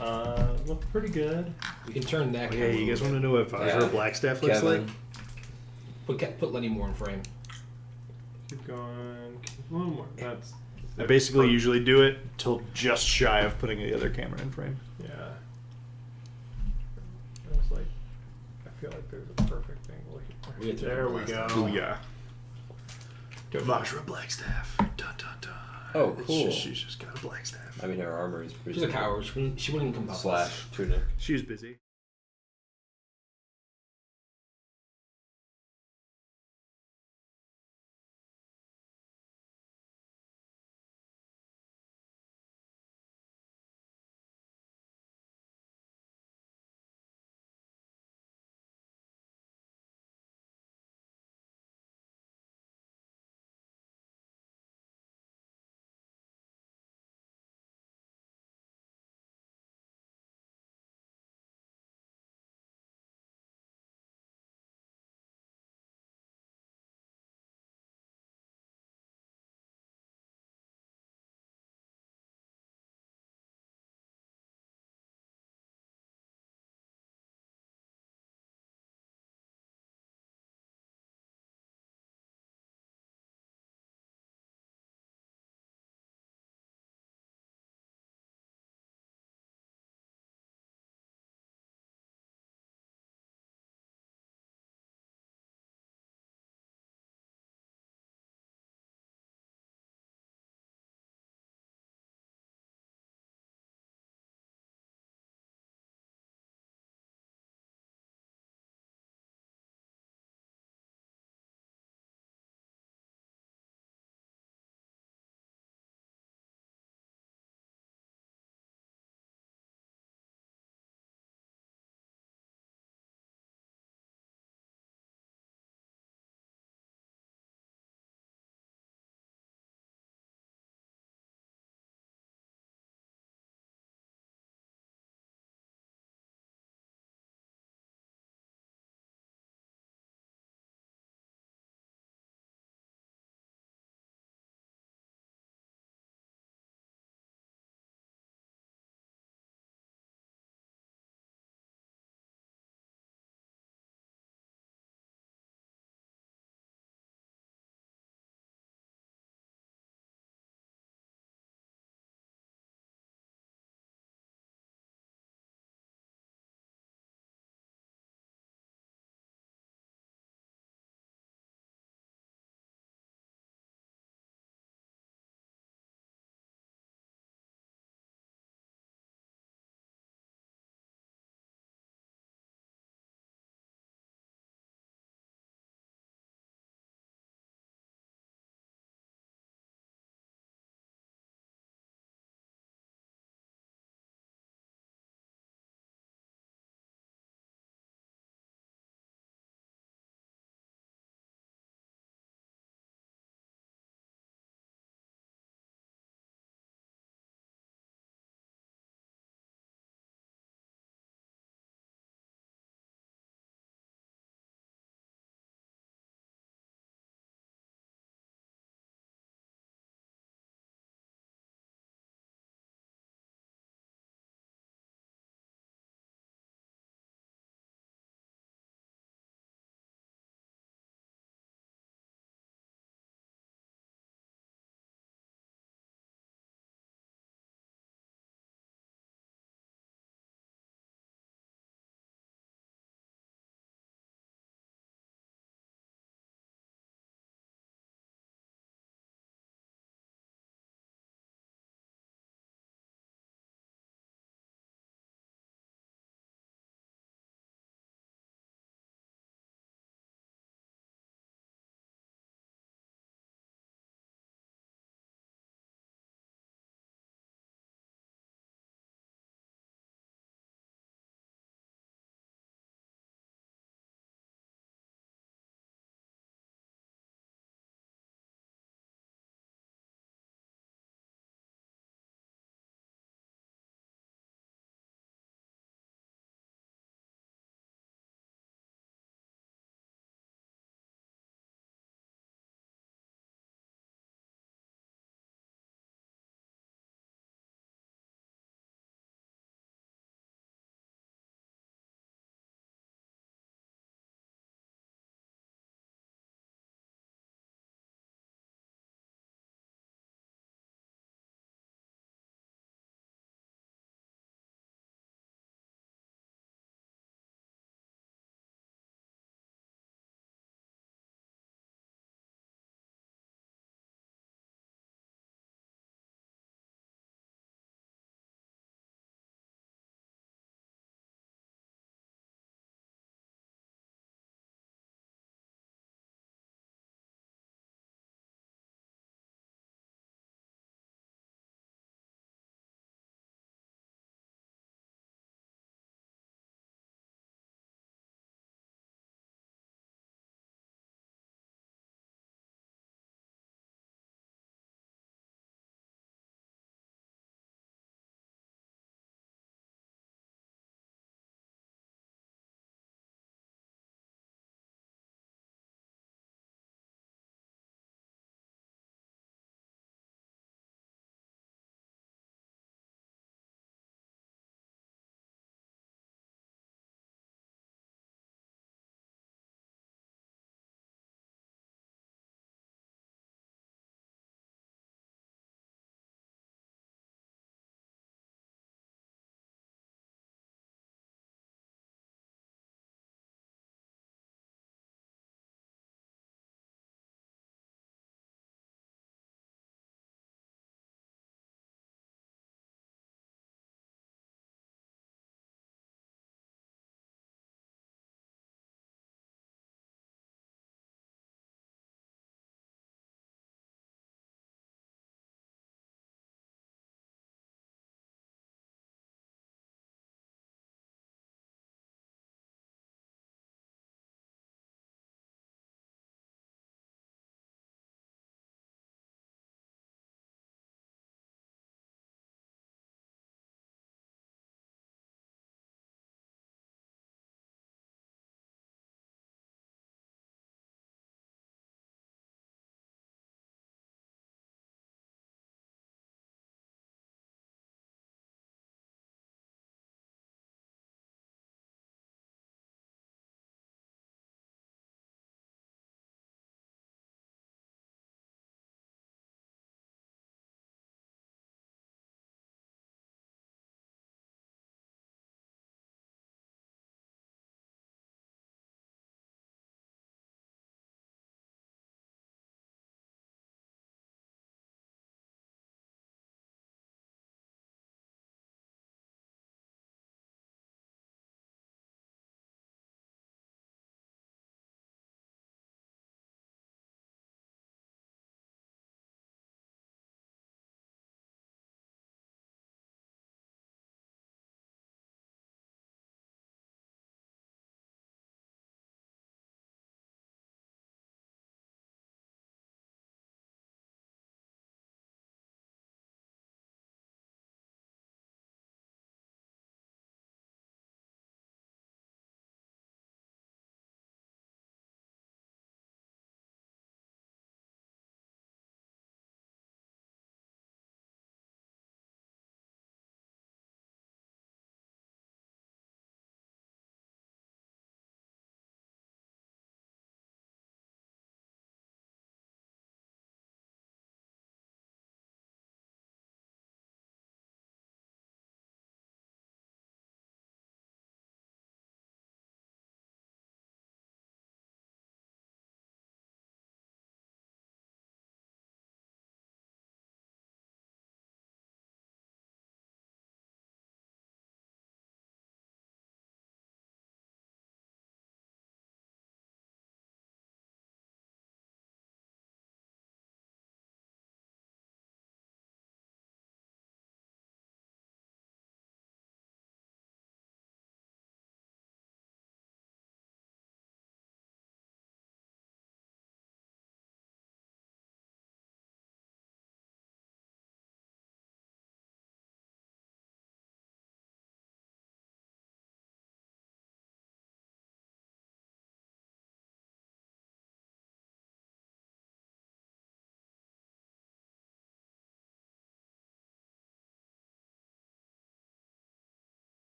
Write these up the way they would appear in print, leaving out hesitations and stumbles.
Look pretty good. We can turn that. Yeah, you guys want to know what Vajra Blackstaff looks Kevin. like? Put Lenny more in frame. Keep going. A little more. That's. I basically usually do it till just shy of putting the other camera in frame. Yeah. I was like, I feel like there's a perfect angle here. There we go. Oh yeah. Good. Vajra Blackstaff. Dun dun dun. Oh, cool. She's just got a Blackstaff. I mean, her armor is pretty. She's a coward. She wouldn't come up. / tunic. She was busy.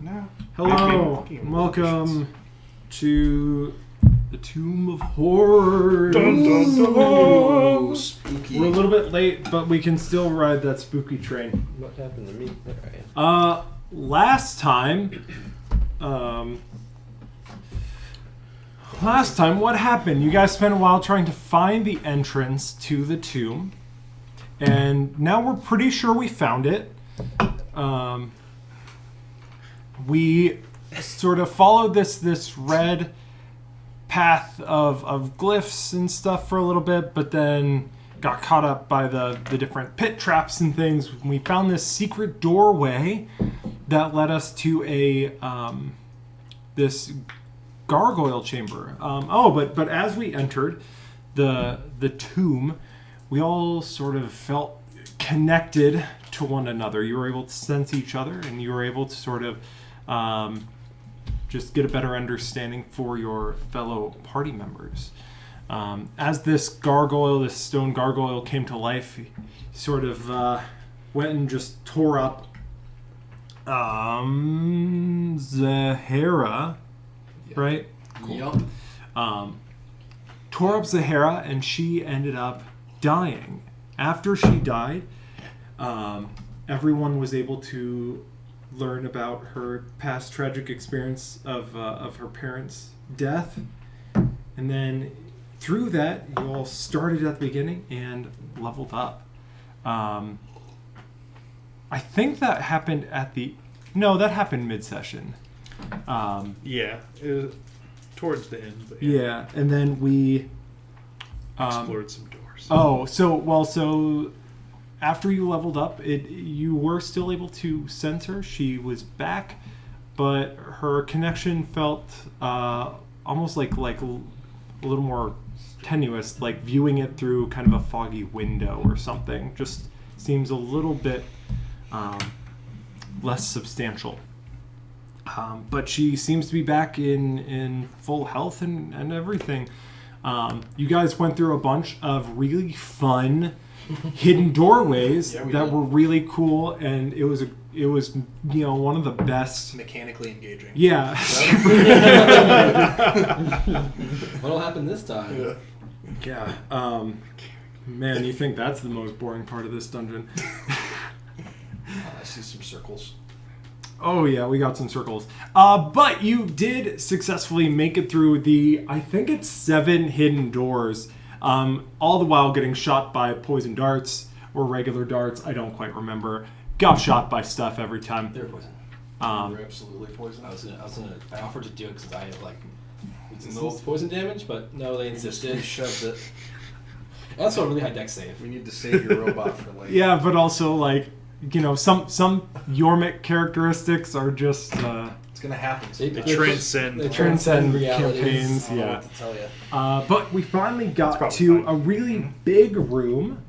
No. Hello, welcome to the Tomb of Horrors. Dun, dun, dun. Ooh. Spooky. We're a little bit late, but we can still ride that spooky train. What happened to me? Alright. Last time, what happened? You guys spent a while trying to find the entrance to the tomb, and now we're pretty sure we found it. We sort of followed this red path of glyphs and stuff for a little bit, but then got caught up by the different pit traps and things. We found this secret doorway that led us to a this gargoyle chamber. But as we entered the tomb, we all sort of felt connected to one another. You were able to sense each other, and you were able to sort of just get a better understanding for your fellow party members. As this stone gargoyle came to life, he sort of went and just tore up Zahara, right? Cool. Yup. Tore up Zahara, and she ended up dying. After she died, everyone was able to learn about her past tragic experience of her parents' death, and then through that, you all started at the beginning and leveled up. I think that happened that happened mid-session. Yeah, it was towards the end. But Yeah, and then we explored some doors. So after you leveled up, you were still able to sense her. She was back, but her connection felt almost like a little more tenuous, like viewing it through kind of a foggy window or something. Just seems a little bit less substantial. But she seems to be back in full health and everything. You guys went through a bunch of really fun hidden doorways that were really cool, and it was one of the best. Mechanically engaging. Yeah. What'll happen this time? Yeah. Man, you think that's the most boring part of this dungeon? I see some circles. Oh yeah, we got some circles. But you did successfully make it through I think it's 7 hidden doors, all the while getting shot by poison darts or regular darts. I don't quite remember. Got shot by stuff every time. They're poison. We're absolutely poisoned. I offered to do it because I no poison damage, but no, they insisted. We shoved it. That's a really high dex save. We need to save your robot for later. Yeah, but also some Yormik characteristics are just It's gonna happen. They transcend. They transcend realities. campaigns. I don't know Yeah. what to tell you. But we finally got probably to fine. a really big room.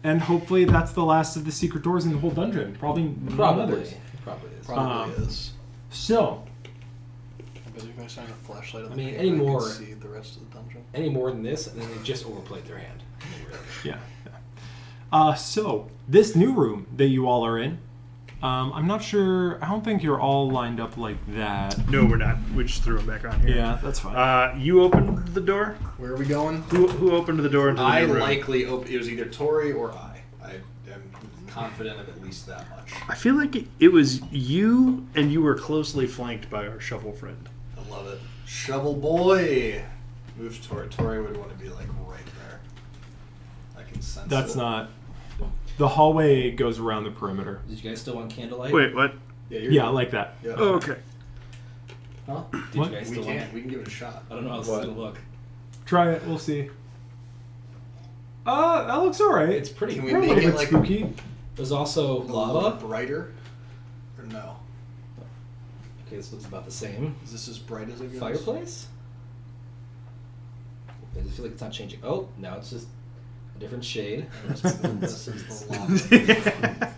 And hopefully that's the last of the secret doors in the whole dungeon. Probably none Probably. others. Probably is. Probably is. So, I bet if I shine a flashlight on I the mean, paper, any I more- can see the rest of the dungeon. Any more than this, and then they just overplayed their hand. yeah. So, this new room that you all are in, I'm not sure, I don't think you're all lined up like that. No, we're not. We just threw them back on here. Yeah, that's fine. You opened the door? Where are we going? Who opened the door into the I new room? likely it was either Tori or I. I am confident of at least that much. I feel like it was you, and you were closely flanked by our shovel friend. I love it. Shovel boy! Move Tori. Tori would want to be like right there. I can sense That's it. not... The hallway goes around the perimeter. Did you guys still want candlelight? Wait, what? You're Yeah, like that. Yeah. Oh, okay. Huh? Did What? you guys We still can. want? We can give it a shot. I don't know how this is gonna look. Try it, we'll see. That looks alright. It's pretty. Can we We're a make little it bit like spooky. There's also a little lava. brighter? Or no? Okay, this looks about the same. Is this as bright as it goes? Fireplace? I just feel like it's not changing. Oh, now it's just a different shade. This is the lava.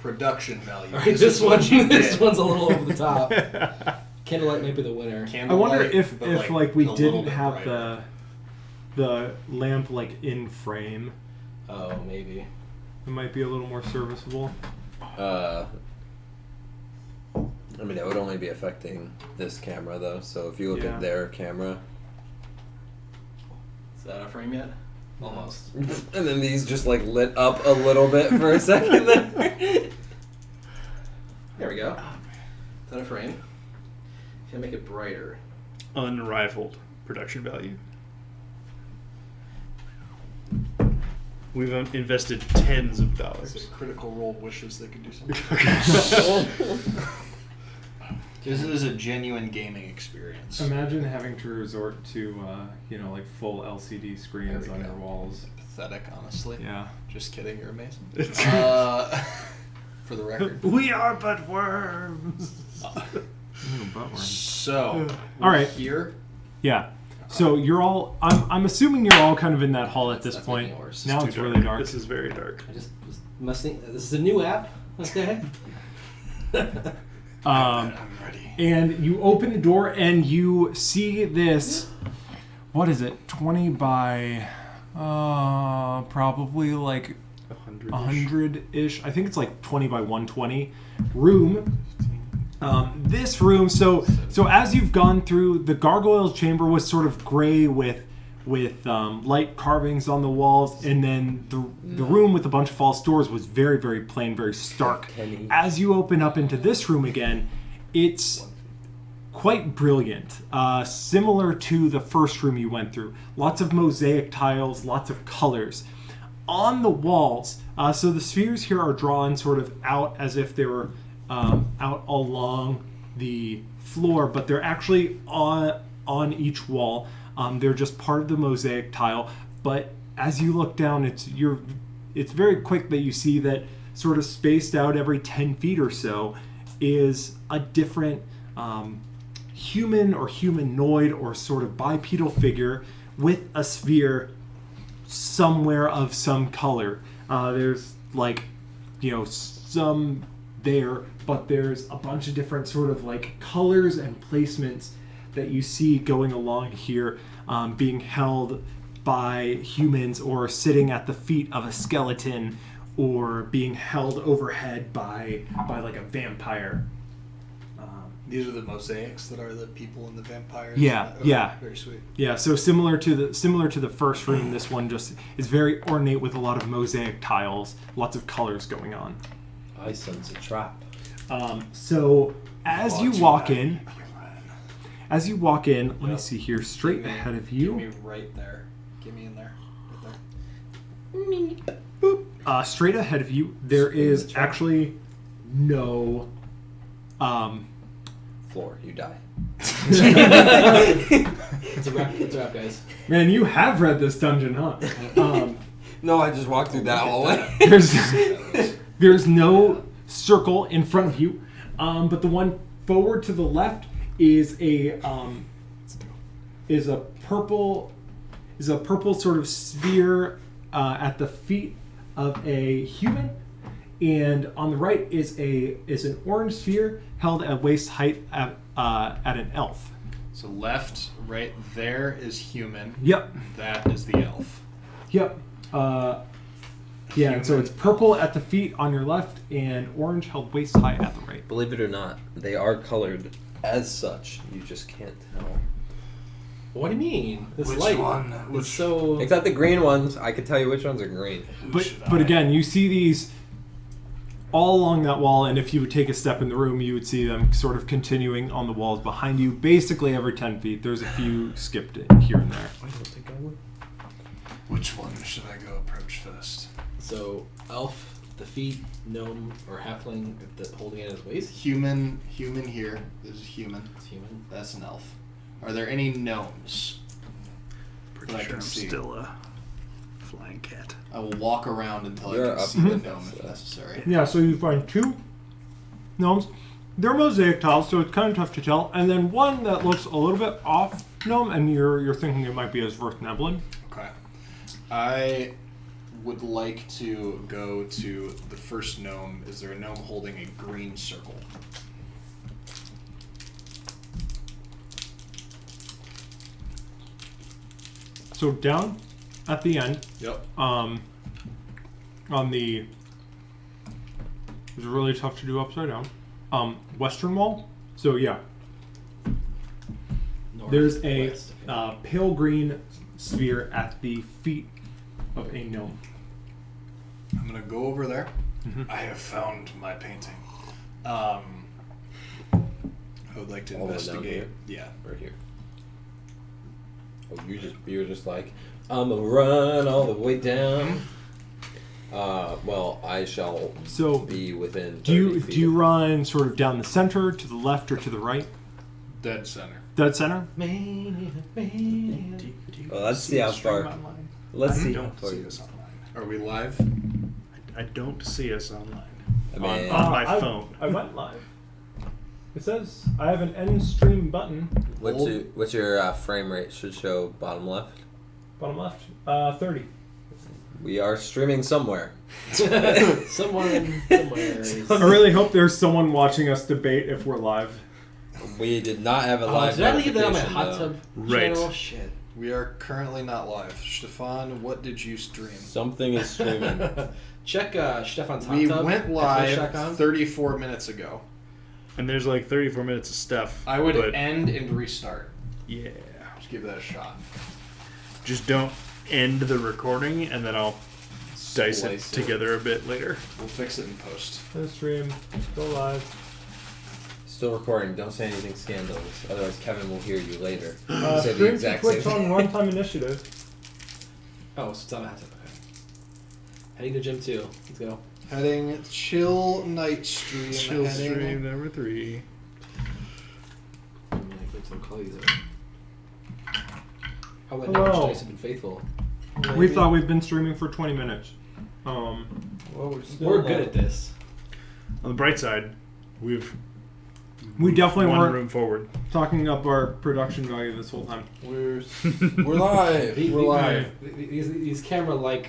Production value. All right, this one, this one's a little over the top. Candlelight might be the winner. I wonder Candlelight, if but, like we a little didn't bit have brighter. the lamp like in frame. Oh, maybe. that might be a little more serviceable? I mean, it would only be affecting this camera though. So if you look Yeah. at their camera, Is that a frame yet? Almost. and then these just like lit up a little bit for a second there. There we go. Is that a frame? Can I make it brighter? Unrivaled production value. We've invested tens of dollars. So Critical Role wishes they could do something. This is a genuine gaming experience. Imagine having to resort to, like full LCD screens There we on go. your walls. Pathetic, honestly. Yeah. Just kidding, you're amazing. For the record. We are but worms. So, All right. here. Yeah. So you're all. I'm assuming you're all kind of in that hall at this That's point. making it worse. Now Too it's really dark. This is very dark. I just was messing. This is a new app. Okay. I'm ready. And you open the door and you see this. What is it? 20 by probably like 100-ish. I think it's like 20 by 120 room. This room. So as you've gone through, the gargoyle chamber was sort of gray with light carvings on the walls, and then the room with a bunch of false doors was very, very plain, very stark. As you open up into this room again, it's quite brilliant, similar to the first room you went through. Lots of mosaic tiles, lots of colors. On the walls, so the spheres here are drawn sort of out as if they were out along the floor, but they're actually on each wall. They're just part of the mosaic tile, but as you look down, it's very quick that you see that sort of spaced out every 10 feet or so is a different human or humanoid or sort of bipedal figure with a sphere somewhere of some color. There's some there, but there's a bunch of different sort of like colors and placements that you see going along here, being held by humans or sitting at the feet of a skeleton or being held overhead by like a vampire. These are the mosaics that are the people and the vampires. Yeah, Okay, yeah. Very sweet. Yeah, so similar to the first room, this one just is very ornate with a lot of mosaic tiles, lots of colors going on. I sense a trap. So as you walk in, let me see here, straight Give me- ahead of Give you. me right there. Give me in there. Right there. Straight ahead of you, there is actually no. Floor, you die. It's a wrap, guys. Man, you have read this dungeon, huh? No, I just walked through that hallway. There's no circle in front of you, but the one forward to the left is a purple sort of sphere at the feet of a human, and on the right is an orange sphere held at waist height at an elf. So left, right there is human. Yep. That is the elf. Yep. Yeah, and so it's purple at the feet on your left and orange held waist high at the right. Believe it or not, they are colored as such. You just can't tell. What do you mean? This Which light. one? It's so. Except the green ones, I can tell you which ones are green. But again, you see these all along that wall, and if you would take a step in the room, you would see them sort of continuing on the walls behind you, basically every 10 feet. There's a few skipped in here and there. I don't think I would. Which one should I go approach first? So elf, the feet, gnome, or halfling holding it at his waist. Human here. This is human. It's human. That's an elf. Are there any gnomes? Pretty that I sure can I'm see? still a flying cat. I will walk around until You're I can up see the with gnome us, if necessary. Yeah, so you find two gnomes. They're mosaic tiles, so it's kind of tough to tell. And then one that looks a little bit off gnome, and you're thinking it might be a Zwerthneblin. Okay. I would like to go to the first gnome. Is there a gnome holding a green circle? So down at the end, Yep. on the. It's really tough to do upside down. Western wall. So yeah, North, there's a west, okay. pale green sphere at the feet of a gnome. I'm gonna go over there. Mhm. I have found my painting. I would like to All the way down investigate. Yeah. Right here. Oh, you're just like, I'm gonna run all the way down. Well, I shall So, be within 30 Do you feet do you of- run sort of down the center, to the left, or to the right? Dead center. Dead center. Well, let's see how far. Let's see how don't far. see you- us online. Are we live? I don't see us online. I mean, on my phone. I went live. It says I have an end stream button. what's your frame rate? Should show bottom left. Bottom left. 30. We are streaming somewhere. Somewhere. I really hope there's someone watching us debate if we're live. We did not have a Oh, live. did I leave that on my notification, hot though. tub Right. channel? Shit. We are currently not live. Stefan, what did you stream? Something is streaming. Check Stefan's hot We tub. went Xbox live Shotgun. 34 minutes ago. And there's like 34 minutes of stuff. I would but end and restart. yeah. Just give that a shot. Just don't end the recording, and then I'll dice it Splice together a bit later. We'll fix it in post. End stream. Go live. Still recording. Don't say anything scandalous, otherwise Kevin will hear you later. Say the Stream to exact same Twitch on thing. Runtime Initiative. Oh, so it's on a hot tub. Okay. Heading to gym too. Let's go. Heading chill night stream. Chill heading. stream number 3. I'm gonna get some clothes on. How that Hello. knowledge dice have been faithful. We thought we've been streaming for 20 minutes. Well, We're good at this. On the bright side, we've We definitely one weren't room forward. talking up our production value this whole time. we're live. We're live. These camera lights.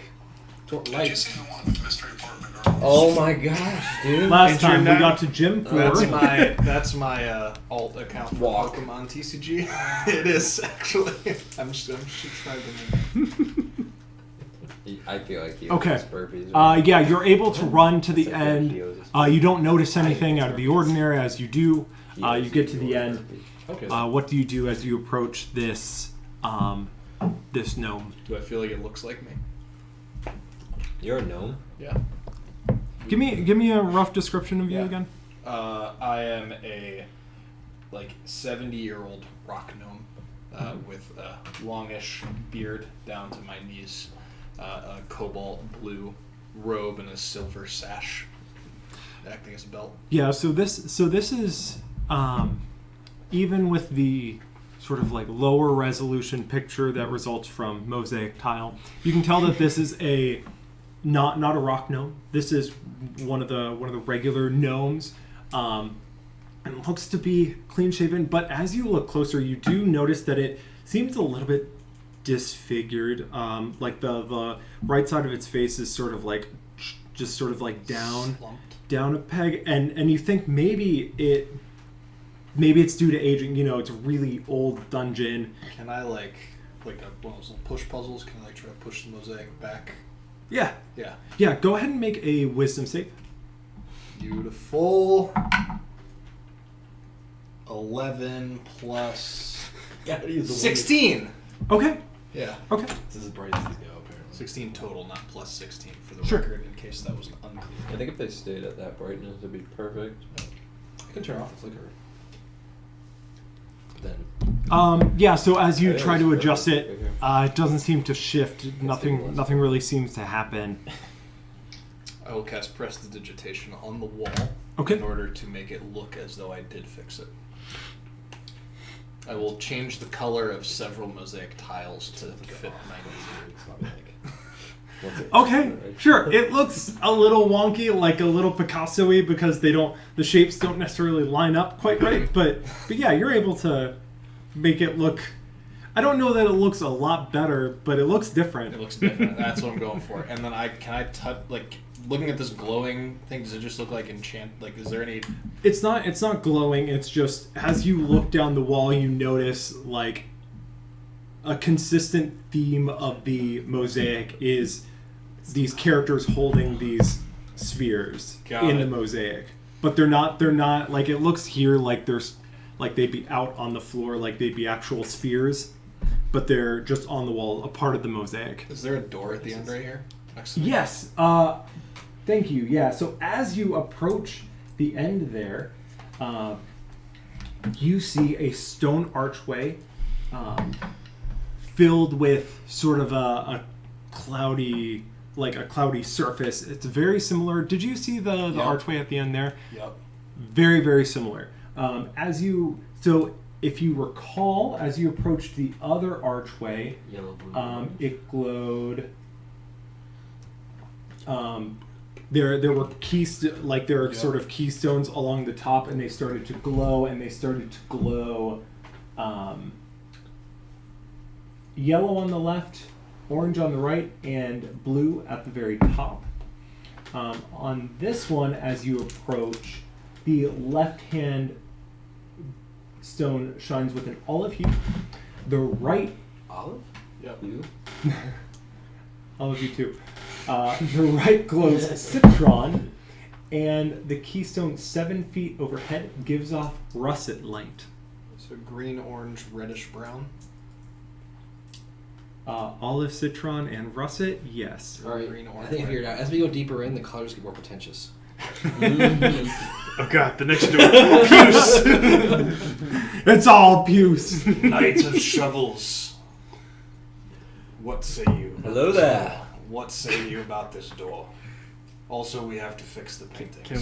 Oh my gosh, dude! Last And time we you're got not- to gym That's 4. that's my alt account for Walk. Pokemon TCG. It is actually. I'm subscribing. I feel like you Okay. have burpees. Yeah, you're able to run to the It's like end. Kyo's You don't notice anything out of the ordinary as you do. You get to the end. Okay. What do you do as you approach this this gnome? Do I feel like it looks like me? You're a gnome. Yeah. Give me a rough description of you Yeah. again. I am a 70-year-old rock gnome with a longish beard down to my knees, a cobalt blue robe, and a silver sash acting as a belt. Yeah, so this is even with the sort of like lower resolution picture that results from mosaic tile, you can tell that this is a not a rock gnome. This is one of the regular gnomes. And it looks to be clean shaven, but as you look closer, you do notice that it seems a little bit disfigured. Like the right side of its face is sort of like just sort of like down a peg, and you think maybe it's due to aging. You know, it's a really old dungeon. Can I like one of those little push puzzles? Can I try to push the mosaic back? Yeah, Yeah. go ahead and make a wisdom save. Beautiful. 11 plus Gotta use the 16. Okay, Yeah. okay. This is as bright as these go, apparently. 16 total, not plus 16 for the Sure. record, in case that was unclear. I think if they stayed at that brightness, it'd be perfect. I can turn off the flicker. But then. Yeah. So as you I think try it's to perfect adjust it, right here. it doesn't seem to shift. Nothing stabilize. nothing really seems to happen. I will cast Prestidigitation on the wall Okay. in order to make it look as though I did fix it. I will change the color of several mosaic tiles to fit my needs. It's not like. What's it? Okay, sure. It looks a little wonky, like a little Picasso-y, because the shapes don't necessarily line up quite right. But yeah, you're able to make it look. I don't know that it looks a lot better, but it looks different. It looks different. That's what I'm going for. And then can I touch, looking at this glowing thing, does it just look like enchant? Like, is there any? It's not glowing. It's just as you look down the wall, you notice like a consistent theme of the mosaic is these characters holding these spheres Got in it. the mosaic, but they're not like it looks here like there's like they'd be out on the floor, like they'd be actual spheres, but they're just on the wall, a part of the mosaic. Is there a door at the end right here? Next to me? Yes. Thank you. Yeah. So as you approach the end there, you see a stone archway filled with sort of a cloudy, like a cloudy surface. It's very similar. Did you see the Yep. archway at the end there? Yep. Very, very similar. So if you recall, as you approached the other archway, Yellow, blue. it glowed. There were there were Yep. sort of keystones along the top, and they started to glow, yellow on the left, orange on the right, and blue at the very top. On this one, as you approach, the left-hand stone shines with an olive hue. The right Olive? Yep. You? olive hue too. The right glows citron, and the keystone 7 feet overhead gives off russet light. So green, orange, reddish, brown. Olive, citron, and russet, yes. All right. Green, I orange, think I red. figured it out. As we go deeper in, the colors get more pretentious. Oh god, the next door. Puce. It's all puce. Knights of Shovels. What say you? about Hello this there. door? What say you about this door? Also, we have to fix the paintings. Can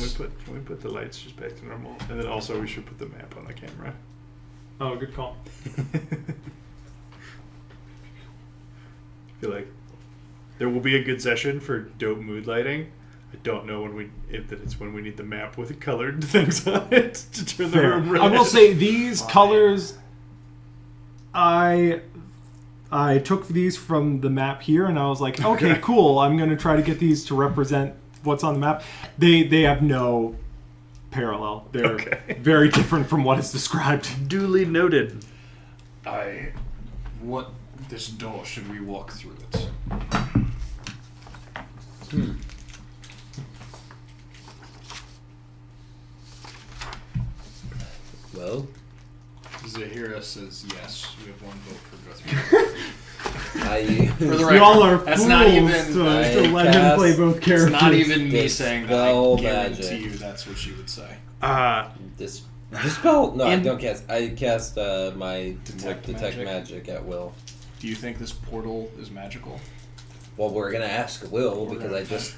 we put the lights just back to normal? And then also we should put the map on the camera. Oh, good call. I feel like there will be a good session for dope mood lighting. I don't know if it's when we need the map with colored things on it to turn the Fair. room red. I will say these Fine. colors, I took these from the map here, and I was like, okay, cool. I'm going to try to get these to represent what's on the map. They have no parallel. They're Okay. very different from what is described. Duly noted. What this door, should we walk through it? Well, Zahira says yes. We have one vote for Guthrie. For the You record, all are that's fools not even. to let him cast- play both It's characters. not even me Dispel saying that. I guarantee magic. you that's what she would say. Dispel. No, I And- don't cast. I cast my Detect detect magic. magic at will. Do you think this portal is magical? Well, we're gonna ask Will We're because gonna- I just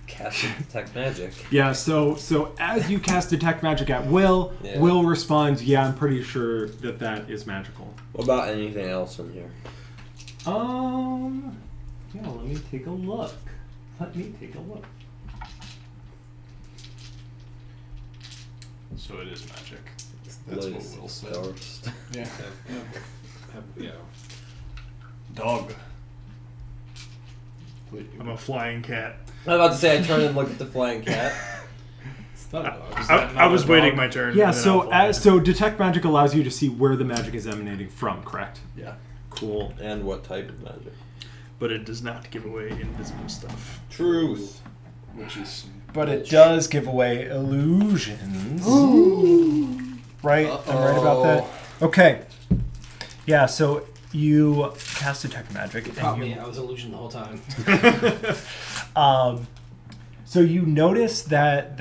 cast detect magic. Yeah, so as you cast Detect Magic at Will, Yeah. Will responds, yeah, I'm pretty sure that is magical. What about anything else in here? Yeah, let me take a look. So it is magic. That's what Lotus Will said. Ghost. Yeah. Yeah. Dog. I'm a flying cat. I was about to say I turn and look at the flying cat. It's not a dog. Is that I not was a waiting dog? my turn. Yeah, and then so I'll fly. Detect Magic allows you to see where the magic is emanating from, correct? Yeah. Cool. And what type of magic? But it does not give away invisible stuff. Truth. Which is. But it does give away illusions. Right? I'm right about that. Okay. Yeah, so you cast Detect Magic Caught and me. you I was illusioned the whole time. so you notice that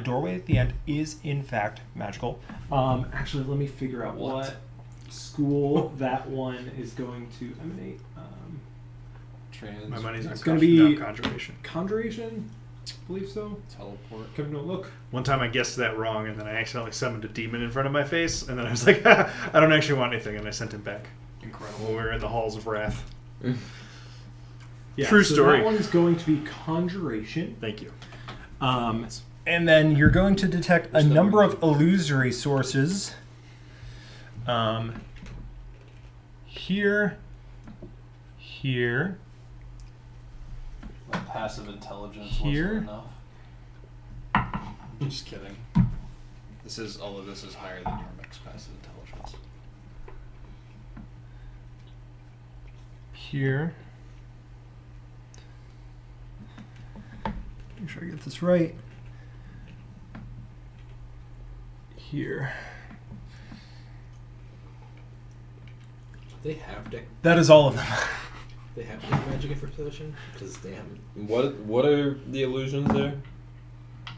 doorway at the end is in fact magical. Actually, let me figure out what school that one is going to emanate. My money's on It's gonna be- conjuration. Conjuration? I believe so. Teleport. Kevin, don't look. One time I guessed that wrong, and then I accidentally summoned a demon in front of my face, and then I was like, I don't actually want anything, and I sent him back. Incredible. When we were in the halls of wrath. Yeah, True so story. That one's going to be conjuration. Thank you. And then you're going to detect a number of illusory sources. Here. My passive intelligence Here? wasn't enough. Just kidding. All of this is higher than your max passive intelligence. Here. sure I get this right. Here. They have deck. That is all of them. They have deck magic in first edition because damn. What are the illusions there?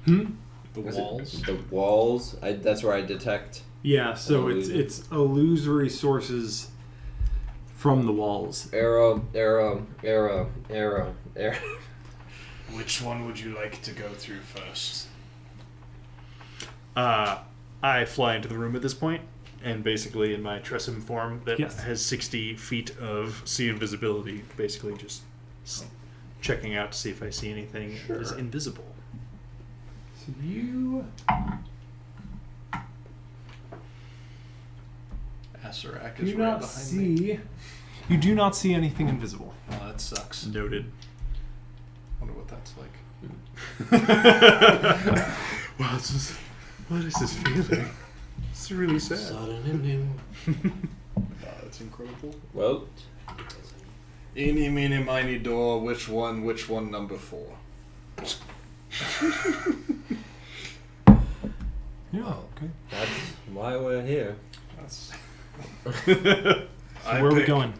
The Is it walls. the walls. That's where I detect. Yeah, so Illusion. it's illusory sources from the walls. Arrow. Which one would you like to go through first? I fly into the room at this point, and basically in my Tressum form that Yes. has 60 feet of sea invisibility, basically just checking out to see if I see anything that is Sure. invisible. So you Asarak is do right not behind me. see. You do not see anything invisible. Oh, that sucks. Noted. Wonder what that's like. Wow, what is this feeling? It's really sad. Sudden and new. That's incredible. Well, Eeny, meeny, miny, door. Which one? Which one? Number 4. Yeah. Wow. Okay. that's why we're here. That's. So where are we going?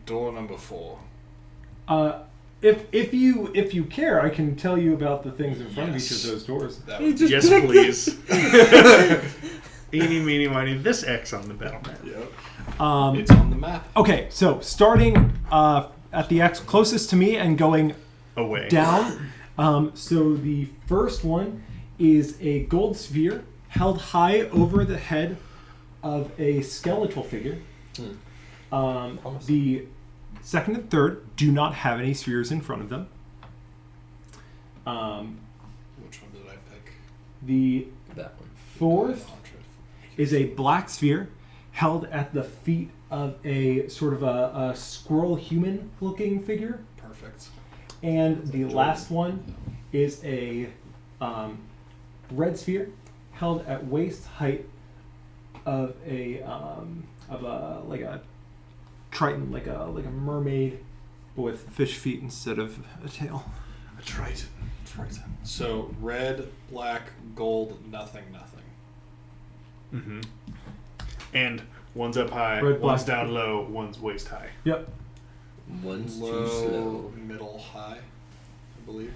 Door number 4. If you care, I can tell you about the things in front of each of Yes. those doors. That would Yes, please. Eeny, meeny, miny, this X on the battle map. Yep. Um, It's on the map. okay, so starting at the X closest to me and going Away. down. So the first one is a gold sphere held high over the head of a skeletal figure. The second and third do not have any spheres in front of them. Which one did I pick? The That one. fourth is a black sphere held at the feet of a sort of a squirrel human looking figure. Perfect. And the last one is a red sphere held at waist height of a like a triton, like a mermaid, but with fish feet instead of a tail. A Triton. So red, black, gold, nothing. Mm-hmm. And one's up high, Red, one's black. down low, one's waist high. Yep. One's too Low, slow. middle, high, I believe.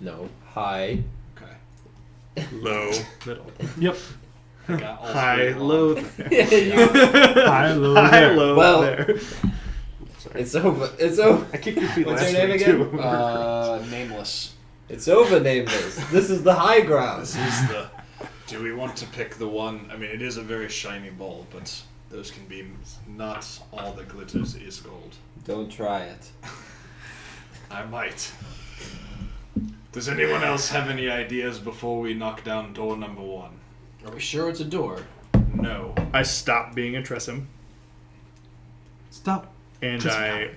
No. High. Okay. Low, middle. Yep. I got all High, three wrong. low. High, low, High, there. low, Well- there. Sorry. It's over. It's over. I kicked your feet What's last your name week again? too. Nameless. It's over, nameless. This is the high ground. This is the. Do we want to pick the one? I mean, it is a very shiny ball, but those can be. Not all that glitters is gold. Don't try it. I might. Does anyone else have any ideas before we knock down door number 1? Are we sure it's a door? No. I stopped being a Tressum, Stop. and Tressum.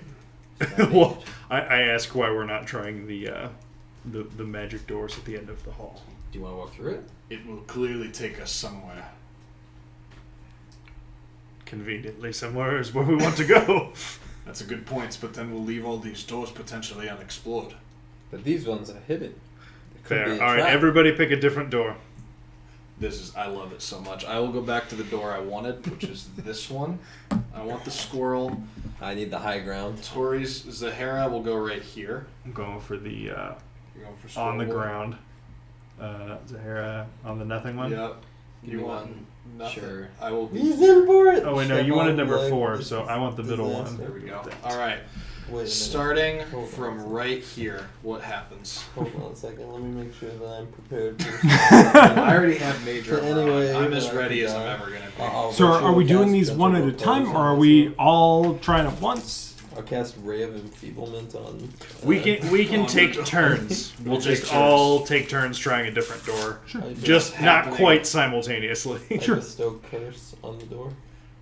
well, I ask why we're not trying the magic doors at the end of the hall. Do you want to walk through it? It will clearly take us somewhere. Conveniently, somewhere is where we want to go. That's a good point, but then we'll leave all these doors potentially unexplored. But these ones are hidden. It could Fair. be a All right, trap. everybody pick a different door. I love it so much. I will go back to the door I wanted, which is this one. I want the squirrel. I need the high ground. Tori's Zahara will go right here. I'm going for the You're going for squirrel on the boy? ground. Zahara on the nothing one. Yep. Give You me want one. nothing? Sure. I will be. He's in for it. Oh wait, no, Step you wanted on number leg. 4, so I want the middle Disaster. There one. we go. All right. Wait a minute. Starting Hold on a from second. right here, what happens? Hold on a second. Let me make sure that I'm prepared. I already have major. But armor on. anyway, I'm as I ready can as I'm die. ever gonna be. I'll So are we virtual doing these cast one at a gentle time, repose or are on we myself. all trying at once? I'll cast Ray of Enfeeblement on. We can On take the door. turns. We'll Take just turns. all take turns trying a different door. Just not happening? quite simultaneously. I Sure. bestow curse on the door.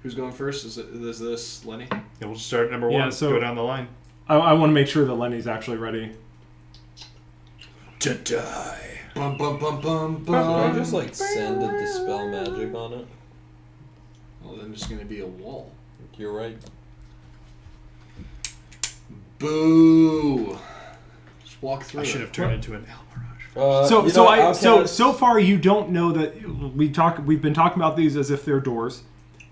Who's going first? Is this Lenny? Yeah, we'll just start at number Yeah, 1. so- Go down the line. I want to make sure that Lenny's actually ready. To die. Bum bum bum bum Can I bum. just like send a dispel magic on it? Well, then it's gonna be a wall. You're right. Boo! It's walk through. I should it. have turned into an Almirage. So far you don't know that we've been talking about these as if they're doors.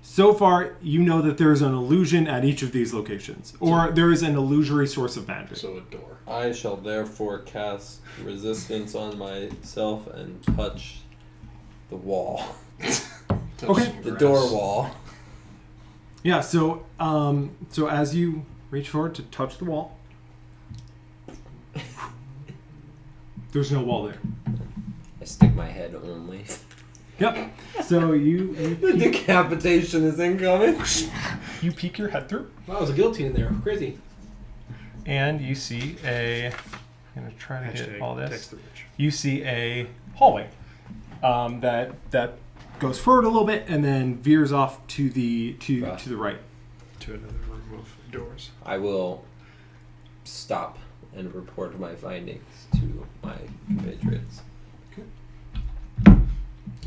So far you know that there's an illusion at each of these locations, or there is an illusory source of magic. So a door. I shall therefore cast resistance on myself and touch the wall. Okay. The door wall. Yeah. So as you reach forward to touch the wall, there's no wall there. I stick my head only. Yep. So you The decapitation is incoming. peek your head through, Wow, there's a guillotine in there. Crazy. and you see I'm gonna try to get all this. Text the rich. You see a hallway that goes forward a little bit and then veers off to the right. To another room of doors. I will stop and report my findings to my compatriots.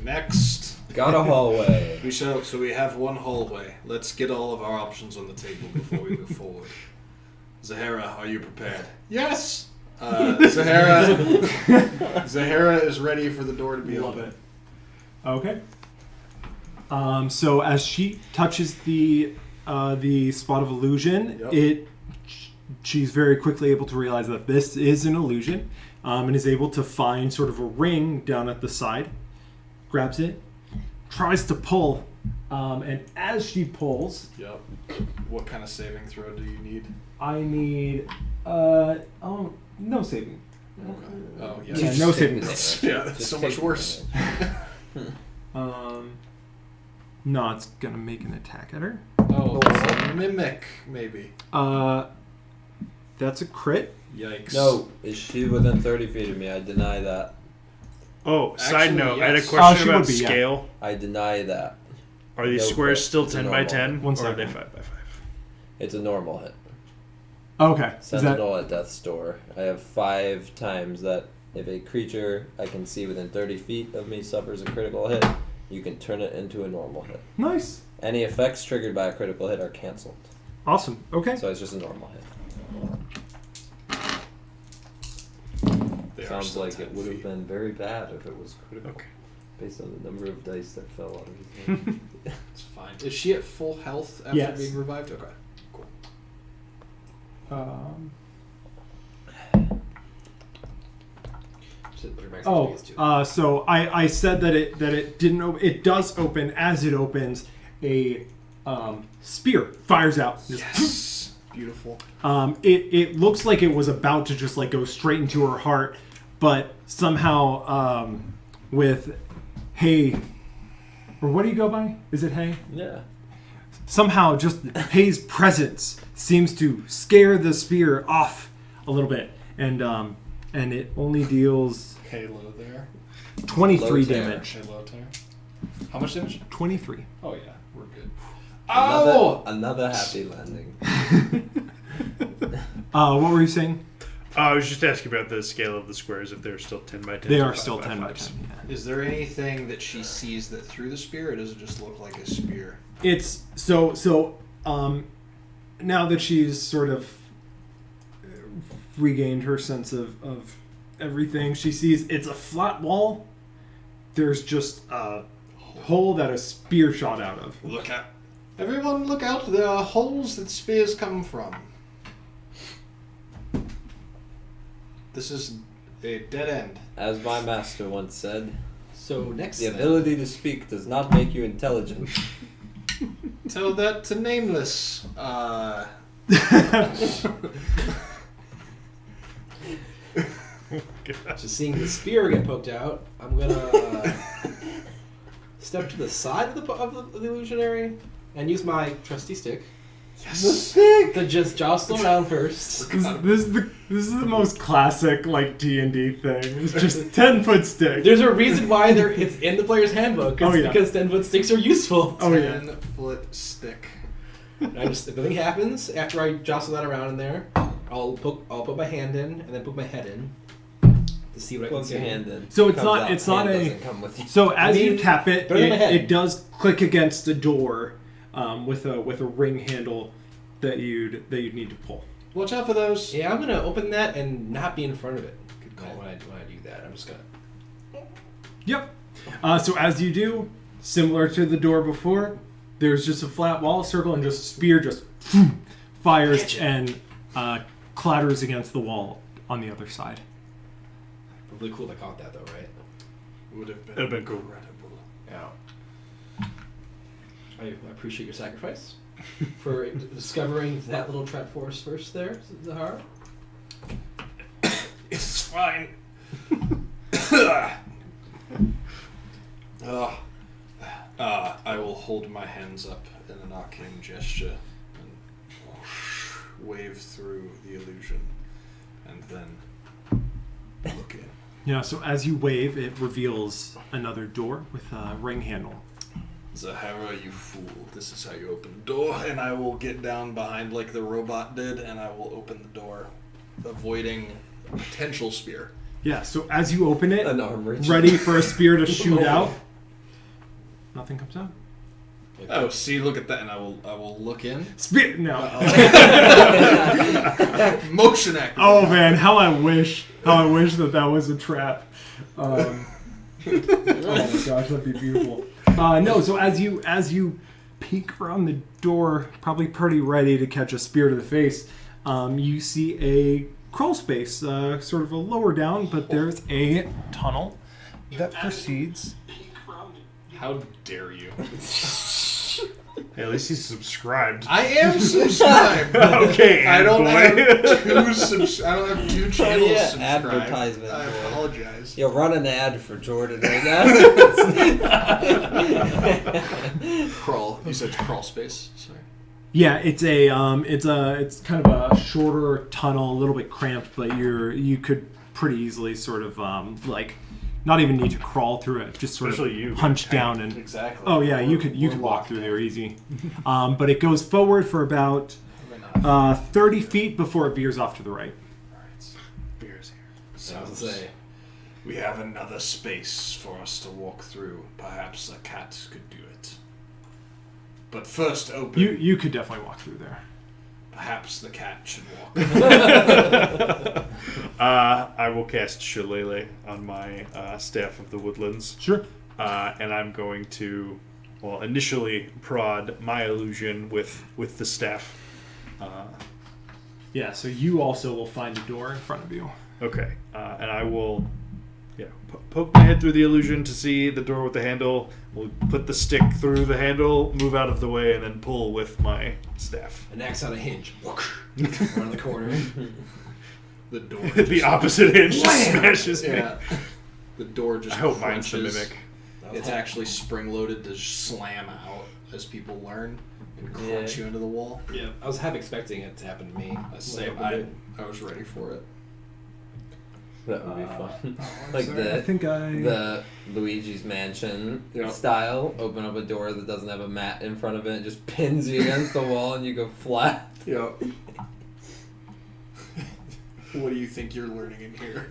Next. Got a hallway. So we have one hallway. Let's get all of our options on the table before we move forward. Zahara, are you prepared? Yes. Zahara is ready for the door to be Love open. it. Okay. So as she touches the spot of illusion, Yep. she's very quickly able to realize that this is an illusion, and is able to find sort of a ring down at the side. Grabs it, tries to pull, and as she pulls, Yep. What kind of saving throw do you need? I need no saving. Okay. Oh yeah. Yeah, no saving. Yeah, that's so much worse. No, it's gonna make an attack at her. Oh, it's a mimic, maybe. That's a crit. Yikes. No, is she within 30 feet of me? I deny that. Oh, side Actually, note, I had a yes. question she about would be, yeah. scale. I deny that. Are these No squares crit. still It's a 10 by normal. 10? One Or are they second. 5 by 5? It's a normal hit. Okay. Is that Sentinel at Death's Door. I have 5 times that if a creature I can see within 30 feet of me suffers a critical hit, you can turn it into a normal hit. nice? Any effects triggered by a critical hit are cancelled. Awesome. Okay. So it's just a normal hit. They are Sounds still like 10 it would have feet. been very bad if it was critical. Okay. Based on the number of dice that fell out of his hand. It's fine. Is she at full health after Yes. being revived? Okay. Cool. Just put her back so she gets to it. So I said that it didn't open. It does open. As it opens, a spear fires out. Yes. Beautiful. It looks like it was about to just like go straight into her heart, but somehow with Hay, or what do you go by? Is it Hay? Yeah. Somehow just Hay's presence seems to scare the spear off a little bit, and it only deals Halo there. 23 Low tear. damage. Halo tear. How much damage? 23. Oh yeah, we're good. Another happy landing. What were you saying? I was just asking about the scale of the squares, if they're still 10 by 10. They or are 5 still by 10 by 5s. 10. Yeah. Is there anything that she sees that through the spear, or does it just look like a spear? It's so now that she's sort of regained her sense of everything, she sees it's a flat wall. There's just a hole that a spear shot out of. Look out! Everyone, look out! There are holes that spears come from. This is a dead end. As my master once said, So next the then. ability to speak does not make you intelligent. Tell that to Nameless. Just seeing the spear get poked out, I'm gonna step to the side of the illusionary and use my trusty stick Yes. to just jostle around first. This is the most classic like D&D thing. It's just 10-foot stick. There's a reason why it's in the player's handbook. It's Oh, yeah. because 10-foot sticks are useful. Oh, yeah. 10-foot stick. And if anything happens after I jostle that around in there, I'll put my hand in and then put my head in to see what I can Plug see. your hand in. So it's Comes not- out, it's not hand a- doesn't come with you. So as you mean, tap it, put it in my head. it does click against a door with a ring handle that you'd need to pull. Watch out for those. Yeah, I'm gonna open that and not be in front of it. Good call when I do that. I'm just gonna. Yep. So as you do, similar to the door before, there's just a flat wall circle and just a spear just fires and clatters against the wall on the other side. Really cool they caught that though, right? Would have been, That'd been cool. incredible. Yeah. I appreciate your sacrifice for discovering that little trap for us first there, Zahara. It's fine. I will hold my hands up in an arcane gesture and whoosh, wave through the illusion, and then look in. Yeah, so as you wave, it reveals another door with a ring handle. Zahara, you fool. This is how you open the door. And I will get down behind like the robot did, and I will open the door, avoiding a potential spear. Yeah, so as you open it, An arm reach. ready for a spear to shoot out, nothing comes out. Oh, see, look at that, and I will look in. Spear! No. Motion activate. Oh man, how I wish that was a trap. Oh my gosh, that'd be beautiful. No, so as you peek around the door, probably pretty ready to catch a spear to the face, you see a crawl space, sort of a lower down, but there's a tunnel that proceeds. How dare you? Hey, at least he's subscribed. I am subscribed. Okay, I don't boy. have I don't have two channels Yeah, subscribed. advertisement. I apologize. You'll run an ad for Jordan right now. Crawl. You said crawl space. Sorry. Yeah, it's kind of a shorter tunnel, a little bit cramped, but you could pretty easily sort of not even need to crawl through it, just sort Especially of you. hunch down and. Exactly. Oh yeah, you could walk locked through in. there easy, but it goes forward for about 30 feet before it veers off to the right. Beer's here. Sounds we have another space for us to walk through. Perhaps a cat could do it. But first, open. You could definitely walk through there. Perhaps the cat should walk. I will cast Shillelagh on my Staff of the Woodlands. Sure. And I'm going to, initially prod my illusion with the staff. Yeah. So you also will find a door in front of you. Okay. And I will, poke my head through the illusion to see the door with the handle. We'll put the stick through the handle, move out of the way, and then pull with my staff. An axe on a hinge. Around the corner. The door. The just- opposite hinge just Wham! smashes me. Yeah. The door just I hope mine's the crunches. mimic. It's actually spring-loaded to slam out as people learn and crunch you into the wall. Yeah, I was half expecting it to happen to me. I say I was ready for it. That would be fun. I think the Luigi's Mansion Yeah. style. Open up a door that doesn't have a mat in front of it and just pins you against the wall and you go flat. Yeah. What do you think you're learning in here?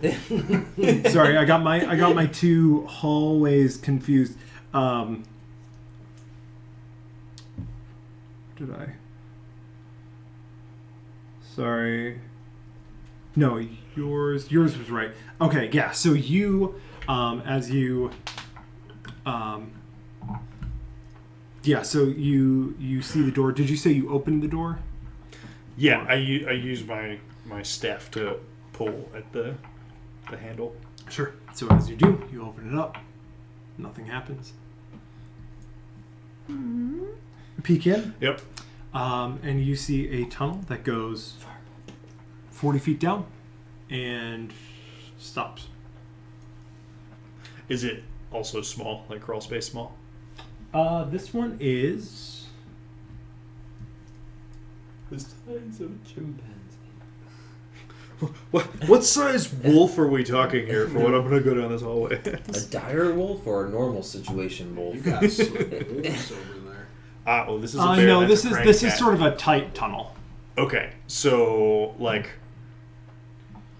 Sorry, I got my two hallways confused. Did I? Sorry. No, yours was right. Okay, yeah. So you, as you, so you see the door. Did you say you opened the door? Yeah, I use my staff to pull at the handle. Sure. So as you do, you open it up. Nothing happens. Peek in. Yep. And you see a tunnel that goes 40 feet down and stops. Is it also small, like crawl space small? This one is... The size of a chimpanzee. What size wolf are we talking here for when I'm going to go down this hallway? A dire wolf or a normal situation wolf? You got some wolves over there. This is a bear. no, that's this a is crank cat. sort of a tight tunnel. Okay, so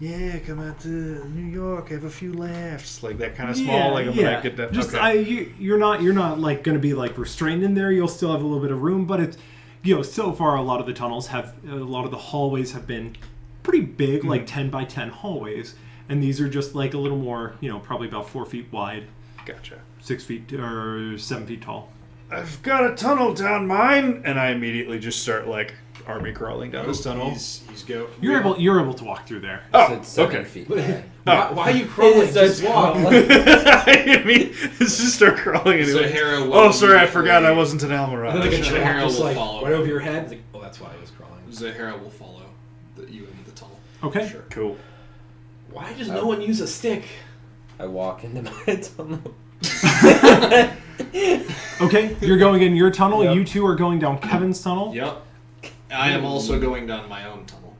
yeah, come out to New York, have a few laughs, like that kind of small. I'm gonna get that. Just okay. you're not like going to be like restrained in there. You'll still have a little bit of room, but so far a lot of the hallways have been pretty big, like 10 by 10 hallways, and these are just like a little more, probably about 4 feet wide, Gotcha. 6 feet or 7 feet tall. I've got a tunnel down mine, and I immediately just start like army crawling down this tunnel. He's go. You're able to walk through there. Oh, It's 7 okay. feet. Why are you crawling? Starts Just walk. crawling. I mean, just start crawling anyway. Zahara will Oh, sorry, I immediately- forgot I wasn't an And then like a Almirage. Zahara trap just will like follow. right over your head. It's like, oh, that's why I was crawling. Zahara will follow you into the tunnel. Okay. Sure. Cool. Why does no one use a stick? I walk into my tunnel. Okay, you're going in your tunnel. Yep. You two are going down Kevin's tunnel. Yep. I am also going down my own tunnel.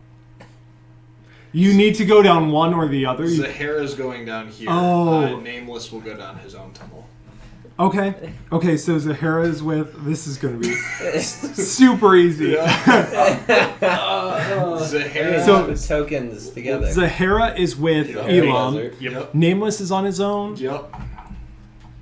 You need to go down one or the other. Zahara's going down here. Oh. Nameless will go down his own tunnel. Okay, so Zahara is with... This is going to be super easy. Zahara. So- The tokens together. Zahara is with Yeah. Elam. Desert. Yep. Nameless is on his own. Yep.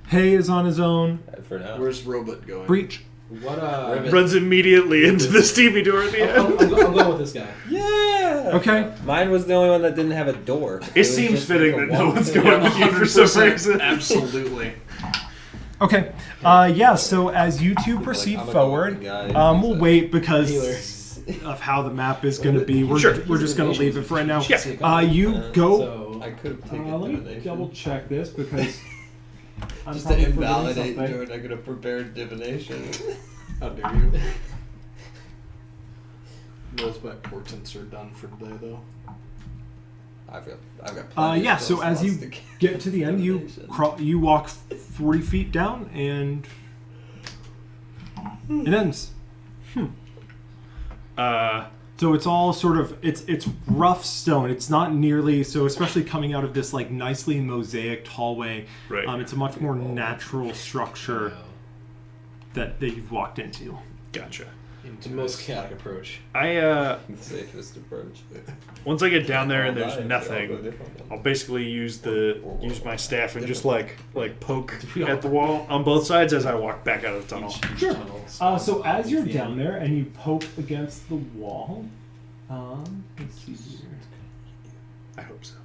Hay is on his own. For now. Where's Robot going? Breach. What Ribbit. Runs immediately into the Stevie door at the I'm end. going with this guy. Yeah. Okay. Mine was the only one that didn't have a door. It was seems just fitting like a that no wall. one's going with you for some 100%. reason. Absolutely. Okay. Yeah, so as you two proceed I'm a forward, golden guy. we'll wait because Healer. of how the map is going to be. We're Sure. just going to leave it for right now. Yeah. You go... So, I could have taken let me divination. double check this because... I'm Just to probably forgetting invalidate something. Jordan, I could have prepared divination. How dare you? Both my portents are done for today, though. I've got plenty Yeah, of so spell as you slots to get to the end, you you walk 40 feet down, and it ends. So it's all sort of it's rough stone. It's not nearly so, especially coming out of this like nicely mosaicked hallway. Right. It's a much more natural structure that you've walked into. Gotcha. the most chaotic approach. I The safest approach. once I get down there and All there's die, nothing, they all go different. I'll basically use my staff and just like poke at the wall on both sides as I walk back out of the tunnel. Sure. Tunnel So as you're the down end. there and you poke against the wall, let's see here. I hope so.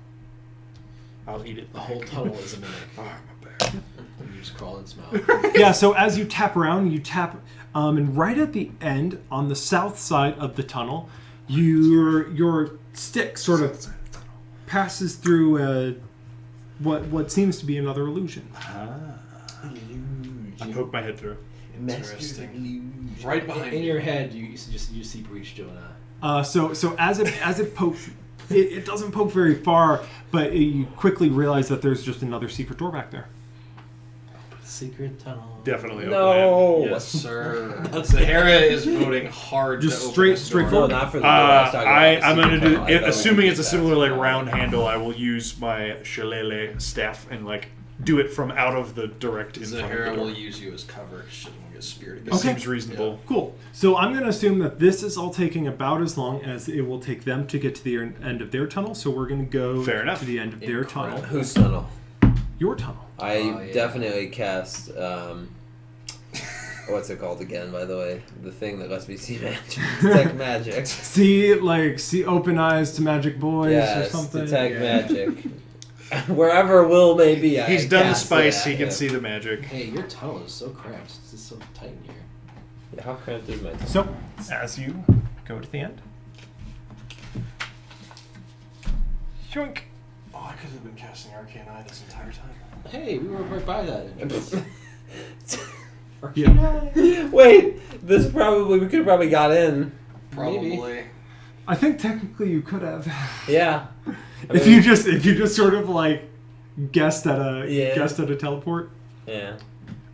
I'll eat it. The whole tunnel is a mimic. Oh, my back. You just crawl and smell. Yeah, so as you tap around, and right at the end, on the south side of the tunnel, your stick sort of passes through what seems to be another illusion. I poke my head through. Interesting. Right behind In you. your head, you see Breach doing that. So as it pokes, it doesn't poke very far, but you quickly realize that there's just another secret door back there. Secret tunnel. Definitely open No. Yes, sir. Zahara is voting hard Just to open straight- this door. straightforward. No, not for the door. I was talking about the I'm gonna secret do. tunnel. I thought Assuming we it's a did similar that. like round handle, I will use my shillelagh staff and like do it from out of the direct in front of Zahara the door. will use you as cover because she doesn't want to get speared again. This Okay. seems reasonable. Cool. So I'm going to assume that this is all taking about as long as it will take them to get to the end of their tunnel. So we're going to go Fair enough. to the end of their Incredible. tunnel. Whose tunnel? Your tunnel. I Oh, yeah. definitely cast. What's it called again? By the way, the thing that lets me see magic, detect magic. See open eyes to magic boys or Yes, something. detect Yeah. magic. Wherever Will may be, I He's done the cast spice. it He at can him. see the magic. Hey, your tunnel is so cramped. It's just so tight in here. Yeah, how cramped is my tunnel? So as you go to the end, yoink. Oh, I could have been casting Arcane Eye this entire time. Hey, we were right by that entrance. Yeah. Wait, we could have probably got in. Probably. I think technically you could have. Yeah. If you just sort of like guessed at a Yeah. teleport. Yeah.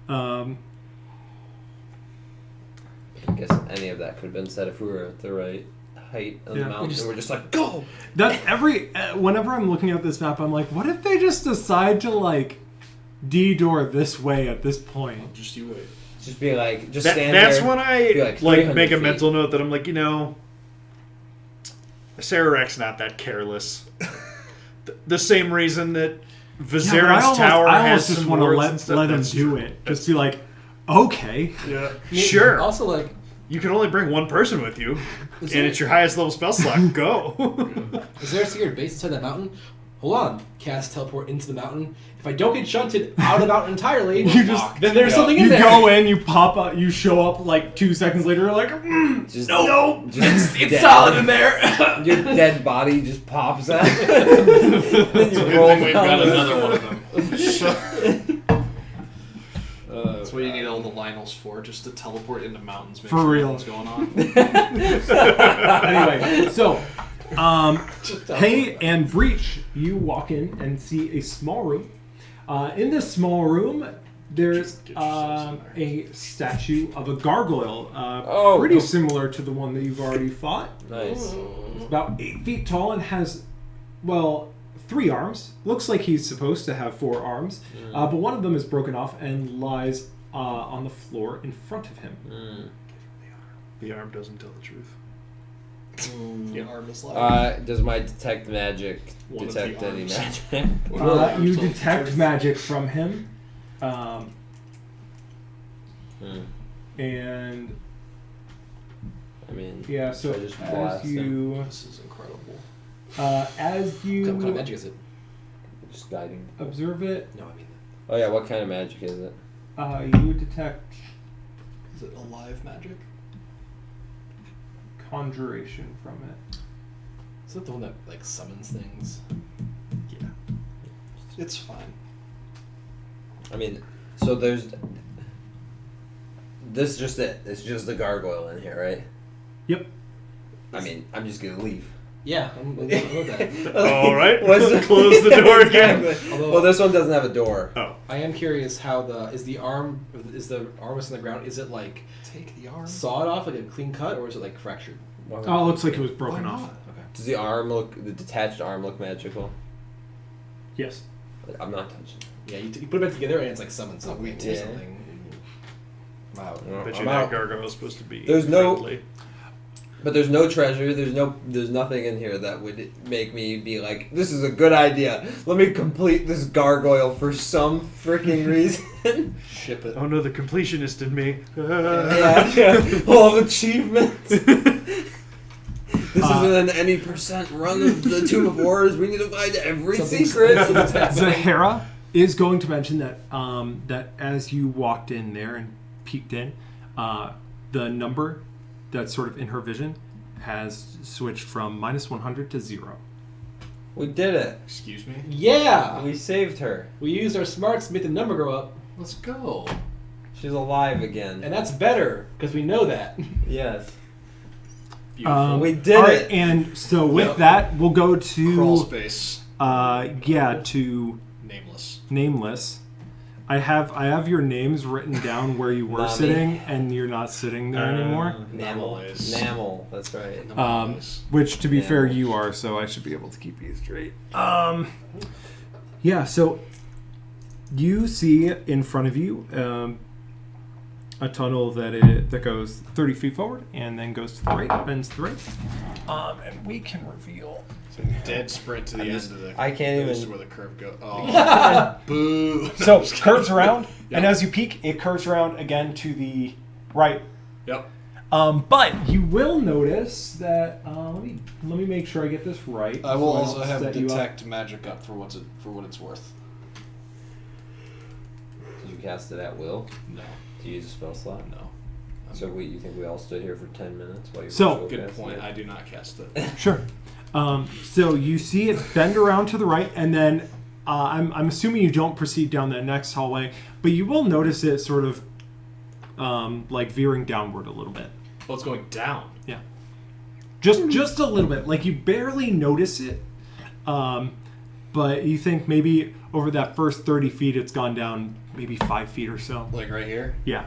Um, I guess any of that could have been said if we were at the right height of Yeah. the mountain. just- We're just like, go! That's whenever I'm looking at this map, I'm like, what if they just decide to like D-door this way at this point? Just you wait. Just be like, just That, stand that's there. when I be like like 300 make a feet. mental note that I'm like, Sararek's not that careless. The same reason that Viserys Tower I has almost just some want to wards and stuff. let him That's do true. it. Just be like, okay. Yeah. Sure. Also, like, You can only bring one person with you, and it's your highest level spell slot. Go. Is there a secret base inside that mountain? Hold on. Cast teleport into the mountain. If I don't get shunted out of the mountain entirely, then there's something in You there. go in, you pop up, you show up like 2 seconds later, you're like, Just, no, just It's dead. solid in there. Your dead body just pops out. Then you roll We've down got the- another one of them. That's what you need all the Lionels for, just to teleport into mountains. Make For sure real. nothing's going on. Anyway, so, Hay and Breach, you walk in and see a small room. In this small room, there's Get yourselves in there. a statue of a gargoyle, Oh. pretty similar to the one that you've already fought. Nice. It's about 8 feet tall and has, well, 3 arms. Looks like he's supposed to have 4 arms, but one of them is broken off and lies on the floor in front of him. The arm doesn't tell the truth. The arm is like. Does my detect magic One of detect the any arms. magic? You detect magic from him, and I mean, yeah. So I just as blast you This is incredible. as What kind of you magic is it? just guiding. observe it, No, I mean. Oh yeah, what kind of magic is it? you would detect Is it alive magic? conjuration from it. Is that the one that like summons things? Yeah. It's fine. I mean, so there's this is just it. It's just the gargoyle in here, right? Yep. I mean, I'm just gonna leave. Yeah, I'm with that. All right. What's Close the door again. Exactly. Although- Well, this one doesn't have a door. Oh. I am curious how the arm that's on the ground? Is it like Take the arm. sawed off like a clean cut, or is it like fractured? Oh, it looks like it was broken Why off. not? Okay. Does the detached arm look magical? Yes. I'm not touching. Yeah, you put it back together and it's like summon something. we or did. something. I'm out. No. Bet I'm you that out. gargoyle is supposed to be There's no- friendly. But there's no treasure. There's nothing in here that would make me be like, this is a good idea. Let me complete this gargoyle for some freaking reason. Ship it. Oh no, the completionist in me. yeah. All achievements. This isn't an any percent run of the Tomb of Horrors. We need to find every secret. Something's happening. Zahara is going to mention that that as you walked in there and peeked in, the number that's sort of in her vision has switched from -100 to 0. We did it. Excuse me. Yeah, We saved her. we used our smarts to make the number go up, Let's go. She's alive again. and that's better because we know that. Yes. Beautiful. We did all right, it. and so with Yep. that, we'll go Crawl to space. to Nameless. nameless. I have your names written down where you were Nami. sitting, and you're not sitting there anymore. Anomalies. Namel. That's right. Which, to be Yeah. fair, you are, so I should be able to keep you straight. Yeah, so you see in front of you a tunnel that goes 30 feet forward and then goes to the right, bends to the right. And we can reveal. Dead sprint to the end of the. I can't This is even. where the curve goes. Oh, boo! So curves around, and Yeah. as you peek, it curves around again to the right. Yep. But you will notice that let me make sure I get this right. I will so also don't have set you up. detect magic up for what it's worth. Did you cast it at will? No, Did you use a spell slot? no. So you think we all stood here for 10 minutes while you So- were Good casting point. it? I do not cast it. Sure. So you see it bend around to the right, and then I'm assuming you don't proceed down that next hallway, but you will notice it sort of like veering downward a little bit. Oh, it's going down. Yeah. Just a little bit. Like you barely notice it, but you think maybe over that first 30 feet it's gone down maybe 5 feet or so. Like right here. Yeah.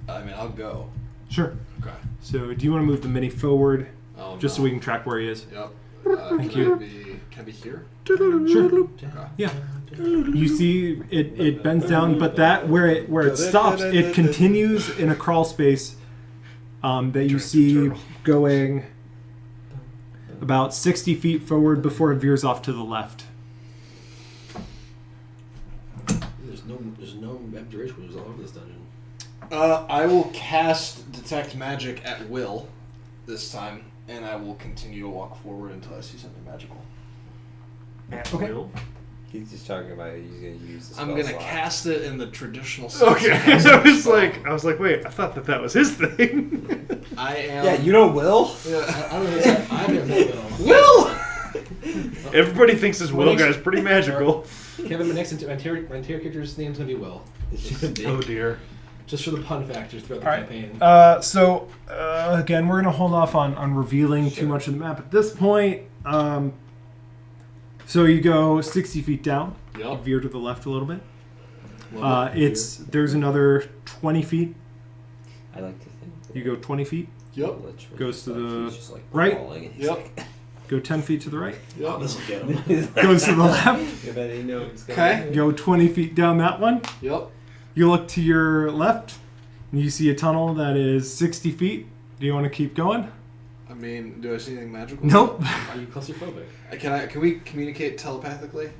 I mean, I'll go. Sure. Okay. So do you want to move the mini forward Oh, just so no. we can track where he is? Yep. Thank Can you. I be here? Sure. Okay. Yeah. You see it bends down, but that where it stops, it continues in a crawl space that you see going about 60 feet forward before it veers off to the left. There's no abjuration was all over this dungeon. I will cast detect magic at will this time, and I will continue to walk forward until I see something magical. At Okay. will. He's just talking about he's gonna use the spell I'm gonna slot. cast it in the traditional sense. Okay, of casting I was spell. like, wait, I thought that was his thing. I am. Yeah, you know Will? Yeah. I don't know. I have no will. Will. Everybody thinks this Will Well, guy's pretty magical. Kevin, my entire character's name's gonna be Will. Oh dear. Just for the pun factors throughout the All right. campaign. So again, we're gonna hold off on revealing too Sure. much of the map at this point. So you go 60 feet down, Yup. veer to the left a little bit. Love it. There's another 20 feet. I like to think. You go 20 feet. Yup. Literally, Goes to like, the he's just, like, right. crawling and he's Yep. like- Go 10 feet to the right. Oh, this will get him. He's like- Goes to the left. I bet he knows. Okay. Go 20 feet down that one. Yup. You look to your left, and you see a tunnel that is 60 feet. Do you want to keep going? I mean, do I see anything magical? Nope. Are you claustrophobic? Can we communicate telepathically?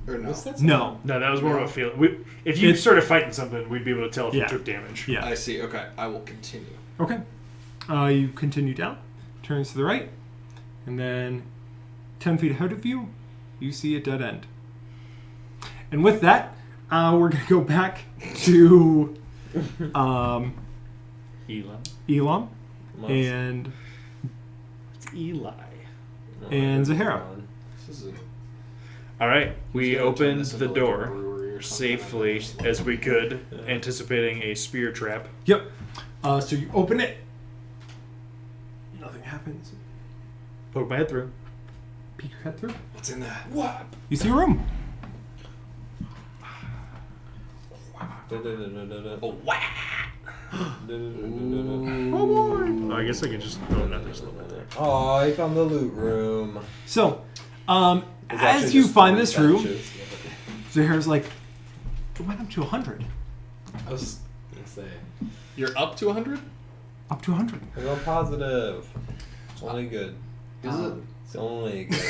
Or no? What's that? No. No, that was more of a feeling. If you It's- started fighting something, we'd be able to tell if Yeah. you took damage. Yeah. I see. Okay, I will continue. Okay. You continue down, turns to the right, and then 10 feet ahead of you, you see a dead end. And with that, we're going to go back to Elam. Elam and It's Eli. and Zahara. This is a, All right, we He's gonna turn opened this the into, like, a door brewery or something. safely as we could, anticipating a spear trap. Yep. So you open it. Nothing happens. Poke my head through. Peek your head through. What's in there? You see a room. Oh, wow. Oh, I guess I could just. Oh, no, there's no. Oh, I found the loot room. So, It's as actually you just find three this room, benches. Zahara's like, it went up to 100. I was gonna say. You're up to 100? Up to 100. I go positive. It's only good. Is it? It's only good.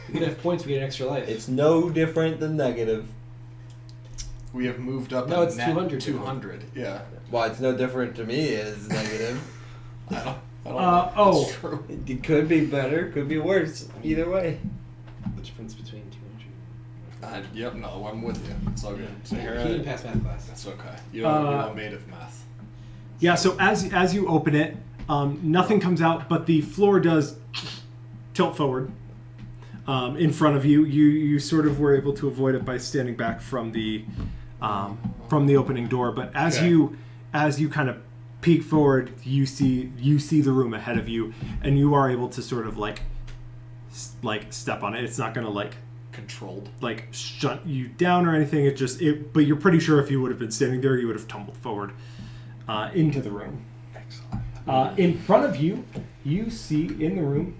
You can have points, we get an extra life. It's no different than negative. We have moved up. No, a it's net 200. 200. Yeah. Well, it's no different to me as negative. I don't know. oh. That's true. It could be better, could be worse. Either way. the difference between 200. Yep, no, I'm with you. It's all good. He Sahara, didn't pass math class. that's okay. You're not made of math. Yeah, so as you open it, nothing comes out, but the floor does tilt forward in front of you. You sort of were able to avoid it by standing back from the opening door. But as Okay. you kind of peek forward, you see the room ahead of you, and you are able to sort of like step on it. It's not gonna like Controlled. shut you down or anything. But you're pretty sure if you would have been standing there, you would have tumbled forward into the room. Excellent. In front of you, you see in the room,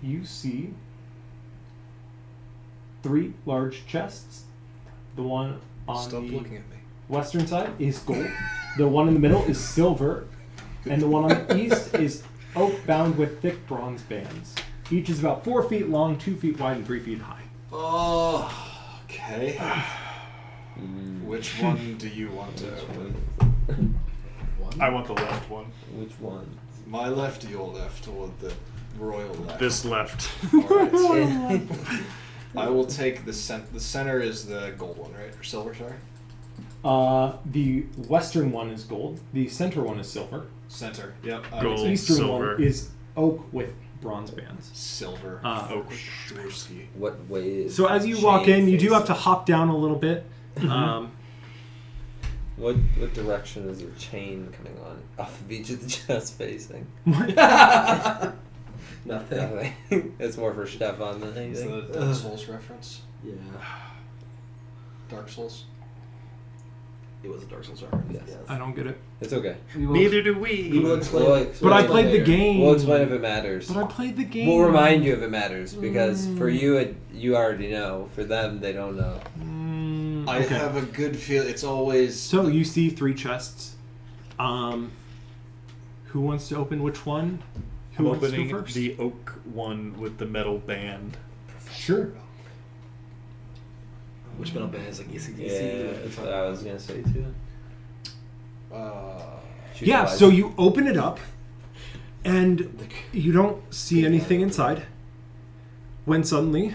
you see 3 large chests. The one on Stop the looking at me. western side is gold. The one in the middle is silver, and the one on the east is oak bound with thick bronze bands. Each is about 4 feet long, 2 feet wide, and 3 feet high. Oh, okay. Which one do you want to open? One? I want the left one. Which one? My left, your left, or the royal left? This left. Alright. I will take the the center is the gold one, right? Or silver, sorry? The western one is gold. The center one is silver. Center. Yep. I Gold. will The take eastern silver. one is oak with bronze bands. silver. Oak. Dorsey. What way is So as you chain walk in, you do have to facing? hop down a little bit. What direction is your chain coming on? Off of each of the chests facing? Nothing. Nothing. It's more for Stefan than Is anything. that a Dark Souls reference? Yeah. Dark Souls? It was a Dark Souls reference. Yes. I don't get it. It's okay. Neither do We we. will explain. We'll it. explain But I it played the later. game. We'll explain if it matters. But I played the game. We'll remind you if it matters because for you, you already know. For them, they don't know. I Okay. have a good feel. It's always. So you see 3 chests. Who wants to open which one? I'm Who wants to opening go first? the oak one with the metal band. Sure. Which metal band is like ACDC? Yeah, that's what I was gonna say too. Yeah, wise. so you open it up, and you don't see anything inside. When suddenly,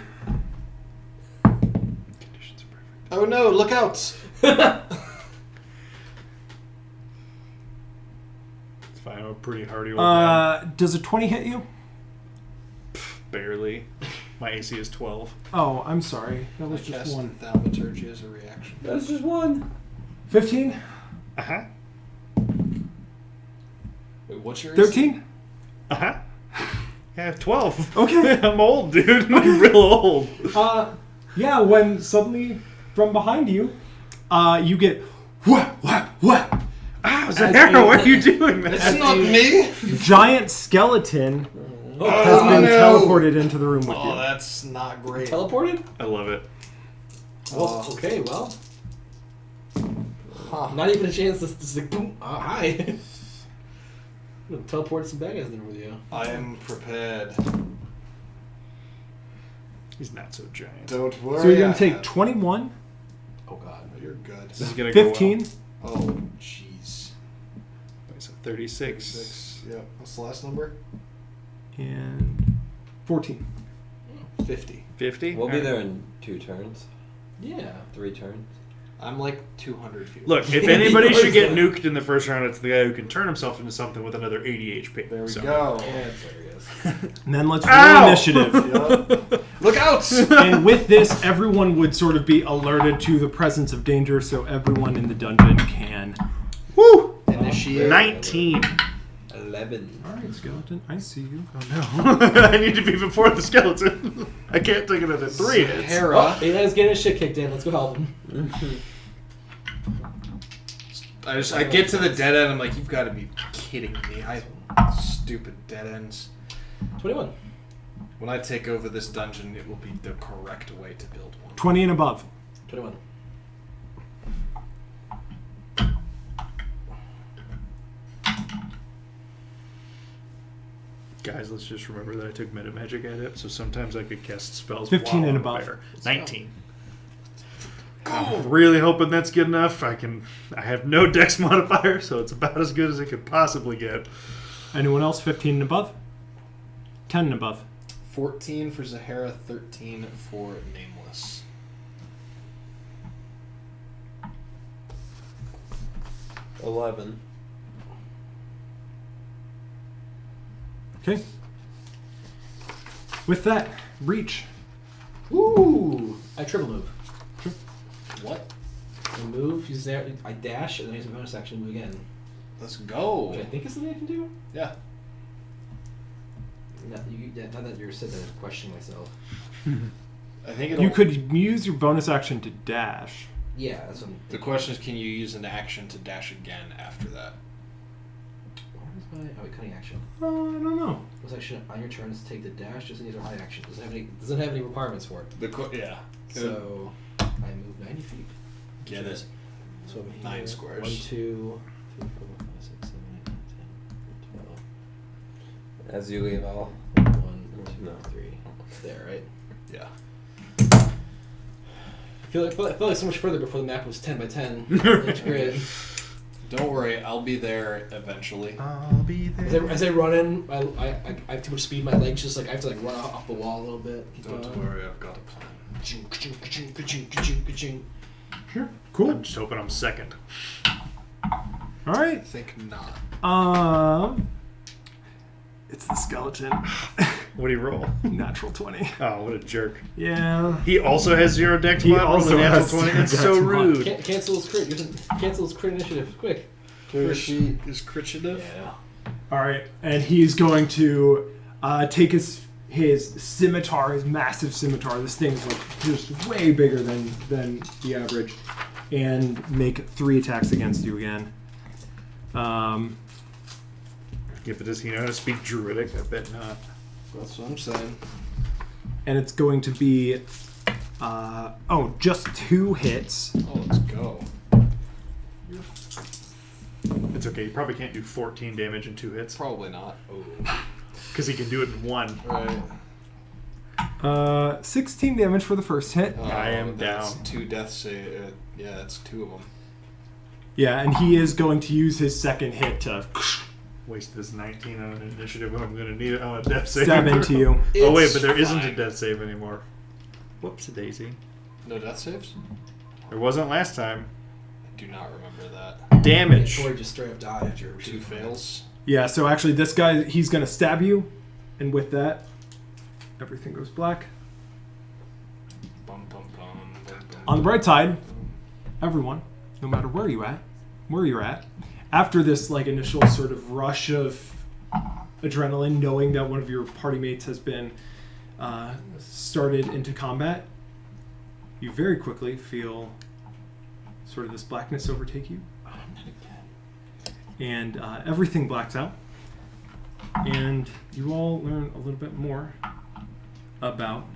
Conditions are perfect. Oh no! Look out! It's fine. I'm a pretty hardy old man. does a 20 hit you? Barely. My AC is 12. Oh, I'm sorry. That was I just cast one. Thaumaturgy as a reaction. That's just one. 15? Uh huh. Wait, what's your 13? Uh huh. Yeah, I have 12. Okay. I'm old, dude. I'm real old. Yeah, when suddenly from behind you, you get whap, whap, whap. Ah, Zahara, why are you doing that? It's not me! Giant skeleton has been teleported into the room with Oh, you. that's not great. Teleported? I love it. Well, okay, well. Huh. Not even a chance to just like, boom, hi. I'm gonna teleport some bad guys in there with you. I am prepared. He's not so giant. Don't worry. So you're going I to take have- 21, Oh god. Oh, you're good. This is gonna go 15, Oh, jeez. well. So 36. 6. Yep. What's the last number? and 14. 50. 50. We'll be there in 2 turns, Yeah. 3 turns. I'm like 200 feet. Look, if anybody should get nuked in the first round, it's the guy who can turn himself into something with another 80 HP. There we So- go. Yeah, that's hilarious. And then let's Ow! roll initiative. Yup. Look out! And with this, everyone would sort of be alerted to the presence of danger, so everyone in the dungeon can. Woo! Initiate. 19. 11. All right, skeleton, I see you. Oh no. I need to be before the skeleton. I can't take another 3 hits. Hera. Oh, Eli's getting his shit kicked in. Let's go help him. I get to the dead end. I'm like, you've got to be kidding me. Stupid dead ends. 21. When I take over this dungeon, it will be the correct way to build one. 20 and above. 21. Guys, let's just remember that I took meta magic at it, so sometimes I could cast spells. 15 while and on above. fire. 19. I'm really hoping that's good enough. I have no dex modifier, so it's about as good as it could possibly get. Anyone else 15 and above? 10 and above. 14 for Zahara, 13 for Nameless. $11. Okay. With that, reach. Ooh! I triple move. What? I move, use there, I dash, and then use a bonus action to move again. Let's go. Which I think is something I can do? Yeah. Now that you're sitting there questioning myself. I think it'll... You could use your bonus action to dash. Yeah, that's what I'm The question is, can you use an action to dash again after that? Where's my... Oh, wait, cutting action. I don't know. Bonus action on your turn is to take the dash, just use a high action. Doesn't have any requirements for it. Yeah. So, I move 90 feet. Get it. So I'm here. 9 squares. 1, 2, 3, 4, 5, 6, 7, 8, 9, 10, As you leave, I'll... 12. 1, 2, No. 3. There, right? Yeah. I feel like so much further before the map was 10 by 10 inch grid. Don't worry, I'll be there eventually. I'll be there. As I run in, I have too much speed. My legs just like I have to like run off the wall a little bit. Keep Don't going. worry, I've got a plan. Ka-ching, ka-ching, ka-ching, ka-ching, ka-ching, ka-ching. Sure. Cool. I'm just hoping I'm second. All right. I think not. It's the skeleton. What do you roll? Natural 20. Oh, what a jerk. Yeah. He also has 0 dex He mod, rolled also a natural has 20. 0 That's dex so mod. rude. Cancel his crit. Cancel his crit initiative. Quick. Is Critchative? Yeah. All right, and he's going to take his scimitar, his massive scimitar. This thing's like just way bigger than the average, and make 3 attacks against you again. Yeah, but does he know how to speak Druidic? I bet not. That's what I'm saying. And it's going to be just 2 hits. Oh, let's go. It's okay. You probably can't do 14 damage in 2 hits. Probably not. Because he can do it in 1. Right. 16 damage for the first hit. I am that's down. 2 deaths. Yeah, that's 2 of them. Yeah, and he is going to use his second hit to Waste this 19 on an initiative when I'm going to need it on a death save. stab into you. Oh wait, It's but there isn't a fine. death save anymore. Whoops, a daisy. No death saves? There wasn't last time. I do not remember that. Damage. Tori just straight up died after your 2 fails. Yeah, so actually this guy, he's going to stab you. And with that, everything goes black. Bum, bum, bum, bum, bum, On the bright side, everyone, no matter where you're at, after this like initial sort of rush of adrenaline, knowing that one of your party mates has been started into combat, you very quickly feel sort of this blackness overtake you, and everything blacks out, and you all learn a little bit more about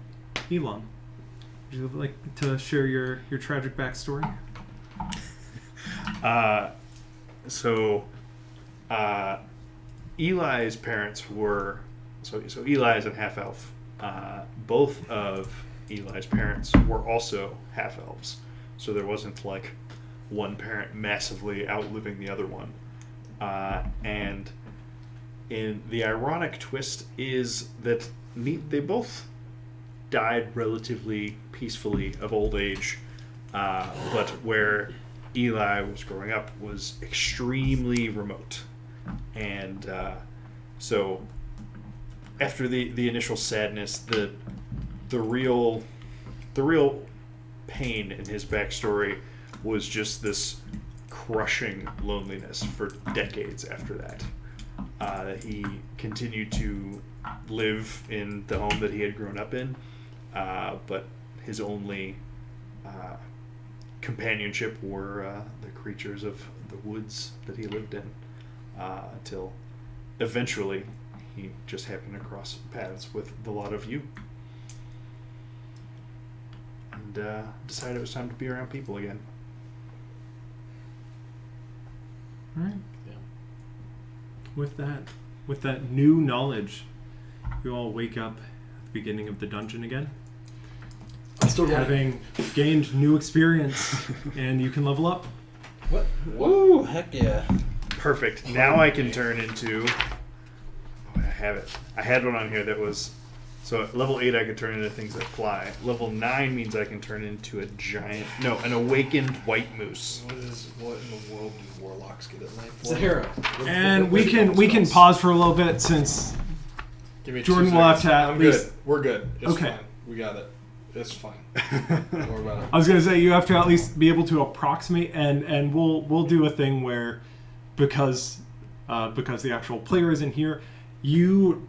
Elon. Would you like to share your tragic backstory? Eli's parents were so Eli is a half elf. Both of Eli's parents were also half elves, so there wasn't like one parent massively outliving the other one. And in the ironic twist is that they both died relatively peacefully of old age, but where Eli was growing up was extremely remote, and so after the initial sadness, the real pain in his backstory was just this crushing loneliness for decades after that. He continued to live in the home that he had grown up in, but his only companionship were the creatures of the woods that he lived in, until eventually he just happened to cross paths with the lot of you and decided it was time to be around people again. All right. Yeah. With that new knowledge, you all wake up at the beginning of the dungeon again, I'm still having gained new experience, and you can level up. What? Woo! Heck yeah. Perfect. Now I can turn into... Oh, I have it. I had one on here that was... So at level 8 I could turn into things that fly. Level 9 means I can turn into a giant... No, an awakened white moose. What in the world do warlocks get at night for? Zahara. And we can pause for a little bit since Give me Jordan 2 will have seconds. to at I'm least- good. We're good. It's Okay. fine. We got it. It's fine. Don't worry about it. I was gonna say you have to at least be able to approximate, and we'll do a thing where because the actual player isn't here, you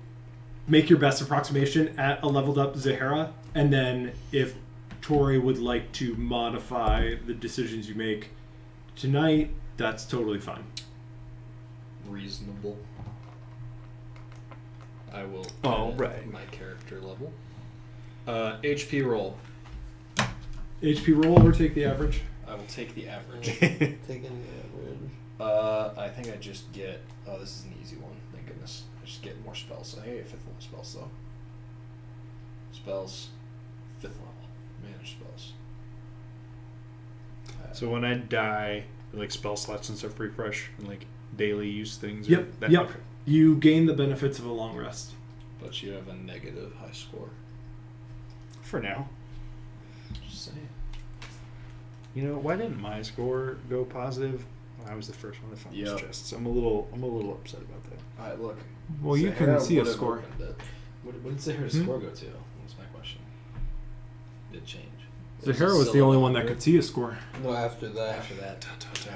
make your best approximation at a leveled up Zahara, and then if Tori would like to modify the decisions you make tonight, that's totally fine. Reasonable. I will All edit right. my character level. HP roll. HP roll or take the average. I will take the average. Taking the average. I think I just get... Oh, this is an easy one. Thank goodness. I just get more spells. I think I get 5th level spells, though. Spells. 5th level. Manage spells. So when I die, like spell slots and stuff refresh and like daily use things. Yep. Or that, Yep. okay. You gain the benefits of a long rest. But you have a negative high score. For now. Just saying. You know, why didn't my score go positive? I was the first one to find Yep. this chest. So I'm a little upset about that. Alright, look. Well, you Zahara can see a would've score. opened it. What did Zahara's Hmm? score go to? Was my question. Did it change? Zahara was the still only at one that 100? could see a score. No, after that. After that, after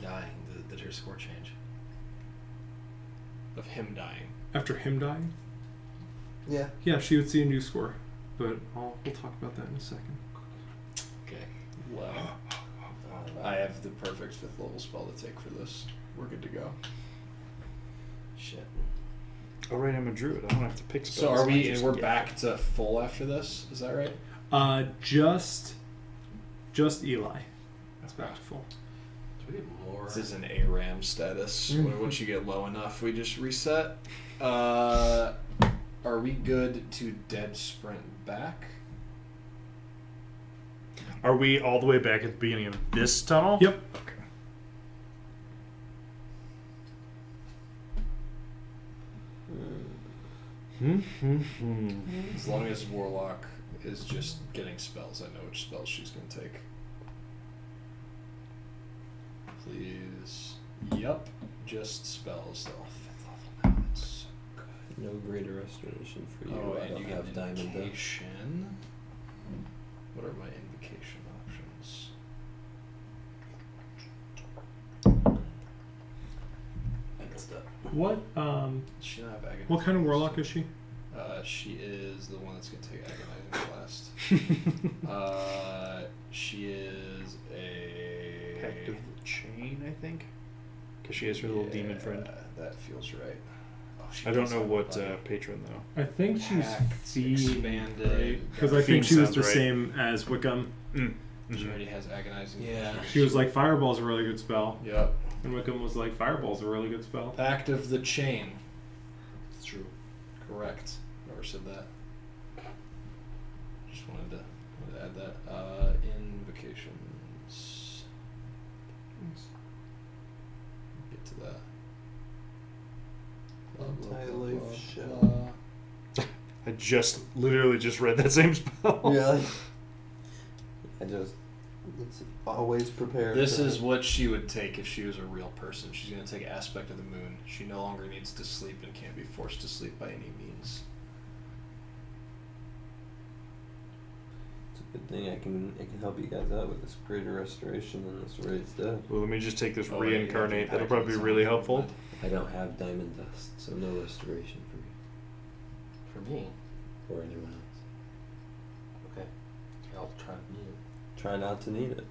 dying, did her score change? Of him dying. After him dying? Yeah. Yeah, she would see a new score. But we'll talk about that in a second. Okay. Well, I have the perfect 5th level spell to take for this. We're good to go. Shit. Oh right, I'm a druid. I don't have to pick spells. So are I we? just And we're get back to full after this. Is that right? Just Eli. That's back to full. Do we get more? This is an ARAM status. Once you get low enough, we just reset. Are we good to dead sprint back? Are we all the way back at the beginning of this tunnel? Yep. Okay. As long as Warlock is just getting spells, I know which spells she's going to take. Please. Yup. Just spells, though. 5th level now. That's so good. No greater restoration for you. Oh, I and don't you get have an diamond dust. invocation. What are my invocation options? I messed up. What Does she not have agonizing? what kind of warlock is she? She is the one that's going to take agonizing blast. She is a Pact of the Chain, I think. Because she has her little demon friend. That feels right. Oh, she I don't does know have what a buddy. patron, though. I think she's Pact fiend, expanded. because I think Fiend she was sounds the right. same as Wickham. She already has agonizing. Yeah. She was like, Fireball's a really good spell, Yep. and Wickham was like, Fireball's a really good spell. Pact of the Chain. It's true. Correct. Never said that. Just wanted to add that. Invocations. Get to that. Blah, blah, blah, Anti-life blah, shell. blah. I just literally just read that same spell. Really? It's always prepared. This is what she would take if she was a real person. She's going to take Aspect of the Moon. She no longer needs to sleep and can't be forced to sleep by any means. It's a good thing I can help you guys out with this greater restoration than this raised dead. Well, let me just take this Oh, yeah, you have reincarnate. to That'll pack probably it be really on. helpful. I don't have diamond dust, so no restoration for you For me. or anyone else. Okay. I'll try me. Try not to need it.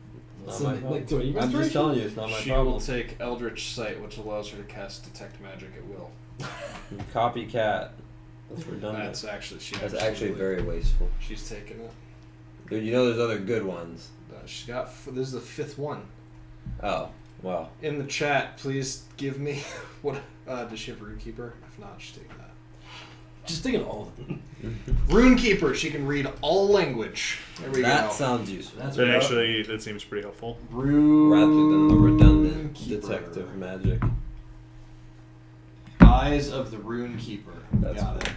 Not So, my like, problem. do I need I'm just restoration? telling you, it's not my She problem. will take Eldritch Sight, which allows her to cast Detect Magic at will. Copycat. That's redundant. That's actually That's actually very wasteful. She's taken it. Dude, you know there's other good ones. She's got. This is the 5th one. Oh, well. In the chat, please give me what. Does she have Runekeeper? If not, she's taking that. Just thinking all of them. Runekeeper. She can read all language. There we That go. sounds useful. That's That right. actually, that seems pretty helpful. Rather than the redundant Runekeeper. detective magic. Eyes of the Runekeeper. That's Got it.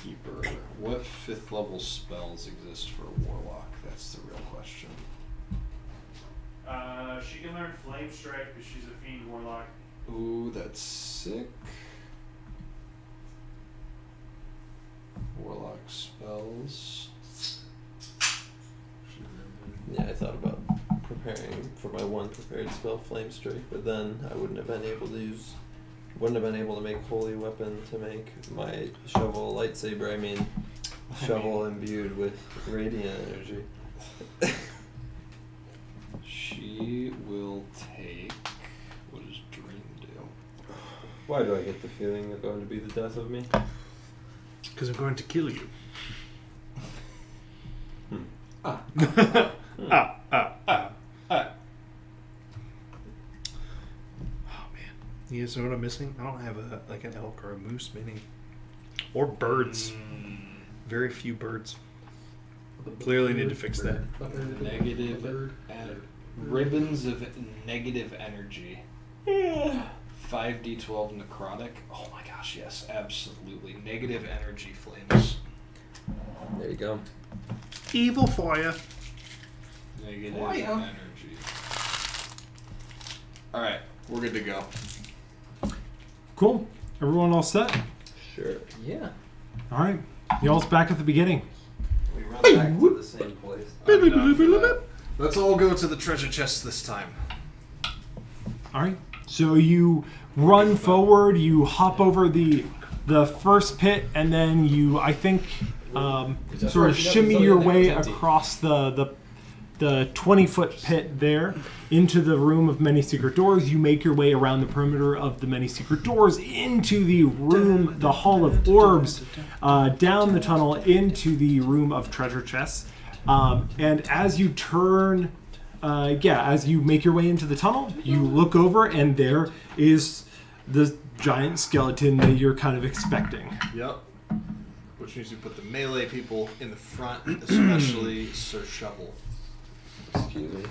Keeper. What 5th level spells exist for Warlock? That's the real question. She can learn Flame Strike because she's a fiend warlock. Ooh, that's sick. Warlock spells. Yeah, I thought about preparing for my one prepared spell, Flame Strike, but then I wouldn't have been able to make Holy Weapon to make my shovel a lightsaber. I mean, shovel imbued with radiant energy. She will take. What does Dream do? Why do I get the feeling they're going to be the death of me? Because I'm going to kill you. Ah. Oh man, you guys know what I'm missing? I don't have an elk or a moose mini, or birds. Very few birds. Clearly need to fix that. Negative ribbons of negative energy. 5d12 necrotic. Oh my gosh, yes, absolutely. Negative energy flames. There you go. Evil fire. Negative Fire. energy. Alright, we're good to go. Cool. Everyone all set? Sure. Yeah. All right. Y'all's back at the beginning. We run back to the same place. I'm down for that. Let's all go to the treasure chest this time. All right. So you run forward. You hop over the first pit, and then you, I think, sort of shimmy your way across the 20-foot pit there into the room of many secret doors. You make your way around the perimeter of the many secret doors into the room, the Hall of Orbs, down the tunnel into the room of treasure chests. And as you turn, as you make your way into the tunnel, you look over, and there is the giant skeleton that you're kind of expecting. Yep. Which means we put the melee people in the front, especially Sir Shovel. Excuse me.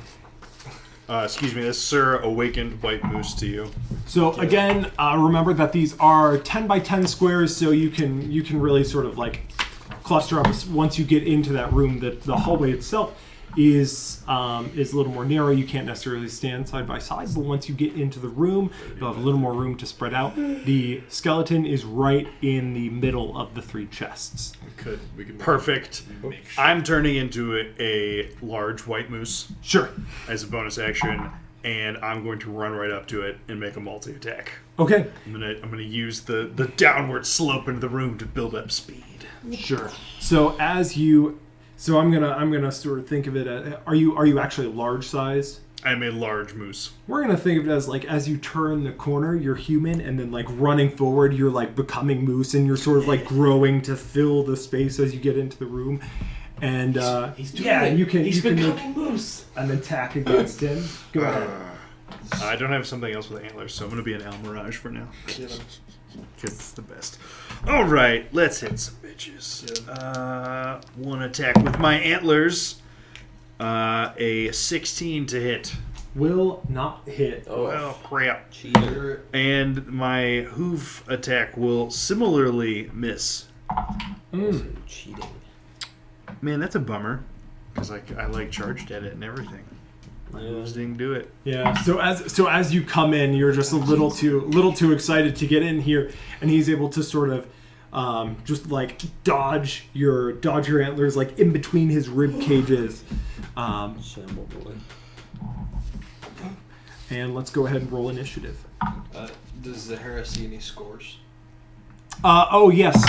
Excuse me, this Sir Awakened White Moose to you. So again, remember that these are 10 by 10 squares, so you can really sort of like cluster up once you get into that room. That the hallway itself is a little more narrow. You can't necessarily stand side by side, but once you get into the room, you'll have a little more room to spread out. The skeleton is right in the middle of the 3 chests. We could Perfect. make I'm turning into a large white moose Sure. as a bonus action, and I'm going to run right up to it and make a multi-attack. Okay. I'm gonna use the downward slope into the room to build up speed. Sure. So I'm gonna sort of think of it as, are you actually large sized? I'm a large moose. We're gonna think of it as like as you turn the corner, you're human, and then like running forward, you're like becoming moose, and you're sort of like growing to fill the space as you get into the room. And He's doing yeah, it. you can He's make becoming moose. an attack against him. Go ahead. I don't have something else with antlers, so I'm gonna be an Almirage for now. Because it's the best. All right, let's hit some bitches. One attack with my antlers. A 16 to hit. Will not hit. Oh, Well, crap. cheater. And my hoof attack will similarly miss. Cheating. Man, that's a bummer. Because I like charged at it and everything. My hooves didn't do it. Yeah. So as you come in, you're just a little too excited to get in here, and he's able to sort of just like dodge your antlers like in between his rib cages. Shamble boy. And let's go ahead and roll initiative. Does Zahara see any scores? Oh yes.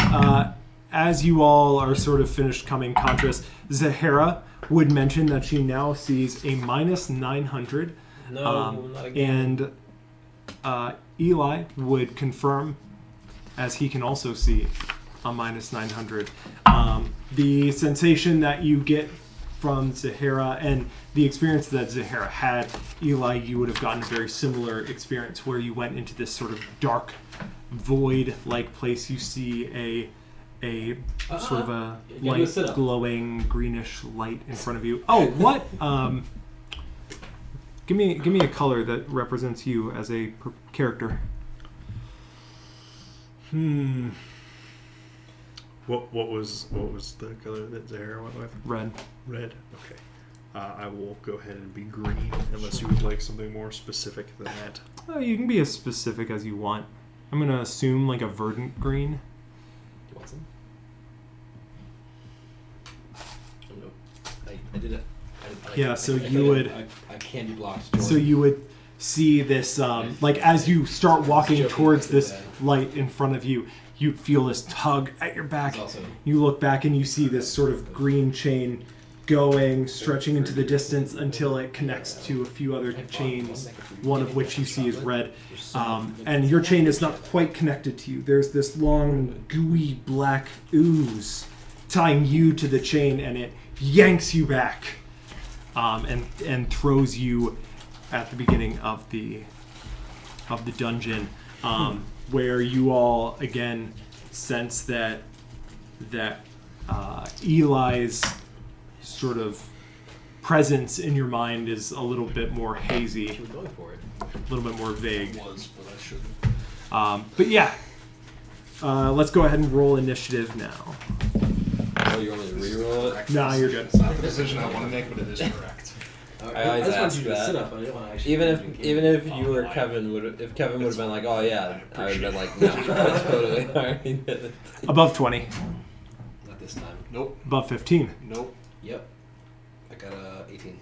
As you all are sort of finished coming, Contras, Zahara would mention that she now sees a minus 900. No, not again. And Eli would confirm, as he can also see a minus 900. The sensation that you get from Zahara and the experience that Zahara had, Eli, you would have gotten a very similar experience where you went into this sort of dark, void-like place. You see a sort of a You gotta do a light, sit-up. glowing, greenish light in front of you. Oh, what? Give me a color that represents you as a character. What was the color that Zahara went with? Red. Red. Okay. I will go ahead and be green, unless you would like something more specific than that. You can be as specific as you want. I'm gonna assume like a verdant green. You want some? Oh, no. I did it. Yeah, so you would- I candy blocked. So Jordan. you would see this, like as you start walking Joking towards like this that. light in front of you, you feel this tug at your back. It's also- You look back and you see this sort of green chain going, stretching into the distance until it connects to a few other chains, one of which you see is red. And your chain is not quite connected to you. There's this long, gooey black ooze tying you to the chain, and it yanks you back and throws you at the beginning of the dungeon, where you all again sense that Eli's sort of presence in your mind is a little bit more hazy, She was going for it. a little bit more vague. Was, but I shouldn't. But yeah, let's go ahead and roll initiative now. Oh, you want me to reroll it? Nah, you're good. It's not the decision I want to make, but it is correct. I always just wanted ask you to that. sit up. I didn't want to actually. Even if you or Kevin would have been like, oh yeah, I would have been like, no, totally. I already did it. Above 20, Not this time. Nope. above 15, Nope. Yep. I got 18.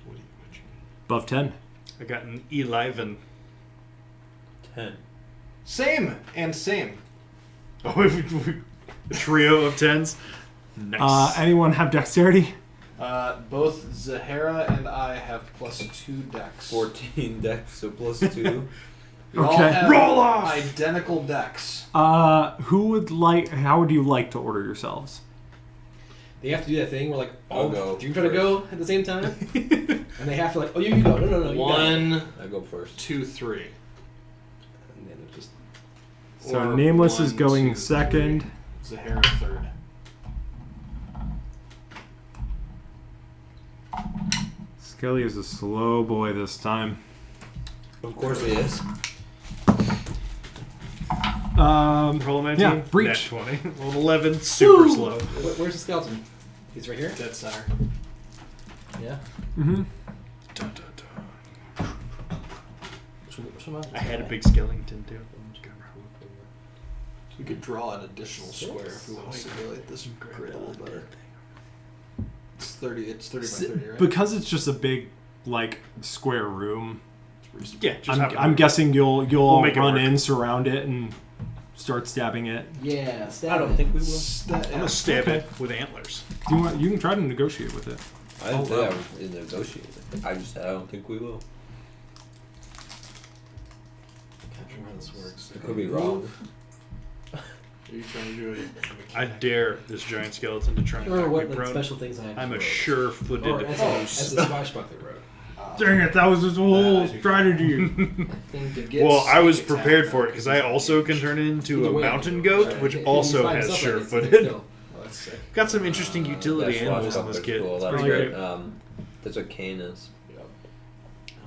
What you above 10. I got an 11. 10. Same and same. Oh, a trio of 10s? Nice. Anyone have dexterity? Both Zahara and I have +2 dex. 14 dex, so plus 2. We all Okay. have Roll off! identical dex. How would you like to order yourselves? They have to do that thing where like I'll go do you try to go at the same time? And they have to like, oh, you go. No, you go. 1, I go first. 2, 3. And then it just So Or Nameless is 1, going 2, second. 3. Zahara third. Skelly is a slow boy this time. Of course he is. Roll a 19. Yeah, breach. Nat 20. Roll an 11. Super slow. Where's the skeleton? He's right here? Dead center. Yeah. Mm-hmm. Dun, dun, dun. Which one I had a big skeleton too. We could draw an additional square if we want to simulate this grid a little better. It's 30. It's 30 by 30, right? Because it's just a big, like, square room. It's reasonable. Yeah, just have it. I'm guessing you'll all make it run work. in, surround it, and start stabbing it. Yeah, I don't think we will. I'm gonna stab it with antlers. Do you want? You can try to negotiate with it. I didn't say I was negotiating. I just said I don't think we will. Can't remember how this works. I could be wrong. Are you trying to do it? I dare this giant skeleton to try and Or knock what me like, prone. special things I have. I'm to a roll. sure-footed Or as foe. a swashbuckler road. Dang it! That was his whole strategy. I think to get Well, I was sneak prepared attack for it because I also can turn into a Either way, mountain I goat, can- which if also you find has stuff like it's sure-footed. still- Oh, that's sick. Got some interesting utility That animals in this swashbuckler's kit. cool. It's That's pretty great. great. That's what Kane is.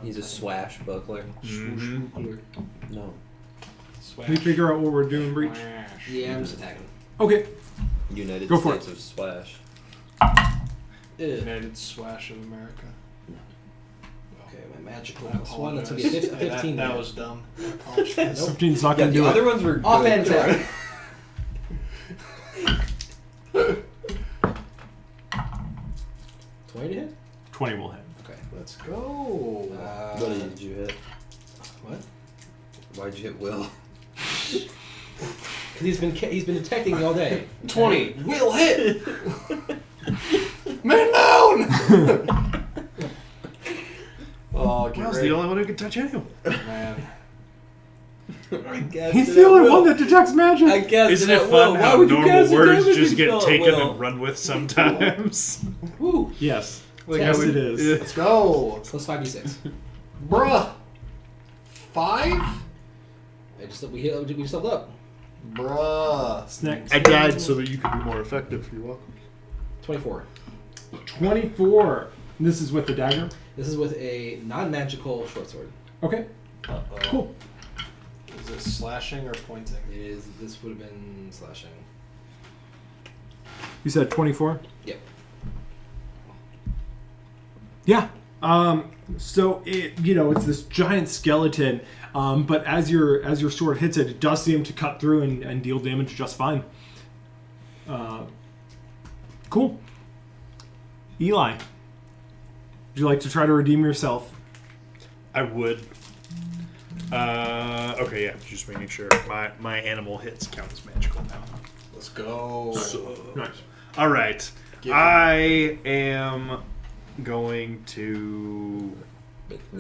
He's a swashbuckler. Mhm. No. Can we figure out what we're doing, Breach? Yeah, I'm just attacking. Okay. United Go for States of Swash. United Swash of America. Okay, my magical I plus one. That's gonna apologize. be a 15. That there. was dumb. I apologize. Nope. 15's not Yeah, gonna the do other it. ones were Offhand good. attack. 20 to hit? 20 will hit. Okay. Let's go. What did you hit? What? Why'd you hit Will? Because he's been detecting me all day. 20. Will hit. Man down. Oh, get I was ready. the only one who could touch anyone. Man. I guessed He's it the at only will. one that detects magic. I guessed Isn't it it at will. fun Why how would you normal cast a words damage just get spell at taken will? and run with sometimes? Woo! Yes. Like yes, I would- it is. Yeah. Let's go. Plus 5d6. Bruh. 5? We just leveled up. Bruh. Snacks. I died so that you could be more effective. You're welcome. 24. 24. This is with the dagger. This is with a non-magical short sword. Okay. Uh-oh. Cool. Is it slashing or pointing? It is. This would have been slashing. You said 24? Yep. Yeah. So it's this giant skeleton, but as your sword hits it, it does seem to cut through and deal damage just fine. Cool. Eli, would you like to try to redeem yourself? I would. Okay, yeah, just making sure my animal hits count as magical now. Let's go. Nice. All right, Give I am going to.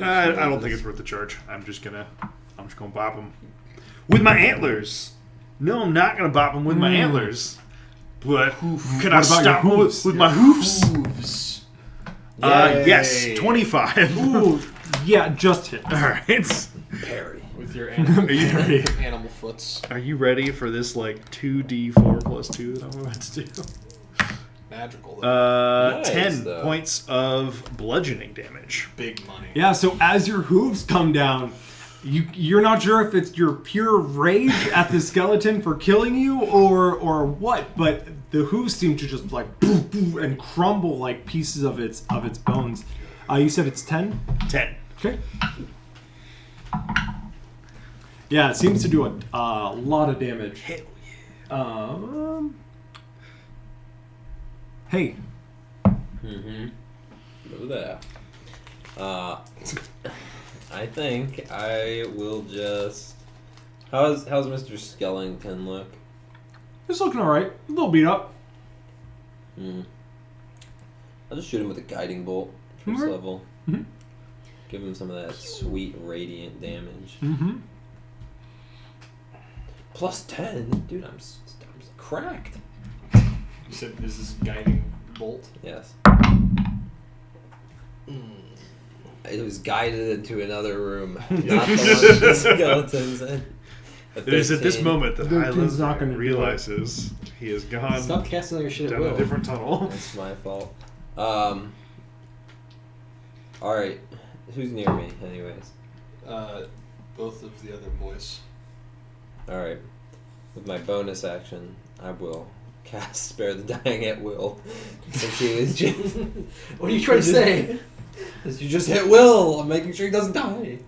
I don't think it's worth the charge. I'm just gonna bop him with my antlers. No, I'm not gonna bop him with my antlers. But can What I about stop your him hooves? with my hoofs? Hooves. Yes, Yay. 25. Ooh, yeah, just hit. All right. Parry. With your animal, Are you, animal foots. are you ready for this like 2d4 plus 2 that I'm about to do? Magical. Though. Nice, 10 though. points of bludgeoning damage. Big money. Yeah, so as your hooves come down, you're not sure if it's your pure rage at the skeleton for killing you or what, but the hooves seem to just like boo, boo, and crumble like pieces of its bones. You said it's 10? 10. Okay. Yeah, it seems to do a lot of damage. Hey, Mm-hmm. Go there. I think I will just. How's Mr. Skellington look? it's looking all right. A little beat up. I'll just shoot him with a guiding bolt first Alright. level. Mhm. Give him some of that sweet radiant damage. Mm-hmm. Plus 10, dude. I'm cracked. You said this is guiding bolt. Yes. It was guided into another room, not the one with the skeletons in. A It is at this 13. moment that 13's not Highlander gonna do it. realizes he has gone Stop casting all your shit at down a will. different tunnel. That's my fault. Alright. Who's near me, anyways? Both of the other boys. Alright. With my bonus action, I will cast Spare the Dying at will. Since he was just... What are you trying to say? You just hit Will! I'm making sure he doesn't die.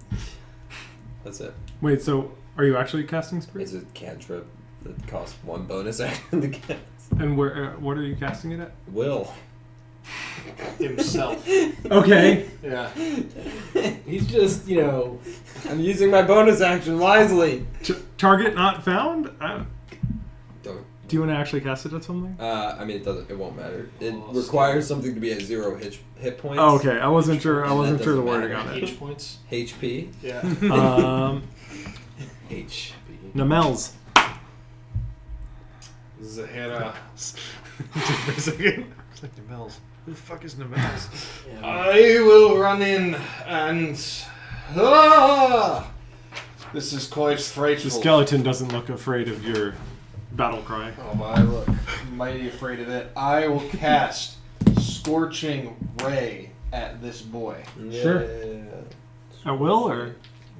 That's it. Wait, so are you actually casting Spirit? It's a cantrip that costs 1 bonus action to cast. And where? What are you casting it at? Will. Himself. Okay. Yeah. He's just, I'm using my bonus action wisely. Target not found. Don't. Do you want to actually cast it at something? I mean, it won't matter. It Oh, requires something to be at 0 hit points. Oh, okay. I wasn't sure. I And wasn't that sure the doesn't wording matter. on it. H points. HP. Yeah. HP. Namels. Zahara. For a second. It's like Nemels. Who the fuck is Nemels? I will run in and. This is quite frightful. The skeleton doesn't look afraid of your battle cry. Oh, but I look mighty afraid of it. I will cast Scorching Ray at this boy. Sure. At will or?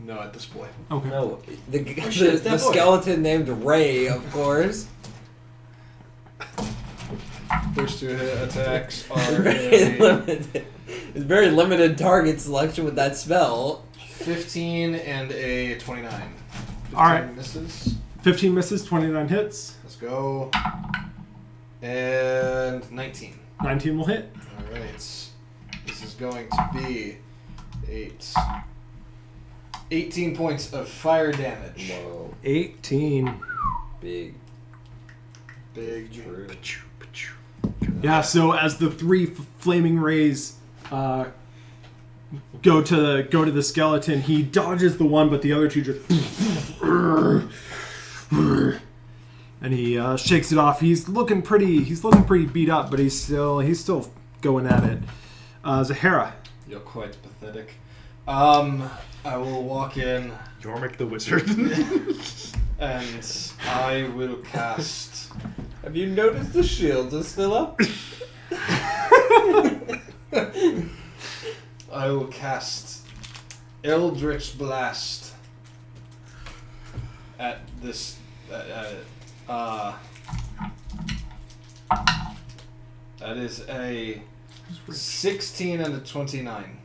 No, at this boy. Okay. No, the shit, it's the that boy. skeleton named Ray, of course. First 2 hit attacks are Very a limited. It's very limited target selection with that spell. 15 and a 29. 15 Alright. misses. 15 misses, 29 hits. Let's go. And 19. 19 will hit. Alright. This is going to be 18 points of fire damage. Whoa, 18. big. Big. True. Yeah, so as the 3 flaming rays go to the skeleton, he dodges the one, but the other 2 just and he shakes it off. He's looking pretty beat up, but he's still going at it. Zahara. You're quite pathetic. I will walk in Yormik the Wizard. and I will cast. Have you noticed the shields are still up? I will cast Eldritch Blast at this. That is a 16 and a 29.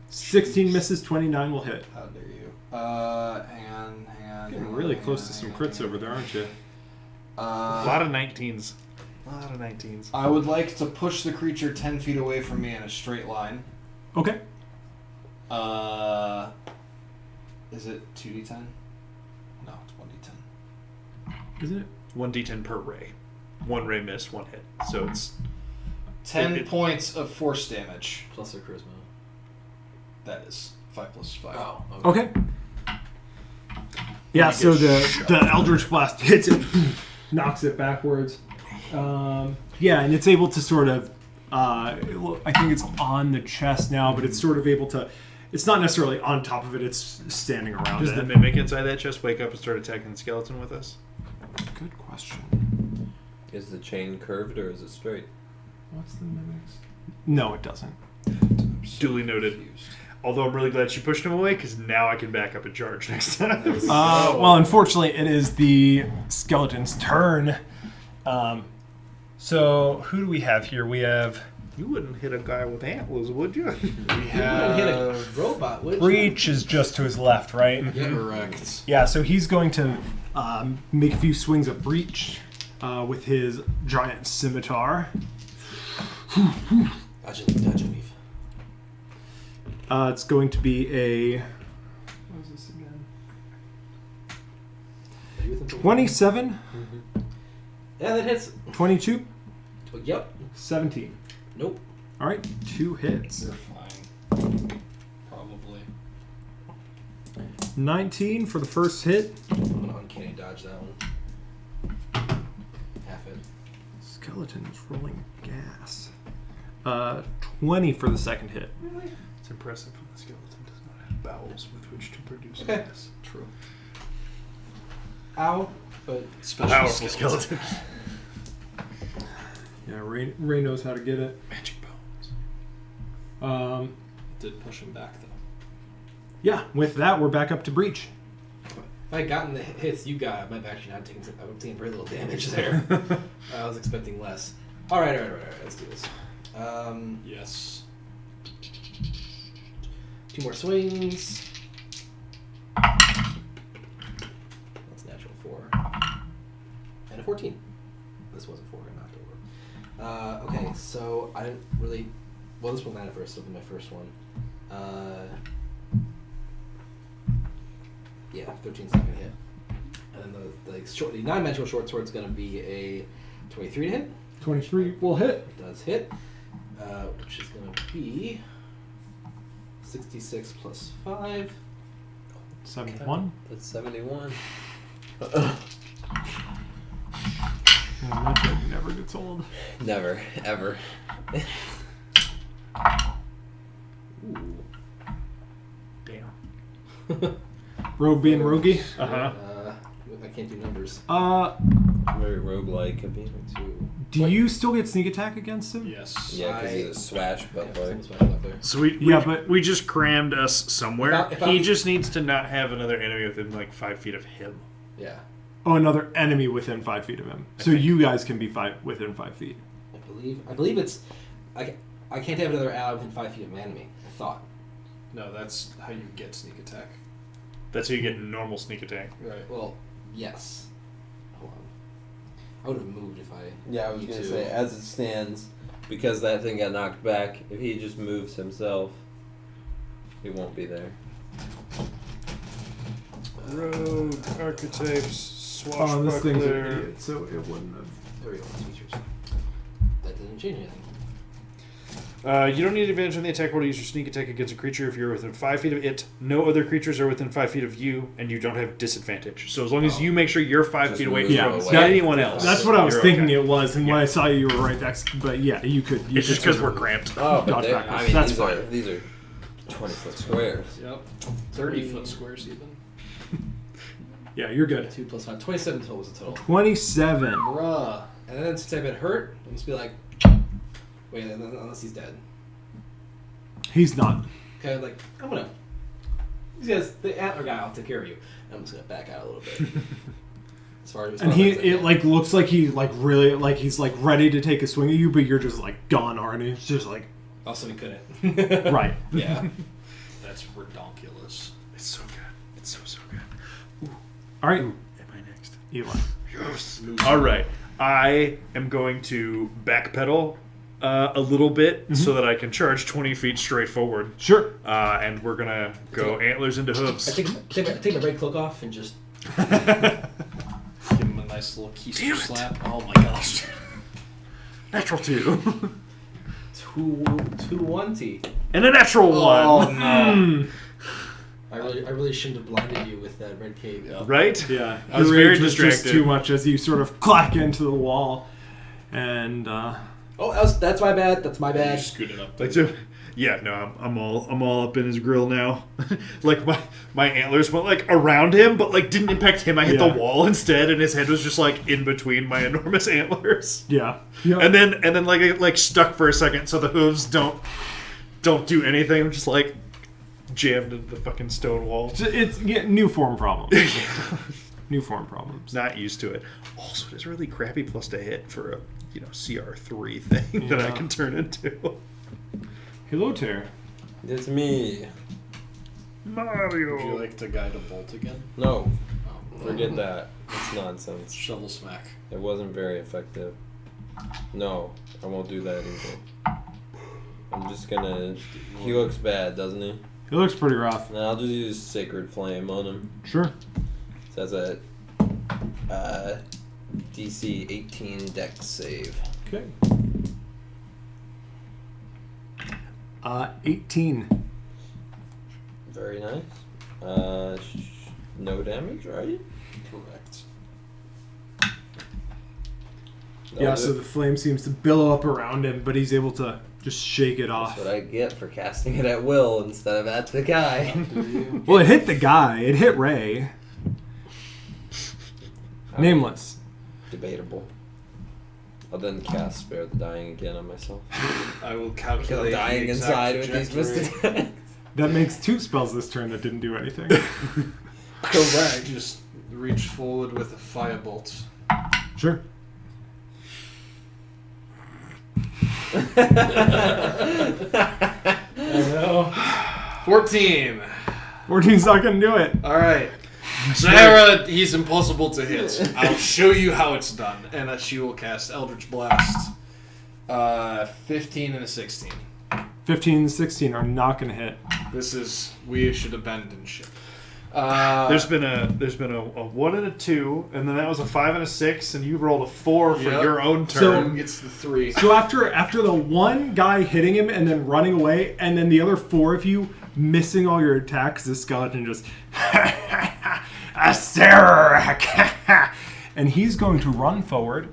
16 misses, 29 will hit. How dare you? Hang on. Getting really close to some crits over there, aren't you? A lot of 19s. I would like to push the creature 10 feet away from me in a straight line. Okay. Is it 2d10? No, it's 1d10. Isn't it? 1d10 per ray. 1 ray miss, 1 hit. So it's 10 points of force damage. Plus a charisma. That is 5 plus 5. Oh, Okay. Yeah, so the Eldritch Blast hits it, knocks it backwards. Yeah, and it's able to sort of, I think it's on the chest now, but it's sort of able to, it's not necessarily on top of it, it's standing around Does it. the mimic inside that chest wake up and start attacking the skeleton with us? Good question. Is the chain curved or is it straight? What's the mimic's? No, it doesn't. Duly noted. Confused. Although I'm really glad she pushed him away, because now I can back up and charge next time. Well, unfortunately, it is the skeleton's turn. So, who do we have here? We have You wouldn't hit a guy with antlers, would you? We You can hit a have. robot, would you? Breach is just to his left, right? Correct. Yeah, so he's going to make a few swings of breach with his giant scimitar. Dodge and weave. It's going to be a... What is this again? 27, Yeah, that hits. 22, Oh, yep. 17. Nope. All right, 2 hits. You're fine. Probably. 19 for the first hit. I'm gonna uncanny dodge that one. Half it. Skeleton is rolling gas. 20 for the second hit. It's impressive. The skeleton does not have bowels with which to produce Okay. gas. True. Ow. But Special Powerful skeleton. Yeah, Ray knows how to get it. Magic bones. did push him back, though. Yeah, with that, we're back up to breach. If I had gotten the hits you got, I might have actually not taken. I would have taken very little damage there. I was expecting less. All right. Let's do this. Yes. 2 more swings. That's natural 4. And a 14. This was a 4 I knocked over. Okay, so I didn't really... Well, this one landed first, so it'll be my first one. Yeah, 13's not going to hit. And then the 9-dimensional short sword's going to be a 23 to hit. 23 will hit. It does hit, which is going to be 66 plus 5. 71. That's 71. Yeah, that joke never gets old. Never, ever. Ooh. Damn. Rogue being roguey. Uh-huh. I can't do numbers. Very roguelike. Could be. 2. Do you still get sneak attack against him? Yes. Yeah, because he's a swashbuckler. So we but we just crammed us somewhere. If I- He just needs to not have another enemy within like 5 feet of him. Yeah. Oh, another enemy within 5 feet of him. So you guys can be within 5 feet. I believe it's... I can't have another ally within 5 feet of an enemy. I thought. No, that's how you get sneak attack. That's how you get normal sneak attack. Right. Well, yes. Hold on. I would have moved if I... Yeah, I was Me gonna too. say, as it stands, because that thing got knocked back, if he just moves himself, he won't be there. Rogue, archetypes, Oh, this thing's an swashbuckler. idiot, so it wouldn't have. There we go. Features. That didn't change anything. You don't need advantage on the attack roll to use your sneak attack against a creature if you're within 5 feet of it. No other creatures are within 5 feet of you, and you don't have disadvantage. So as long as you make sure you're 5 Just feet away move from away. anyone else, That's what I was you're thinking okay. it was, and when Yeah. I saw you were right next. But yeah, you could. It's just because we're cramped. Oh, but Dodge they- backwards. I mean, That's these fine. are 20-foot squares. Yep. 30-foot squares, even. Yeah, you're good. 2 plus 5. 27 total was the total. 27. Bruh. And then since I've been hurt, I'm just be like... Wait, unless he's dead. He's not. Okay, like, I'm gonna... These guys, the antler guy, I'll take care of you. And I'm just gonna back out a little bit. As far as And it like looks like he like really like he's like ready to take a swing at you, but you're just like gone already. It's just like Also, he couldn't. right. Yeah. That's redonkulous. It's so good. It's so good. All right, Am I next? Eli. Yes. All right. I am going to backpedal a little bit so that I can charge 20 feet straight forward. Sure. And we're gonna go antlers into I hooves. take my red cloak off and just... Give him a nice little keister slap. Oh my gosh. Natural 2. 220. And a natural 1. Oh no. I really shouldn't have blinded you with that red cape. Right? Yeah, I was your very rage was just distracted. too much as you sort of clack into the wall, and Oh, that's my bad. That's my You bad. scooted up. Like so, yeah, no, I'm all up in his grill now. Like my antlers went like around him, but like didn't impact him. I hit Yeah. the wall instead, and his head was just like in between my enormous antlers. yeah, And then like it like stuck for a second, so the hooves don't do anything. I'm just like jammed into the fucking stone wall. it's new form problems. New form problems. Not used to it. Also, it is really crappy plus to hit for a CR3 thing that I Yeah. can turn into. Hello, Terry. It's me. Mario. Would you like to guide a bolt again? No, Oh. forget that. It's nonsense. Shovel smack. It wasn't very effective. No, I won't do that either. I'm just gonna... He looks bad, doesn't he? He looks pretty rough. No, I'll just use Sacred Flame on him. Sure. So that's a DC 18 Dex save. Okay. 18. Very nice. No damage, right? Correct. That Yeah, was so it. the flame seems to billow up around him, but he's able to just shake it off. That's what I get for casting it at will instead of at the guy. Well, it hit the guy. It hit Ray. Nameless. Debatable. I'll then cast Spare the Dying again on myself. I will Because I'm calculate the dying exact inside with these trajectory. missed attacks. That makes 2 spells this turn that didn't do anything. Correct. Just reach forward with a firebolt. Sure. I know. 14. 14's not gonna do it. All right. Sarah, he's impossible to hit. I'll show you how it's done. And she will cast Eldritch Blast. 15 and a 16. 15 and 16 are not gonna hit. We should abandon ship. There's been a 1 and a 2, and then that was a 5 and a 6, and you rolled a 4 for Yep. your own So- turn. Who gets the 3? So after the one guy hitting him and then running away, and then the other 4 of you missing all your attacks, the skeleton just a Sarah, and he's going to run forward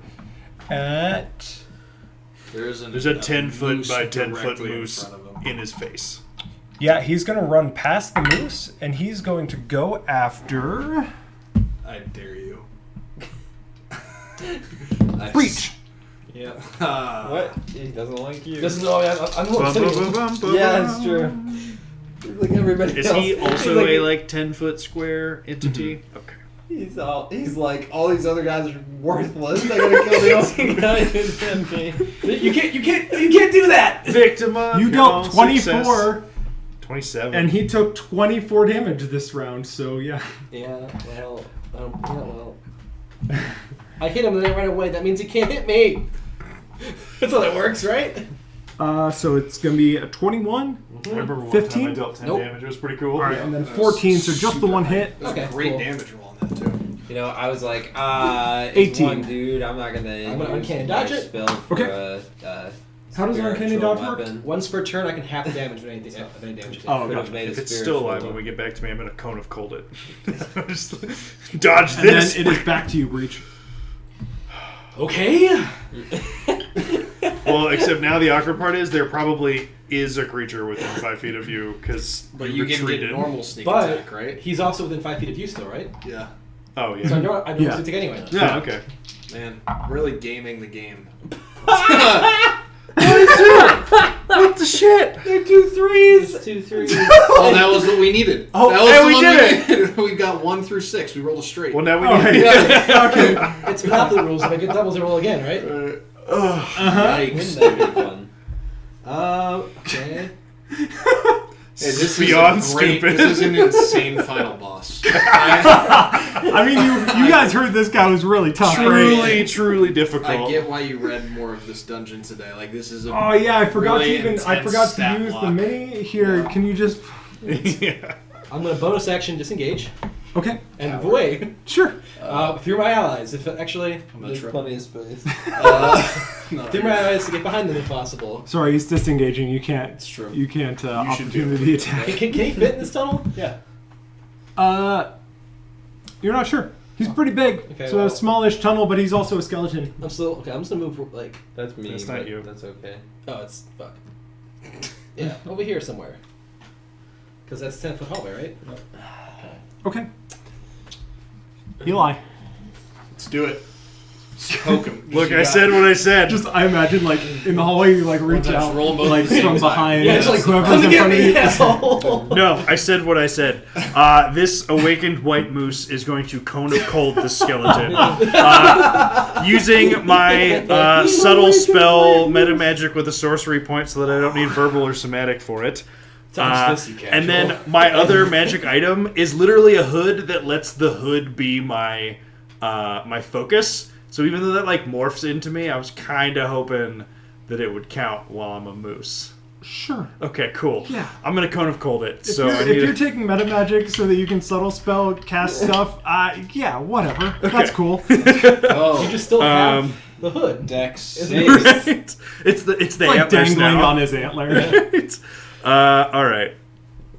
at. There's There's a 10-foot moose by 10-foot directly in moose front of him. in his face. Yeah, he's going to run past the moose, and he's going to go after I dare you. Breach. Yeah. What? He doesn't like you. Doesn't know. I'm the one Bum, sitting. bum, bum, bum, Yeah, bum. it's true. He's like everybody Is else. he also he's a 10-foot square entity? Okay. He's like all these other guys are worthless. I gotta kill the only guy who's in me. You can't do that. Victim of You your dealt own 24, success. 27. and he took 24 damage this round, so yeah. Yeah. Well. I hit him and then I ran away. That means he can't hit me. That's how that works, right? So it's going to be a 21. I remember one 15? time I dealt 10 Nope. damage. It was pretty cool. All right, and then 14, so just the one hit. That's Okay, a great cool. damage roll on that, too. You know, I was like, it's 18. one dude. I'm not gonna. I'm gonna use uncanny my dodge it. Spell for Okay. How does uncanny spiritual dodge work? weapon. Once per turn, I can half the damage of any damage. Oh, Could have gotcha. made a If it's spiritual still alive when one. we get back to me, I'm going to cone of cold it. Just dodge And this. then it is back to you, Breach. Okay. Well, except now the awkward part is there probably is a creature within 5 feet of you because But you can get normal sneak But attack, right? he's also within 5 feet of you still, right? Yeah. Oh, So I yeah. know I Yeah. to take anyway. Yeah, okay. Man, really gaming the game. What the shit? They're 2 3s. It's 2, 3. Oh, that was what we needed. Oh, that was and the we one did we needed. We got 1 through 6. We rolled a straight. Well, now we Oh, need yeah. Okay. It's Monopoly rules. If I get doubles, I roll again, right? Yikes. Wouldn't that be fun? Okay. Hey, this Beyond is a great, stupid. This is an insane final boss. I mean, you guys heard this guy was really tough, right? truly difficult. I get why you read more of this dungeon today. Like, this is a Oh yeah, I forgot really to intense stat use block. the mini here. Yeah. Can you just? Yeah. I'm gonna bonus action disengage Okay, and move away sure. through my allies. If actually, I'm gonna There's try. plenty of space. No, through my allies to get behind them if possible. Sorry, he's disengaging. You can't. It's true. You can't should opportunity do attack. Can he fit in this tunnel? Yeah. You're not sure. He's pretty big. Okay, so well- a smallish tunnel, but he's also a skeleton. I'm still okay. I'm just gonna move like. That's me. That's not but you. That's okay. Oh, it's fuck. Yeah, over here somewhere. Because that's 10-foot hallway, right? Okay. Eli. Let's do it. Just poke him. Just Look, you I got said it. what I said. Just I imagine like in the hallway, you like reach just out, roll both like at the same from time. behind. Yeah, it's like whoever's come in get front of me, you. asshole. No, I said what I said. This awakened white moose is going to cone of cold the skeleton. Using my subtle spell, meta magic with a sorcery point so that I don't need verbal or somatic for it. Touch this, you And then casual. my other magic item is literally a hood that lets the hood be my my focus. So even though that like morphs into me, I was kind of hoping that it would count while I'm a moose. Sure. Okay, cool. Yeah. I'm gonna cone of cold it. If, So I you're, need if you're to- taking meta magic so that you can subtle spell cast stuff, yeah, whatever. That's cool. Oh, You just still have the hood. Dex. It's save. Right. It's the Like antlers dangling now. on his antler. Right. All right.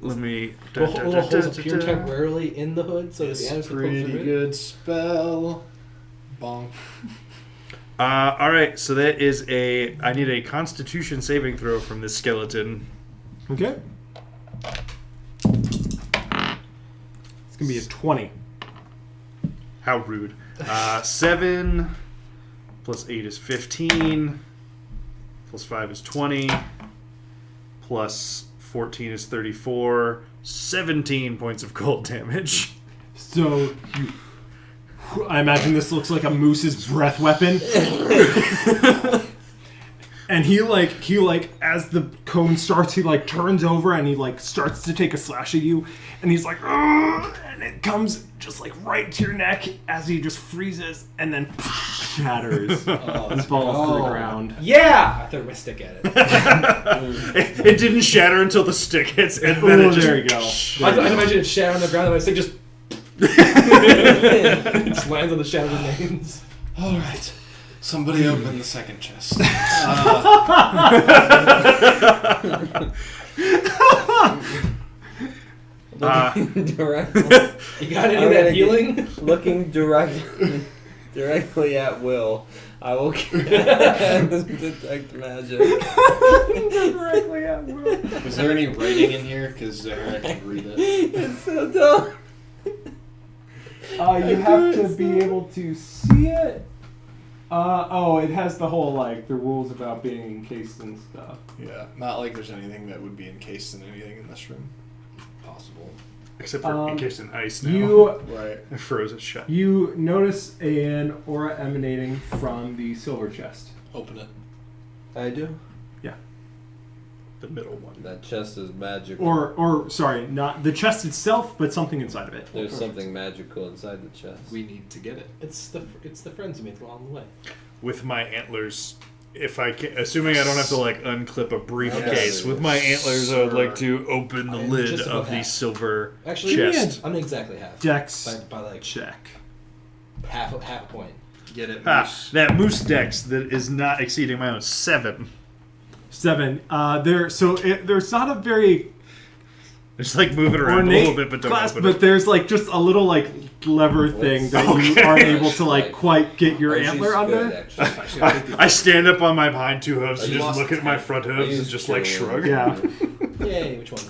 Let me. Little holes appear temporarily in the hood, so that the atoms can poke Pretty through it. good spell. Bonk. All right. So that is a. I need a Constitution saving throw from this skeleton. Okay. It's gonna be a 20. How rude. 7 Plus 8 is 15. Plus 5 is 20. Plus 14 is 34. 17 points of cold damage. So I imagine this looks like a moose's breath weapon. And he as the cone starts, he like turns over and he like starts to take a slash at you, and he's like, "Ugh!" And it comes just like right to your neck as he just freezes and then shatters and falls to the ground. Yeah! I threw my stick at it. It didn't shatter until the stick hits, and then Oh, it just... there you go. I imagine it shatter on the ground and my stick just... it just lands on the shattered remains. All right. Somebody open the second chest. Directly, You got any I'm of that gonna healing? looking directly at Will. I will detect magic. Directly at Will. Is there any writing in here? Because I can read it. It's so dumb. You have to be able to see it. It has the whole the rules about being encased and stuff. Yeah, not like there's anything that would be encased in anything in this room. Possible. Except for encased in ice now. You Right. It froze it shut. you notice an aura emanating from the silver chest. Open it. I do. The middle one. That chest is magical. Or sorry, not the chest itself, but something inside of it. There's something magical inside the chest. We need to get it. It's the friends you made along the way. With my antlers, if I can, assuming I don't have to unclip a briefcase, Okay. with my antlers, I would like to open the I am lid just about of the half. silver Actually, chest. I'm exactly half. Dex By like check. half a point. Get it, Ah, Moose. that moose dex that is not exceeding my own 7. 7. There's not a very It's like moving around a ornate little bit, but don't clasp, open but it. there's just a little lever thing that you Okay. aren't able to quite get your Oh, she's antler good, under. actually. I stand up on my hind 2 hooves and You just lost look at my half. front I hooves and used just Cure shrug. Yeah. Yay! Which one?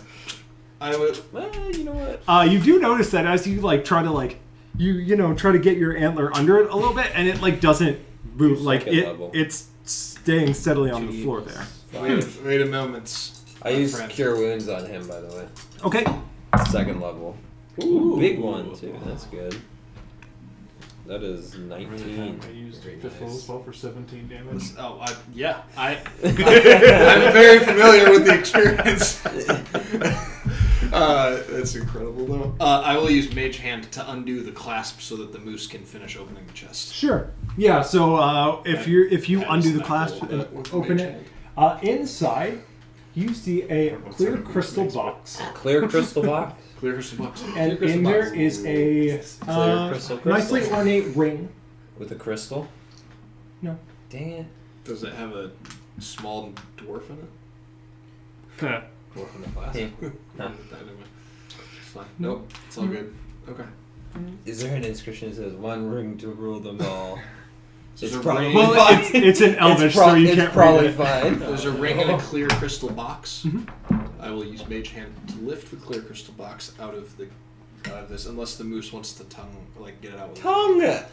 I would. Well, you know what? You do notice that as you try to try to get your antler under it a little bit, and it doesn't move. Second level. It's staying steadily on the floor there. Wait a moment. I used Friend. Cure Wounds on him, by the way. Okay. Second level. Ooh, Big one, too. That's good. That is 19. I used Very fifth nice. level spell for 17 damage. Oh, I'm very familiar with the experience. That's incredible, though. I will use Mage Hand to undo the clasp so that the moose can finish opening the chest. Sure. Yeah. So if you Pat undo his the neck a clasp little and bit with open Mage it, Hand. inside you see a clear crystal box, Clear crystal box? Clear crystal box. and crystal in box. there is a Clear crystal. nicely ornate ring. With a crystal? No. Dang it. Does it have a small dwarf in it? Dwarf in the class. Hey. Anyway. It's fine. Nope. It's all good. Okay. Is there an inscription that says one ring to rule them all? There's It's a probably ring. Well, it's in Elvish, so you it's can't probably read it. fine. There's a ring in a clear crystal box. Mhm. I will use Mage Hand to lift the clear crystal box out of this, unless the moose wants to get it out with Tongue! Yes.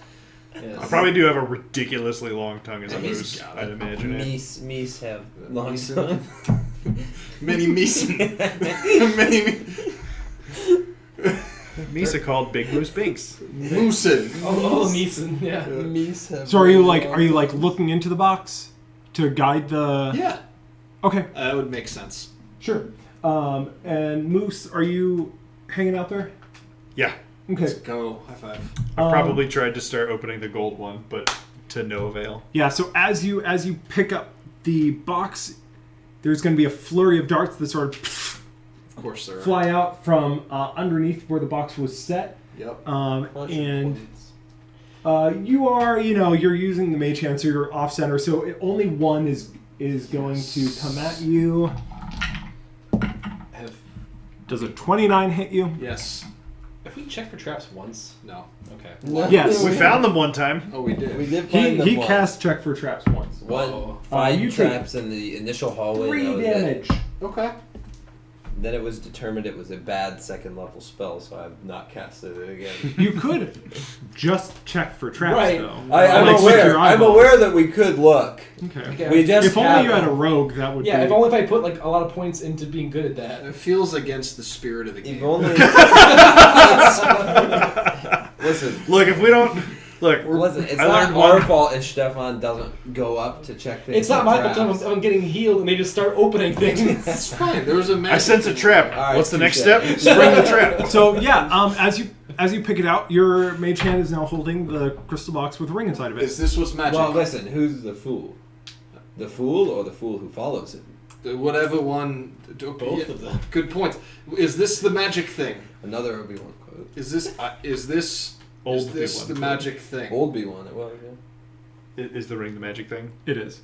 I probably do have a ridiculously long tongue as a He's moose, got I'd it. imagine it. Meese have long Meese. tongue. Mini Meeson. Mini Misa called Big Moose Binks. Moosin. Oh, Neeson. Yeah. Meese have So are you long looking into the box to guide the? Yeah, Okay. that would make sense. Sure. And Moose, are you hanging out there? Yeah, Okay. Let's go. High five. I probably tried to start opening the gold one, but to no avail. Yeah. So as you pick up the box, there's going to be a flurry of darts that sort of Of course there are. fly out from underneath where the box was set. Yep. And you are, you're using the mage hand, so you're off center. So only one is going to come at you. Does a 29 hit you? Yes. Have we checked for traps once? No. Okay. No. Yes. We found them one time. Oh, we did. We did find them He once. cast check for traps once. Five you take traps in the initial hallway. 3 that was it. damage. Okay. then it was determined it was a bad second level spell, so I've not casted it again. You could just check for traps, Right. though. I'm Like, with aware. your I'm eyeballs. aware that we could look. Okay. Okay. We just If only you had a haven't. rogue, that would Yeah, be. if only if I put like a lot of points into being good at that. It feels against the spirit of the game. If only. Listen, Look, if we don't look, listen. It's I not learned our one- fault if Stefan doesn't go up to check things. It's not for my fault traps. I'm getting healed and they just start opening things. It's fine. There was a magic I sense a trap. All right, What's the next touche. step? Spring the trap. So yeah, as you pick it out, your mage hand is now holding the crystal box with a ring inside of it. Is this what's magic? Well, listen. Who's the fool? The fool or the fool who follows it? Whatever one. Both of them. Good point. Is this the magic thing? Another Obi-Wan quote. Is this Old is this Obi-Wan the quote. magic thing? Old B1. It was. Yeah. Is the ring the magic thing? It is.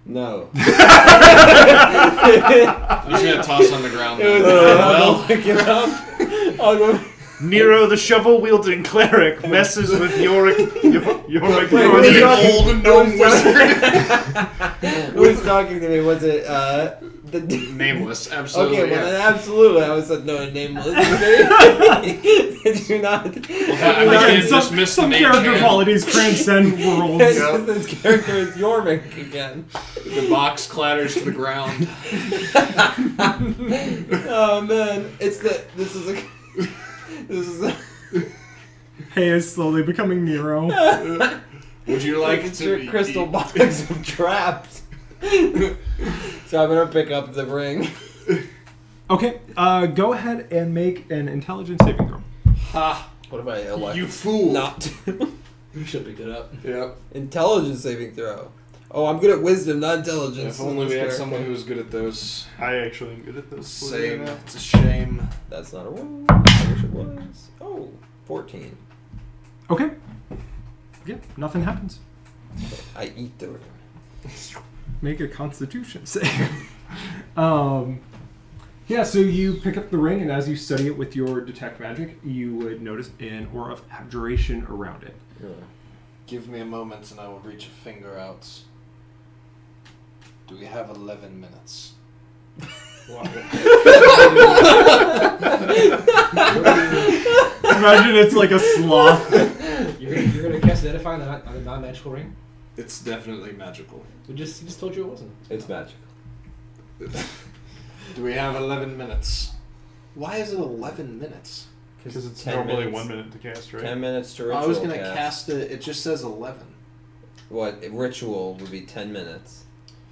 No. I'm just gonna toss on the ground. It was. Well, I'll pick it up. I'll go. Nero, the shovel-wielding cleric, messes with Yorick. Yorick. Wait, the who's talking? old gnome Who's wizard. Who was talking to me? Was it the? Nameless, absolutely. Okay, well yeah. then absolutely. I was like, no, nameless. Did you not? I Again, did dismiss some the character mage hand. qualities transcend worlds. Yep. This character is Jorvik again. The box clatters to the ground. Oh man, this is a Hay is slowly becoming Nero. Would you like it's to your crystal box of traps. So I'm gonna pick up the ring. Okay, go ahead and make an intelligence saving throw. Ha! What if I elect You fool! not to? You should pick it up. Yep. Intelligence saving throw. Oh, I'm good at wisdom, not intelligence. If only we had Character. someone who was good at those. I actually am good at this. Same. It's a shame. That's not a one. I wish it was. Oh, 14. Okay. Yeah, nothing happens. I eat the ring. Make a constitution save. Yeah, so you pick up the ring, and as you study it with your detect magic, you would notice an aura of abjuration around it. Give me a moment and I will reach a finger out. Do we have 11 minutes? Imagine it's like a sloth. You're gonna cast Identify on a non-magical ring? It's definitely magical. You just told you it wasn't. It's magical. Do we have 11 minutes? Why is it 11 minutes? Because it's 10 normally minutes. 1 minute to cast, right? 10 minutes to ritual I was gonna cast. cast it. It just says 11. What? Ritual would be 10 minutes.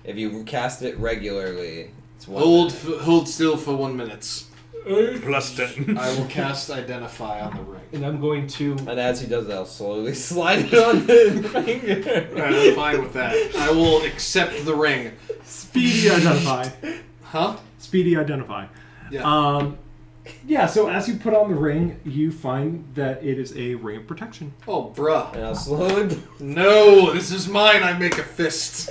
If you cast it regularly, it's 1 Hold minute. hold still for 1 minute. Plus 10. I will cast Identify on the ring. And I'm going to. And as he does that, I'll slowly slide it on the finger. Alright, I'm fine with that. I will accept the ring. Speedy identify. Huh? Speedy identify. Yeah. Yeah, so as you put on the ring, you find that it is a ring of protection. Oh, bruh. And I'll slowly. No, this is mine. I make a fist.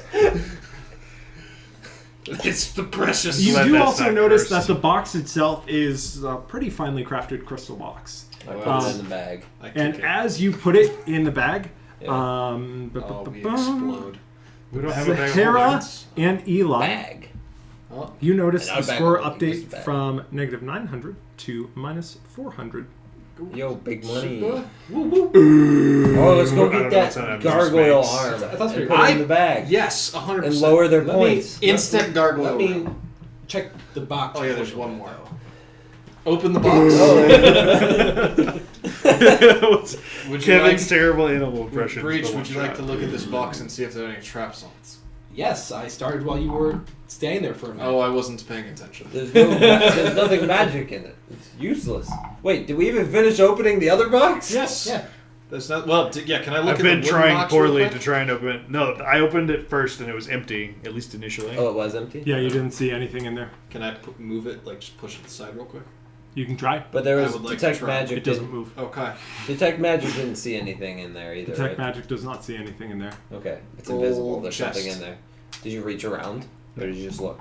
It's the precious. You Glad do that's also not notice cursed. that the box itself is a pretty finely crafted crystal box. I put Wow. it in the bag. I kick And it. as you put it in the bag, Yeah. Oh, we explode. We don't have a bag of Sahara holdings. and Eli, Bag. Oh, you notice Not the a bag score of holding, just a update bag. from -900 to -400. Yo, big money. super. Oh, let's go I don't get know what's on that that gargoyle space. arm That's and pretty put cool. it in the bag. Yes, 100%. And lower their Let me- points. Instant gargoyle. Let me round. check the box. Oh, yeah, there's before one you more. do it, Open the box. What's Would you Kevin's like, terrible animal impression. Breach, would you like to look at this box and see if there are any traps on it? though. Yes, I started while you were standing there for a minute. Oh, I wasn't paying attention. There's nothing magic in it. It's useless. Wait, did we even finish opening the other box? Yes. Yeah. That's not. Well, yeah. Can I look I've at been the wooden trying box real poorly quick? to try and open it. No, I opened it first and it was empty, at least initially. Oh, it was empty? Yeah, you didn't see anything in there. Can I move it? Like just push it aside real quick. You can try. But there I was would like to Detect try. Magic. It doesn't didn't- move. Okay. Detect Magic didn't see anything in there either. Detect right? Magic does not see anything in there. Okay, it's Gold invisible. There's chest. nothing in there. Did you reach around, or did you just look?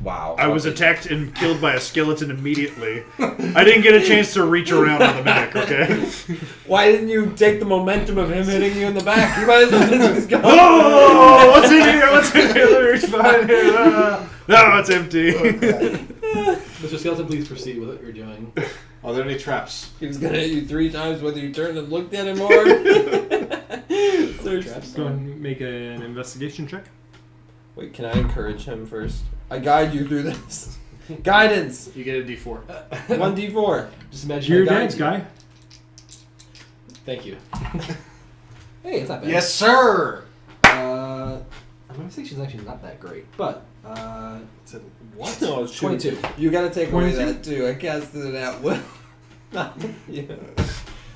Wow. I was Okay. attacked and killed by a skeleton immediately. I didn't get a chance to reach around on the back, okay? Why didn't you take the momentum of him hitting you in the back? You might as well just go. Oh, what's in here? What's in here? Let me reach behind here. No, it's empty. Mr. Skeleton, please proceed with what you're doing. Are there any traps? He was gonna hit you 3 times whether you turned and looked at him hard. Traps? Go ahead and make an investigation check. Wait, can I encourage him first? I guide you through this. Guidance! You get a D4. 1d4. Just imagine Your I guide dance you. guy. Thank you. Hey, it's not bad. Yes, sir. My investigation's actually not that great, but It's a what? No, it's 22. You gotta take away 22? that too. I casted it at will. Yeah.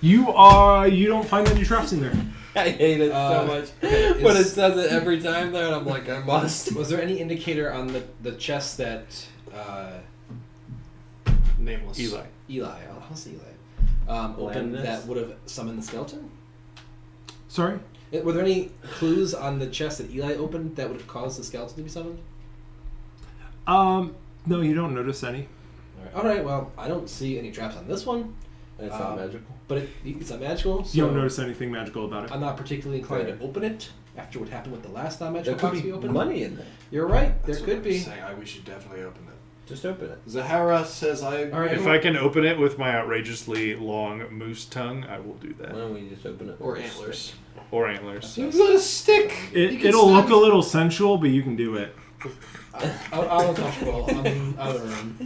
You don't find any traps in there. I hate it so much. okay, But it is- says it every time there, and I'm like, I must. Was there any indicator on the chest that Nameless. Eli, I'll say Eli, opened Landis? that would have summoned the skeleton? Sorry. Were there any clues on the chest that Eli opened that would have caused the skeleton to be summoned? No, you don't notice any. All right. Well, I don't see any traps on this one, It's not magical. but it's not magical. So You don't notice anything magical about it. I'm not particularly inclined Fair. to open it after what happened with the last There non-magical could box we be opened. money in there. You're right. That's There what could I'm be. saying. We should definitely open it. Just open it. Zahara says I. All right. If I can open it with my outrageously long moose tongue, I will do Why that. don't we just open it? Or with a antlers. stick? Or antlers. You've got a stick. It'll look a little sensual, but you can do it. I'm uncomfortable. I'm in other room.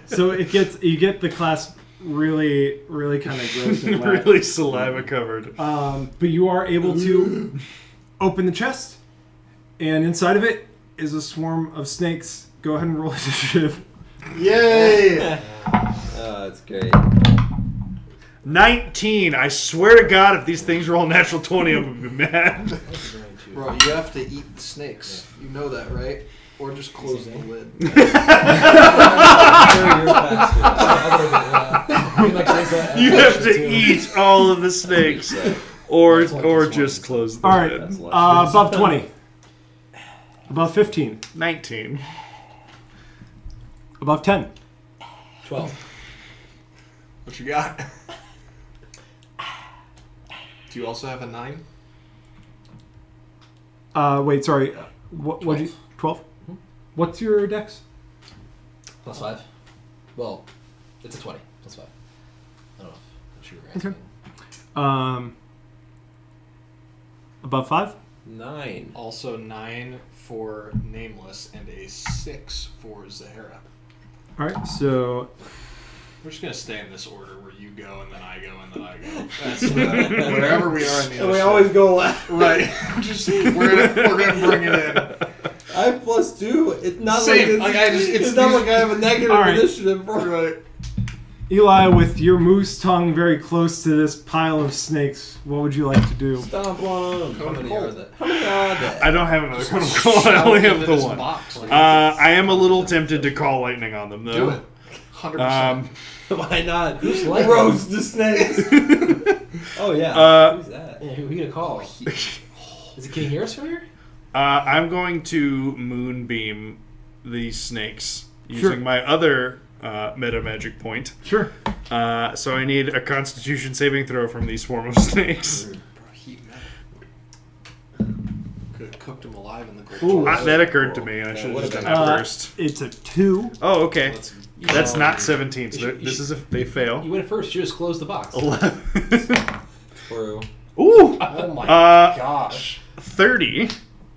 So you get the clasp really, really kind of gross and wet. Really saliva covered. But you are able to open the chest, and inside of it is a swarm of snakes. Go ahead and roll initiative. Yay! Oh, that's great. 19. I swear to God, if these things roll natural 20, I'm gonna be mad. Bro, you have to eat the snakes. You know that, right? Or just close the lid. You're faster. You have to eat all of the snakes, or That's like just close the All right, lid. That's luscious. above 20, above 15, 19. above 10. 12. What you got? Do you also have a 9? Wait, sorry. What'd you? 12. What's your dex? Plus 5. Well, it's a 20. Plus 5. I don't know if you were asking. Okay. Above 5. 9. Also 9 for Nameless and a 6 for Zahara. All right. So We're just gonna stay in this order where you go and then I go and then I go. That's wherever we are in the. And we always go last. right. Just we're gonna bring it in. I have +2. It's not Same. like Like, I just- it's it's not these- like I have a negative All right. initiative, bro. Right. Eli, with your moose tongue very close to this pile of snakes, what would you like to do? Stomp on them. Cone How many cold. are there? How many are there? I don't have another cone of cold. I only have the one. Box. I am a little tempted to call lightning on them, though. Do it. 100%. Why not? Who's lightning? Roast the snakes. Oh yeah. Who's that? Yeah, who are you going to call? Is it can he hear us from here? I'm going to moonbeam these snakes Sure. using my other meta magic point. Sure. So I need a Constitution saving throw from these swarm of snakes. Bro, heat metal. Could have cooked him alive in the cold. Ooh. That occurred to me, and I should have would've just been done that first. It's a 2. Oh, okay. Let's- That's not 17. So You should- this is if they fail. You went first. You just closed the box. 11. True. Ooh. Oh my Gosh. 30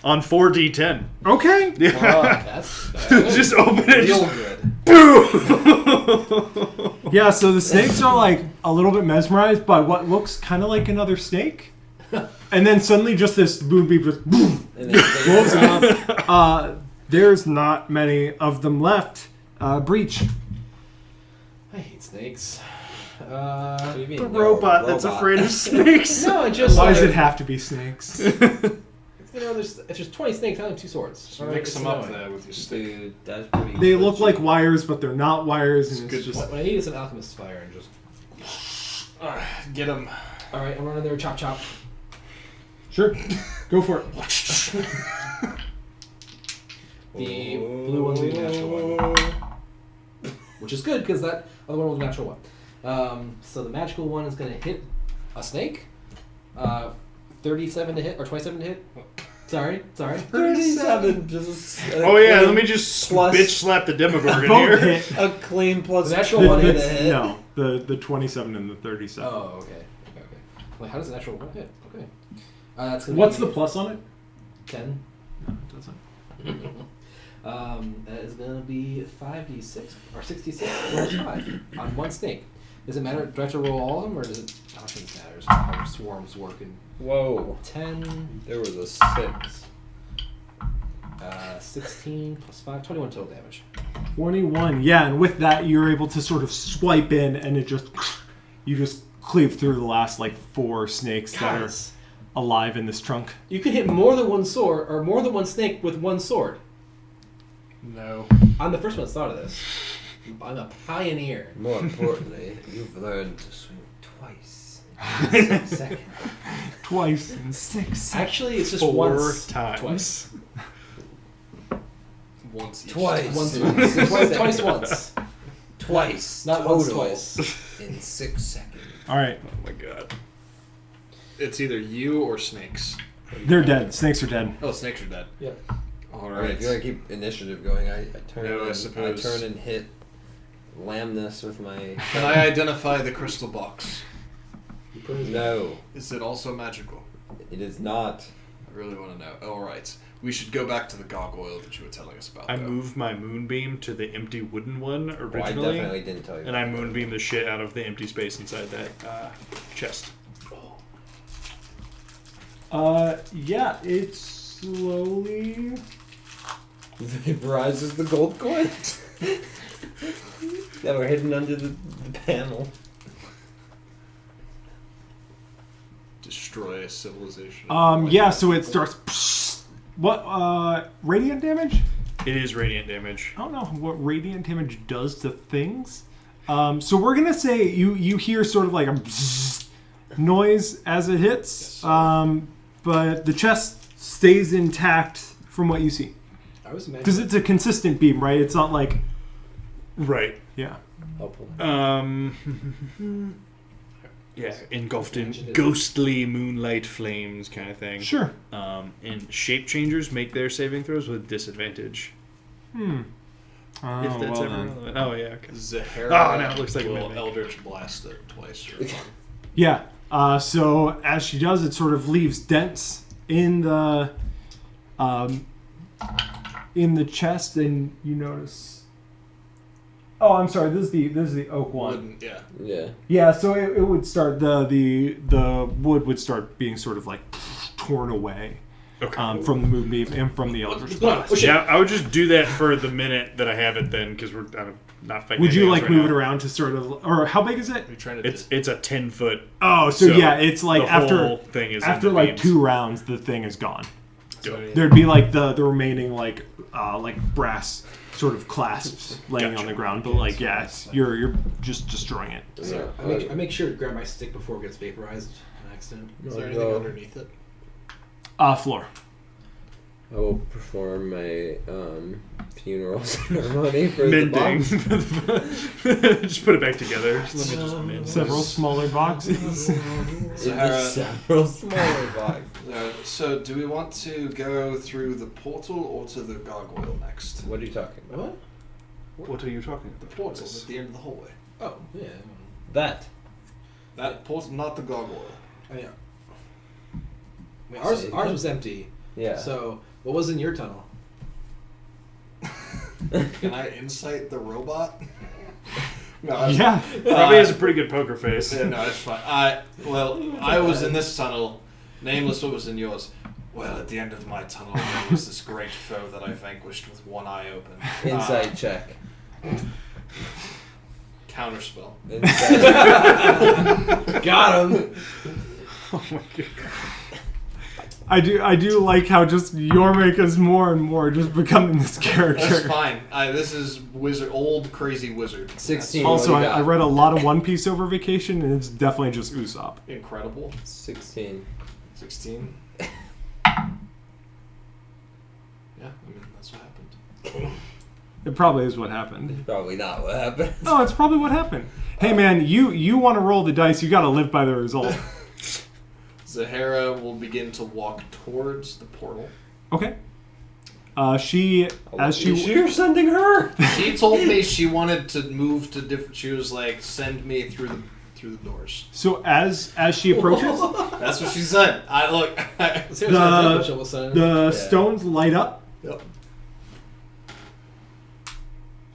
on 4d10. Okay. Yeah. That's Just open it. Real Just good. boom. Yeah, so the snakes are like a little bit mesmerized by what looks kind of like another snake. And then suddenly just this moonbeam just boom, And then blows up. There's not many of them left. Breach. I hate snakes. What do you mean? The No, robot that's afraid of snakes. No, I just Why does like, it have to be snakes? You know, if there's 20 snakes, I have 2 swords. Just Alright, mix it's them up annoying. there with your stick. Dude, that's pretty. They look glitchy. like wires, but they're not wires, and It's it's good just What I need is an alchemist's fire and just. Get him. All right, I'm running there. Chop chop. sure. Go for it. The blue one's the natural one, which is good because that other one was a natural one. So the magical one is going to hit a snake. 37 to hit or 27 to hit. Sorry. 37. Just Oh yeah, let me just Plus- bitch slap the Demogorgon Both here. hit. a clean plus The natural The- one the- hit a hit. No, the 27 and the 37. Oh, okay. Wait, how does the natural one hit? Okay. That's gonna What's be the plus on it? 10. No, it doesn't. That is gonna be 5d6 or 66 plus 5 on one snake. Does it matter? Do I have to roll all of them, or does it? I don't think it matters how swarms work. In Whoa. 10, There was a 6. 16 plus 5, 21 total damage. 21. Yeah, and with that, you're able to sort of swipe in, and you just cleave through the last like 4 snakes that Guys, are alive in this trunk. you can hit more than one sword or more than one snake with one sword. No. I'm the first one that thought of this. I'm a pioneer. More importantly, you've learned to swing twice. Second. Twice in 6 seconds. Actually, it's just 4 once. times. Twice. Once each. Twice. Once. in Twice once. Twice. Not once total twice. In 6 seconds. All right, Oh my god. It's either you or snakes. they're dead. Snakes are dead. Oh, snakes are dead. Yep. All Alright, right. if you want to keep initiative going, I turn No, I and, suppose. I turn and hit Lamnus with my... Can I identify the crystal box? You put his No, Is it also magical? it is not. I really want to know. All right. We should go back to the gargoyle that you were telling us about. I though. moved my moonbeam to the empty wooden one Oh, I originally, definitely didn't tell you. and I moonbeamed the shit out of the empty space inside that chest. Yeah, it slowly. It rises the gold coins that were hidden under the panel. Destroy a civilization. Yeah, so it starts. What? Radiant damage? It is radiant damage. I don't know what radiant damage does to things. So we're gonna say you hear sort of like a noise as it hits, but the chest stays intact from what you see I was imagining. because it's a consistent beam, right? It's not like Right. yeah. Helpful. Yeah, engulfed in Imagine it. ghostly moonlight flames kind of thing. Sure. And shape changers make their saving throws with disadvantage. Oh, If that's well ever then. relevant. Oh, yeah. Okay. Zahara Oh, now it looks like a will mimic. Eldritch Blast it twice. Or Yeah. So as she does, it sort of leaves dents in the chest, and you notice. Oh, I'm sorry. This is the oak one. Wouldn't, yeah. Yeah. Yeah. So it would start the wood would start being sort of like torn away Okay. from the moonbeam and from the Eldritch Blast. Yeah, I would just do that for the minute that I have it then, because we're not fighting. Would you anything like else move right it now. around to sort of, or how big is it? Are you trying to It's a 10-foot. Oh, so yeah, it's like the after whole thing is after in the like beams. 2 rounds, the thing is gone. Dope. There'd be like the remaining like brass sort of clasps laying Gotcha. on the ground, but like yeah, you're just destroying it. So I make sure to grab my stick before it gets vaporized on accident. Is there anything underneath it? Floor. I will perform my funeral ceremony for Mending. the box. Just put it back together. Just let me just mend. Several smaller boxes. Zahara, Several smaller boxes. so do we want to go through the portal or to the gargoyle next? What are you talking about? What? What are you talking The about? portal at the end of the hallway. Oh, yeah. That. That portal, not the gargoyle. I mean, ours Say ours again? was empty. Yeah. So what was in your tunnel? Can I insight the robot? No, I was- Yeah. Probably has a pretty good poker face. Yeah, no, it's fine. I was in this tunnel. Nameless, what was in yours? Well, at the end of my tunnel, there was this great foe that I vanquished with one eye open. Insight check. Counterspell. Insight. Got him. Oh my god. I do like how just Yormik is more and more just becoming this That's character. fine. This is old crazy wizard. 16. Also, What do you I got? read a lot of One Piece over vacation, and it's definitely just Usopp. That's incredible. 16. 16. Yeah, I mean that's what happened. It probably is what happened. Probably not what happened. No, it's probably what happened. Hey man, you want to roll the dice, you got to live by the result. Zahara will begin to walk towards the portal. Okay. You're sending her. She told me she wanted to move to different. She was like, "Send me through the doors." So as she approaches, That's what she said. I look. the stones light up. Yep.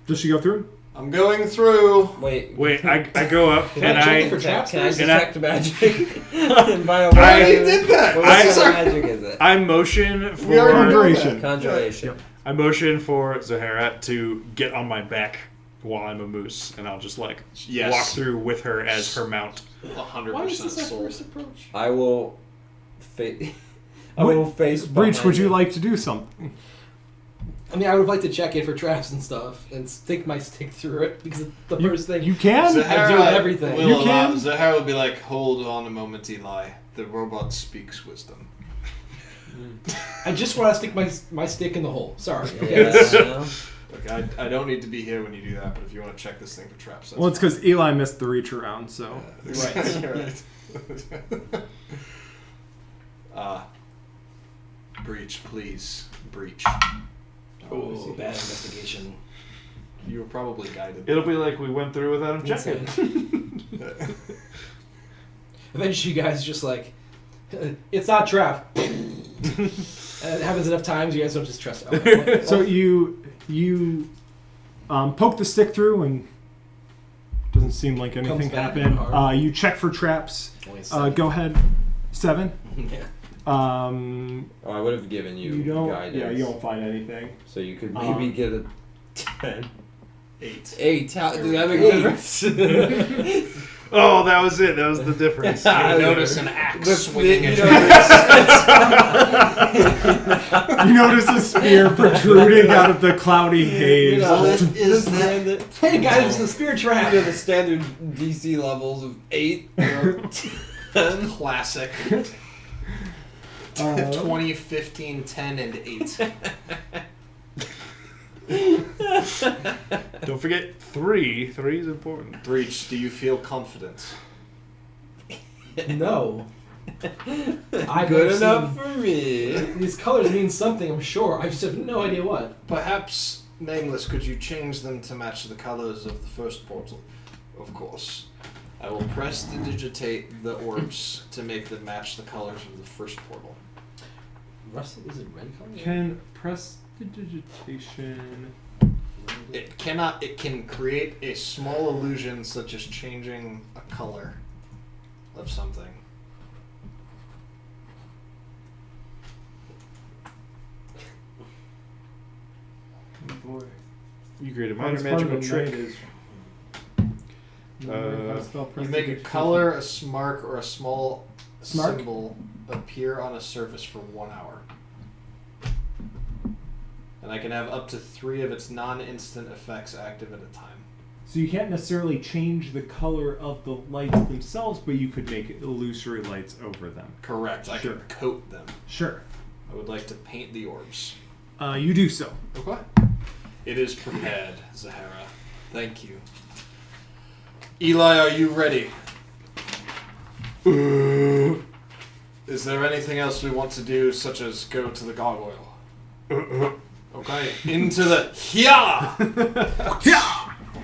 Does she go through? I'm going through. Wait, I go up Can and I check I it for traps? Can I first? detect magic? And by the I way, already did that. What I- kind of magic is it? I motion for We already know Conjuration. Conjuration. Yep. I motion for Zahara to get on my back while I'm a moose, and I'll just like Yes. walk through with her as her mount. 100% sold. approach? I will face. I will face. Breach, behind would you it. like to do something? I mean, I would like to check in for traps and stuff and stick my stick through it because the first thing. You can. I do everything. Will You allow- can. Zahara will be like, "Hold on a moment, Eli. The robot speaks wisdom." I just want to stick my stick in the hole. Sorry. Yes. Look, I don't need to be here when you do that, but if you want to check this thing for traps, that's Well, it's because Eli missed the reach around, so. right. Breach, please. Breach. Oh, bad investigation. You were probably guided. It'll be like we went through without him checking. Eventually, you guys just like, it's not trap. And it happens enough times, you guys don't just trust it. So you poke the stick through and doesn't seem like anything Comes back happened. hard. You check for traps. Only 7. Go ahead. 7. Yeah. Oh, I would have given you, don't. guidance. Yeah, you don't find anything. So you could maybe get a 10. 8. 8. How do that make a difference? Oh, that was it. That was the difference. You notice an axe swinging at you your know, You notice a spear protruding out of the cloudy haze. is the Hey guys, the spear trap. the standard DC levels of 8 or 10. classic. 20, 15, 10, and 8. Don't forget 3. 3 is important. Breach, do you feel confident? No. I've Good never enough seen- for me. These colors mean something, I'm sure. I just have no idea what. Perhaps, Nameless, could you change them to match the colors of the first portal? Of course. I will press to digitate the orbs to make them match the colors of the first portal. Rusty, is it red color? Can prestidigitation. It can create a small illusion such as changing a color of something. Oh boy. You created a Part minor of magical the trick. night is- You make a color, a mark, or a small Smark? symbol appear on a surface for 1 hour. And I can have up to 3 of its non-instant effects active at a time. So you can't necessarily change the color of the lights themselves, but you could make illusory lights over them. Correct. I Sure. can coat them. Sure. I would like to paint the orbs. You do so. Okay. It is prepared, Zahara. Thank you. Eli, are you ready? Is there anything else we want to do, such as go to the gargoyle? Okay, into the Hya!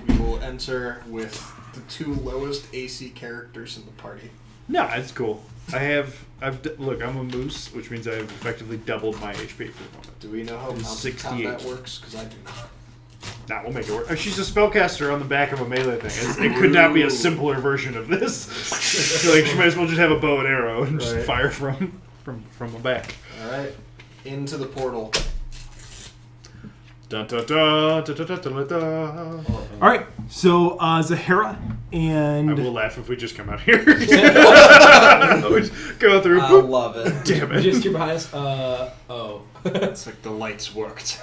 We will enter with the 2 lowest AC characters in the party. No, it's cool. Look, I'm a moose, which means I've effectively doubled my HP for the moment. Do we know how mounted 68. combat works? Because I do not. Nah, we'll make it work. Oh, she's a spellcaster on the back of a melee thing. It could not be a simpler version of this. Like, she might as well just have a bow and arrow and just Right. fire from the back. Alright, into the portal. Dun, dun, dun, dun, dun, dun, dun, dun. All right. So Zahara and I will laugh if we just come out here. We just go through. I boop. love it. Damn it. Just you're behind us. Oh. It's like the lights worked.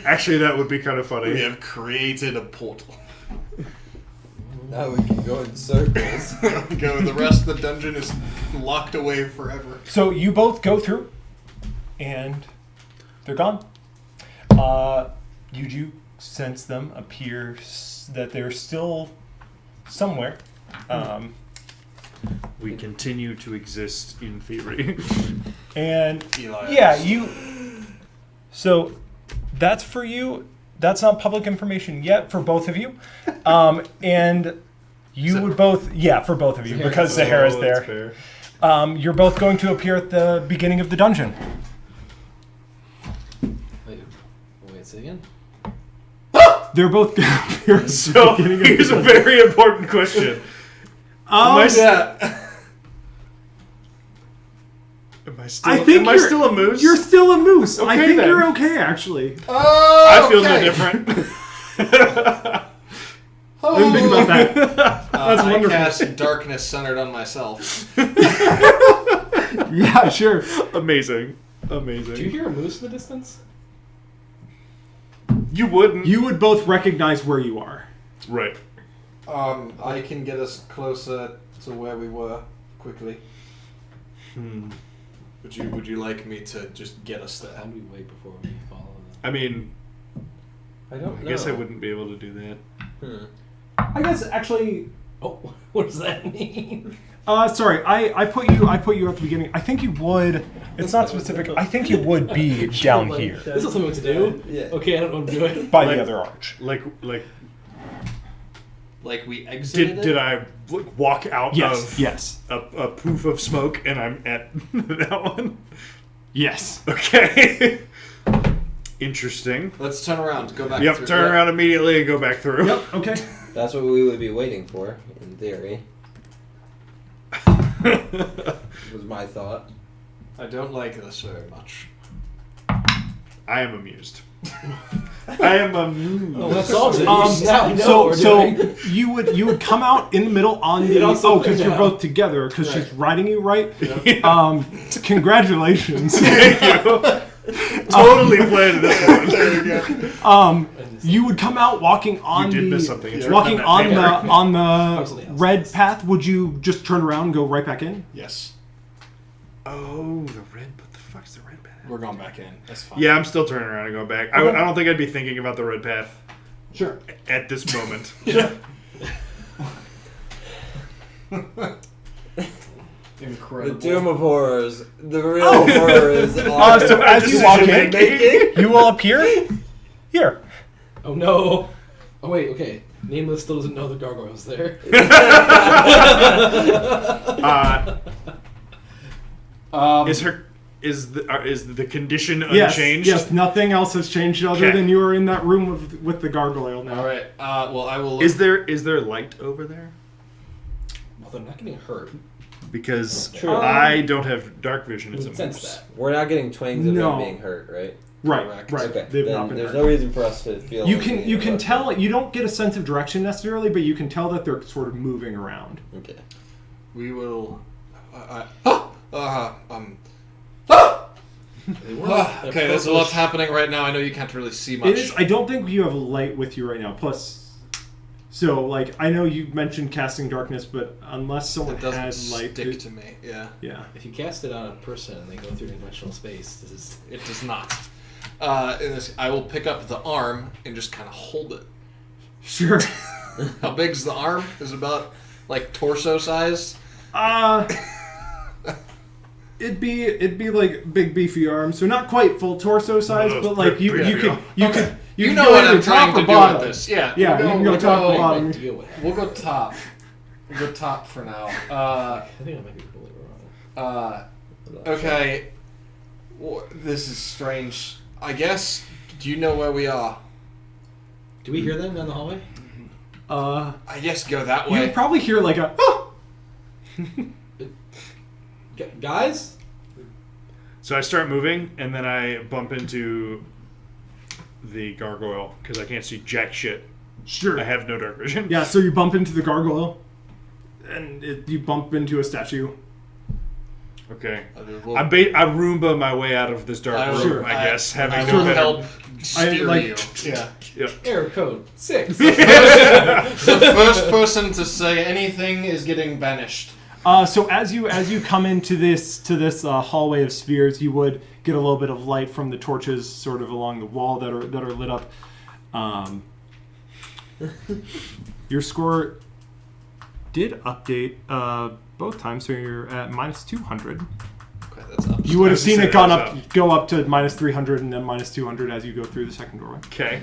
Actually, that would be kind of We funny. have created a portal. Now we can go in circles. Go. The rest of the dungeon is locked away forever. so you both go through, and they're gone. You do sense them appear that they're still somewhere. We continue to exist in theory. And Eli. yeah, you. So that's for you. That's not public information yet for both of you. And you would both, yeah, for both of you, because Zahara's Oh, that's there. fair. You're both going to appear at the beginning of the dungeon. Wait, say again? They're both going to appear at the So beginning of here's the a dungeon. very important question. Am I, Yeah. am I still? I think am I you're- still a moose? You're still a moose. I Okay, think then. you're okay, actually. Oh, I feel no okay. different. I didn't think about that. That's I wonderful. cast darkness centered on myself. Yeah, sure. Amazing. Do you Amazing. hear a moose in the distance? You wouldn't. You would both recognize where you are. Right. I can get us closer to where we were quickly. Hmm. Would you like me to just get us How there? do we wait before we follow them? I mean, I don't know. I guess I wouldn't be able to do that. I guess actually. Oh, what does that mean? Sorry, I put you at the beginning. I think you would. It's not specific. I think you would be down Like, here This is something to do? Yeah. Okay, I don't know what I'm doing. by Like- the other arch. Like Like we exited did I walk out Yes. of Yes. a poof of smoke and I'm at that one? Yes. Okay. Interesting. Let's turn around. Go back. Yep, through. turn around immediately and go back through. Yep. Okay. That's what we would be waiting for, in theory. Was my thought. I don't like this very much. I am amused. I am amused. Oh, that solves it. Um, Now we know so what we're doing. you would come out in the middle on the It also because you're now. both together because she's Right. riding you right. Yeah. Congratulations. Thank you. Totally planned this one. You would come out walking on You did the miss something. It's walking written on on that the on the Absolutely. red path. Would you just turn around and go right back in? Yes, Oh, the red. What the fuck's the red path? we're going back in. That's fine. Yeah, I'm still turning around and going back. I don't think I'd be thinking about the red path Sure. at this moment. Incredible. The Doom of Horrors. The real horrors are. So as you walk in, Decision-making. you will appear here. Oh no. Oh wait, okay. Nameless still doesn't know the gargoyle's there. Is the condition Yes. unchanged? Yes. Nothing else has changed other Okay. than you are in that room with the gargoyle now. All right. Well, I will. Is there light over there? Well, they're not getting hurt. Because True. I don't have dark vision You as a would sense moose. that. We're not getting twangs of No. them being hurt, right? Right. Correct. Right. Okay. They've then not been there's hurt. no reason for us to feel. You anything can about tell them. you don't get a sense of direction necessarily, but you can tell that they're sort of moving around. Okay. We will. They weren't Okay, there's a lot happening right now. I know you can't really see much. It is. I don't think you have light with you right now. Plus, so like I know you mentioned casting darkness, but unless someone It doesn't had light, stick to me. Yeah, yeah. If you cast it on a person and they go through dimensional space, this is it does not. In this, I will pick up the arm and just kind of hold it. Sure. How big's the arm? Is about like torso sized. It'd be like big beefy arms, so not quite full torso size, Those but like big you beefy could arms. you could You could know go what either I'm trying top to or do bottom. with this. Yeah. Yeah, you can go top or I bottom. have no idea what happened. We'll go top. We'll go top for now. I think I might be completely wrong. Okay. This is strange. I guess. Do you know where we are? Do we hear them down the hallway? I guess go that You way. would probably hear like a. Guys? So I start moving, and then I bump into the gargoyle because I can't see jack shit. Sure. I have no dark vision. Yeah, so you bump into the gargoyle, and you bump into a statue. Okay. We'll- I Roomba my way out of this dark I will- room, I guess. Having I no will better- help steer like- you. Yeah. Yep. Error code 6. The first person to say anything is getting banished. So as you come into this hallway of spheres, you would get a little bit of light from the torches sort of along the wall that are lit up. Your score did update both times, so you're at minus 200. Okay, that's up. You would have seen it gone up. go up to minus 300 and then minus 200 as you go through the second doorway. Okay.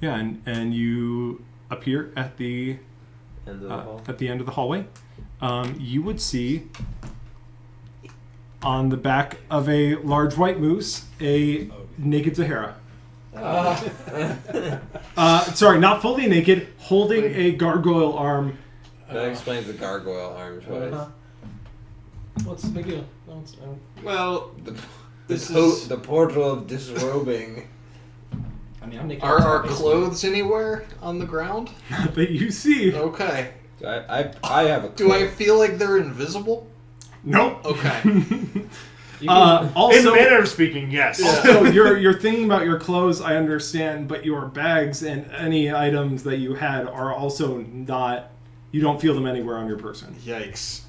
Yeah, and you appear at the End of the hall. at the end of the hallway. You would see on the back of a large white moose a naked Zahara. Sorry, not fully naked, holding a gargoyle arm. That explains the gargoyle arm choice. What's the big deal? No, Well, this The is. the portal of disrobing. I mean, I'm naked. Are our basically. clothes anywhere on the ground? That you see. Okay. I have a. Do I cloak. feel like they're invisible? Nope. Okay. You can- In Also, the manner of speaking, yes. also you're thinking about your clothes, I understand, but your bags and any items that you had are also not. You don't feel them anywhere on your person. Yikes.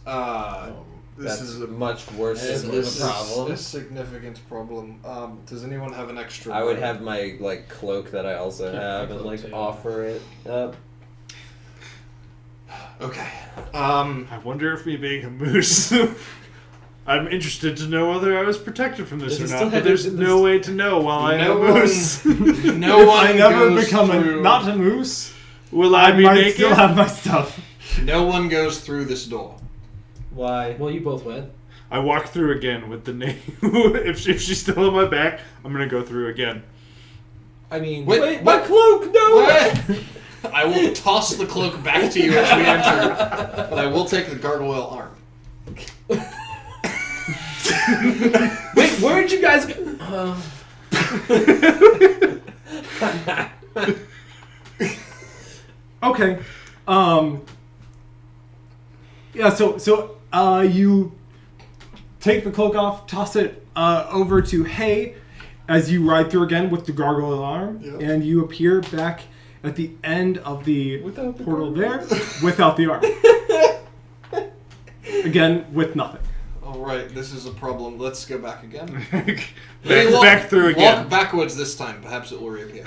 This That's is a much worse this of is a problem. a significant problem. Does anyone have an extra? I would robe? have my like cloak that I also Keep have my and cloak like too. offer it up. Okay. I wonder if me being a moose. I'm interested to know whether I was protected from this Does it or still not, have but there's this- no way to know while I am No a moose. No If one I never goes become through. not a moose, Will I be might naked? still have my stuff. No one goes through this door. Why? Well, you both went. I walk through again with the name. if she's still on my back, I'm gonna go through again. I mean, Wait, My what? cloak! No! What? I will toss the cloak back to you as we enter, but I will take the gargoyle arm. wait, where'd you guys go? Okay. Yeah, so you take the cloak off, toss it over to Hay as you ride through again with the gargoyle arm, Yep. and you appear back at the end of the Without the portal gargoyle. there without the arm. Again, with nothing. All right, this is a problem. Let's go back again. back through again. Walk backwards this time. Perhaps it will reappear.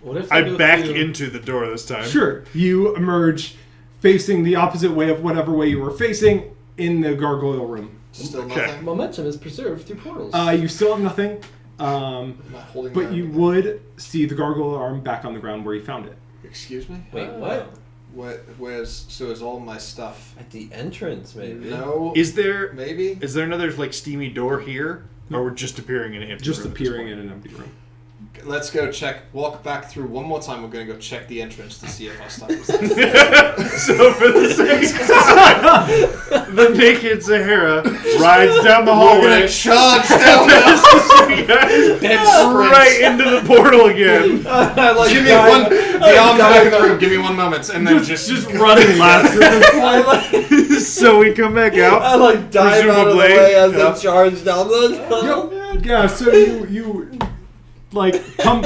What if they I go back through- into the door this time. Sure, you emerge facing the opposite way of whatever way you were facing in the gargoyle room. Still Okay. nothing. Momentum is preserved through portals. You still have nothing. I'm not holding. But my you arm. would see the gargoyle arm back on the ground where you found it. Excuse me. Wait, what? Where's so is all my stuff? At the entrance, maybe. No. Is there Maybe. another like steamy door here, or we're just appearing in an empty Just room at this appearing point? in an empty room. Let's go check. Walk back through one more time. We're gonna go check the entrance to see if our stuff is there. So for the second time, the naked Sahara rides down the We're hallway, gonna charge down. you guys Dead sprint. right into the portal again. I like Give me dying- one. The arm's back in the room. Give me 1 moment, and then just running laps at this point. So we come back I out. like dive out of the Presumably, way as yeah. they charge down the tunnel. Yeah, so you like come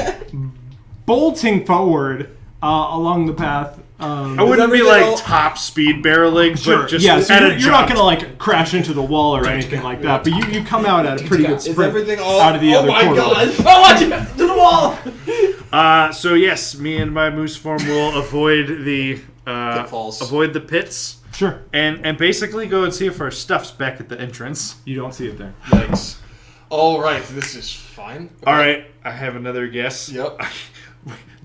bolting forward along the path. I wouldn't be everything like all- top speed barreling, Sure, but just yeah, so at you're, a you're not jump. gonna like crash into the wall or Right. anything like that, but you come out at a pretty good Is sprint everything all out of the other my portal. God. Oh, watch it! To the wall! So yes, me and my moose form will avoid the Pitfalls. avoid the pits, Sure, and basically go and see if our stuff's back at the entrance. you don't see it there. Yikes. All right, this is fine. All right, I have another guess. Yep.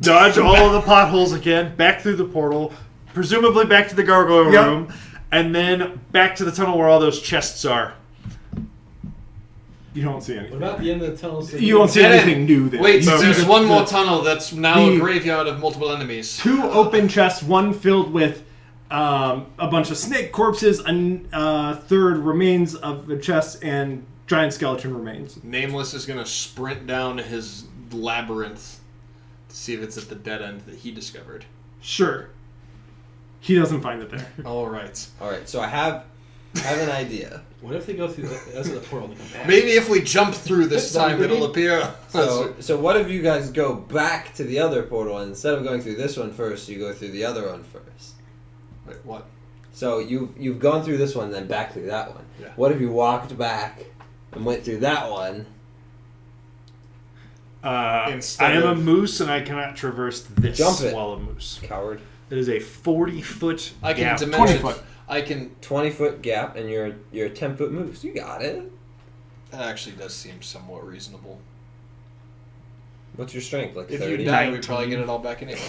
Dodge all of the potholes again, back through the portal, presumably back to the gargoyle Yep. room, and then back to the tunnel where all those chests are. You don't see What anything. about the end of the tunnel? So You don't see Dead anything end. new there. Wait, You see there's the- one more the tunnel that's now a the- graveyard of multiple enemies. Two open chests, one filled with a bunch of snake corpses, a third remains of a chest, and giant skeleton remains. Nameless is gonna sprint down his labyrinth to see if it's at the dead end that he discovered. Sure. He doesn't find it there. All right. Alright, so I have an idea. What if they go through the rest of the portal and come back? Maybe if we jump through this That'd time, be it'll good. appear. So what if you guys go back to the other portal and instead of going through this one first, you go through the other one first? Wait, what? So you've gone through this one, then back through that one. Yeah. What if you walked back and went through that one, Instead I am a of- moose, and I cannot traverse this Jump it. while a moose. Coward. It is a 40-foot I can gap. dimension. 20 foot. I can. 20-foot gap, and you're a 10-foot moose. You got it. That actually does seem somewhat reasonable. What's your strength? Like If 30? you die, we probably get it all back anyway.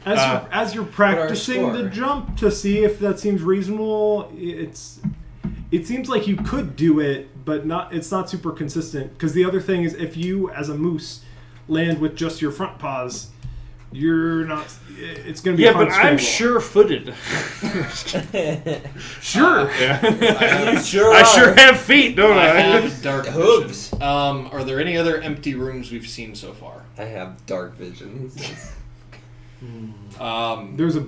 As you're practicing the score? jump to see if that seems reasonable, it seems like you could do it, but it's not super consistent. Because the other thing is, if you as a moose land with just your front paws, you're not. It's going to be Yeah, but I'm unstable. sure-footed. Sure. Yeah. You sure I are. sure have feet, don't I I? have dark Hooves. vision. Are there any other empty rooms we've seen so far? I have dark vision. There's a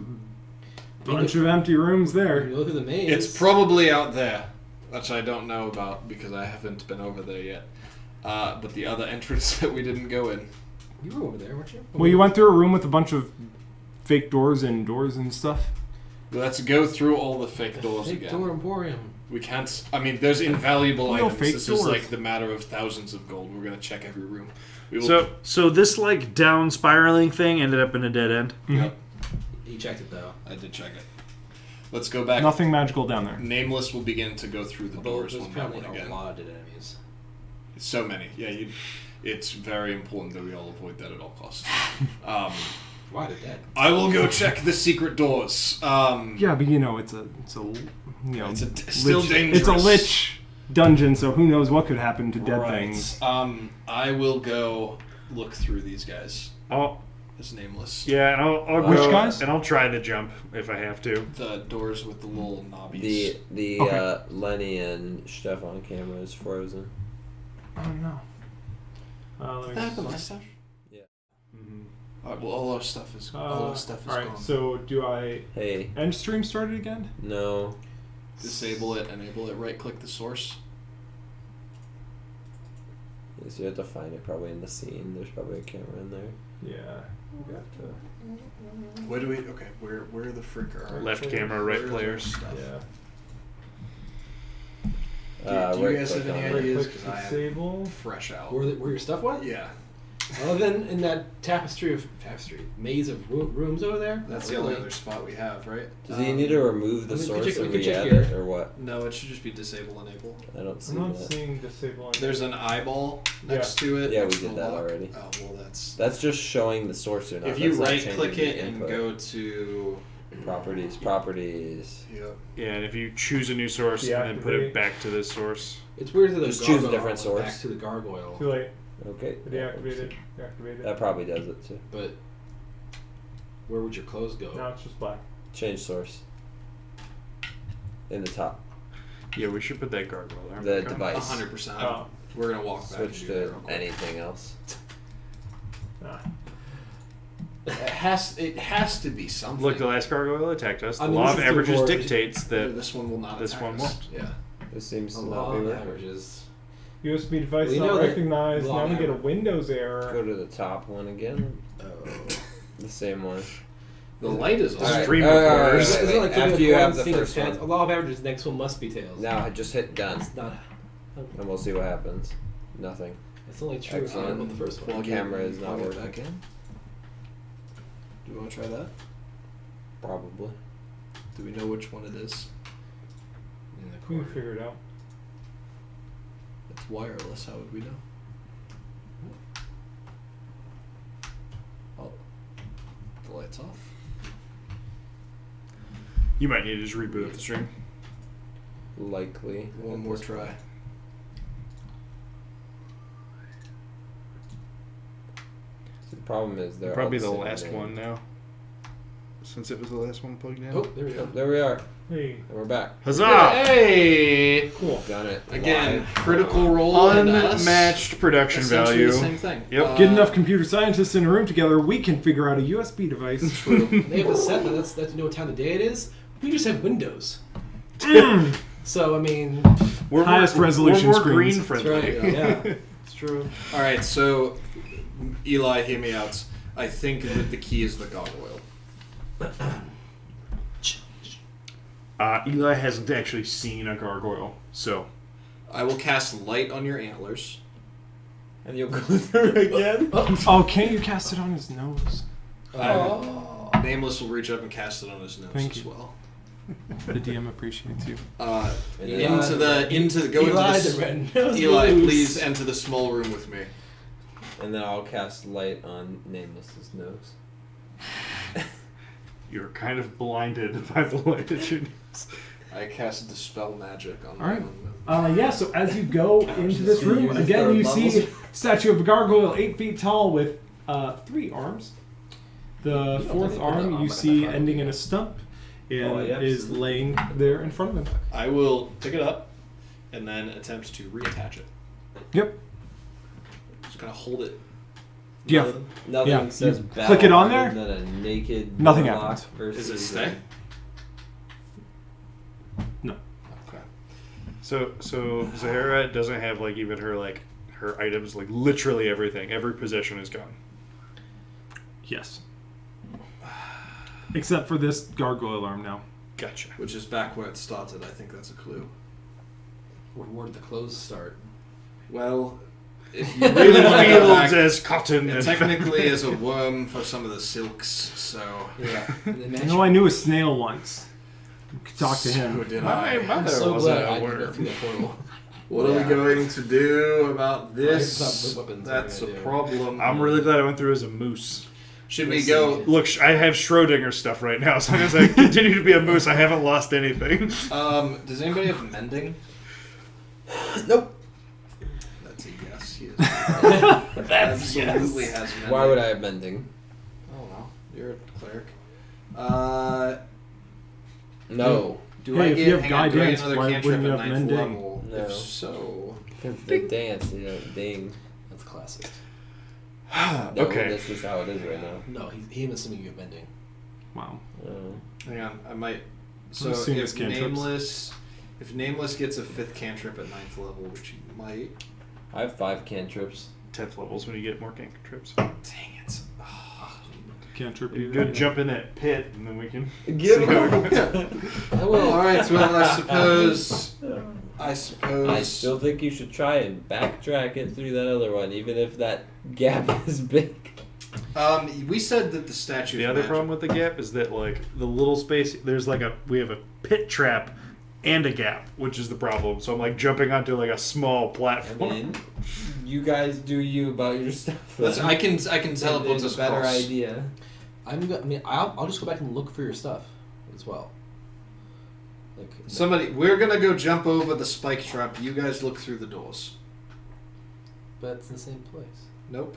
bunch of empty rooms there. You look at the maze. It's probably out there, which I don't know about because I haven't been over there yet. But the other entrance that we didn't go in. You were over there, weren't you? Well, you went through a room with a bunch of fake doors and stuff. Let's go through all the fake doors Fake again. door emporium. We can't. I mean, there's invaluable Real items. fake This doors. is like the matter of thousands of gold. We're gonna check every room. We will, So this like down spiraling thing ended up in a dead end. Yep, You checked it though. I did check it. Let's go back. Nothing magical down there. Nameless will begin to go through the Although doors there's one by probably one a again. lot of dead enemies. So many. Yeah, it's very important that we all avoid that at all costs. Why they're dead? I will go check the secret doors. Yeah, but it's a still dangerous. It's a lich dungeon, so who knows what could happen to dead Right. things. I will go look through these guys. Oh, As Nameless. yeah, and I'll Which go, guys? and I'll try the jump if I have to. The doors with the little knobbies. The Okay. Lenny and Stefan camera is frozen. Oh no. Let me That happened last time. Mhm. Alright, well, all our stuff is gone. Alright, so do I Hey, end stream started again? no. Disable it, enable it, right click the source. Yes, you have to find it probably in the scene. There's probably a camera in there. Yeah. We got to. Where do we? Okay, where the frick are? Left camera, right where's our players. stuff? Yeah. Do you Right guys click have any on it. ideas? Click 'Cause I am disable. fresh out. Where your stuff went? Yeah, Other than in that maze of rooms over there. that's Not the only really. other spot we have, right? Does he need to remove the I mean, we could source check- and we could check re-add it, here. or what? No, it should just be disable, enable. I don't see I'm not that. seeing disable. There's an eyeball next to it. Yeah, we next to did the that lock. already. Oh well, that's. That's just showing the source or not. If you That's not right changing click the it and input. go to. Properties. Yep. Yeah, and if you choose a new source and then put Deactivate. it back to this source. It's weird that the Just choose a gargoyle different went source. Back to the gargoyle. Too late. Okay. Deactivated. Deactivated. That probably does it too. But where would your clothes go? Now it's just black. Change source. In the top. Yeah, we should put that gargoyle there. The Okay. device. 100%. Oh. We're gonna walk back. Switch and do that to real quick. anything else. Ah. It has to be something. Look, the last gargoyle attacked us. The I mean, law this of is the averages board. dictates that. This one will not. this attack one us. won't. Yeah. This seems A to law not be of working. averages. USB device Well, you not know that recognized. law Now of we get a average- Windows error. Go to the top one again. Oh. The same one. The light is on. Alright, Stream alright, recorders. alright, Isn't it like wait, flipping after a you coin, have the seeing first it's heads? one. A law of averages. Next one must be tails. Now just hit done, It's not. and we'll see what happens. Nothing. It's only true if you Excellent. know about the first one. Plug camera it, is not plug it working. back in. Do you want to try that? Probably. Do we know which one it is? In the We can corner. figure it out. It's wireless. How would we know? Oh, the light's off. You might need to just reboot the stream. Likely. One more try. The problem is they're Probably all the same last name. one now. Since it was the last one plugged in. Oh, there we Oh, go. there we are. Hey, And we're back. Huzzah! Hey! cool. Done it. Again, Live. critical role and us. Unmatched production Essentially value. the same thing. Yep. Get enough computer scientists in a room together, we can figure out a USB device. They have a set that you know what time of day it is. We just have Windows. So I mean, We're Highest resolution we're more screens. green friendly. That's right, yeah. It's true. All right, so Eli, hear me out. I think that the key is the gargoyle. Eli hasn't actually seen a gargoyle, so I will cast light on your antlers. And you'll go through again? Oh, can't you cast it on his nose? Nameless will reach up and cast it on his nose Thank as you. well. The DM appreciates you. Into the Eli the red nose Eli, loose. please enter the small room with me. And then I'll cast light on Nameless's nose. You're kind of blinded by the light at your nose. I cast dispel magic on All right. them. Yeah, so as you go into this So you room, use the again third you levels? see statue of a gargoyle 8 feet tall with 3 arms. The fourth arm you see ending in a stump and yeah, is absolutely. laying there in front of him. I will pick it up and then attempt to reattach it. Yep. Just gonna hold it. Yeah. Nothing Yeah, says you battle click it on harder there, than a naked nothing warlock happens. versus Does it stay? No. Okay. So Zahara doesn't have like even her items, like literally everything. Every possession is gone. Yes. Except for this gargoyle arm now. Gotcha. Which is back where it started. I think that's a clue. Where'd the clothes start? Well, if you really want to go Fields back, as cotton it and technically is a worm for some of the silks, so... Yeah. You know, I knew a snail once. You could talk to So him. did My I. mother I'm so was glad a I didn't go worm. through that portal. What are we going to do about this? Right, what weapons are we That's a gonna do? problem. I'm really glad I went through as a moose. Should we go... Look, I have Schrodinger stuff right now. As long as I continue to be a moose, I haven't lost anything. Does anybody have mending? Nope. That's a yes. He is. That's Absolutely has mending. Why would I have mending? Oh well, you're a cleric. No. Do Hey, I if get, you have hang on, do I get guidance, another why cantrip wouldn't you at have ninth mending? level? No. If so, The dance, ding. That's classic. No, Okay. That's just how it is right now. No, he was assuming you have bending. Wow. hang on, I might. So assuming if it's cantrips. Nameless gets a 5th cantrip at 9th level, which he might. I have 5 cantrips. 10th levels when you get more cantrips. Dang it! Cantrip. You go jump in that pit, and then we can. Give see how it it goes. I will. All right. Well, I suppose. I still think you should try and backtrack it through that other one, even if that gap is big. We said that the statue. The of other magic- problem with the gap is that like the little space, there's like we have a pit trap and a gap, which is the problem. So I'm like jumping onto like a small I platform. mean, you guys do you about your stuff. That's, then. I can teleport It's us a better across. idea. I'll just go back and look for your stuff as well. Like We're gonna go jump over the spike trap. You guys look through the doors. but it's in the same place. Nope.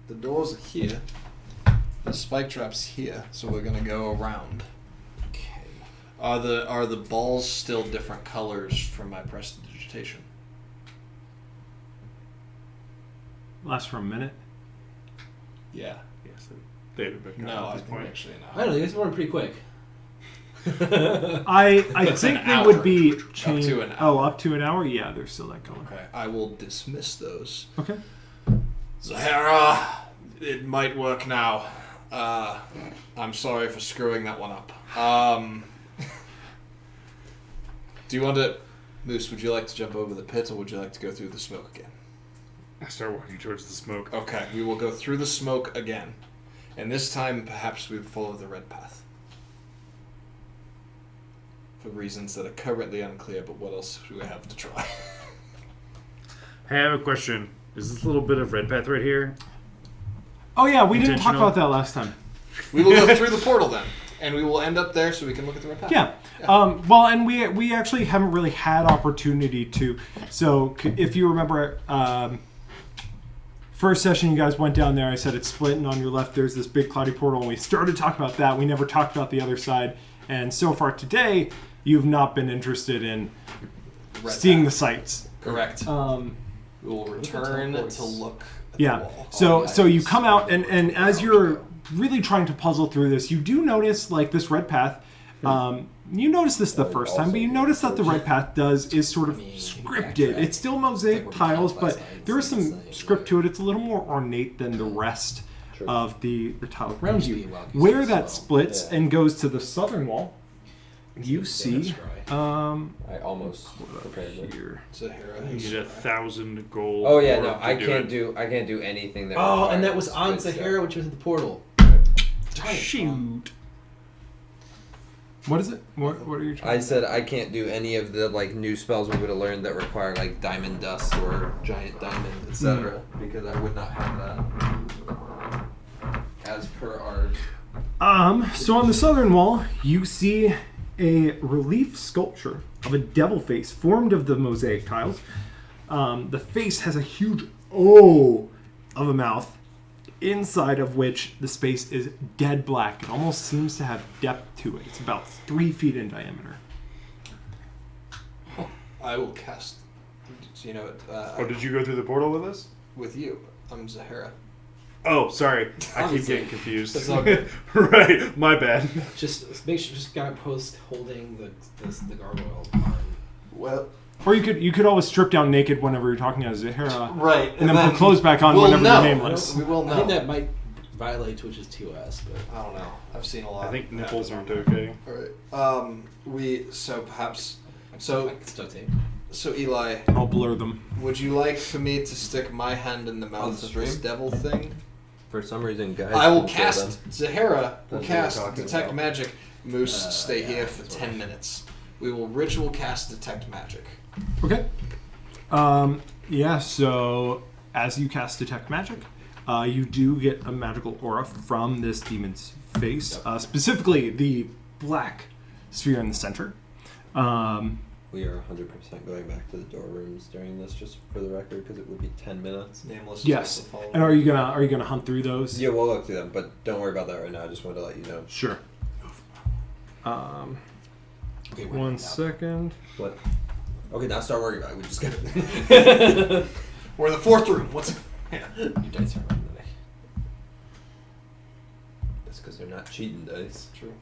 The doors are here. The spike trap's here, so we're gonna go around. Okay. Are the balls still different colors from my prestidigitation? Lasts for a minute. Yeah. Yes, they would have been No, at I this think point. actually not. I don't know. You guys were running pretty quick. I That's think an they hour. would be Up changed. to an Oh, hour. up to an hour? Yeah, there's still that going. Okay, I will dismiss those. Okay. Zahara, it might work now. I'm sorry for screwing that one up. Do you want to... Moose, would you like to jump over the pit, or would you like to go through the smoke again? I start walking towards the smoke. Okay, we will go through the smoke again. And this time, perhaps we follow the red path. For reasons that are currently unclear, but what else do we have to try? Hey, I have a question. Is this little bit of red path right here? Oh yeah, we didn't talk Intentional? about that last time. We will go through the portal then. And we will end up there so we can look at the red path. Yeah. Well, and we actually haven't really had opportunity to. So if you remember, first session you guys went down there. I said it's split, and on your left there's this big cloudy portal, and we started talking about that. We never talked about the other side, and so far today you've not been interested in Red seeing the path. sights. Correct. Um, We will return to look at Yeah. the wall. So you come out, and as you're really trying to puzzle through this, you do notice like this red path. You notice this the first time, but you notice that the red path is sort of scripted. It's still mosaic tiles, but there is some script to it. It's a little more ornate than the rest of the tile around you. Where that splits and goes to the southern wall You see, I almost prepared it. here. Zahara You has get 1,000 gold. Oh yeah, for- no, to I do can't it. do. I can't do anything that. Oh, and requires that was on good stuff. Sahara, which was at the portal. Shoot. What is it? What are you trying I said I can't do any of the like new spells we would have learned that require like diamond dust or giant diamond, etc. Because I would not have that. As per our. So on the southern wall, you see a relief sculpture of a devil face formed of the mosaic tiles. The face has a huge O of a mouth, inside of which the space is dead black. It almost seems to have depth to it. It's about 3 feet in diameter. I will cast. You know, Oh, did you go through the portal with us? with you. I'm Zahara. Oh, sorry. I keep Obviously. getting confused. It's all good. Right, my bad. Just make sure, just got post holding the gargoyle on. Well, Or you could always strip down naked whenever you're talking to Zahara, right. and then put clothes back on we'll whenever know. you're nameless. We will know. I think that might violate Twitch's TOS, but I don't know. I've seen a lot. I think nipples happen. aren't okay. All right. So perhaps. So I can still tape. so Eli, I'll blur them. would you like for me to stick my hand in the On mouth the of this stream? devil thing? For some reason, guys. I will can kill them. cast Zahara. Will That's what cast we're talking detect about. magic. Moose, stay yeah, here for that's 10 minutes. We will ritual cast detect magic. Okay. Yeah, so as you cast Detect Magic, you do get a magical aura from this demon's face, specifically the black sphere in the center. We are 100% going back to the door rooms during this, just for the record, because it would be 10 minutes. Nameless. is Yes. also following. And are you gonna hunt through those? Yeah, we'll look through them, but don't worry about that right now. I just wanted to let you know. Sure. Okay, One second. What? Okay, now start worrying about it. We just got it. We're in the fourth room. What's? Yeah. Your dice are magnetic. That's because they're not cheating dice. True.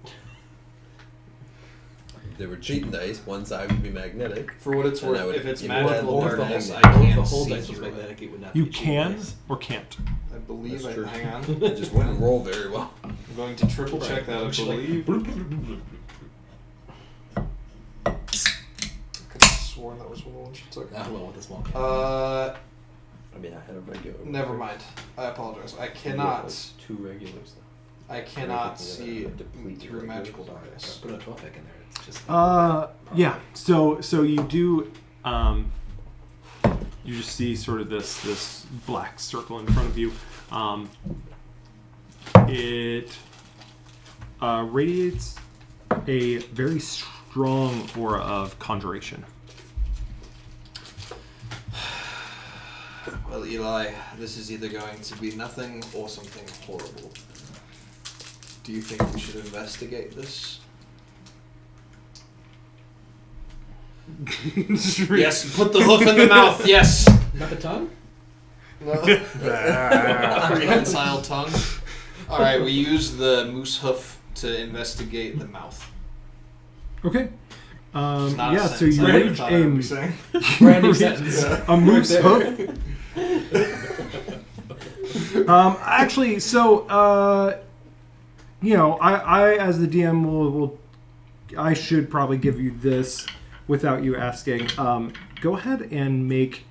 If they were cheating dice, one side would be magnetic. For what it's And worth, I would if it's immediately magical Or if the darkness, whole, I or if can't the whole see dice was through it. magnetic, it would not You be a cheating can dice. or can't. I believe. That's true. Hang on. It just wouldn't roll very well. I'm going to triple check that. I Which, like, believe. Could have sworn that was one she took. I don't know what the small can. I mean, I had a regular. Never mind. I apologize. I You have, cannot. like, two regulars though. I cannot Everything see together, deplete through your magical regulars. darkness. Put a 12 pick in there. It's just. Yeah. So you do. You just see sort of this black circle in front of you. It radiates a very strong aura of conjuration. Well, Eli, this is either going to be nothing or something horrible. Do you think we should investigate this? Yes, put the hoof in the mouth, yes! Not the tongue? Prehensile tongue. Alright, we use the moose hoof to investigate the mouth. Okay. It's not a Yeah. So sentence you I ever reach thought I would be a saying. Brand new sentence. a moose hoof. Actually, so I as the DM will I should probably give you this without you asking. Go ahead and make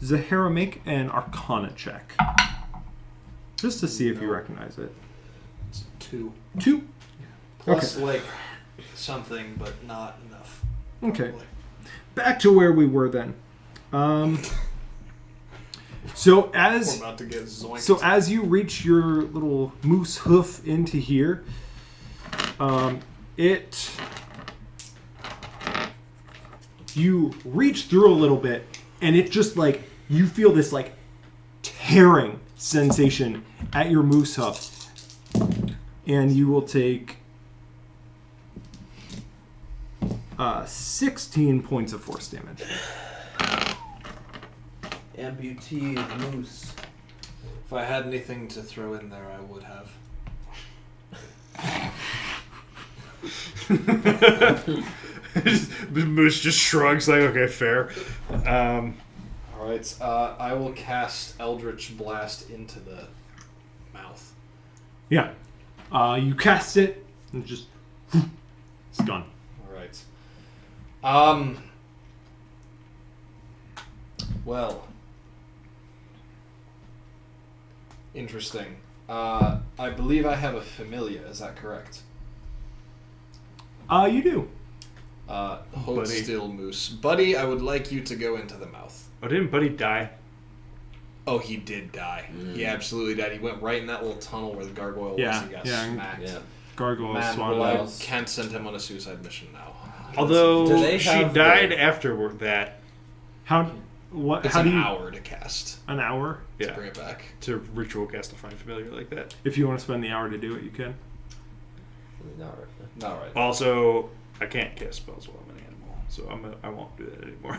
Zahara make an Arcana check, just to see if you recognize it. It's 2. 2. Plus, like, something, but not enough. Okay. Back to where we were then. So We're as about to get zoinked. So as you reach your little moose hoof into here, you reach through a little bit, and it just like you feel this like tearing sensation at your moose hoof, and you will take 16 points of force damage. Amputee moose. If I had anything to throw in there, I would have. Moose just shrugs like, okay, fair. Alright, I will cast Eldritch Blast into the mouth. Yeah. You cast it, and just It's gone. All right. Well. Interesting. I believe I have a familiar. Is that correct? You do. Hold Buddy. still, Moose. Buddy, I would like you to go into the mouth. Oh, didn't Buddy die? Oh, he did die. He absolutely died. He went right in that little tunnel where the gargoyle Yeah, was. He got yeah. smacked. Yeah. Gargoyle Man, swan. well, I Wow. can't send him on a suicide mission now. Although Do they she have died the- after that How? What? It's How an do you? hour to cast An hour. to Yeah. bring it back. to ritual cast a find familiar like that. If you want to spend the hour to do it, you can. Not right. Not right. Also, I can't cast spells while I'm an animal, so I won't do that anymore.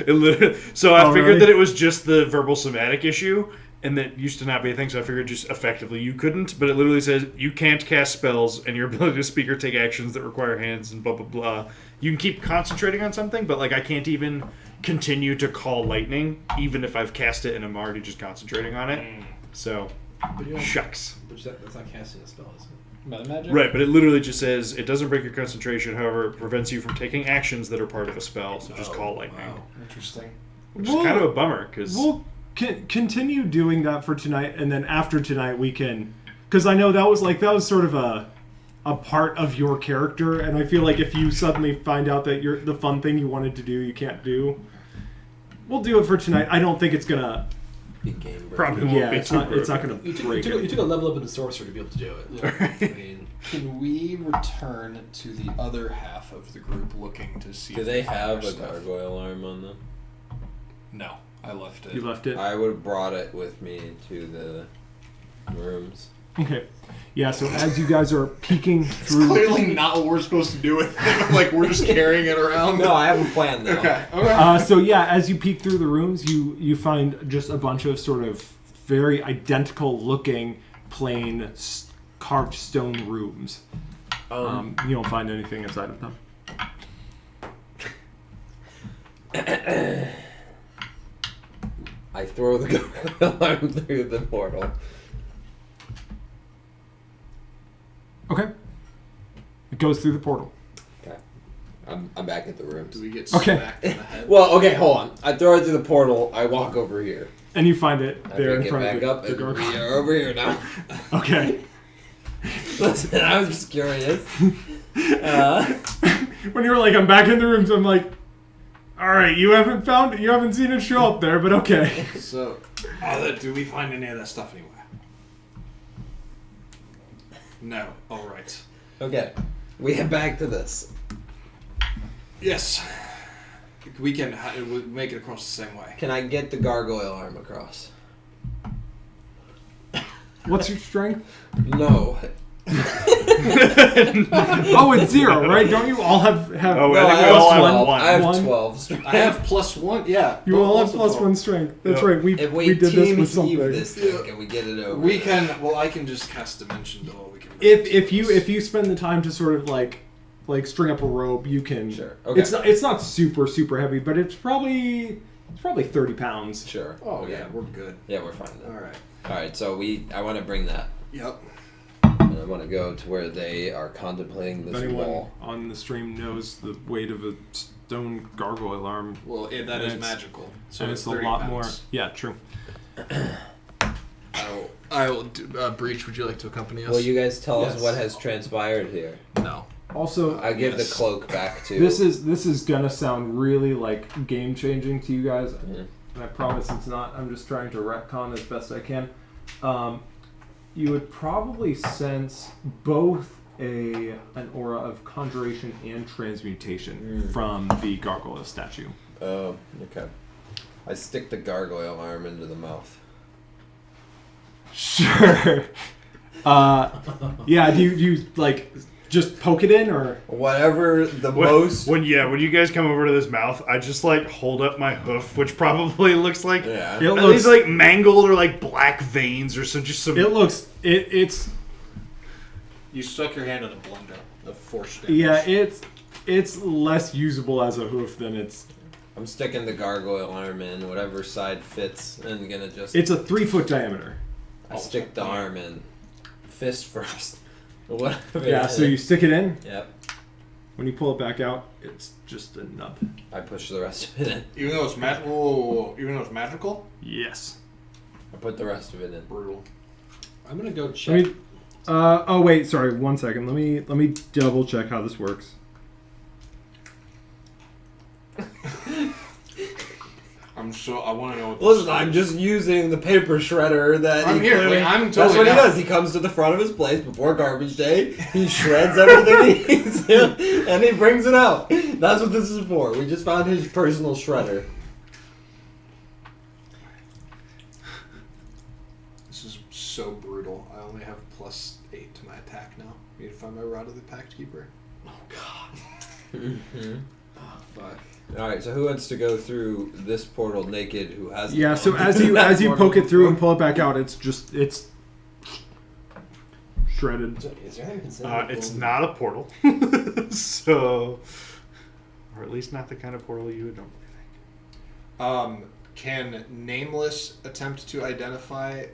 It literally, so I Oh, figured really? that it was just the verbal somatic issue, and that used to not be a thing. So I figured just effectively you couldn't. But it literally says you can't cast spells, and your ability to speak or take actions that require hands and blah blah blah. You can keep concentrating on something, but like I can't even continue to call lightning, even if I've cast it and I'm already just concentrating on it. So But you don't, shucks. but that's not casting a spell, is it? Meta magic? Right, but it literally just says it doesn't break your concentration. However, it prevents you from taking actions that are part of a spell. So just call lightning, Wow. Interesting. which is kind of a bummer because We'll continue doing that for tonight, and then after tonight we can, because I know that was sort of a part of your character, and I feel like if you suddenly find out that the fun thing you wanted to do you can't do, we'll do it for tonight. I don't think it's gonna. Big game breaker. probably won't Yeah, be it's too not gonna You took, you, break took, it. you took a level up in the sorcerer to be able to do it. I mean, Can we return to the other half of the group looking to see Do if they find have our a stuff? gargoyle arm on them? No, I left it. You left it. I would have brought it with me to the rooms. Okay. Yeah. So as you guys are peeking It's through. clearly not what we're supposed to do with it. Like we're just carrying it around. No, I have a plan now. Okay. Okay. So yeah, as you peek through the rooms, you find just a bunch of sort of very identical looking plain carved stone rooms. You don't find anything inside of them. I throw the gargoyle arm through the portal. Okay. It goes through the portal. Okay. I'm back at the rooms. Do we get Okay. smacked in the head? Well, okay, hold on. I throw it through the portal. I walk over here. And you find it I there in pick it front back of up, the and gargoyle. we are over here now. Okay. Listen, I was just curious. When you were like, I'm back in the rooms, I'm like, all right, you haven't seen it show up there, but okay. So, do we find any of that stuff anywhere? No. All right. Okay, we head back to this. Yes. We can we'll make it across the same way. Can I get the gargoyle arm across? What's your strength? No. Oh, it's 0, right? Don't you all have Oh, No, I think I we all have have 12. one. I have One. 12 strength. I have +1. Yeah. you all have also +1 strength? That's Yep. right. We If we we did this team with heave something. this thing and we get it over. We can. Well, I can just cast Dimension Door. We can. If you spend the time to sort of like string up a rope, you can. Sure. Okay. It's not super heavy, but it's probably 30 pounds. Sure. Oh Okay. yeah, we're good. Yeah, we're fine then. All right. Alright, so I want to bring that. Yep. And I want to go to where they are contemplating If this anyone wall. on the stream knows the weight of a stone gargoyle arm, Well, that And is it's- magical. So and it's it's a 30 lot pounds. more. Yeah, true. I will do, Breach, would you like to accompany us? Will you guys tell Yes. us what has transpired here? No. Also, I give Yes. the cloak back to. this is gonna sound really like game changing to you guys, Mhm. and I promise it's not. I'm just trying to retcon as best I can. You would probably sense both an aura of conjuration and transmutation from the gargoyle statue. Oh, okay. I stick the gargoyle arm into the mouth. Sure. Yeah. Do you like just poke it in, or Whatever the most. When you guys come over to this mouth, I just like hold up my hoof, which probably looks like Yeah. it at looks least like mangled or like black veins or some. it looks it's You stuck your hand in a blender of force damage. yeah it's less usable as a hoof than it's I'm sticking the gargoyle arm in, whatever side fits, and gonna just. it's a 3-foot diameter. I stick the arm in. Fist first. Whatever. Yeah. So you stick it in. Yep. When you pull it back out, it's just a nub. I push the rest of it in. Even though it's magical? Yes. I put the rest of it in. Brutal. I'm gonna go Let check. me. Oh wait, sorry. 1 second. Let me double check how this works. I want to know what this Listen, is. I'm just using the paper shredder that I'm he here. clearly- Wait, I'm That's totally what he down. does. He comes to the front of his place before garbage day. He shreds everything he needs to, and he brings it out. That's what this is for. We just found his personal shredder. This is so brutal. I only have +8 to my attack now. You need to find my Rod of the Pact Keeper. Oh God. Mm-hmm. Oh fuck. All right, so who wants to go through this portal naked? Who has? Yeah. So as you poke it through and pull it back out, it's shredded. So, is there anything considered? It's not a portal, so, or at least not the kind of portal you would normally think. Can Nameless attempt to identify,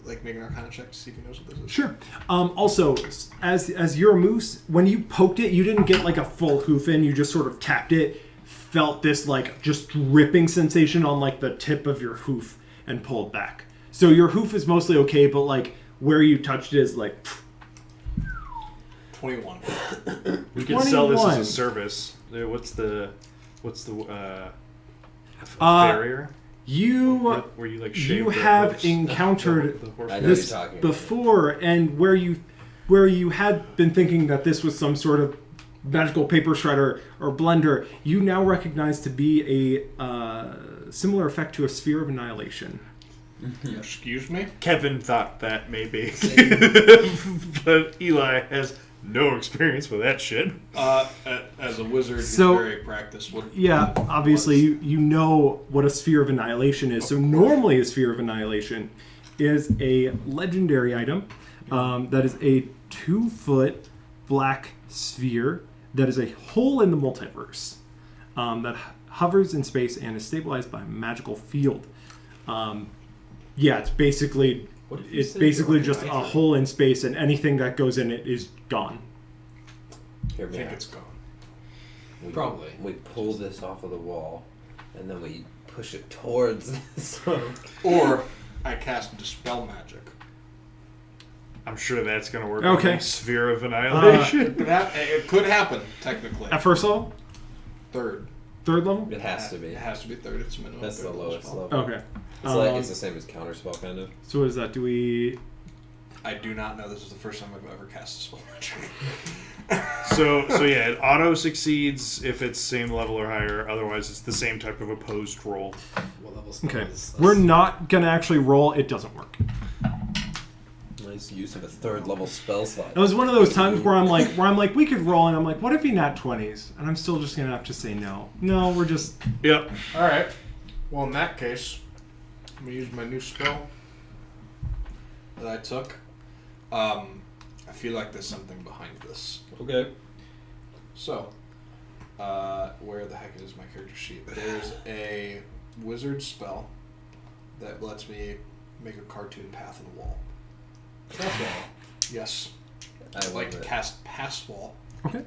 like, make an Arcana check to see if he knows what this is? Sure. Also, as you're a moose, when you poked it, you didn't get like a full hoof in. You just sort of tapped it, felt this like just dripping sensation on like the tip of your hoof, and pulled back. So your hoof is mostly okay, but like where you touched it is like. 21. We could sell this as 21. a service. What's the farrier? You Where you like shave you the have horse- encountered the horse I know this you're talking about. before, and where you had been thinking that this was some sort of magical paper shredder or blender, you now recognize to be a similar effect to a sphere of annihilation. Excuse me? Kevin thought that maybe, but Eli has no experience with that shit. As a wizard who's So- very practiced, what? Yeah, obviously you know what a sphere of annihilation is. So normally a sphere of annihilation is a legendary item that is a 2-foot black sphere that is a hole in the multiverse that hovers in space and is stabilized by a magical field. Yeah, it's basically What if you it's say basically you're just a right? hole in space, and anything that goes in it is gone. Hear I me think out. it's gone. Probably. We pull this off of the wall, and then we push it towards this one. Or I cast Dispel Magic. I'm sure that's going to work. Okay. On the sphere of annihilation. It could happen, technically. At first level, Third. third level. It has to be. It has to be third. It's minimum. That's the third lowest spell. level. Okay. It's like it's the same as counterspell, kind of. So what is that? Do we? I do not know. This is the first time I've ever cast a spell magic. So yeah, it auto succeeds if it's same level or higher. Otherwise, it's the same type of opposed roll. What level spell Okay. is- We're not gonna actually roll. It doesn't work. Nice use of a third level spell slot. It was one of those times where I'm like, we could roll, and I'm like, what if he nat 20s? And I'm still just gonna have to say no. No, we're just. Yep. All right. Well, in that case, I'm gonna use my new spell that I took. I feel like there's something behind this. Okay. So, where the heck is my character sheet? There's a wizard spell that lets me make a cartoon path in the wall. Yes. I I'd love like to it. cast Pass Wall Okay.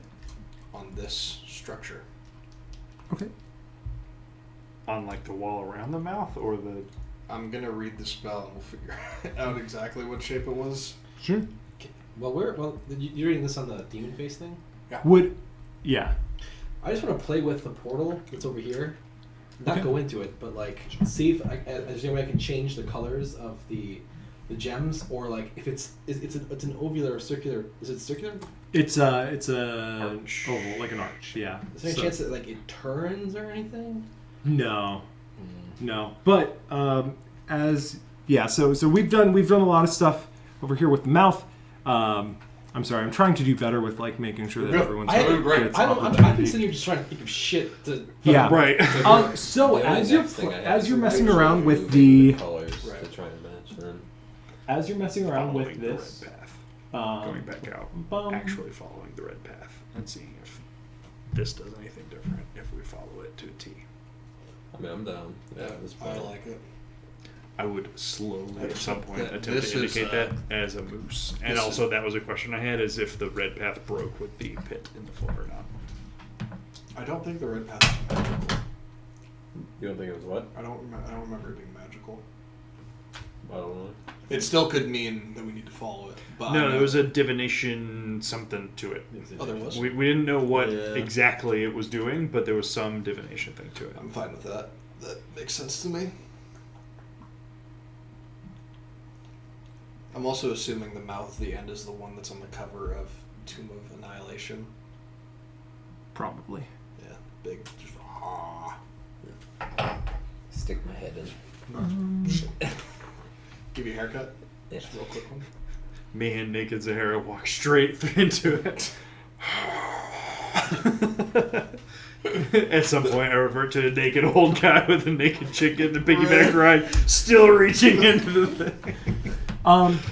on this structure. Okay. On like the wall around the mouth or the. I'm gonna read the spell and we'll figure out exactly what shape it was. Sure. You're reading this on the demon face thing. Would. Yeah. I just want to play with the portal that's over here. Not Okay. go into it, but like see if is there a way I can change the colors of the gems, or like if it's an ovular or circular. Is it circular? It's a Arch. oval, like an arch. Yeah. Is there any So- chance that like it turns or anything? No. No. But so we've done a lot of stuff over here with the mouth. I'm sorry, I'm trying to do better with like making sure that Good. everyone's I agree. gets I've been opportunity. sitting here just trying to think of shit to. Yeah. Right. So The only as you're next thing I have as is you're messing actually around with moving the colors Right. to try and match them. as you're messing around Following with the this, red path. Going back out. Actually following the red path and seeing if this does anything different if we follow it to a T. I mean, I'm down. Yeah, this I like it. I would slowly at some point Th- attempt this to is, indicate that as a moose. And this also that was a question I had, is if the red path broke with the pit in the floor or not. I don't think the red path is magical. You don't think it was what? I don't remember it being magical. I don't know. It still could mean that we need to follow it. But No, there was a divination something to it. Oh, there was? We didn't know what Yeah. exactly it was doing, but there was some divination thing to it. I'm fine with that. That makes sense to me. I'm also assuming the mouth at the end is the one that's on the cover of Tomb of Annihilation. Probably. Yeah, big. Just, Stick my head in. give you a haircut. Yeah. Just a real quick one. Me and Naked Zahara walk straight into it. At some point, I revert to a naked old guy with a naked chick in the piggyback ride, still reaching into the thing.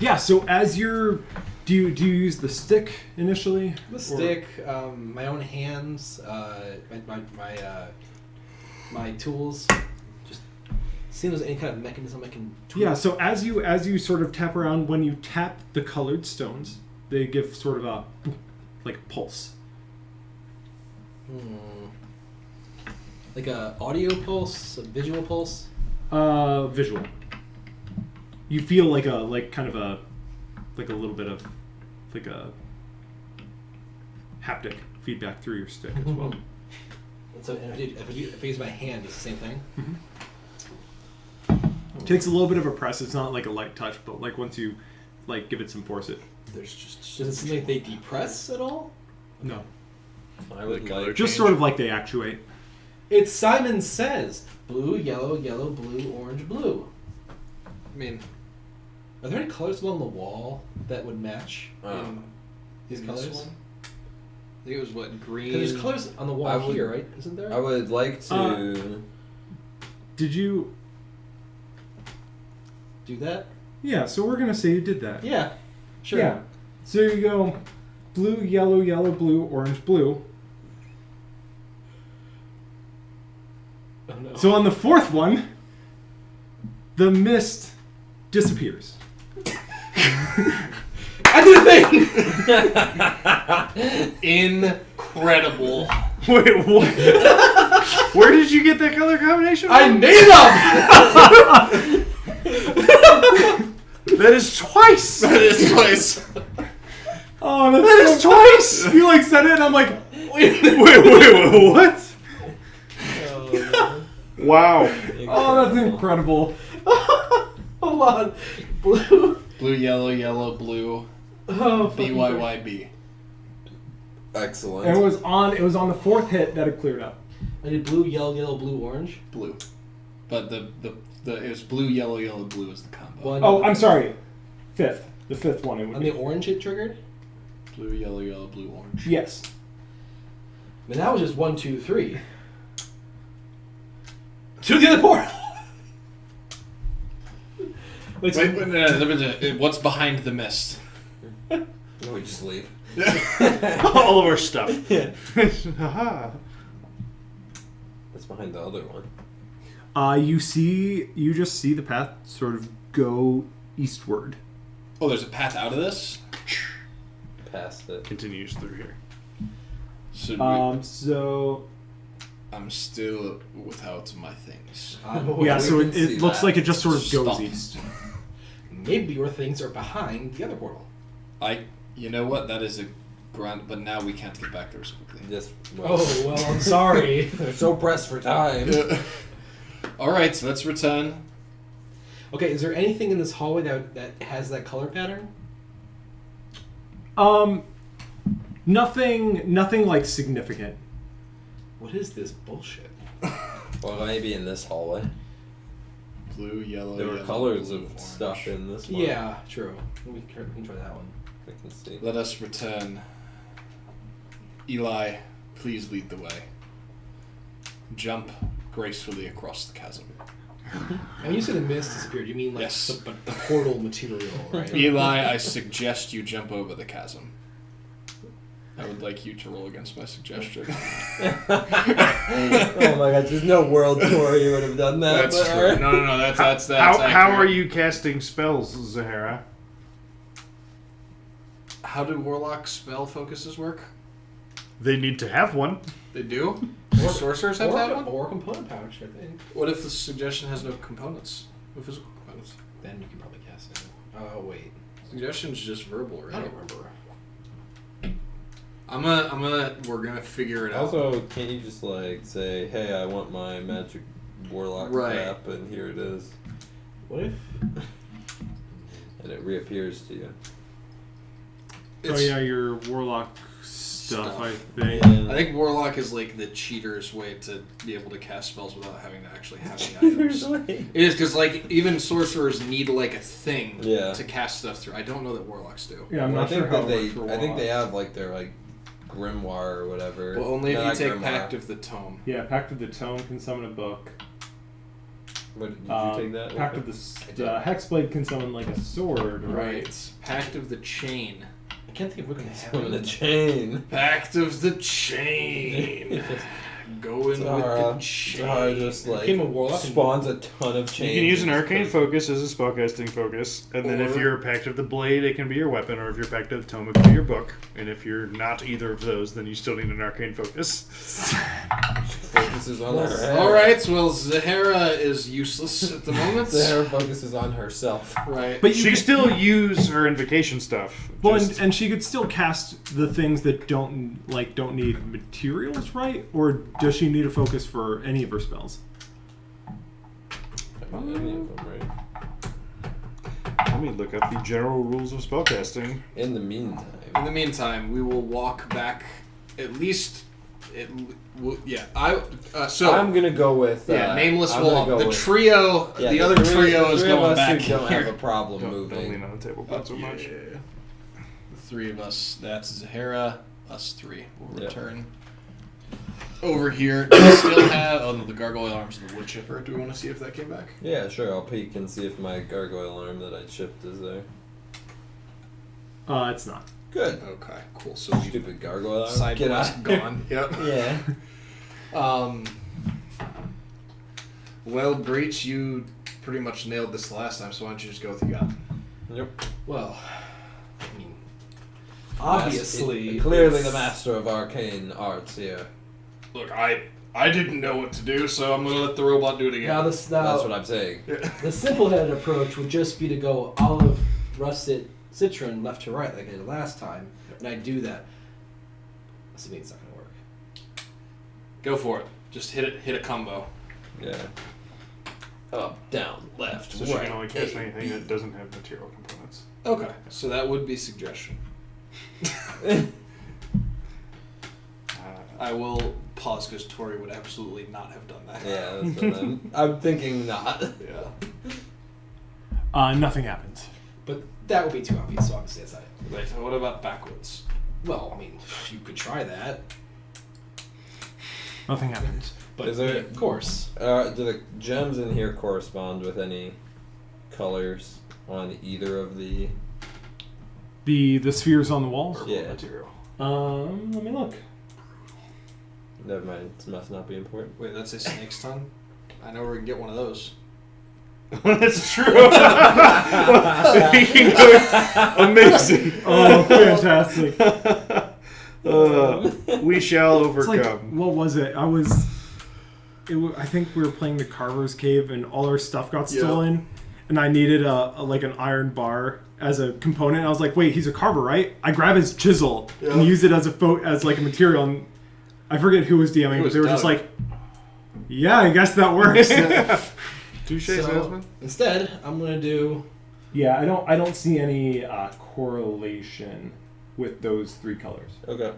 Yeah. So as you're, do you use the stick initially? The Or- stick, my own hands, my tools. Just seeing if there's any kind of mechanism I can. Tweak. Yeah. So as you sort of tap around, when you tap the colored stones, they give sort of a like pulse. Like a audio pulse, a visual pulse. Visual. You feel like a little bit of like a haptic feedback through your stick as well. And so if I use my hand, it's the same thing. It takes a little bit of a press. It's not like a light touch, but like once you like give it some force, it There's just. Does it seem like they depress at all? no, I would color like. just sort of like they actuate. It's Simon Says. Blue, yellow, yellow, blue, orange, blue. I mean, Are there any colors along the wall that would match in these in colors? this one, I think it was what green. Because there's colors on the wall I would- here, right? Isn't there? I would like to. Did you? Do that? Yeah. So we're gonna say you did that. Yeah. Sure. Yeah. So you go blue, yellow, yellow, blue, orange, blue. Oh no. So on the fourth one, the mist disappears. I did a thing! Incredible. Wait, what? Where did you get that color combination I from? made it up! That is twice! That is twice. Oh, that's That is twice! You like said it, and I'm like, Wait, what? Wow. oh, that's incredible. Hold on. Blue. Blue, yellow, yellow, blue. Oh, fucking BYYB. Excellent. And it was on the fourth hit that it cleared up. I did blue, yellow, yellow, blue, orange. Blue. But the it was blue, yellow, yellow, blue is the combo. Well, I know Oh, that- I'm sorry. Fifth. The fifth one. It would On be. the orange it triggered? Blue, yellow, yellow, blue, orange. Yes. But that was just 1, 2, 3. To the other portal! Wait, so- Wait, what's behind the mist? No, we just leave. All of our stuff. Yeah. Haha. That's behind the other one. You just see the path sort of go eastward. Oh, there's a path out of this? Past it. Continues through here. So So I'm still without my things. yeah, we so can it see looks that. like it just sort of goes Stop. east. Maybe your things are behind the other portal. You know what? That is a grand, but now we can't get back there so quickly. Yes. Oh, well, I'm sorry. They're so pressed for time. All right, so let's return. Okay, is there anything in this hallway that has that color pattern? Nothing like significant. What is this bullshit? Well, maybe in this hallway. Blue, yellow. There were yellow, colors blue, of orange. stuff in this one. Yeah, true. We can try that one. I can see. Let us return. Eli, please lead the way. Jump gracefully across the chasm. And you said the mist disappeared. You mean like Yes. the portal material, right? Eli, I suggest you jump over the chasm. I would like you to roll against my suggestion. Oh my god, there's no world tour you would have done that. That's but true. alright. No, that's How accurate. are you casting spells, Zahara? How do warlock spell focuses work? They need to have one. They do? Sorcerers have that one? Or component pouch, I think. What if the suggestion has no components? No physical components? Then you can probably cast it. Oh, wait. Suggestion's just verbal, right? I don't remember. We're gonna figure it out. Also, can't you just like say, "Hey, I want my magic warlock Right. crap," and here it is, What if? and it reappears to you. Oh yeah, your warlock stuff, I think. I think Warlock is like the cheater's way to be able to cast spells without having to actually have any items. It is because like even sorcerers need like a thing Yeah. to cast stuff through. I don't know that Warlocks do. Yeah, I'm Well, not sure how it works for I think they warlocks. have like their like grimoire or whatever. Well, only No, if you not take grimoire. Pact of the Tome. Yeah, Pact of the Tome can summon a book. What, did you take that? Pact of the Hexblade can summon like a sword, right? Right. Pact of the Chain. I can't think of what can Summon the chain. Pact of the Chain. Go in with the chain. Zahara just like Became a warlock and- spawns a ton of chains. You can use an and arcane just put- focus as a spellcasting focus, and then if Or- you're Pact of the Blade, it can be your weapon, or if you're Pact of the Tome, it can be your book. And if you're not either of those, then you still need an arcane focus. Focuses on her head. Alright, well, Zahara is useless at the moment. Zahara focuses on herself. Right. But you She can could still use her invocation stuff. Well, just- and she could still cast the things that don't need materials, right? Or does she need a focus for any of her spells? I mean, any of them, right? Let me look up the general rules of spellcasting. In the meantime, In the meantime, we will walk back at least. So I'm gonna go with nameless I'm will gonna go the with- trio. Yeah, the other trio is three of going us back who don't here. have a problem Don't lean moving. on the table quite so much. The three of us. That's Zahara. Us three will Yep. return. Over here, do we still have? Oh no, the gargoyle arms and the wood chipper. Do we want to see if that came back? Yeah, sure. I'll peek and see if my gargoyle arm that I chipped is there. It's not. Good. Okay, cool. So we Stupid gargoyle arm. side Get quest out. gone. Yep. Yeah. Well, Breach, you pretty much nailed this last time, so why don't you just go with your gut? Yep. Well, I mean, obviously, Clearly it's- the master of arcane arts here. Look, I didn't know what to do, so I'm gonna let the robot do it again. Now, That's what I'm saying. the simple-headed approach would just be to go olive, russet, citron, left to right like I did last time, and I do that. Assuming it's not gonna work. Go for it. Just hit a combo. Yeah. Up, down, left, So she right. can only cast A, anything B. that doesn't have material components. Okay, so that would be suggestion. I will pause because Tori would absolutely not have done that. Yeah, that's what I'm thinking not. Yeah. Nothing happens. But that would be too obvious, so obviously that's not it. Wait, so what about backwards? Well, I mean, you could try that, Nothing happens. but Is there- of course. Do the gems in here correspond with any colors on either of the... The spheres on the walls. Yeah. Material. Let me look. Never mind, it must not be important. Wait, that's a snake's tongue? I know where we can get one of those. That's true. He can go amazing. Oh, fantastic! We shall It's like, overcome. what was it? I think we were playing the Carver's Cave, and all our stuff got Yeah. stolen, and I needed like an iron bar as a component. I was like, wait, he's a carver, right? I grab his chisel Yeah. and use it as as like a material. And I forget who was DMing, It but was they were just Doug. like, yeah, I guess that works. Touche, So, salesman. instead, I'm gonna do. Yeah, I don't see any correlation with those three colors. Okay.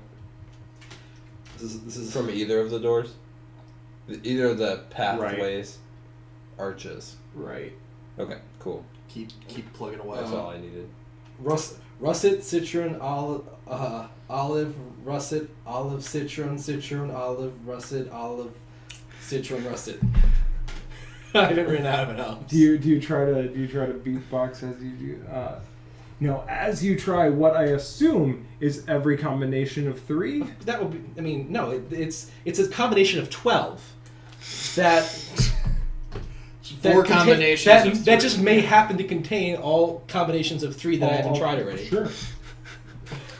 This is From either of the doors? Either of the pathways, arches. Right. Okay, cool. Keep plugging away. That's all I needed. russet, citron, olive, russet, olive, citron, olive, russet, olive, citron, russet. I haven't written out of it else. Do you try to beatbox as you do? No, as you try, what I assume is every combination of three. That would be. I mean, no. It's a combination of 12. That. Four contain- combinations that, of that three. just may happen to contain all combinations of 3 that I haven't tried already. Sure.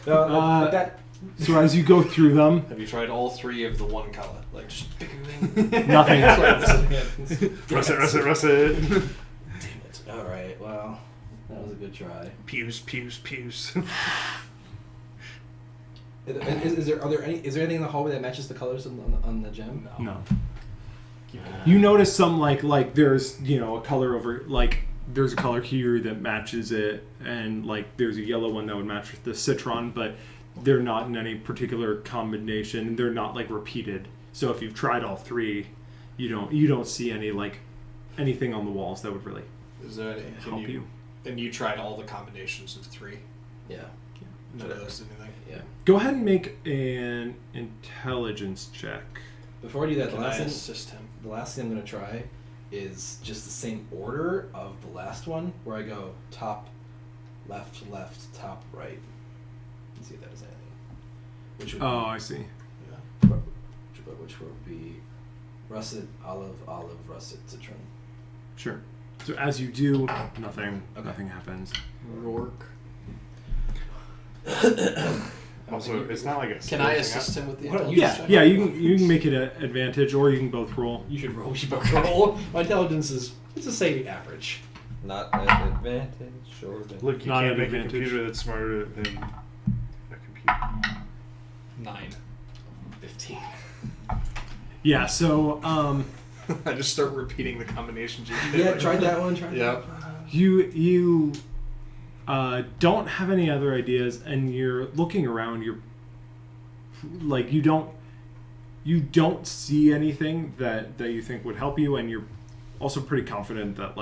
But that So as you go through them, Have you tried all 3 of the one color? Like just pick nothing Russet. Damn it. Alright, well, that was a good try. Pews. Is there anything in the hallway that matches the colors on the gem? No. You notice some like there's a color over there's a color here that matches it, and there's a yellow one that would match the citron, but they're not in any particular combination. They're not repeated. So if you've tried all 3, you don't see any anything on the walls that would really Is there any, help you. And you tried all the combinations of 3? Yeah. None of those did anything? Yeah. Go ahead and make an intelligence check. Before I do that, Can I assist him? the last thing I'm going to try is just the same order of the last one, where I go top, left, top, right. Let's see if that does anything. Which would Oh, I see. which would be russet, olive, russet, citron. Sure. So as you do, nothing Okay. happens. Rourke. Also, it's not like a. Can I assist him with the What- intelligence check? Yeah, you can make it an advantage, or you can both roll. You should roll. We should both roll. My intelligence is, let's just say, average. Not an advantage, sure. Look, you Not can't an make advantage. a computer that's smarter than a computer. 9. 15. Yeah. So I just start repeating the combinations you did. Yeah, like- tried that one. Yep. you don't have any other ideas, and you're looking around. You're you don't see anything that you think would help you, and you're also pretty confident that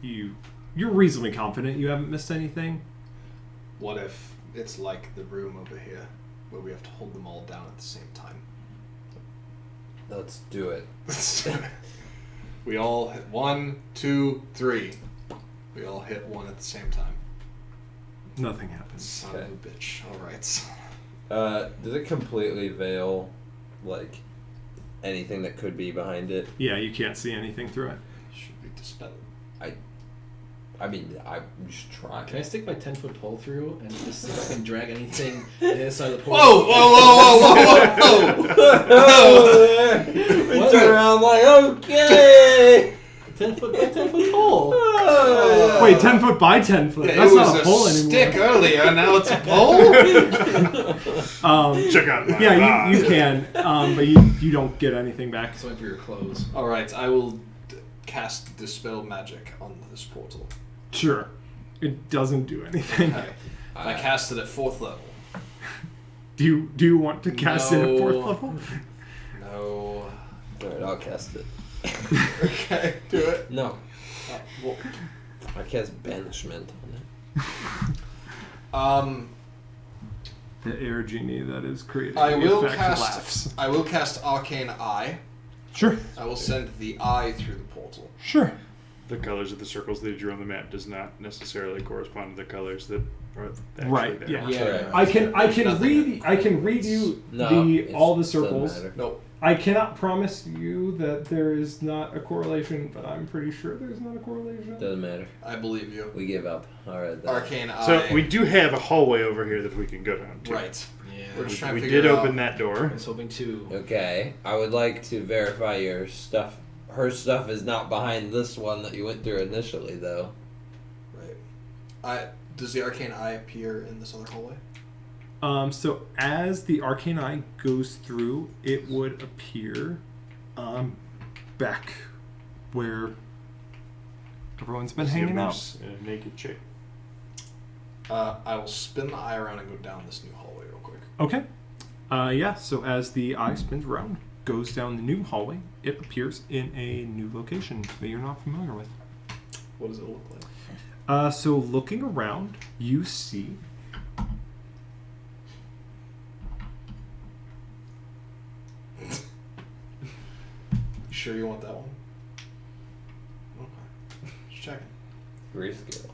you're reasonably confident you haven't missed anything. What if it's like the room over here, where we have to hold them all down at the same time? Let's do it. We all hit 1, 2, 3. We all hit 1 at the same time. Nothing happens. Son Okay. of a bitch. Alright. Does it completely veil, anything that could be behind it? Yeah, you can't see anything through it. Should be dispelled. I mean, I just try. Can I stick my 10-foot pole through and just see if I can drag anything inside the pole? Whoa! We What? turn around like, okay! 10-foot pole. Wait, 10 foot by 10 foot. Yeah, That's it not was a pole stick anymore. earlier, now it's a pole? Check out my Yeah, you rod. can, but you don't get anything back. Just wait for your clothes. Alright, I will cast Dispel Magic on this portal. Sure. It doesn't do anything. Okay. If I cast it at 4th level. Do you want to cast it at 4th No. level? No. Alright, I'll cast it. Okay, do it. No, Well, I cast Banishment on it. The air genie that is creating I the will effect laughs. cast Arcane Eye. Sure. I will send the eye through the portal. Sure. The colors of the circles that you drew on the map does not necessarily correspond to the colors that are actually Right, there. yeah. Yeah. I can Nothing. read you No, all the doesn't circles. matter. No. I cannot promise you that there is not a correlation, but I'm pretty sure there's not a correlation. Doesn't matter. I believe you. We give up. Alright, then. Arcane Eye. So we do have a hallway over here that we can go down to. Right. Yeah. We're just trying We to figure did out. open that I door. was hoping to. Okay, I would like to verify your stuff. Her stuff is not behind this one that you went through initially, though. Right. Does the Arcane Eye appear in this other hallway? So as the arcane eye goes through, it would appear back where everyone's been See a hanging out. moose and a naked chick. I will spin the eye around and go down this new hallway real quick. Okay. Yeah, so as the eye spins around, goes down the new hallway, it appears in a new location that you're not familiar with. What does it look like? So looking around, you see You sure you want that one? Okay. Just checking. Grayscale.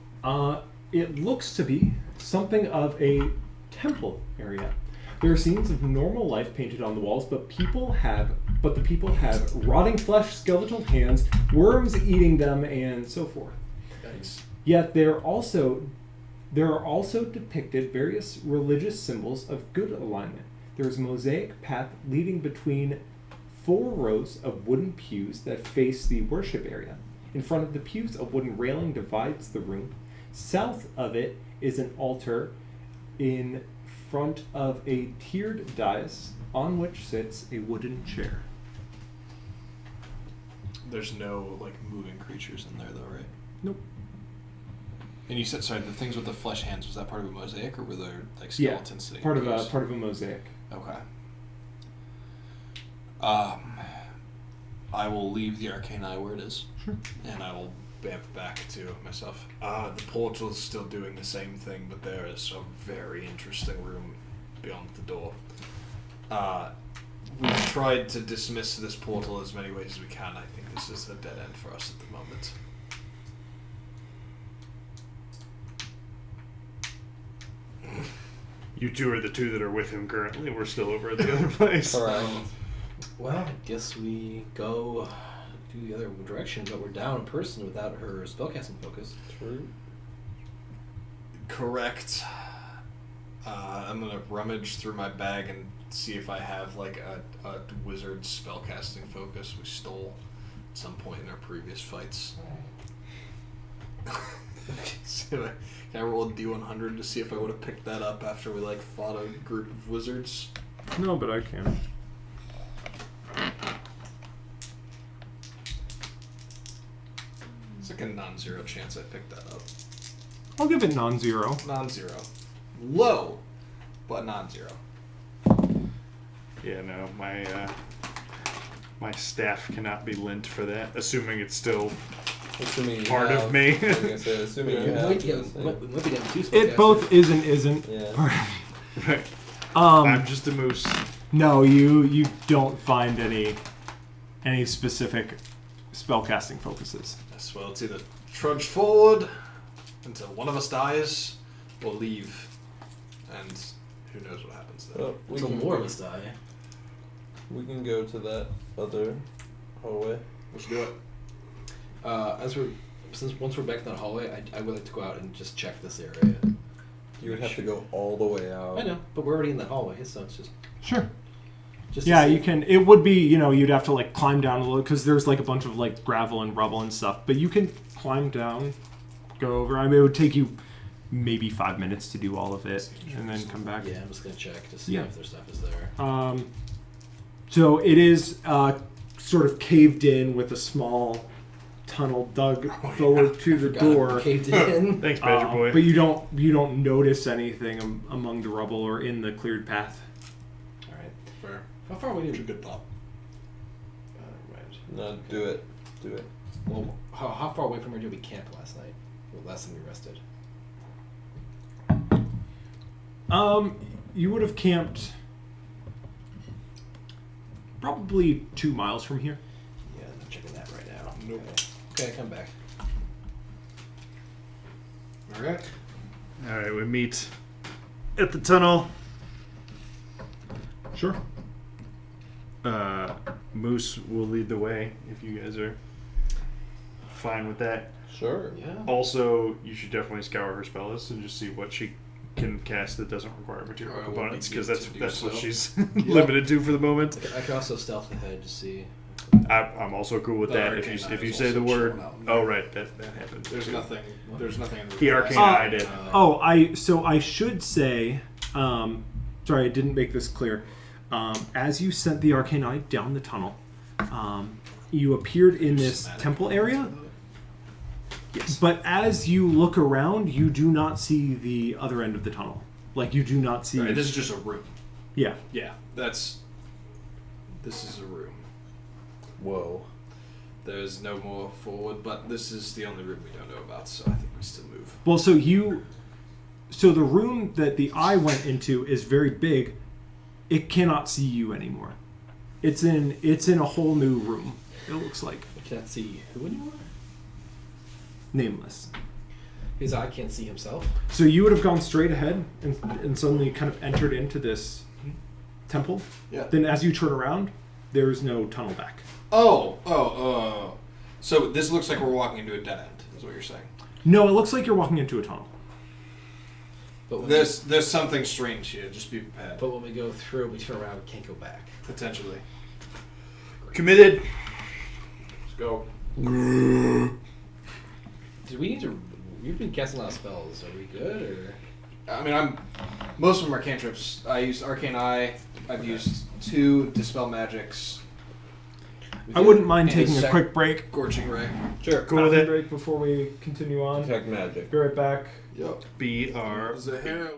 it looks to be something of a temple area. There are scenes of normal life painted on the walls, but the people have rotting flesh, skeletal hands, worms eating them, and so forth. Yikes. Yet there are also depicted various religious symbols of good alignment. there is a mosaic path leading between 4 rows of wooden pews that face the worship area. In front of the pews, a wooden railing divides the room. South of it is an altar in front of a tiered dais on which sits a wooden chair. There's no like moving creatures in there, though, right? Nope. And you said, sorry, the things with the flesh hands, was that part of a mosaic, or were there like skeletons sitting? Part of in a pews? part of a mosaic. Okay. I will leave the arcane eye where it is. Sure. And I will bamf back to myself. The portal is still doing the same thing, but there is a very interesting room beyond the door. We've tried to dismiss this portal as many ways as we can. I think this is a dead end for us at the moment. You two are the 2 that are with him currently. We're still over at the other place. Correct. Well, I guess we go do the other direction, but we're down a person without her spellcasting focus. True. Correct. I'm gonna rummage through my bag and see if I have like a wizard spellcasting focus we stole at some point in our previous fights. So, can I roll a D100 to see if I would have picked that up after we like fought a group of wizards? No, but I can. It's like a non-zero chance I picked that up. I'll give it non-zero. Non-zero. Low, but non-zero. Yeah, no, my staff cannot be lent for that, assuming it's still Assuming you part have, of me. I was gonna say, assuming you have. Might, this thing. might be down 2 spellcasters. It both is and isn't. Yeah. Right. I'm just a moose. No, you don't find any specific spellcasting focuses. Yes, well, it's either trudge forward until one of us dies, or leave, and who knows what happens then. Oh, we Until can more go- of us die. We can go to that other hallway. Let's do it. Once we're back in that hallway, I would like to go out and just check this area. You would have to go all the way out. I know, but we're already in that hallway, so it's Sure. just to Yeah, see. you can. It would be, you'd have to like climb down a little because there's like a bunch of like gravel and rubble and stuff. But you can climb down, go over. I mean, it would take you maybe 5 minutes to do all of it, and then come back. Yeah, I'm just gonna check to see Yeah. if their stuff is there. So it is sort of caved in with a small tunnel dug forward to the Forgot door. it caved in. Thanks, Badger Boy. But you don't notice anything among the rubble or in the cleared path. All right. Fair. How far away That's do a good thought. right. No, do it. Do it. Well, how far away from here did we camp last night? Well, last time we rested. You would have camped probably 2 miles from here. Yeah, I'm checking that right now. Nope. Okay, come back. Alright. All right, we meet at the tunnel. Sure. Moose will lead the way if you guys are fine with that. Sure. Yeah. Also, you should definitely scour her spell list and just see what she can cast that doesn't require material I will components, be because good that's to do what so. she's limited to for the moment. I could also stealth ahead to see. I'm also cool with The that. arcane If eye you is say the also word, showing out. oh right, that happened. There's nothing. There's nothing in the The arcane Uh, eye did. I should say, sorry, I didn't make this clear. As you sent the arcane eye down the tunnel, you appeared in this Cinematic. temple area. Yes. But as you look around, you do not see the other end of the tunnel. Like you do not see. Right, this is just a room. Yeah. Yeah, this is a room. Whoa. There's no more forward, but this is the only room we don't know about, so I think we still move. Well, so the room that the eye went into is very big. It cannot see you anymore. It's in a whole new room. It looks like I can't see who anymore. nameless. His eye can't see himself. So you would have gone straight ahead and suddenly kind of entered into this temple. Yeah. Then as you turn around, there is no tunnel back. Oh. So this looks like we're walking into a dead end, is what you're saying. No, it looks like you're walking into a tunnel. But when, There's something strange here. Just be prepared. but when we go through, we turn around, we can't go back. Potentially. Committed. Let's go. Do we need to? We've been casting a lot of spells. Are we good or? I mean, most of them are cantrips. I used Arcane Eye. I've used 2 Dispel Magics. I wouldn't mind And taking a quick break. Scorching Ray. Sure. Cool with Coffee it. break before we continue on. Detect magic. Be right back. Yep. BR. Zahara.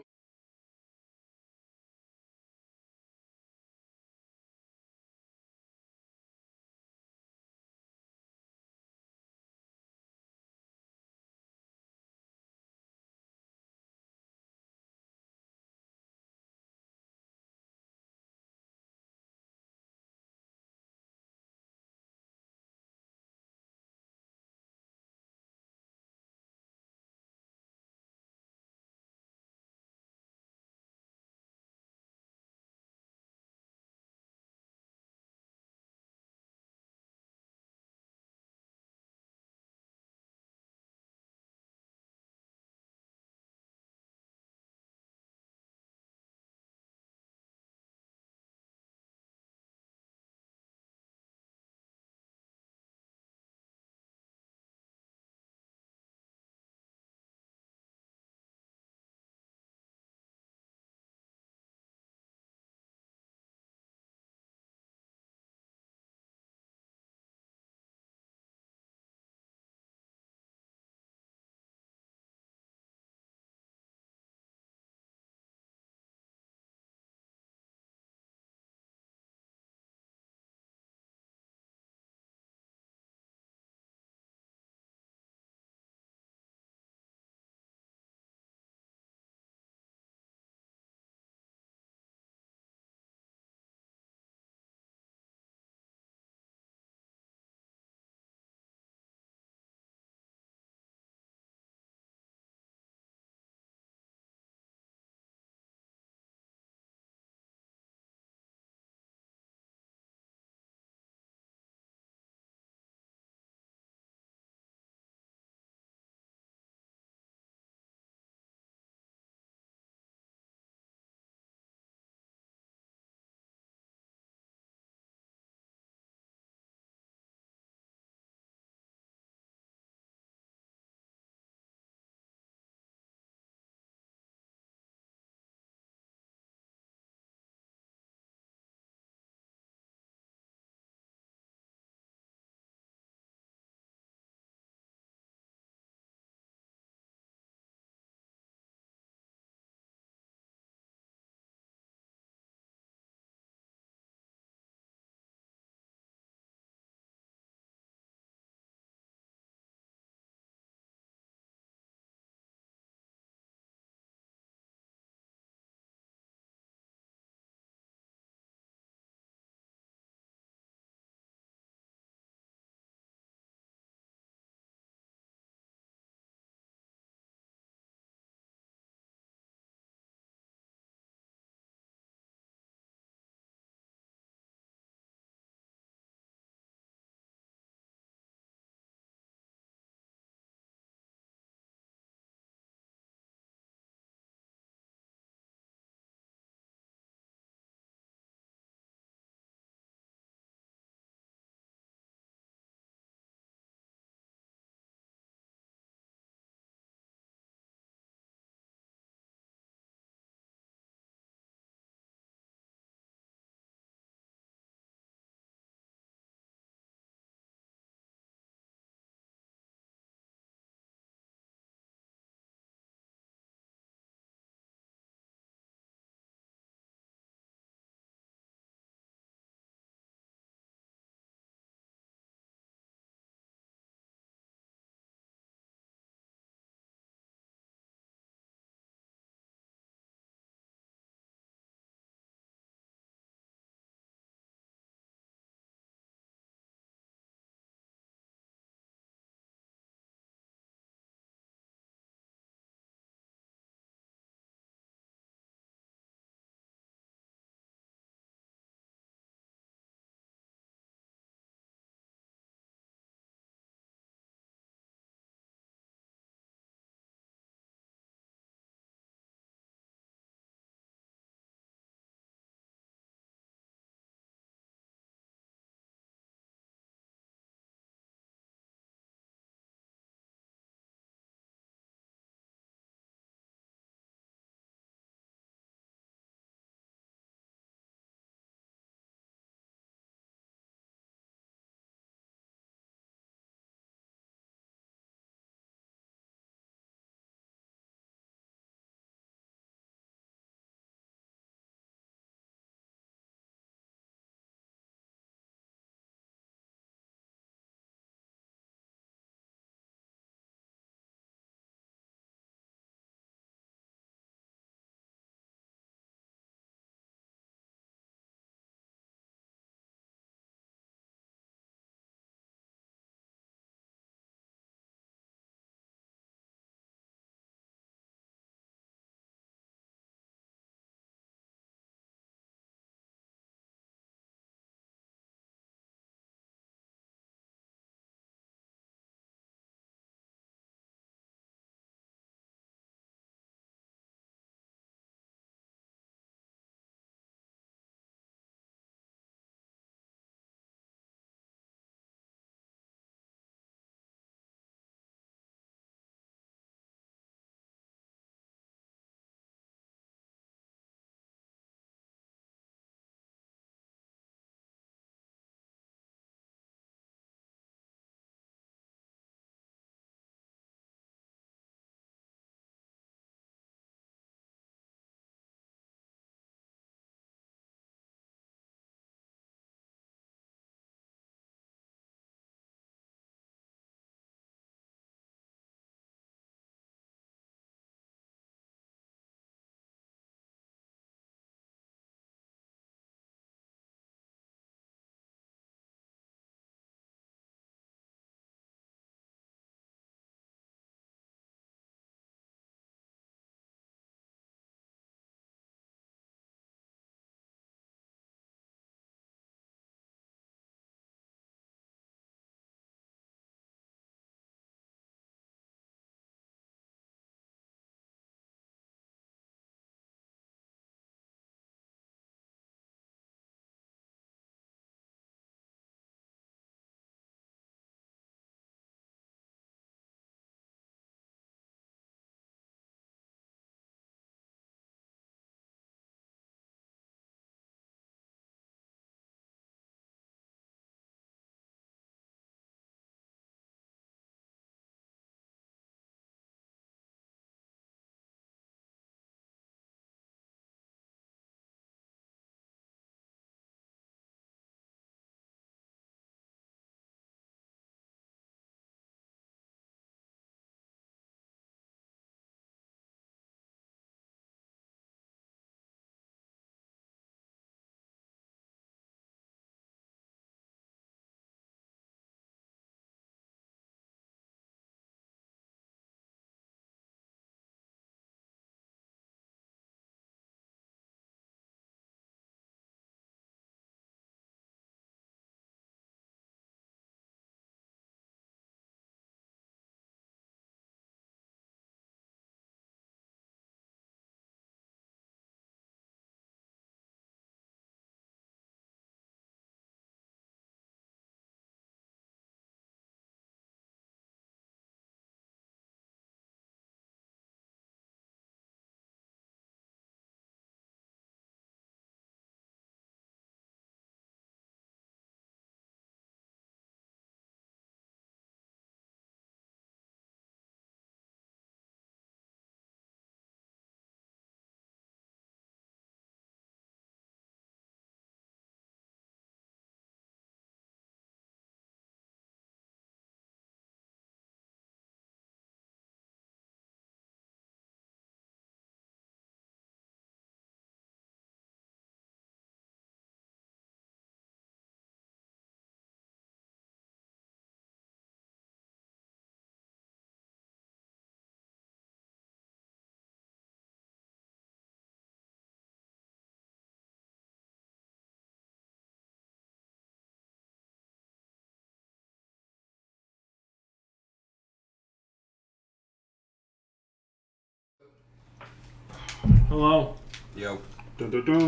Hello. Yo. Dun, dun, dun.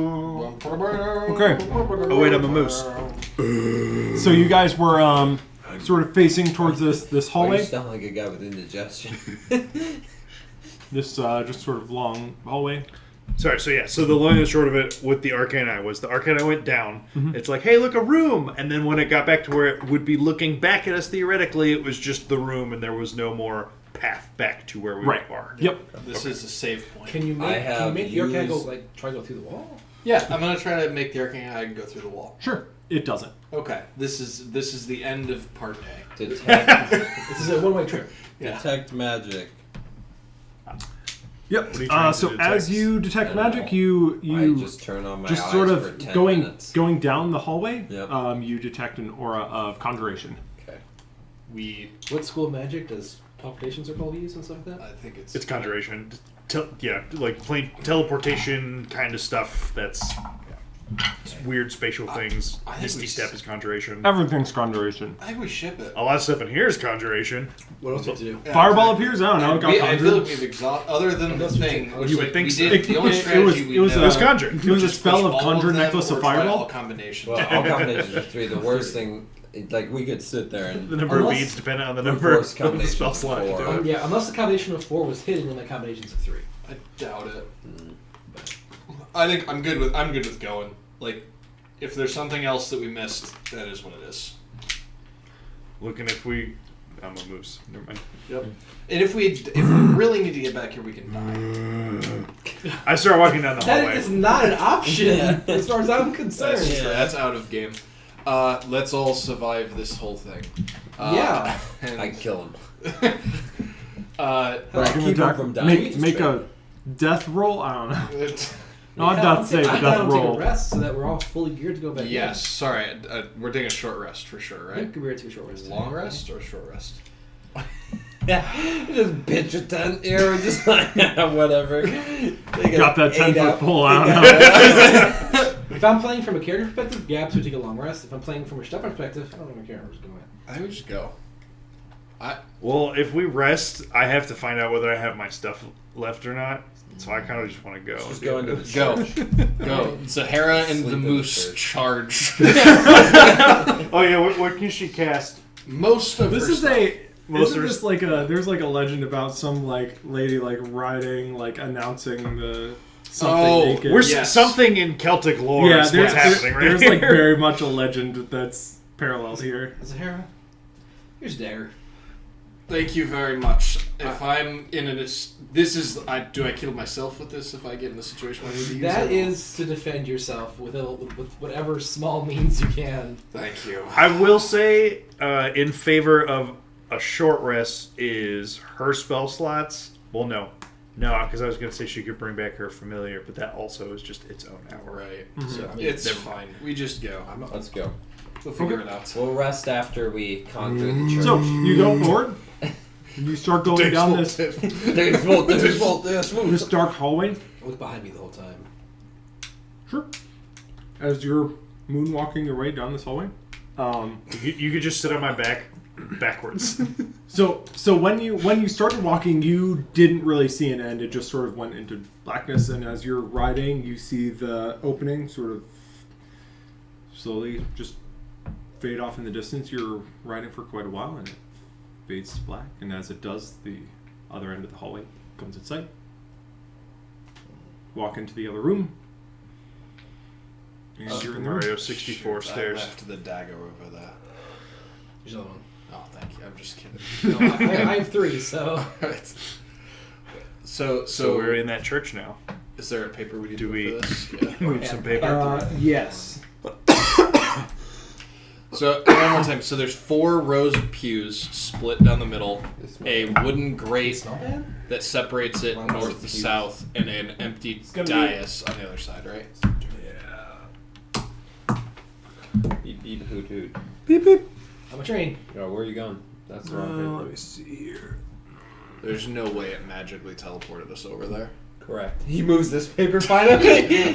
Okay. Oh wait, I'm a moose. So you guys were sort of facing towards this Oh, you hallway. sound like a guy with indigestion. This just sort of long hallway. Sorry, so the long and short of it with the arcane eye was the arcane eye went down. Mm-hmm. It's like, hey, look, a room. And then when it got back to where it would be looking back at us theoretically, it was just the room and there was no more path back to where we Right. are. Yep. This is a save point. Can you I make have your cat go used- try to go through the wall? Yeah, I'm gonna try to make the arcane eye go through the wall. Sure. It doesn't. Okay, this is the end of part A. Detect, This is a one-way trip. Yeah. detect magic. Yep. What are you trying to So detect? as you detect I don't magic, know. you I just turn on my just eyes sort for of 10 going minutes. going down the hallway. Yep. You detect an aura of conjuration. Okay. What school of magic does palpitations are called use and stuff like that? I think It's conjuration. Like plain teleportation kind of stuff. That's weird spatial things. I think Misty we Step s- is conjuration. Everything's conjuration. I think we ship it. A lot of stuff in here is conjuration. What else do you have to do? Yeah, Fireball exactly. appears. I don't know. It got I feel conjured. like we've exhausted. Other than the Unless we thing, take- which, You would like, think we so. did. The only strategy we it was It know was conjured. It was a is spell push of all conjure them necklace or of try fireball. all combinations. Well, all combinations of 3. The worst thing, like we could sit there The and number Unless- of beads dependent on the The number force of the combinations spell of slot. 4. Yeah, unless the combination of 4 was hidden in the combinations of 3. I doubt it. I think I'm good with going. Like, if there's something else that we missed, that is what it is. Looking if we. I'm a moose. Never mind. Yep. And if we really need to get back here, we can die. I start walking down the That hallway. is not an option, Yeah. as far as I'm concerned. That's out of game. Let's all survive this whole thing. Yeah. And, I kill him. uh, But I Give keep me him a from dying. Make a death roll. I don't know. it- Not Yeah, death save, but I'm death down to take roll. a rest so that we're all fully geared to go back. yes. Sorry, we're taking a short rest for sure, in. I right? think we're 2 short rests. Long rest or short rest? Just pitch a tent here and just like, whatever. Got that 10-foot pole. I don't know. If I'm playing from a character perspective, Gabs would take a long rest. If I'm playing from a Stefan perspective, I don't even care where it's going. I think we should go. Well, if we rest, I have to find out whether I have my stuff left or not. So I kind of just want to go. Just go into the Go. church. Go. Sahara and Sleep the in the moose church. charge. Oh yeah, what can she cast? Most of This her is stuff. Most Isn't of her- this like a? There's like a legend about some like lady like riding, like announcing the something Oh, naked. We're Yes. something in Celtic lore yeah, is there's, what's happening right there's here. like very much a legend that's paralleled here. Zahara, here's a dagger. Thank you very much. If I'm in a this is do I kill myself with this if I get in a situation where I need to use That it? is to defend yourself with whatever small means you can. Thank you. I will say, in favor of a short rest, is her spell slots. Well, no, because I was going to say she could bring back her familiar, but that also is just its own hour. Right. So It's never fine. We just go. Let's go. We'll figure it out. We'll rest after we conquer the church. So you go forward. You start going down this There's fault, there's fault, there's fault. this dark hallway. Look behind me the whole time. Sure. As you're moonwalking your way down this hallway. You could just sit on my back backwards. So when you started walking, you didn't really see an end. It just sort of went into blackness, and as you're riding, you see the opening sort of slowly just fade off in the distance. You're riding for quite a while, and it fades to black. And as it does, the other end of the hallway comes in sight. Walk into the other room, and you're in the room. Mario 64 I stairs. left the dagger over there. There's another one. Oh, thank you. I'm just kidding. I have 3, so. Alright. So So we're in that church now. is there a paper we need Do to we- move for this? Yeah. Move some paper. Yes. So one more time. So there's 4 rows of pews split down the middle, a wooden grate Smell bad? that separates it Mine was north to pews. south, and an empty gonna be- dais on the other side, right? Beep beep hoot hoot. Beep beep. I'm a train. Oh, where are you going? That's the wrong Let paper. me see here. There's no way it magically teleported us over there. Correct. He moves this paper finally.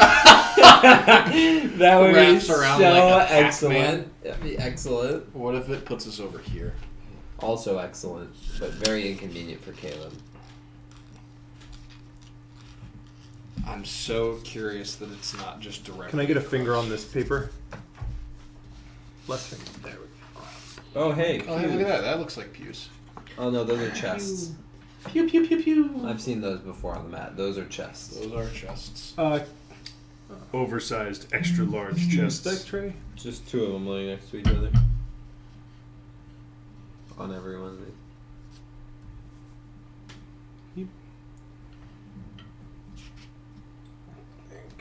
That would Wraps be around so like a Pac-Man. excellent. That'd be excellent. What if it puts us over here? Also excellent, but very inconvenient for Caleb. I'm so curious that it's not just direct. Can I get a finger on this paper? Left finger. There we go. Oh, hey. Oh, hey, look pews. at that. That looks like pews. Oh, no, those are chests. Pew pew pew pew. I've seen those before on the mat. Those are chests. Those are chests. Oversized, extra large chests. Dice tray. Just two of them laying next to each other. On every one of these.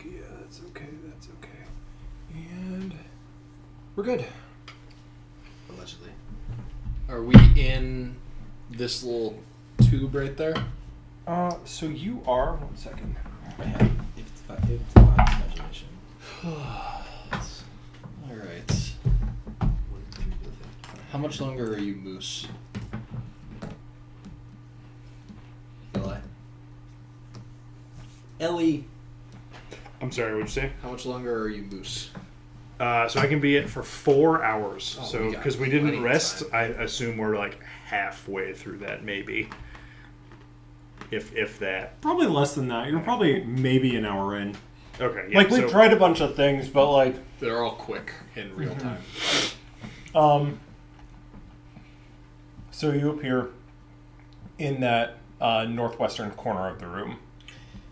Yeah, that's okay. That's okay. And we're good. Allegedly. Are we in this little tube right there? So you are. 1 second. I have 55 imagination. Alright. How much longer are you moose? Eli. Ellie. I'm sorry, what'd you say? How much longer are you moose? So I can be it for 4 hours. Oh, So we got because we plenty didn't of rest, time. I assume we're like halfway through that, maybe. If that. Probably less than that. You're probably maybe an hour in. Okay. Yeah, Like we so, tried a bunch of things, but like They're all quick in real time. So you appear in that northwestern corner of the room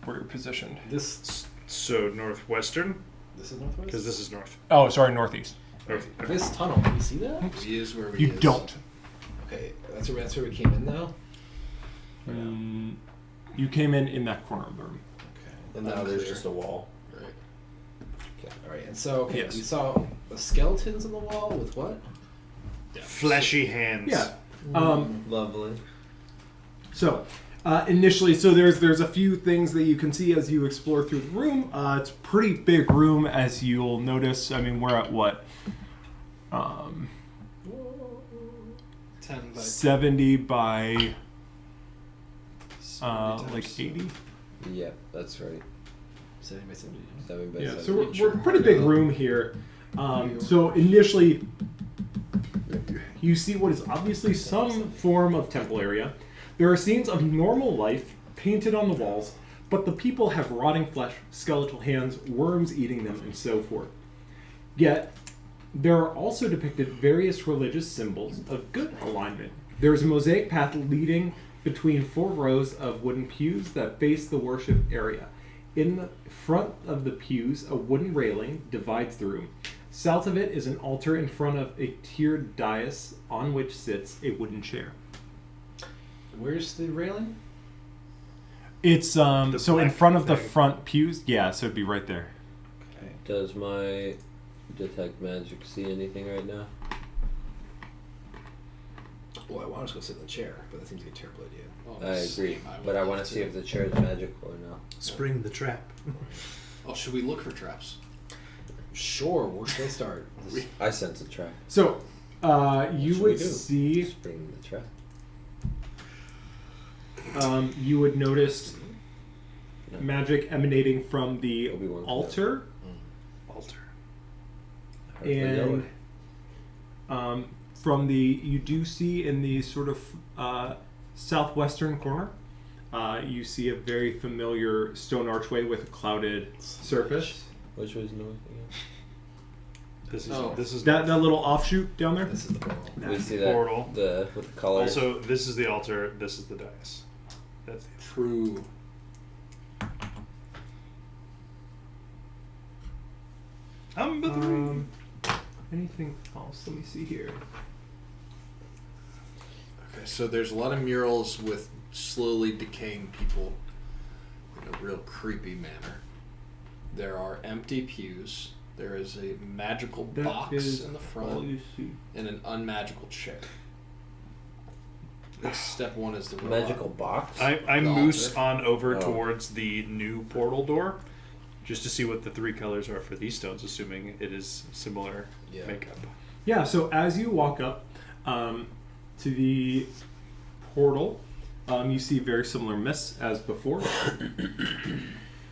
where you're positioned. This So northwestern, is northwest. because this is north. Oh, sorry, northeast. North. This tunnel. Can you see that? He is where he You is. don't. Okay, that's where we came in now. You came in that corner of the room. Okay. And now there's just a wall. Right. Okay. All right. And so Yes. we saw the skeletons on the wall with what? Fleshy hands. Yeah. Lovely. So, initially, so there's a few things that you can see as you explore through the room. It's a pretty big room, as you'll notice. I mean, we're at what? 10 by 70 by 70 like times. 80. Yeah, that's right. 70 by 70. 7 by Yeah, 7. so we're a pretty big room here. So initially, you see what is obviously some form of temple area. There are scenes of normal life painted on the walls, but the people have rotting flesh, skeletal hands, worms eating them, and so forth. Yet, there are also depicted various religious symbols of good alignment. There is a mosaic path leading between 4 rows of wooden pews that face the worship area. In the front of the pews, a wooden railing divides the room. South of it is an altar in front of a tiered dais on which sits a wooden chair. Where's the railing? It's so in black front of the thing. front pews. Yeah, so it'd be right there. Okay. Does my detect magic see anything right now? Well, I want to go sit in the chair, but that seems like a terrible idea. Oh, I agree, same. but would I love want to see if the chair is magical or not. Spring the trap. Oh, should we look for traps? Sure. Where should I start? I sense a trap. So you should we would do? see, Spring the trap. you would notice No. magic emanating from the Obi-Wan altar. Altar. Hardly know And it. from the, you do see in the sort of southwestern corner, you see a very familiar stone archway with a clouded surface. Which was north again? This is That little offshoot down there. This is the portal. We see that portal. with the colors. Also, this is the altar. This is the dais. That's the True. Anything else? Let me see here. Okay, so there's a lot of murals with slowly decaying people in a real creepy manner. There are empty pews. There is a magical That box is in the all front you see. and an unmagical chair. Step 1 is the robot. magical box. I The moose altar. on over Oh. towards the new portal door, just to see what the 3 colors are for these stones, assuming it is similar Yeah. makeup. Yeah, so as you walk up to the portal, you see very similar mists as before.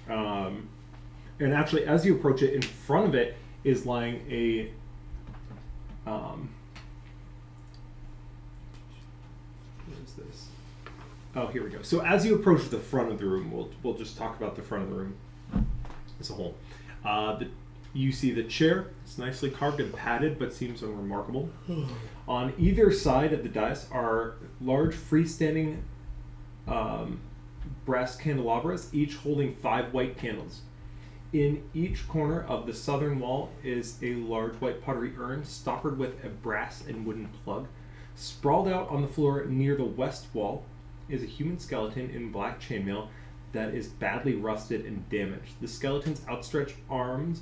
And actually, as you approach it, in front of it is lying a what is this? Oh, here we go. So as you approach the front of the room, we'll just talk about the front of the room as a whole. You see the chair. It's nicely carved and padded, but seems unremarkable. On either side of the dais are large freestanding brass candelabras, each holding 5 white candles. In each corner of the southern wall is a large white pottery urn stoppered with a brass and wooden plug. Sprawled out on the floor near the west wall is a human skeleton in black chainmail that is badly rusted and damaged. The skeleton's outstretched arm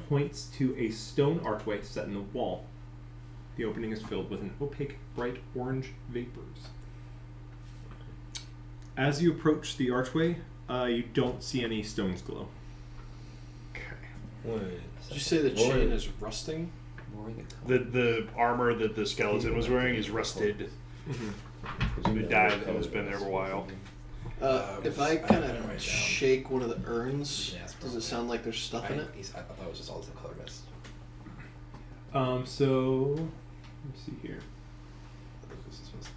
points to a stone archway set in the wall. The opening is filled with an opaque, bright orange vapors. As you approach the archway, you don't see any stones glow. Okay. Did you say the chain is rusting? The armor that the skeleton was wearing is rusted. The dye that has been there for a while. If I kind of shake one of the urns, does it sound like there's stuff in it? I thought it was just all the color mist. So let's see here. That's what's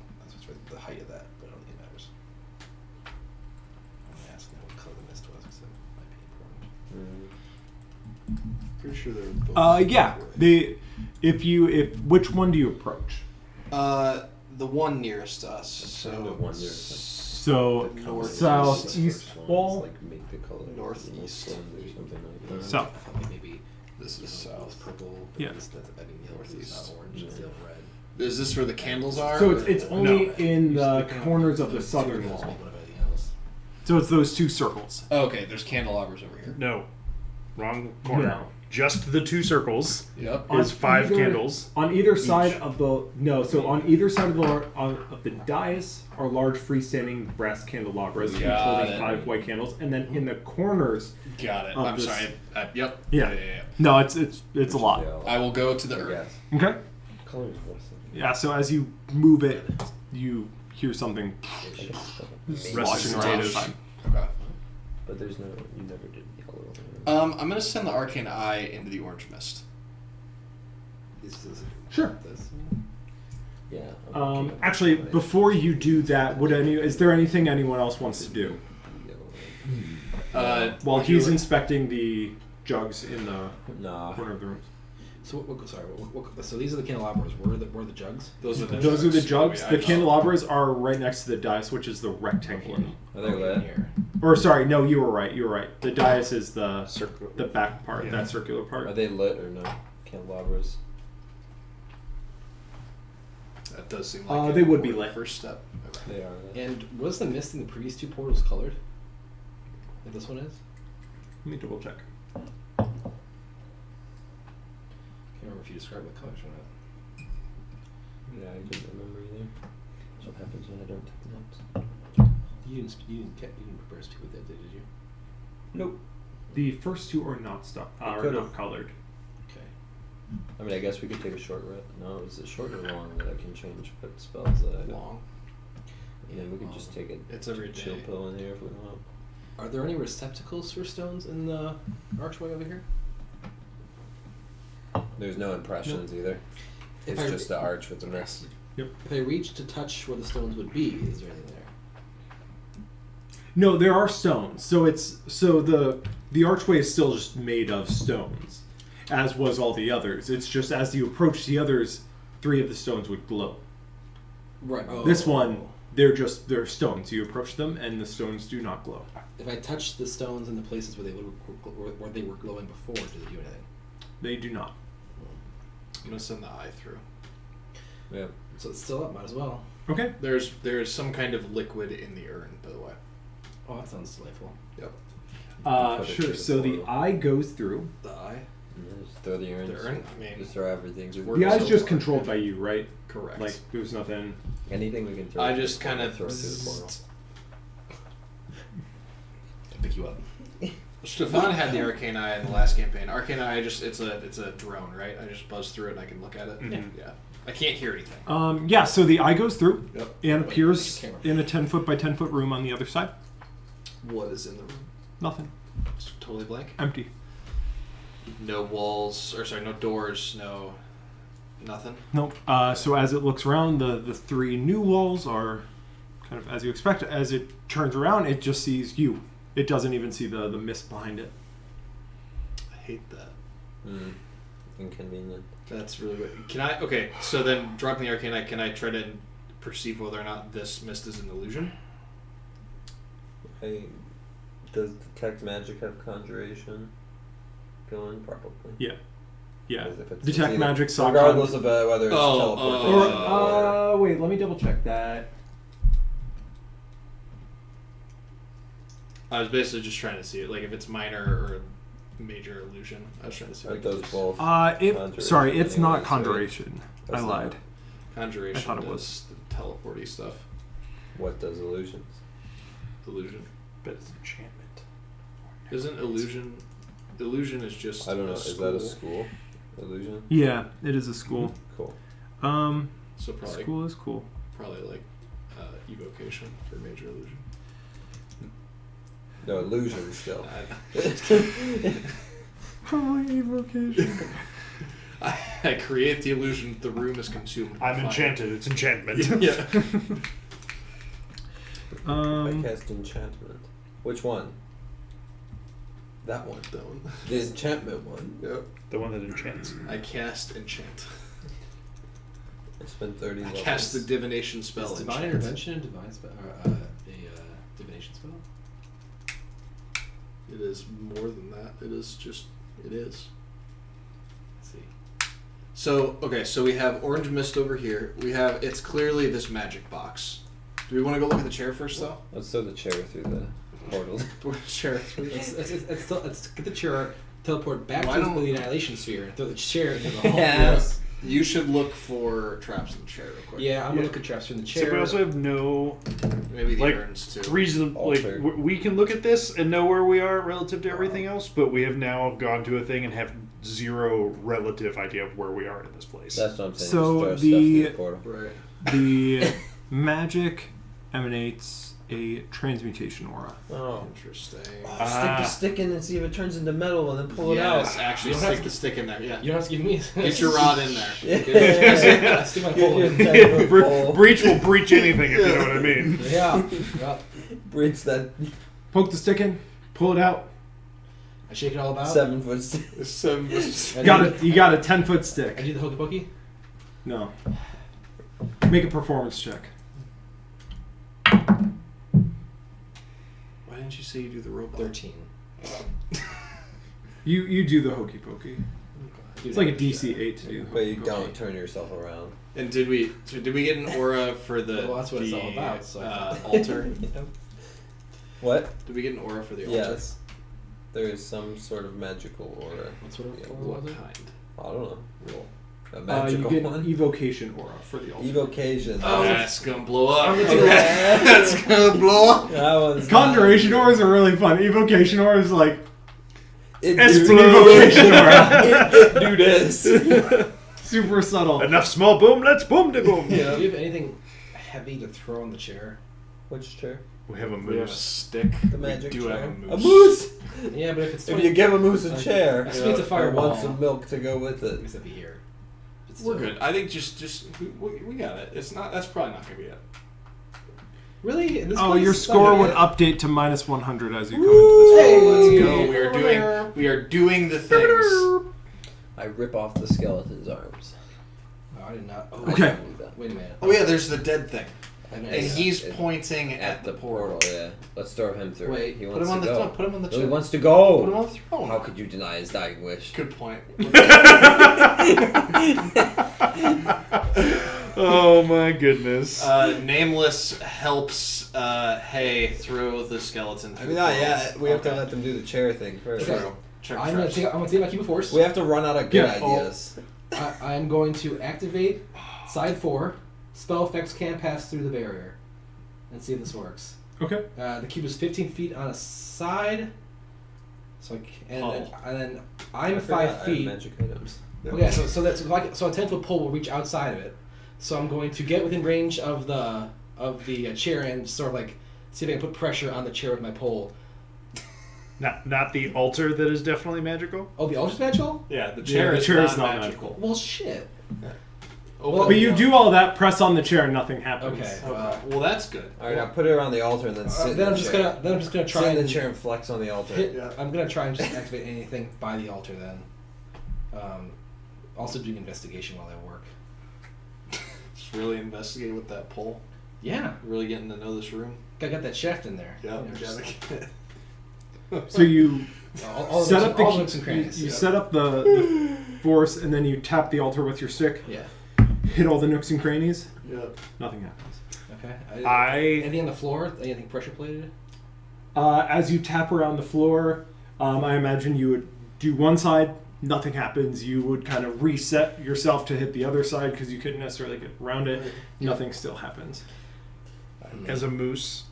the height of that, but I don't think it matters. I'm gonna ask them what color the mist was, because it might be important. Pretty sure they're both. Yeah. Which one do you approach? The one nearest us. So The one nearest us. So Northeast. southeast wall. Like make the color Northeast. or something like that. South. I thought maybe This is south. south. Purple. Yeah. That's, I mean, yellow is Northeast. not orange. It's still red. Is this where the candles are? So or- it's only No. in the Sticking out. corners of the Those two southern doesn't wall. make one of anything else. So it's those 2 circles. Oh, okay, there's candelabras over here. No. Wrong corner. No. Just the 2 circles Yep. On is 5 either- candles. On either side of the on either side of the dais are large freestanding brass candelabras, each Got holding it. 5 white candles, and then in the corners, Got it. Of I'm this- sorry. Yep. Yeah. No, it's a lot. I will go to the I urn. guess. Okay. Color is rusted. Yeah. So as you move it, you hear something I guess sloshing around Rusted. outside. Okay. But there's no. You never did yellow. I'm gonna send the arcane eye into the orange mist. This is Sure. this. Yeah. I'm okay with Actually, that. before you do that, is there anything anyone else wants to do Yellow. while would you he's like- inspecting the jugs in the Nah. corner of the room? So so these are the candelabras. Where are the jugs? Those are the Those are the jugs. I The just- candelabras are right next to the dais, which is the rectangular. Are they lit? Here. Or sorry, no, you were right. You were right. The dais is the Circle. back part, Yeah. that circular Are part. they lit or no? Candelabras. That does seem like They would be lit. First step. Okay. They are lit. And was the mist in the previous 2 portals colored? Like this one is? Let me double check. Can't remember if you described the colors or not. Yeah, I couldn't remember either. That's what happens when I don't take notes. You didn't prepare us with that, did you? Nope. The first 2 are not could've. not colored. Okay. I mean, I guess we could take a short rest. No, is it short or long that I can change put spells that I don't? Long. And then we could just take a It's every chill day. pill in here if we want. Are there any receptacles for stones in the archway over here? There's no impressions either. If It's I- just the arch with the mist. Yep. If I reach to touch where the stones would be, is there anything there? No, there are stones. So the archway is still just made of stones, as was all the others. It's just as you approach the others, 3 of the stones would glow. Right. This one, they're stones. You approach them, and the stones do not glow. If I touch the stones in the places where they were glowing before, do they do anything? They do not. I'm gonna send the eye through. Yeah. So it's still up. Might as well. Okay. There's some kind of liquid in the urn, by the way. Oh, that sounds delightful. Yep. Put it Sure. through the So the portal. eye goes through. The eye. And just throw the urns. The urn. I mean, Just throw everything. The eye's just controlled by you, right? correct. Like there's nothing. Anything we can throw. I through just the portal, kind of throw it through the portal. To pick you up. Stefan had the arcane eye in the last campaign. Arcane eye, it's a drone, right? I just buzz through it and I can look at it. Mhm. Yeah. I can't hear anything. Yeah. So the eye goes through Yep. and appears Camera. in a 10-foot by 10-foot room on the other side. What is in the room? Nothing. It's totally blank. Empty. No walls, or sorry, no doors, no nothing. Nope. So as it looks around, the 3 new walls are kind of as you expect. As it turns around, it just sees you. It doesn't even see the mist behind it. I hate that. Inconvenient. That's really weird. Can I? Okay, so then dropping the arcane eye, can I try to perceive whether or not this mist is an illusion? Does detect magic have conjuration going? Probably. Yeah. Because if it's Detect either- magic, saw regardless of whether it's Oh, teleportation. Or wait, let me double check that. I was basically just trying to see it, like if it's minor or major illusion. I was trying to see. Like what those both. Sorry, it's not anyways, conjuration. That's I not- lied. Conjuration. I thought it does was. the teleporty stuff. What does illusions? Illusion. But it's enchantment. Isn't illusion? Illusion is just. I don't know. a Is that a school illusion? Yeah, it is a school. Cool. So probably School is cool. probably like evocation for major illusion. No, illusion still. Holy evocation. I create the illusion the room is consumed. by I'm fire. enchanted. It's enchantment. Yeah. I cast enchantment. Which one? That one. That one. The enchantment one. Yep. The one that enchants. I cast enchant. I spent 30 I levels. cast the divination spell. Is divine enchant. intervention a divine spell or a divination spell? It is more than that. It is just. It is. Let's see. So okay, so we have orange mist over here. We have. It's clearly this magic box. Do we want to go look at the chair first, though? Let's throw the chair through the portal. Chair. Let's get the chair, teleport back Why to don't- the annihilation sphere, and throw the chair into the hole. Yes. You should look for traps in the chair real quick. Yeah, I'm gonna look at traps from the So chair. we also have no Maybe the like, urns too. reason. Like Alter. we can look at this and know where we are relative to everything else, but we have now gone to a thing and have zero relative idea of where we are in this place. That's what I'm saying. So just throw stuff the- through the portal. Right. The magic emanates a transmutation aura. Oh. Interesting. Stick the stick in and see if it turns into metal, and then pull Yes, it out. actually You don't have stick to- the stick in there. Yeah. You don't have to give me. Get your rod in there. Yeah. Stick my Get pole your in. 10-foot pole. Breach will breach anything if you know what I mean. Yeah. Yeah. Bridge that Poke the stick in, pull it out. I shake it all about. 7-foot stick. I You got a 10-foot I stick. do the hokey pokey. No. Make a performance check. Why didn't you say you do the robot? 13. You do the hokey pokey. It's like a DC 8 to do. But you hokey don't pokey. turn yourself around. And did we get an aura for the Well, that's what it's the, all about, so I thought- altar? What? Did we get an aura for the altar? Yes. There is some sort of magical aura. What's what? Yeah, What was it? kind? I don't know. Roll. A You magical get one. evocation aura for the altar. Evocation. Oh, that's gonna blow up. I'm gonna do That's gonna blow up. That one's Conjuration not- auras are really fun. Evocation aura is like It evocation aura. it do this. Super subtle. Enough small boom, let's boom de boom. Yeah. Do you have anything heavy to throw on the chair? Which chair? We have a We have a moose. stick. The magic we do chair. have a moose. A moose. Yeah, but if it's If you give a moose a Okay. chair, I think it's a it fireball. wants some milk to go with it. Except here. It's We're still- good. I think just we got it. It's not. That's probably not gonna be it. Really? In this Oh, place? your It's not score gonna would be it? update to minus 100 as you come into this. Hey, Let's Hey. go. We are doing the things. I rip off the skeleton's arms. Oh, I did not. Oh, Okay. I didn't do that. Wait a minute. Oh yeah, there's the dead thing, I and didn't- he's it- pointing at the portal. Yeah. Let's throw him through. Wait, he Put wants him on to the go. throne. Put him on the No, he chair. wants to Put him on go. the throne. How could you deny his dying wish? Good point. Oh my goodness. Nameless helps Hay throw the skeleton. I through mean, the not portal. yet. We have to Okay. let them do the chair thing first. Okay. True. Check I'm gonna traps. take my keep of force. We have to run out of good Yeah. ideas. I am going to activate side 4. Spell effects can't pass through the barrier. And see if this works. Okay. The cube is 15 feet on a side. So and then I'm I forgot I 5 have feet. Magic items. Okay, so that's so a 10-foot pole will reach outside of it. So I'm going to get within range of the chair and sort of like see if I can put pressure on the chair with my pole. Not the altar that is definitely magical. Oh, the altar's magical? Yeah, the Yeah, chair the is chair not is not magical. Well, shit. Open But you the- do all that, press on the chair, and nothing happens. Okay. Okay. Well, that's good. All right, now put it around the altar and then sit. in Then the I'm just chair. gonna Sit try in the and chair and flex on the altar. hit. Yeah. I'm gonna try and just activate anything by the altar then. Also doing investigation while I work. Just really investigate with that pole. Yeah, Really getting to know this room. I got that shaft in there. Yeah. You know, just- So you all set the up the all nooks and crannies. you set up the force, and then you tap the altar with your stick. Yeah. Hit all the nooks and crannies. Yeah. Nothing happens. Okay. Anything on the floor? Anything pressure plated? As you tap around the floor, I imagine you would do one side. Nothing happens. You would kind of reset yourself to hit the other side because you couldn't necessarily get around it. Nothing still happens. As a moose,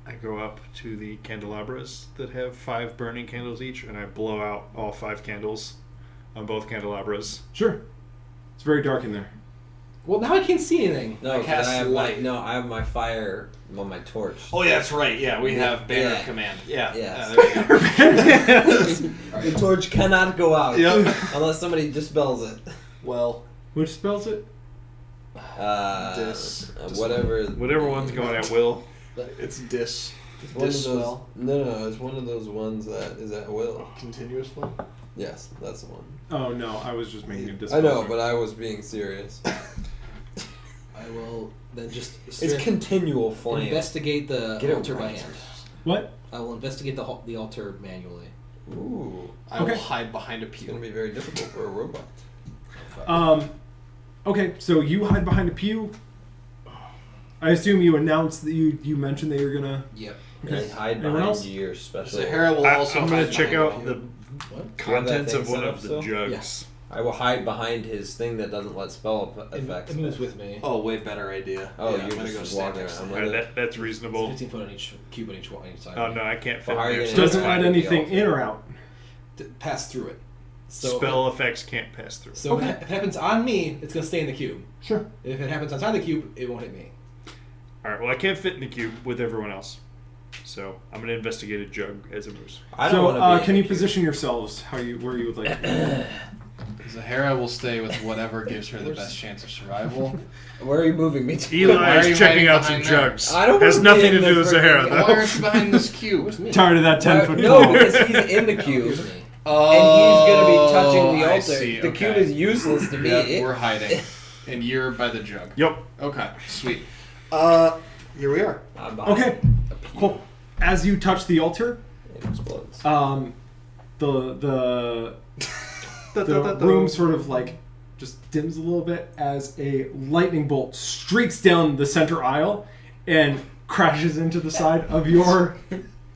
I go up to the candelabras that have 5 burning candles each, and I blow out all 5 candles on both candelabras. Sure. It's very dark in there. Well, now I can't see anything. No, 'cause Cast I have light. I have my fire on my torch. Oh yeah, that's right. Yeah, we have banner Yeah. command. Yeah. Yes. There we go. The torch cannot go out Yep. unless somebody dispels it. Well, Which spells it? Whatever one's going at will. it's dis. It's one of those. Dispel. No, it's one of those ones that is at will. Continuous flow. Yes, that's the one. Oh no, I was just making a I dispel. know, but I was being serious. I will then just It's continual flame. investigate the Get it altar by right. hand. What? I will investigate the altar manually. Ooh, I will Okay. hide behind a it's gonna pew. be very difficult for a robot. Okay, so you hide behind a pew. I assume you announced that you mentioned that you're gonna. Yep. Okay. And hide Anyone behind else? your special. Sahara will also. I'm going hide to check behind a out pew. the What? contents thing of one set of up the still? jugs. I will hide behind his thing that doesn't let spell effects. It moves with me. Oh, way better idea. Oh, yeah, you're I'm gonna just go stand walking next to around him. with it. That's It's reasonable. 15 foot on each cube on each side. Oh no, I can't fit Well, how are you there. gonna So Doesn't Inside let the anything altar. in or out. Pass through it. So spell effects can't pass through. So Okay. if it happens on me, it's gonna stay in the cube. Sure. If it happens outside the cube, it won't hit me. All right. Well, I can't fit in the cube with everyone else, so I'm going to investigate a jug as a moose. I don't So, want to be. can you position yourselves where you would like? to Zahara will stay with whatever gives her the best chance of survival. Where are you moving me to? Why Eli are is you checking hiding out some behind there? jugs. I don't Has wanna be nothing in to the do with freaking- Sahara Why though. aren't you behind this cube? Where's me? be? Tired of that 10-foot No, pole. because he's in the cube. Here's me. Oh, And he's gonna be touching the I altar. see, The okay. cube is useless to me. Yep, we're hiding, and you're by the jug. Yep. Okay, sweet. Here we are. I'm behind Okay. a pew. Cool. As you touch the altar, It explodes. the room sort of like just dims a little bit as a lightning bolt streaks down the center aisle and crashes into the side of your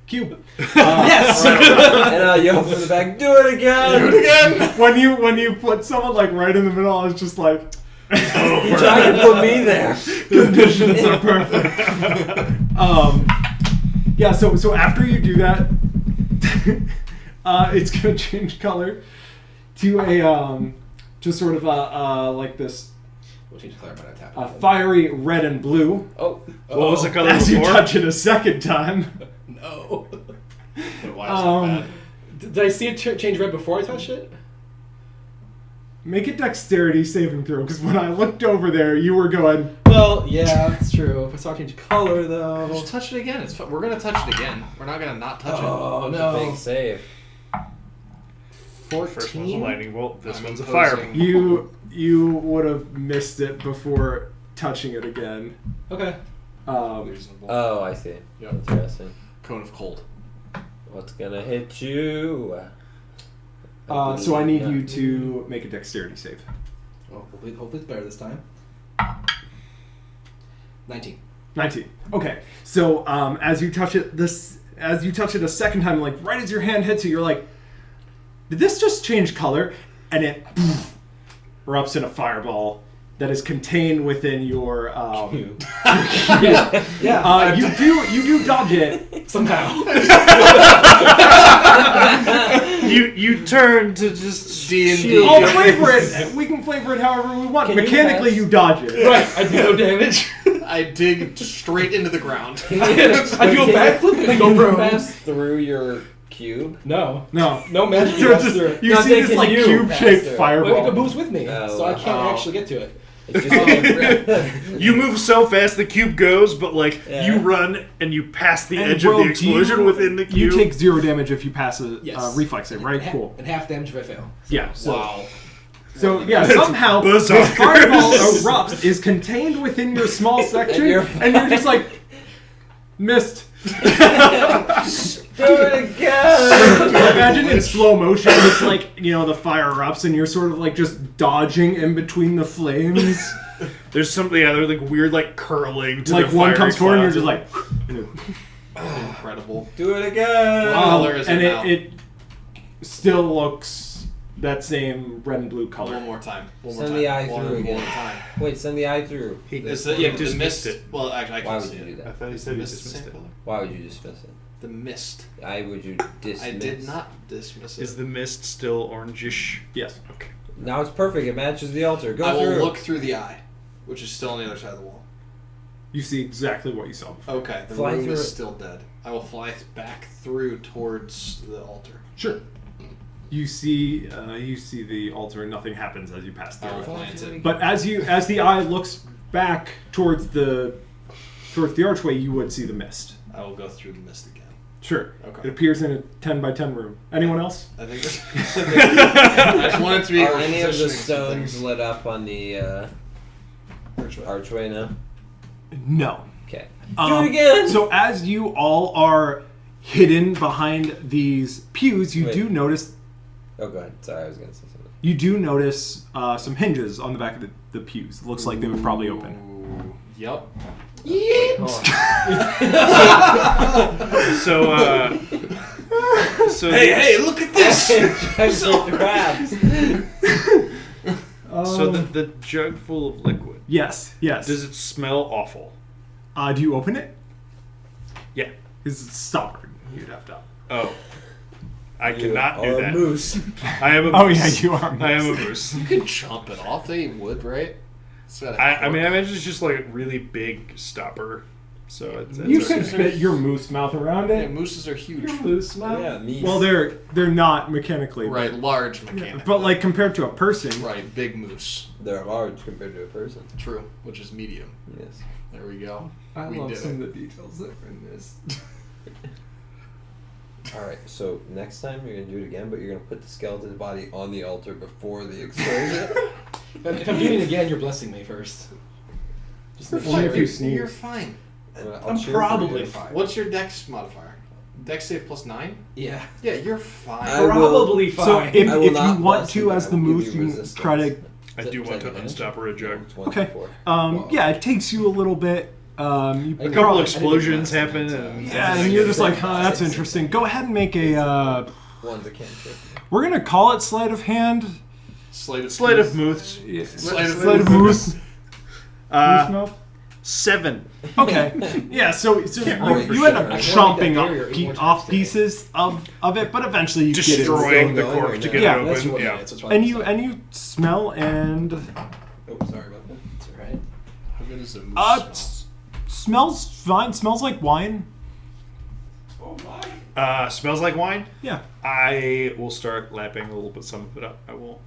cube. Yes. And I yell from the back, "Do it again!" When you put someone like right in the middle, I was just like, You tried to put me there. conditions are perfect. Yeah. So after you do that, it's gonna change color to a just sort of like this We'll change the color when I tap. fiery red and blue. Oh, What was the color As you before? touch it a second time. No. But why is that bad? Did I see it change red before I touched it? Make a dexterity saving throw, because when I looked over there, you were going. Well, yeah, that's true. If I saw it change color, though. Just touch it again. It's we're gonna touch it again. We're not gonna not touch Oh big no. save. First one's a lightning bolt. This I'm one's a imposing- fire. You would have missed it before touching it again. Okay. Reasonable. Oh, I see. Yep. Interesting. Cone of cold. What's gonna hit you? So I need you to make a dexterity save. Well, hopefully it's better this time. 19. 19. Okay. So as you touch it a second time, like right as your hand hits it, you're like, did this just change color? And it erupts in a fireball that is contained within your Yeah. Yeah. you do dodge it. Somehow. You turn to just D&D. I'll flavor it. We can flavor it however we want. Can you Mechanically, pass- you dodge it. Right. I do no damage. I dig straight into the ground. I do a backflip and then go Can you bro. pass through your cube? No. No. No magic So goes just, through it. you No, see they this can like you cube-shaped pass it. fireball. It moves with me, Oh, so I can't wow. actually get to it. It's just You move so fast the cube goes, but like Yeah. you run and you pass the And edge of Will, the explosion do you- within the cube. You take 0 damage if you pass a Yes. reflex save, right? Cool. And half damage if I fail. Yeah. So, Wow. so yeah, That's somehow this berserkers. fireball erupts, is contained within your small section, you're- and you're just like missed. do it again. Imagine in slow motion, it's like, you know, the fire erupts and you're sort of like just dodging in between the flames. There's something, yeah, they're like weird, like curling to Like the one fiery comes forward and you're clouds. just like, and it- Incredible. Do it again. What color is and it now? it still looks that same red and blue color. One more time. One Send more the time. eye One through more again. time. Wait, send the eye through. Is the, yeah, the dismissed mist. it. Well, actually, I Why can would see you it. do I that? thought he Is said the he mist the dismissed same it. color? Why would you dismiss it? The mist. Why would you dismiss? I did not dismiss it. Is the mist still orangish? Yes. Okay. Now it's perfect. It matches the altar. Go I will through. look through the eye, which is still on the other side of the wall. You see exactly what you saw before. Okay, the Fly room through is it. still dead. I will fly back through towards the altar. Sure. You see the altar, and nothing happens as you pass through I will it. plant it. But as the eye looks back towards the archway, you would see the mist. I will go through the mist again. Sure. Okay. It appears in a 10 by 10 room. Anyone else? I think. I just wanted to be. Are any of the positioning some stones things. lit up on the archway now? No. Okay. Do it again! So as you all are hidden behind these pews, you Wait. do notice Oh, go ahead. Sorry, I was gonna say something. some hinges on the back of the pews. It looks like they would probably open. Ooh, yep. Oh. So Hey, look at this! Jugs are traps. So the jug full of liquid. Yes. Does it smell awful? Do you open it? Yeah. Because it's stubborn. You'd have to. Oh. I cannot do Or a that. moose. I am a Oh moose. yeah, you are. I am a moose. You could chomp it off. They would, right? It's got a I mean, I fork. imagine it's just like a really big stopper. So it's You okay. could fit your moose mouth around Yeah, it. mooses are huge. Your moose mouth. Yeah, meese. Well, they're not mechanically, but- Right, large mechanic. But like compared to a person, Right, big moose. They're large compared to a person. True, which is medium. Yes. There we go. I We love did some it. of the details that are in this. All right. So next time you're gonna do it again, but you're gonna put the skeleton body on the altar before the explosion. If I'm doing it again, you're blessing me first. Just Only if you sneeze. You're fine. I'll I'm cheer for probably you. fine. What's your dex modifier? Dex save plus 9? Yeah. Yeah, you're fine. I will- Probably So fine. if I will you not want bless you, to, but as I the will give moose, you you can resistance. try to. I do want to unstopper a jug. 24. Yeah, it takes you a little bit. You A A couple probably- explosions happen. And Yeah, and you're just like, huh, that's interesting. Go ahead and make a. One's a cantrip. We're gonna call it sleight of hand. Slate of Sleight of moose. Yeah, Sleight of sleight of moose. Moose 7. Okay. Yeah. So roll for you end up sure. I chomping wanna get there, off pieces of it, but eventually you get it. Destroying the Still going cork or to no? get Yeah, it That's open. what Yeah. minutes, that's why And I'm you sorry. smell and Oh, sorry about that. It's alright. How good is the moose smell? smells fine. Smells like wine. Smells like wine. Yeah. I will start lapping a little bit some of it up. I will.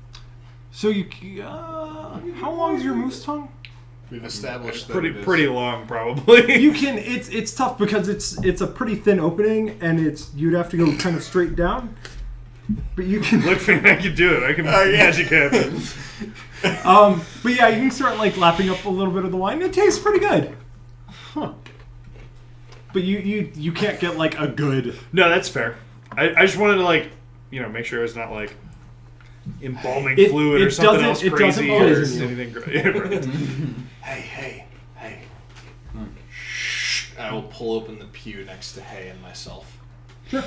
So you. How long is your moose tongue? We've established that Pretty it is. pretty long, probably. You can. It's tough because it's a pretty thin opening and you'd have to go kind of straight down. But you can. Look, man, I can do it. I can make magic happen. But yeah, you can start like lapping up a little bit of the wine. It tastes pretty good. Huh. But you can't get like a good. No, that's fair. I just wanted to like, make sure it's not like embalming It- fluid it or something doesn't- else it doesn't crazy or poison you. anything. Yeah, right. Hey. Shh. I will pull open the pew next to Hay and myself. So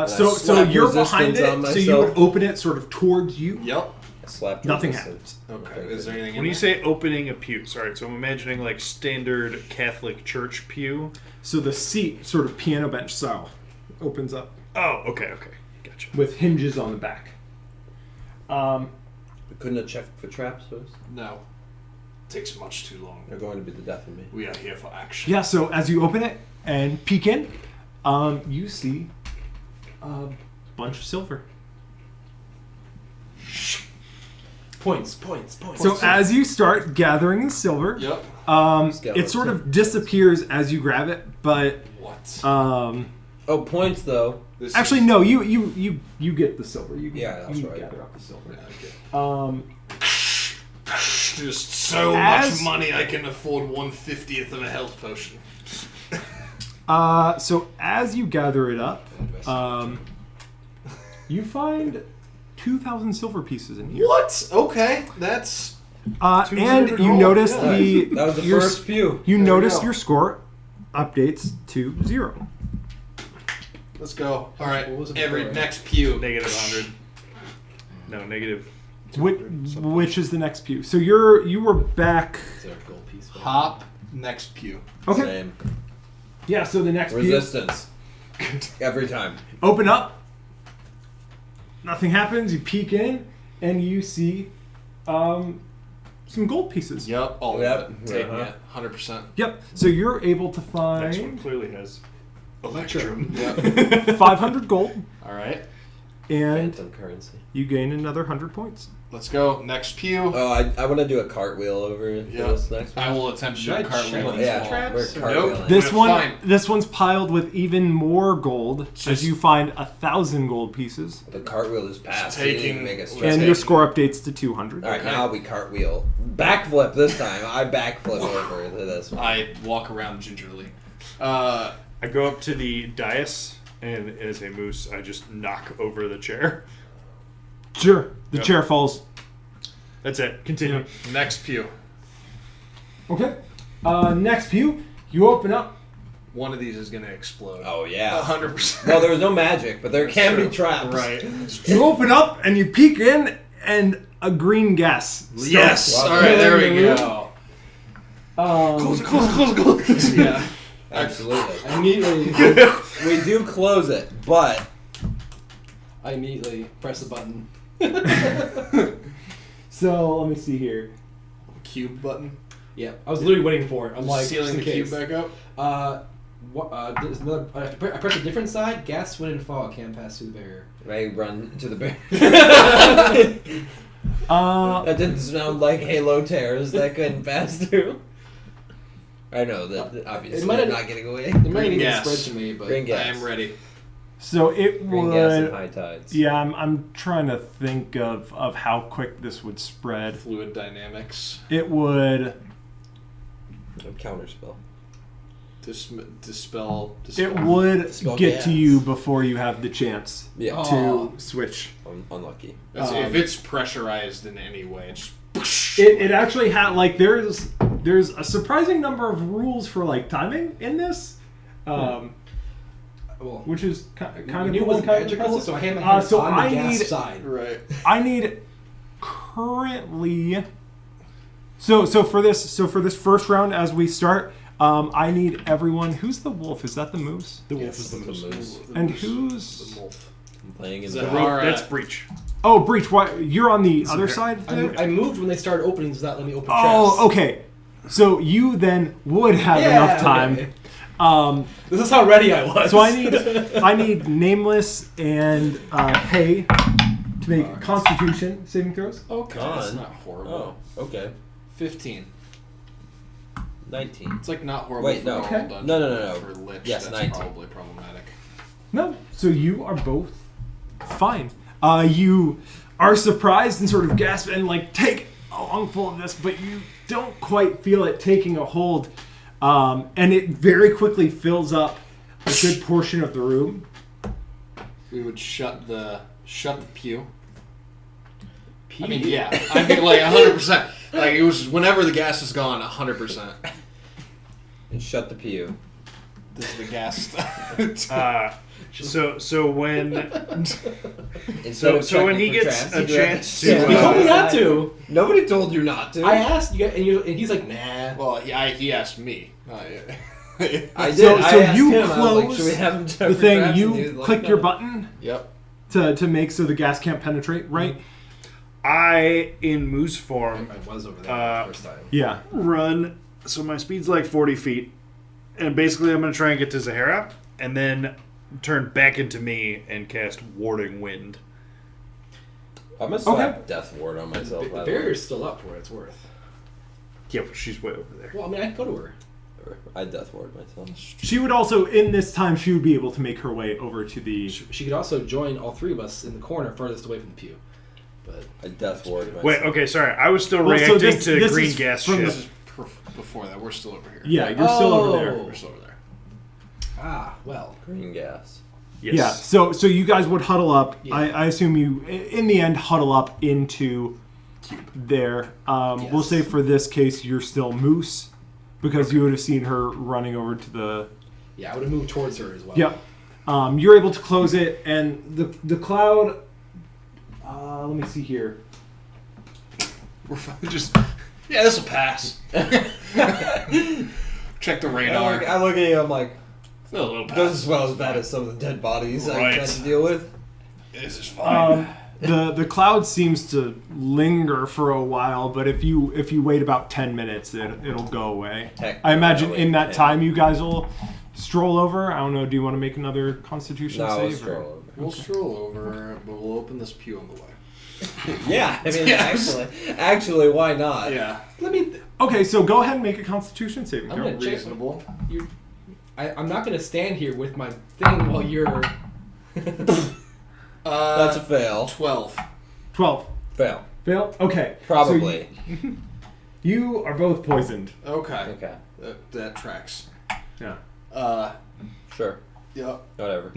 slap you're behind resistance it. on So you would myself. open it sort of towards you. Yep. I slapped Nothing resistance. Okay. Is there anything When in you there? say opening a pew, sorry, so I'm imagining like standard Catholic church pew. So the seat, sort of piano bench style, opens up Oh, okay, gotcha. with hinges on the back. We couldn't have checked for traps first. No. Takes much too long. They're going to be the death of me. We are here for action. Yeah. So as you open it and peek in, you see a bunch of silver. Points. So as you start gathering the silver, Yep. it sort of disappears as you grab it, but What? Oh, points though. This actually is- no, you get the silver. You Yeah, that's you right. gather up the silver. Yeah, okay. Just so As- much money I can afford 1/50th of a health potion. So as you gather it up, you find 2,000 silver pieces in here. What? Okay, that's And you gold, notice yeah. That was the your first pew. you There we notice go. your score updates to 0. let's go. All right, What was it every before? next pew. Negative 100. No, negative. Which is the next pew? So you were back. Is there a gold piece? Hop next pew. Okay. Same. Yeah. So the next pew. Resistance. Every time. Open up. Nothing happens. You peek in, and you see some gold pieces. Yep, all Yep. of it. Taking Uh-huh. it, 100%. Yep. So you're able to Next one find clearly has Electrum. Yep. 500 gold, All right, and Phantom currency. you gain another 100 points. let's go. Next pew. Oh, I want to do a cartwheel over Yeah. this next one. I will attempt to do Should a I cartwheel check and Yeah, fall. we're Nope. cartwheeling. This Yeah, one, fine. this one's piled with even more gold as Just- you find 1,000 gold pieces, The cartwheel is past. taking- Make us and your score updates to 200. All right, Okay. now we cartwheel. Backflip this time. I backflip over to this one. I walk around gingerly. I go up to the dais, and as a moose, I just knock over the chair. Sure. The Yep. chair falls. That's it. Continue. Next pew. Okay. Next pew, you open up. One of these is gonna explode. Oh yeah. 100%. Well, there was no magic, but there can be traps. Right. You open up and you peek in, and a green gas. Yes. starts All right. There we filling the go. room. Close. Yeah. Absolutely. Immediately, We do close it, but I immediately press the button. So let me see here. Cube button. Yeah, I was literally waiting for it. I'm like, Sealing just the in cube case. back up. There's another. I press a different side. Gas, wind, and fog can't pass through the barrier. I run to the bear. Uh, That didn't sound like Halo tears that couldn't pass through. I know that obviously might I'm have- not getting away. It might even gas. get spread to me, but Green I gas. am ready. so it Green gas and would. high tides. Yeah, I'm trying to think of how quick this would spread. Fluid dynamics. It would. Counterspell. Dispel. It would Dispel get gas. to you before you have the chance Yeah. Oh. to switch. Unlucky. If it's pressurized in any way, it's. It actually had like there's a surprising number of rules for like timing in this, well, which is kind we of knew it cool, wasn't kind of magic, cool. so I had my hands so on I the gas need- side. Right. I need currently. So for this first round as we start, I need everyone. Who's the wolf? Is that the moose? The wolf Yes, is the the moose. moose. And who's? The wolf. I'm playing in Is the that Ro- Alright. That's breach. Oh, Breach. Why you're on the other side? today? I moved when they started opening, so that let me open Oh, traps. okay. So you then would have enough time. okay. This is how ready I was. So I need Nameless and Hay to make Constitution saving throws. Okay. Gone. That's not horrible. Oh, okay. 15. 19. It's like not horrible Wait, for no. normal Okay. dungeon. No. For Lich, Yes, that's 19. probably problematic. No, so you are both fine. You are surprised and sort of gasp and like take a lungful of this, but you don't quite feel it taking a hold, and it very quickly fills up a good portion of the room. We would shut the pew. I mean, yeah. I mean, like 100%. Like it was whenever the gas is gone, 100%. And shut the PU. This is the gas. So when Instead of so when checking he for gets traps, a you do have chance to- to, You told me not to. Nobody told you not to. I asked you, and he's like, nah. well, he asked me. I So- did. so I asked you him, I was like, close should we have him check The for thing, traps? And he you was like, click no. your button Yep. to make so the gas can't penetrate, right? I in moose form I was over there the first time. Yeah. run. So my speed's like 40 feet, and basically I'm gonna try and get to Zahara, and then turn back into me and cast Warding Wind. I'm gonna slap Death Ward on myself. The by the way. barrier's still up for what it's worth. Yeah, but she's way over there. Well, I mean, I can go to her. I Death Ward myself. She would also, in this time, she would be able to make her way over to the. She could also join all three of us in the corner furthest away from the pew. But I Death Ward myself. Wait, okay, sorry. I was still Well, so reacting this- to this green is gas from shit. This is before that. We're still over here. Yeah, you're still over there. Oh. We're still over there. Well. Green gas. Yes. Yeah, so you guys would huddle up. Yeah. I assume you, in the end, huddle up into there. We'll Yes. say for this case, you're still Moose, because you would have seen her running over to the. Yeah, I would have moved towards her as well. Yep. You're able to close it, and the cloud. Let me see here. We're finally just. Yeah, this will pass. Check the radar. I look at you. I'm like, A little doesn't pass. smell as bad as some of the dead bodies I Right. had to deal with. This is fine. The cloud seems to linger for a while, but if you wait about 10 minutes, it'll go away. Heck, I imagine I'll in wait that 10. time you guys will stroll over. I don't know. Do you want to make another Constitution No, I'll save? stroll or- over. We'll stroll over, but we'll open this pew on the way. Yeah, I mean, Yes. actually, why not? Yeah. Let me. Okay, so go ahead and make a Constitution saving I'm throw. gonna check. Reasonable. I'm not gonna stand here with my thing while you're. That's a fail. 12. 12. Fail. Fail. Okay. so Probably. you are both poisoned. Okay. Okay. That tracks. Yeah. Sure. Yeah. Whatever.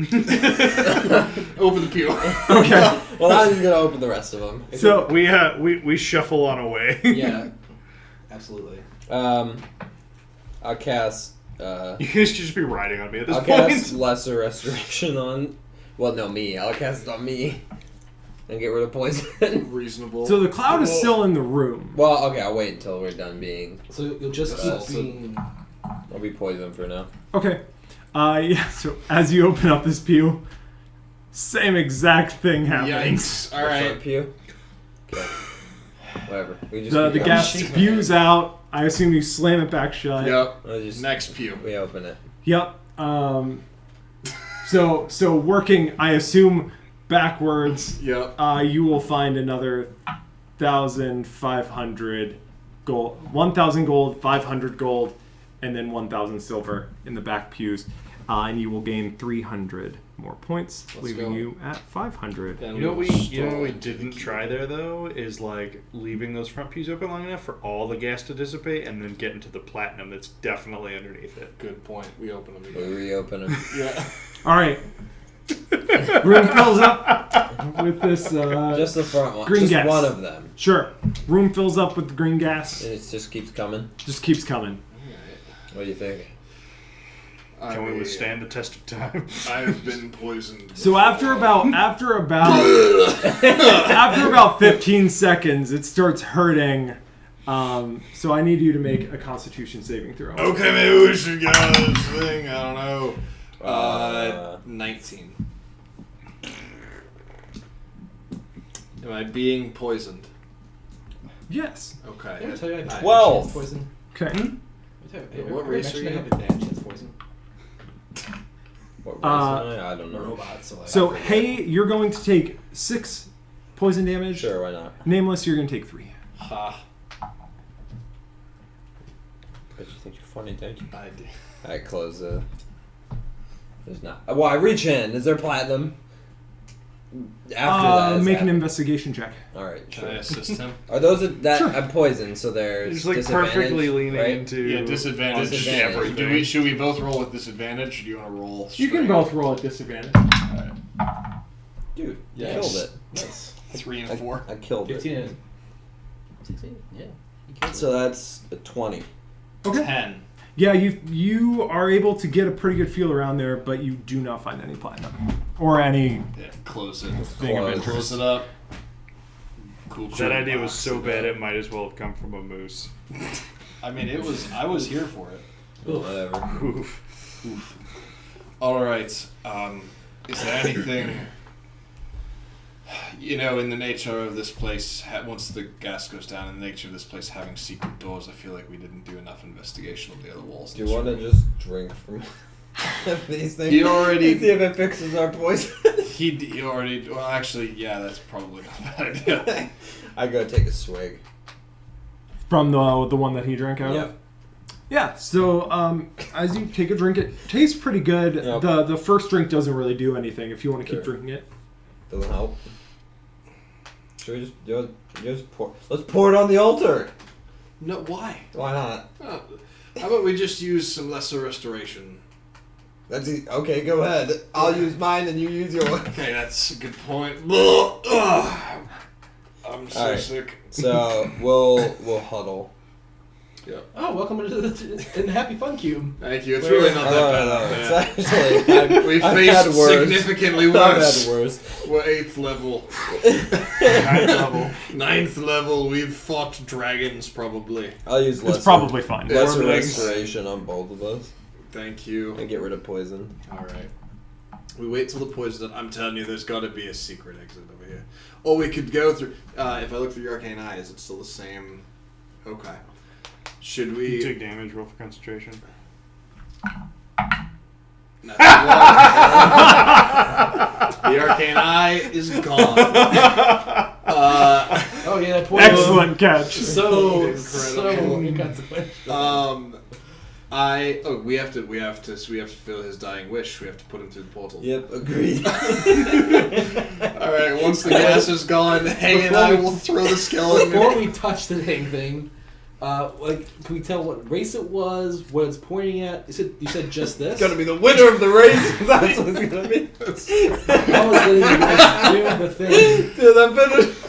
Open the pew. Okay. Well, I'm just gonna open the rest of them. So We shuffle on away. Yeah. Absolutely. I'll cast. You guys should just be riding on me at this I'll point. cast Lesser Restoration on. Well, no, me. I'll cast it on me. And get rid of poison. Reasonable. the cloud is still in the room. Well, okay, I'll wait until we're done being. So you'll just So- keep being. I'll be poisoned for now. Okay. Yeah. So as you open up this pew, same exact thing happens. Yikes. All right. Pew. Okay. Whatever. We just The keep gas going. spews out. I assume you slam it back shut. Yep. I'll just- Next pew. We open it. Yep. So working, I assume backwards. Yep. You will find another 1,500 gold, 1,000 gold, 500 gold, and then 1,000 silver in the back pews, and you will gain 300 more points, leaving go. you at 500. Then You know what we stroll into didn't the try there though is like leaving those front pews open long enough for all the gas to dissipate and then get into the platinum that's definitely underneath it. Good point. We open them We again. reopen them. Yeah. All right. Room fills up with this. Just the front one. Green just gas. one of them. Sure. Room fills up with the green gas. And it just keeps coming. Just keeps coming. What do you think? Can we withstand the test of time? I've been poisoned. So after about 15 seconds, it starts hurting. So I need you to make a Constitution saving throw. Okay, maybe we should get out of this thing. I don't know. 19. Am I being poisoned? Yes. Okay. I tell you I have 12. advantage against poison. Okay. What race race are I you? have advantage against poison? What race Uh, am I? I don't know. Robot. So like. So hey, you're going to take 6 poison damage. Sure, why not? Nameless, you're going to take 3. Ha. Bet you think you're funny, don't you? I did. Alright, close the. There's not. Well, I reach in. Is there platinum? After that. Make an investigation check. Alright, Can I sure. assist him? Are those that Sure. I'm poisoned, so there's Just like disadvantage, perfectly leaning right? into Yeah, disadvantage. Disadvantage. everything. Should we both roll with disadvantage, or do you want to roll? You can straight? both roll at disadvantage. Alright. Dude, Yes. killed it. Nice. 3 and 4. I killed 15 it. and 16. Yeah. You killed it. So that's a 20. Okay. 10. Yeah, you are able to get a pretty good feel around there, but you do not find any platinum or any Yeah, close it. thing of Close. interest. Close it up. Cool. That idea was box so it bad up. it might as well have come from a moose. I mean, it was. I was here for it. Whatever. Oof. All right. Is there anything? In the nature of this place, once the gas goes down, in the nature of this place having secret doors, I feel like we didn't do enough investigation of the other walls. Do you want to just drink from these things? He already- And see if it fixes our poison. He already. Well, actually, yeah, that's probably not a bad idea. I go take a swig. From the one that he drank out of? Yeah, so as you take a drink, it tastes pretty good. Yep. The first drink doesn't really do anything if you want to keep Sure. drinking it. Doesn't help. Should we just pour? Let's pour it on the altar. No, why? Why not? How about we just use some lesser restoration? That's okay. Go ahead. I'll use mine and you use yours. Okay, that's a good point. I'm so Alright. sick. So we'll huddle. Oh, welcome into the Happy Fun Cube. Thank you. It's really not that bad. No, out it's there. actually We I've faced had worse. significantly I've worse. had worse. We're 8th level. 9th level. 9th level. We've fought dragons, probably. I'll use lesser, It's probably fine. lesser Wormlings. restoration on both of us Thank you. and get rid of poison. Alright. We wait till the poison. I'm telling you, there's got to be a secret exit over here. Or we could go through. If I look through your arcane eye, is it still the same? Okay. Should You we? take damage, roll for concentration. That's one. The arcane eye is gone. Oh yeah, that poison. Excellent catch. So Incredible. inconsequential. We have to fulfill his dying wish. We have to put him through the portal. Yep, agreed. Alright, once the gas is gone, Hay and I will throw the skeleton Before in. we touch the dang thing, can we tell what race it was, what it's pointing at? You said just this? It's gonna be the winner of the race. That's what it's gonna be. I was getting do the thing. Dude, I'm finished.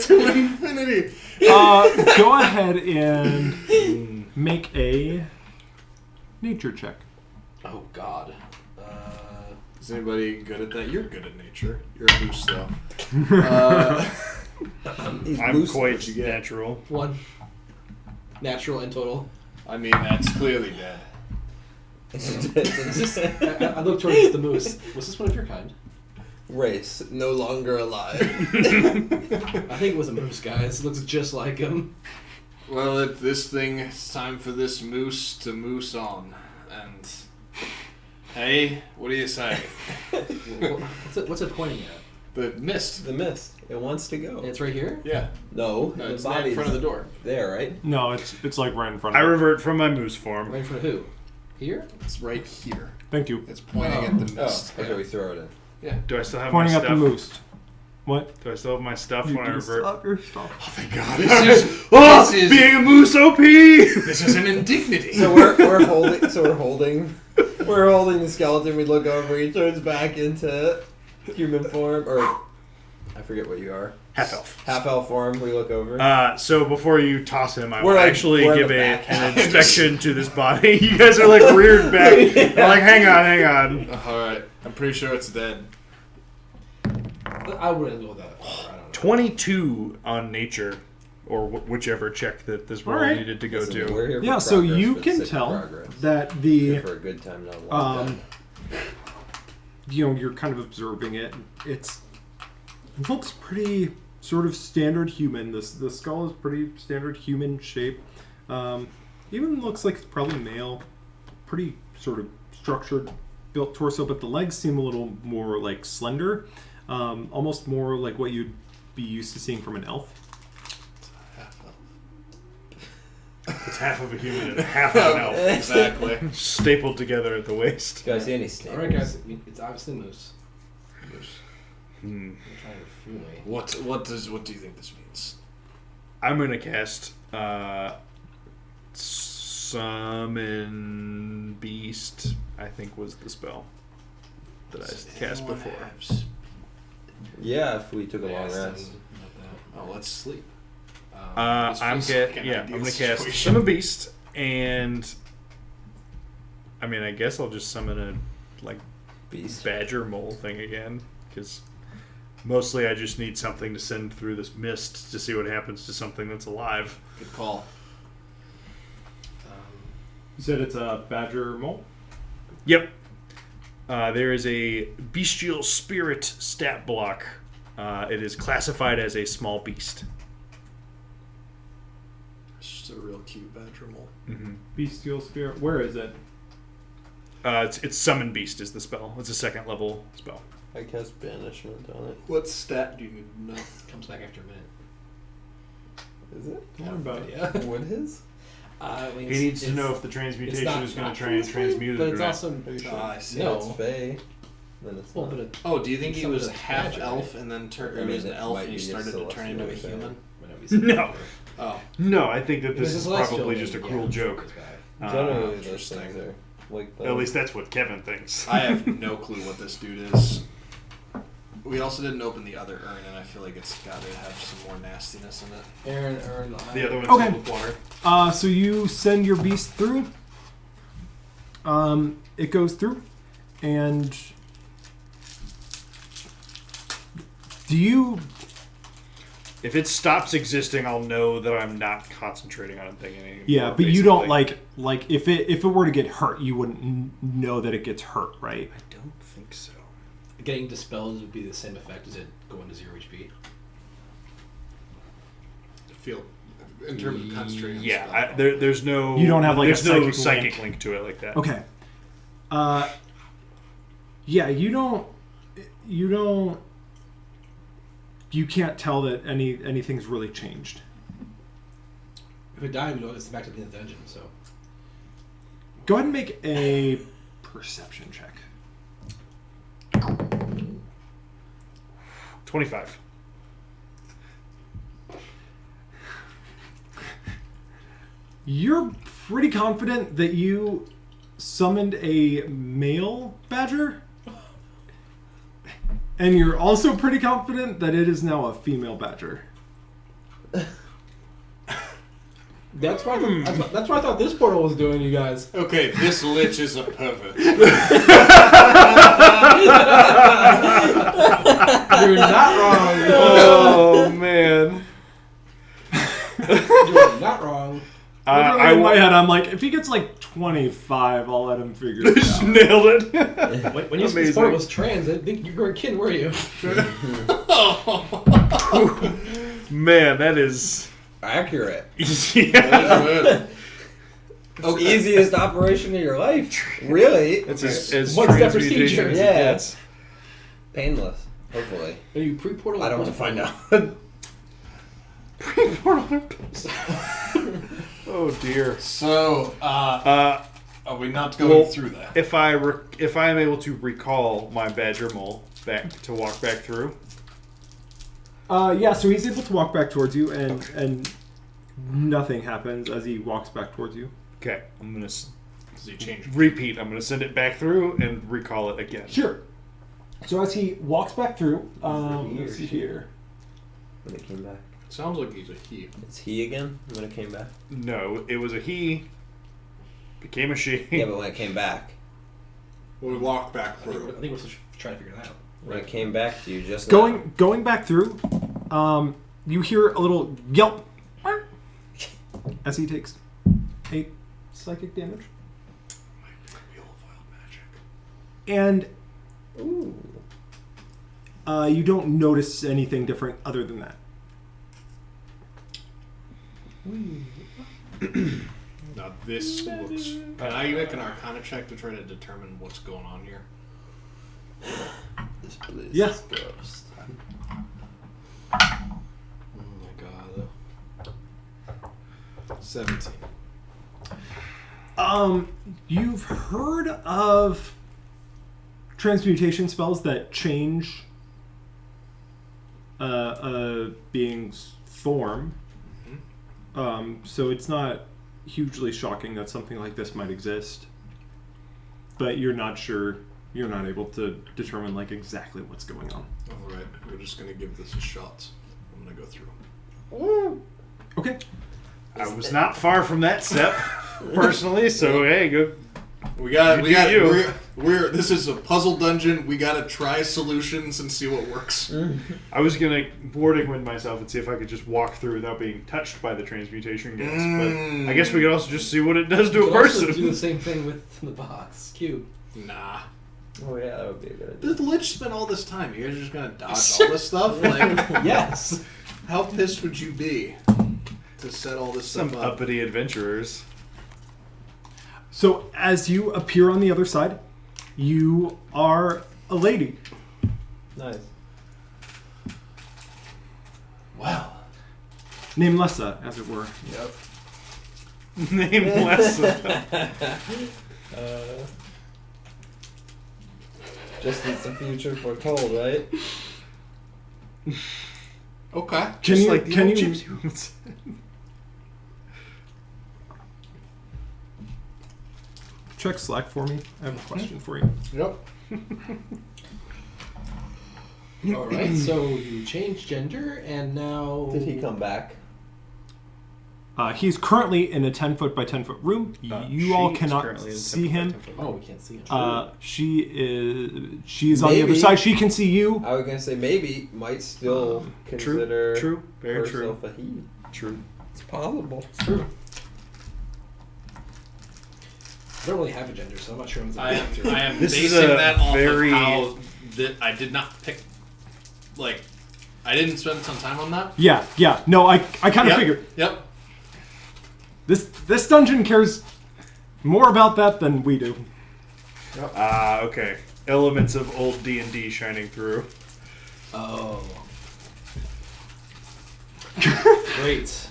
To infinity. Go ahead and make a nature check. Oh God. Is anybody good at that? You're good at nature. You're a moose, though. He's I'm loose. quite what you get. natural. 1. Natural and total. I mean, that's clearly dead. Is this, I look towards the moose. Was this one of your kind? Race no longer alive. I think it was a moose, guys. It looks just like him. Well, it's time for this moose to moose on. And, hey, what do you say? What's it pointing at? The mist. The mist. It wants to go. It's right here? Yeah. No, No, the it's right in body's front of the door. there, right? No, it's like right in front I of you. revert from my moose form. Right in front of who? Here? It's right here. Thank you. It's pointing at the Oh, mist. okay, we throw it in. Do I still have Pointing my at stuff? the moose. What? Do I still have my stuff You when I do revert? stop your stuff. Oh, thank God. This is being a moose OP! this is an indignity. So we're holding. So we're holding the skeleton. We look over. He turns back into human form, or I forget what you are. Half elf. Half elf form. We look over. So before you toss him, I will We're like- actually we're in give the back an half. inspection to this body. You guys are like reared back. You're like, hang on. Alright, I'm pretty sure it's dead. I wouldn't go that far. I don't know. 22 on nature, or whichever check that this roll Alright. needed to go Listen, to. we're here for Yeah, so progress you for the can sake of tell progress. that We're the here for a good time, not a long time. you're kind of observing it. It looks pretty sort of standard human. The skull is pretty standard human shape. Even looks like it's probably male. Pretty sort of structured, built torso, but the legs seem a little more like slender. Almost more like what you'd be used to seeing from an elf. It's half of a human and half of an elf. Exactly. Stapled together at the waist. Do I see any staples? Alright, guys. It's obviously moose. Hmm. You're trying to fool me. What do you think this means? I'm gonna cast Summon Beast, I think was the spell that I cast before. Yeah, if we took a long Yeah, rest. Oh, let's sleep. This I'm feels like gonna ideal cast situation. Summon Beast, and I mean, I guess I'll just summon a Beast. badger mole thing again, because mostly I just need something to send through this mist to see what happens to something that's alive. Good call. You said it's a badger mole? Yep. There is a bestial spirit stat block. It is classified as a small beast. It's just a real cute badger mole. Bestial spirit. Where is it? It's Summon Beast is the spell. It's a second level spell. I cast banishment on it. What stat do you need to know? Comes back after a minute. Is it? Yeah, about yeah. What is? I mean, He needs to know if the it's transmutation not is going to naturally, transmute it but or it's not. also Are you sure? I see. No. It's Fey. Then it's well, not. but it, Oh, do you think he Some of was it's half magic, elf right? and then I he mean, was an it elf might and he be started to turn into a celestial human? whenever you say No. Oh, No, I think that If this it's is a celestial, probably then, just a yeah, cruel I'm sure joke. it's bad. Generally, those interesting. things are like that. At least that's what Kevin thinks. I have no clue what this dude is. We also didn't open the other urn, and I feel like it's got to have some more nastiness in it. Aaron, The other one's Okay. filled with water. So you send your beast through. It goes through, and do you? If it stops existing, I'll know that I'm not concentrating on it thinking anymore. Yeah, but you don't basically. like if it were to get hurt, you wouldn't know that it gets hurt, right? I don't think so. Getting dispelled would be the same effect as it going to 0 HP. I feel, in terms of concentrating. on Yeah, spell. there's no. You don't have, like, a there's no psychic psychic link to it like that. Okay. Yeah, you don't. You can't tell that anything's really changed. If it died, we know it's back to the dungeon. So Go ahead and make a perception check. 25. You're pretty confident that you summoned a male badger, and you're also pretty confident that it is now a female badger. that's what that's what I thought this portal was doing, you guys. Okay, this lich is a pervert. You're not wrong. Oh man. You're not wrong. Literally in my head, I'm like, if he gets like 25, I'll let him figure it out. Nailed it. When you said this portal was trans, I think you were a kid, were you? Man, that is. Accurate. Yeah. Easiest operation of your life. Really. That's as One-step transmutation procedure. as it Yeah. gets. Painless. Hopefully. Are you pre-portal? I or don't want to find post-portal? out. Oh dear. So, are we not going Well, through that? If I am able to recall my badger mole back to walk back through. Yeah, so he's able to walk back towards you, and nothing happens as he walks back towards you. Okay, I'm gonna Does he change? repeat. I'm gonna send it back through and recall it again. Sure. So as he walks back through, he or let's see she? here. When it came back. Sounds like he's a he. It's he again when it came back? No, it was a he. Became a she. Yeah, but when it came back. We walk back I through. think we're still trying to figure that out. When it came back to you just now. Going back through, you hear a little yelp as he takes 8 psychic damage, and Ooh. you don't notice anything different other than that. Now this looks. Can I make an Arcana check to try to determine what's going on here? This place Yeah. is cursed. Oh my god. 17. You've heard of transmutation spells that change a being's form. So it's not hugely shocking that something like this might exist, but you're not sure. You're not able to determine like exactly what's going on. Alright, we're just gonna give this a shot. I'm gonna go through. Okay. I was not far from that step, personally. So hey, good. We got You. we're this is a puzzle dungeon. We gotta try solutions and see what works. I was gonna warding wind myself and see if I could just walk through without being touched by the transmutation gas, but I guess we could also just see what it does to You a could also person. do the same thing with the box cube. Nah. Oh yeah, that would be a good idea. The Lich spent all this time. You guys are just gonna dodge all this stuff? Like, Yes. how pissed would you be to set all this Some stuff up? uppity adventurers. So as you appear on the other side, you are a lady. Nice. Well, Namelessa, as it were. Yep. Nameless. Just needs the future foretold, right? okay. Can Just you? like the Can old you? gypsy. Check Slack for me. I have a question for you. Yep. All right. So you changed gender, and now Did he come back? He's currently in a 10-foot by 10-foot room. You all She is cannot currently in see 10 by him. 10 foot. Oh, we can't see him. She is on the other Maybe. side. She can see you. I was gonna say maybe might still consider True. Very true. herself a he. True. It's possible. It's true. I don't really have a gender, so I'm not sure I'm I am This is basing a that off very- of how that I did not pick. Like, I didn't spend some time on that. Yeah. No, I kind of Yep. figured Yep. this dungeon cares more about that than we do. Okay. Elements of old D&D shining through. Oh. Great.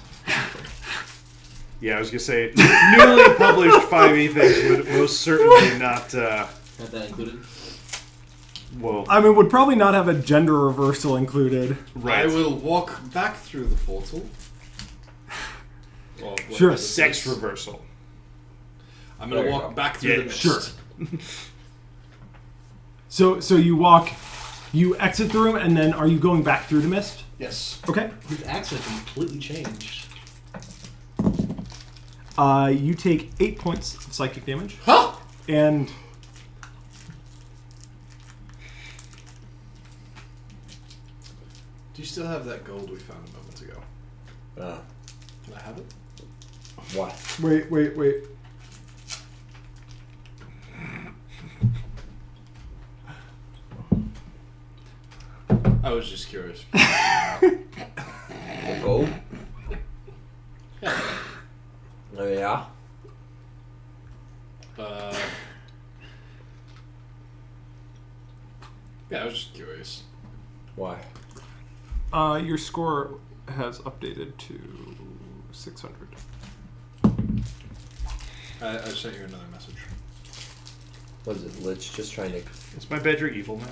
Yeah, I was gonna say newly published 5e things would most certainly not. Have that included. Well, I mean, would probably not have a gender reversal included. right. I will walk back through the portal. Or whatever Sure. this Sex is. reversal. I'm gonna There you walk go. back through Yeah, the mist. sure. So you exit the room, and then are you going back through the mist? Yes. Okay. His accent completely changed. You take 8 points of psychic damage, Huh? and Do you still have that gold we found a moment ago? Can I have it? What? wait. I was just curious. The gold? Yeah. Oh yeah. Yeah, I was just curious. Why? Your score has updated to 600. I sent you another message. What is it? Lich just trying to Is my badger evil now?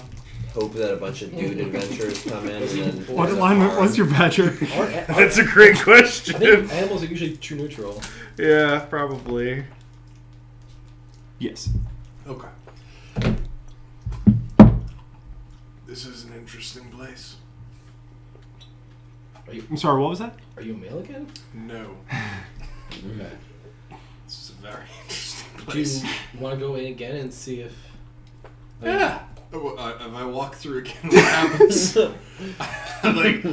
hope that a bunch of dude adventurers come in and then. What alignment was your badger? That's a great I question. think animals are usually true neutral. Yeah, probably. Yes. Okay. This is an interesting place. I'm sorry, what was that? Are you a male again? No. Okay. This is a very interesting Do place. you want to go in again and see if? Yeah. If I walk through again, what happens? Like,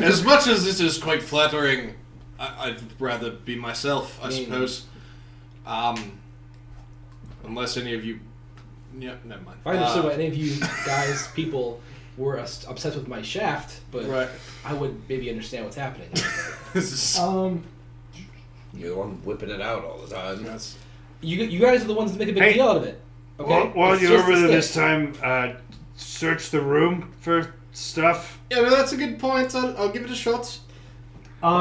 as much as this is quite flattering, I'd rather be myself, I suppose. Unless any of you... Yeah, never mind. If I understood why any of you guys, people, were obsessed with my shaft, but Right. I would maybe understand what's happening. This is... I'm whipping it out all the time. That's, You guys are the ones that make a big Hey. deal out of it. Okay. Well, It's you just over a there this stick. time, search the room for stuff. yeah, no, that's a good point. I'll give it a shot.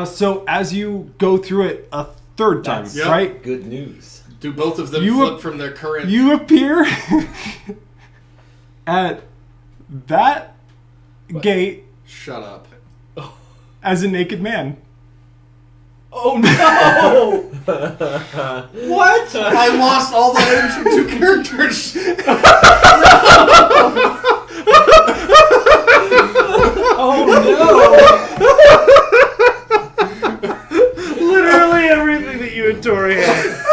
So as you go through it a third time, That's- Yep. right? Good news. Do both of them You flip ap- from their current... You appear at that gate Shut up. as a naked man. Oh no! What? I lost all the items from 2 characters. Oh Literally everything that you and Tori had.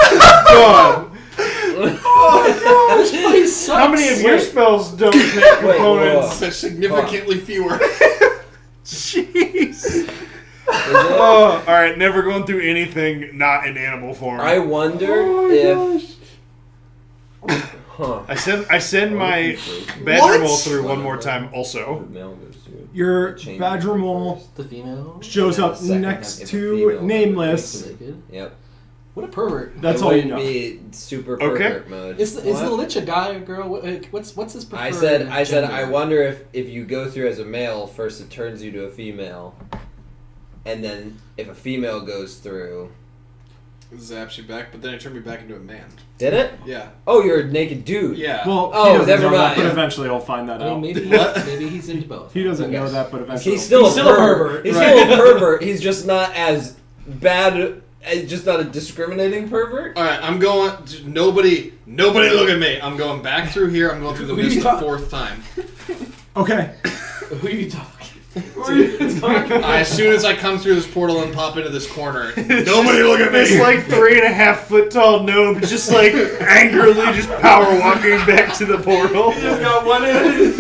Gone. no! This place sucks. How many of your Wait. spells don't take Wait, components? There's significantly fewer. Jeez. Oh, all right. Never going through anything not in animal form. I wonder if. Huh. I send my What? badger mole through one more time. Also, Male goes to Your change badger it mole first. The female. shows up Second, next if a to female Nameless Naked. Yep. What a pervert. That's it all you wouldn't know. be super Okay. pervert mode. Is the Lich a guy or girl? What's his preferred I said, gender? I wonder if you go through as a male, first it turns you to a female, and then if a female goes through, Zaps you back, but then it turned me back into a man. did it? Yeah. Oh, you're a naked dude. Yeah. Well, Oh, he doesn't never know that, mind. but Yeah. eventually he'll find that I mean, out. maybe he's into both. He doesn't know Okay. that, but eventually He's still, He's still a pervert. He's Right. still a pervert. He's just not as bad. Just not a discriminating pervert. All right, I'm going. Nobody look at me. I'm going back through here. I'm going through the Who you mist the talk- fourth time. Okay. Who are you talking? As soon as I come through this portal and pop into this corner, nobody look at This me. like 3.5 foot tall gnome is just like angrily just power walking back to the portal. got one in.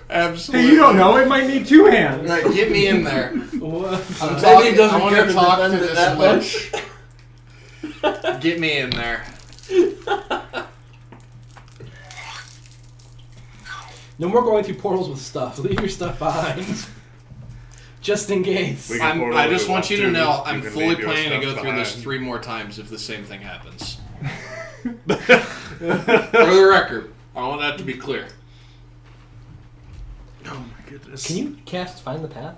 Absolutely. Hey, you don't know. It might need two hands. Right, get me in there. What? I'm Maybe talking. he doesn't I want care to to talk to defend it this that lich. Get me in there. No more going through portals with stuff. Leave your stuff behind. Just in case. We can portal I if just we want want you to to. know You I'm can fully leave your planning to go stuff through this behind. 3 more times if the same thing happens. For the record, I want that to be clear. Oh my goodness. Can you cast Find the Path?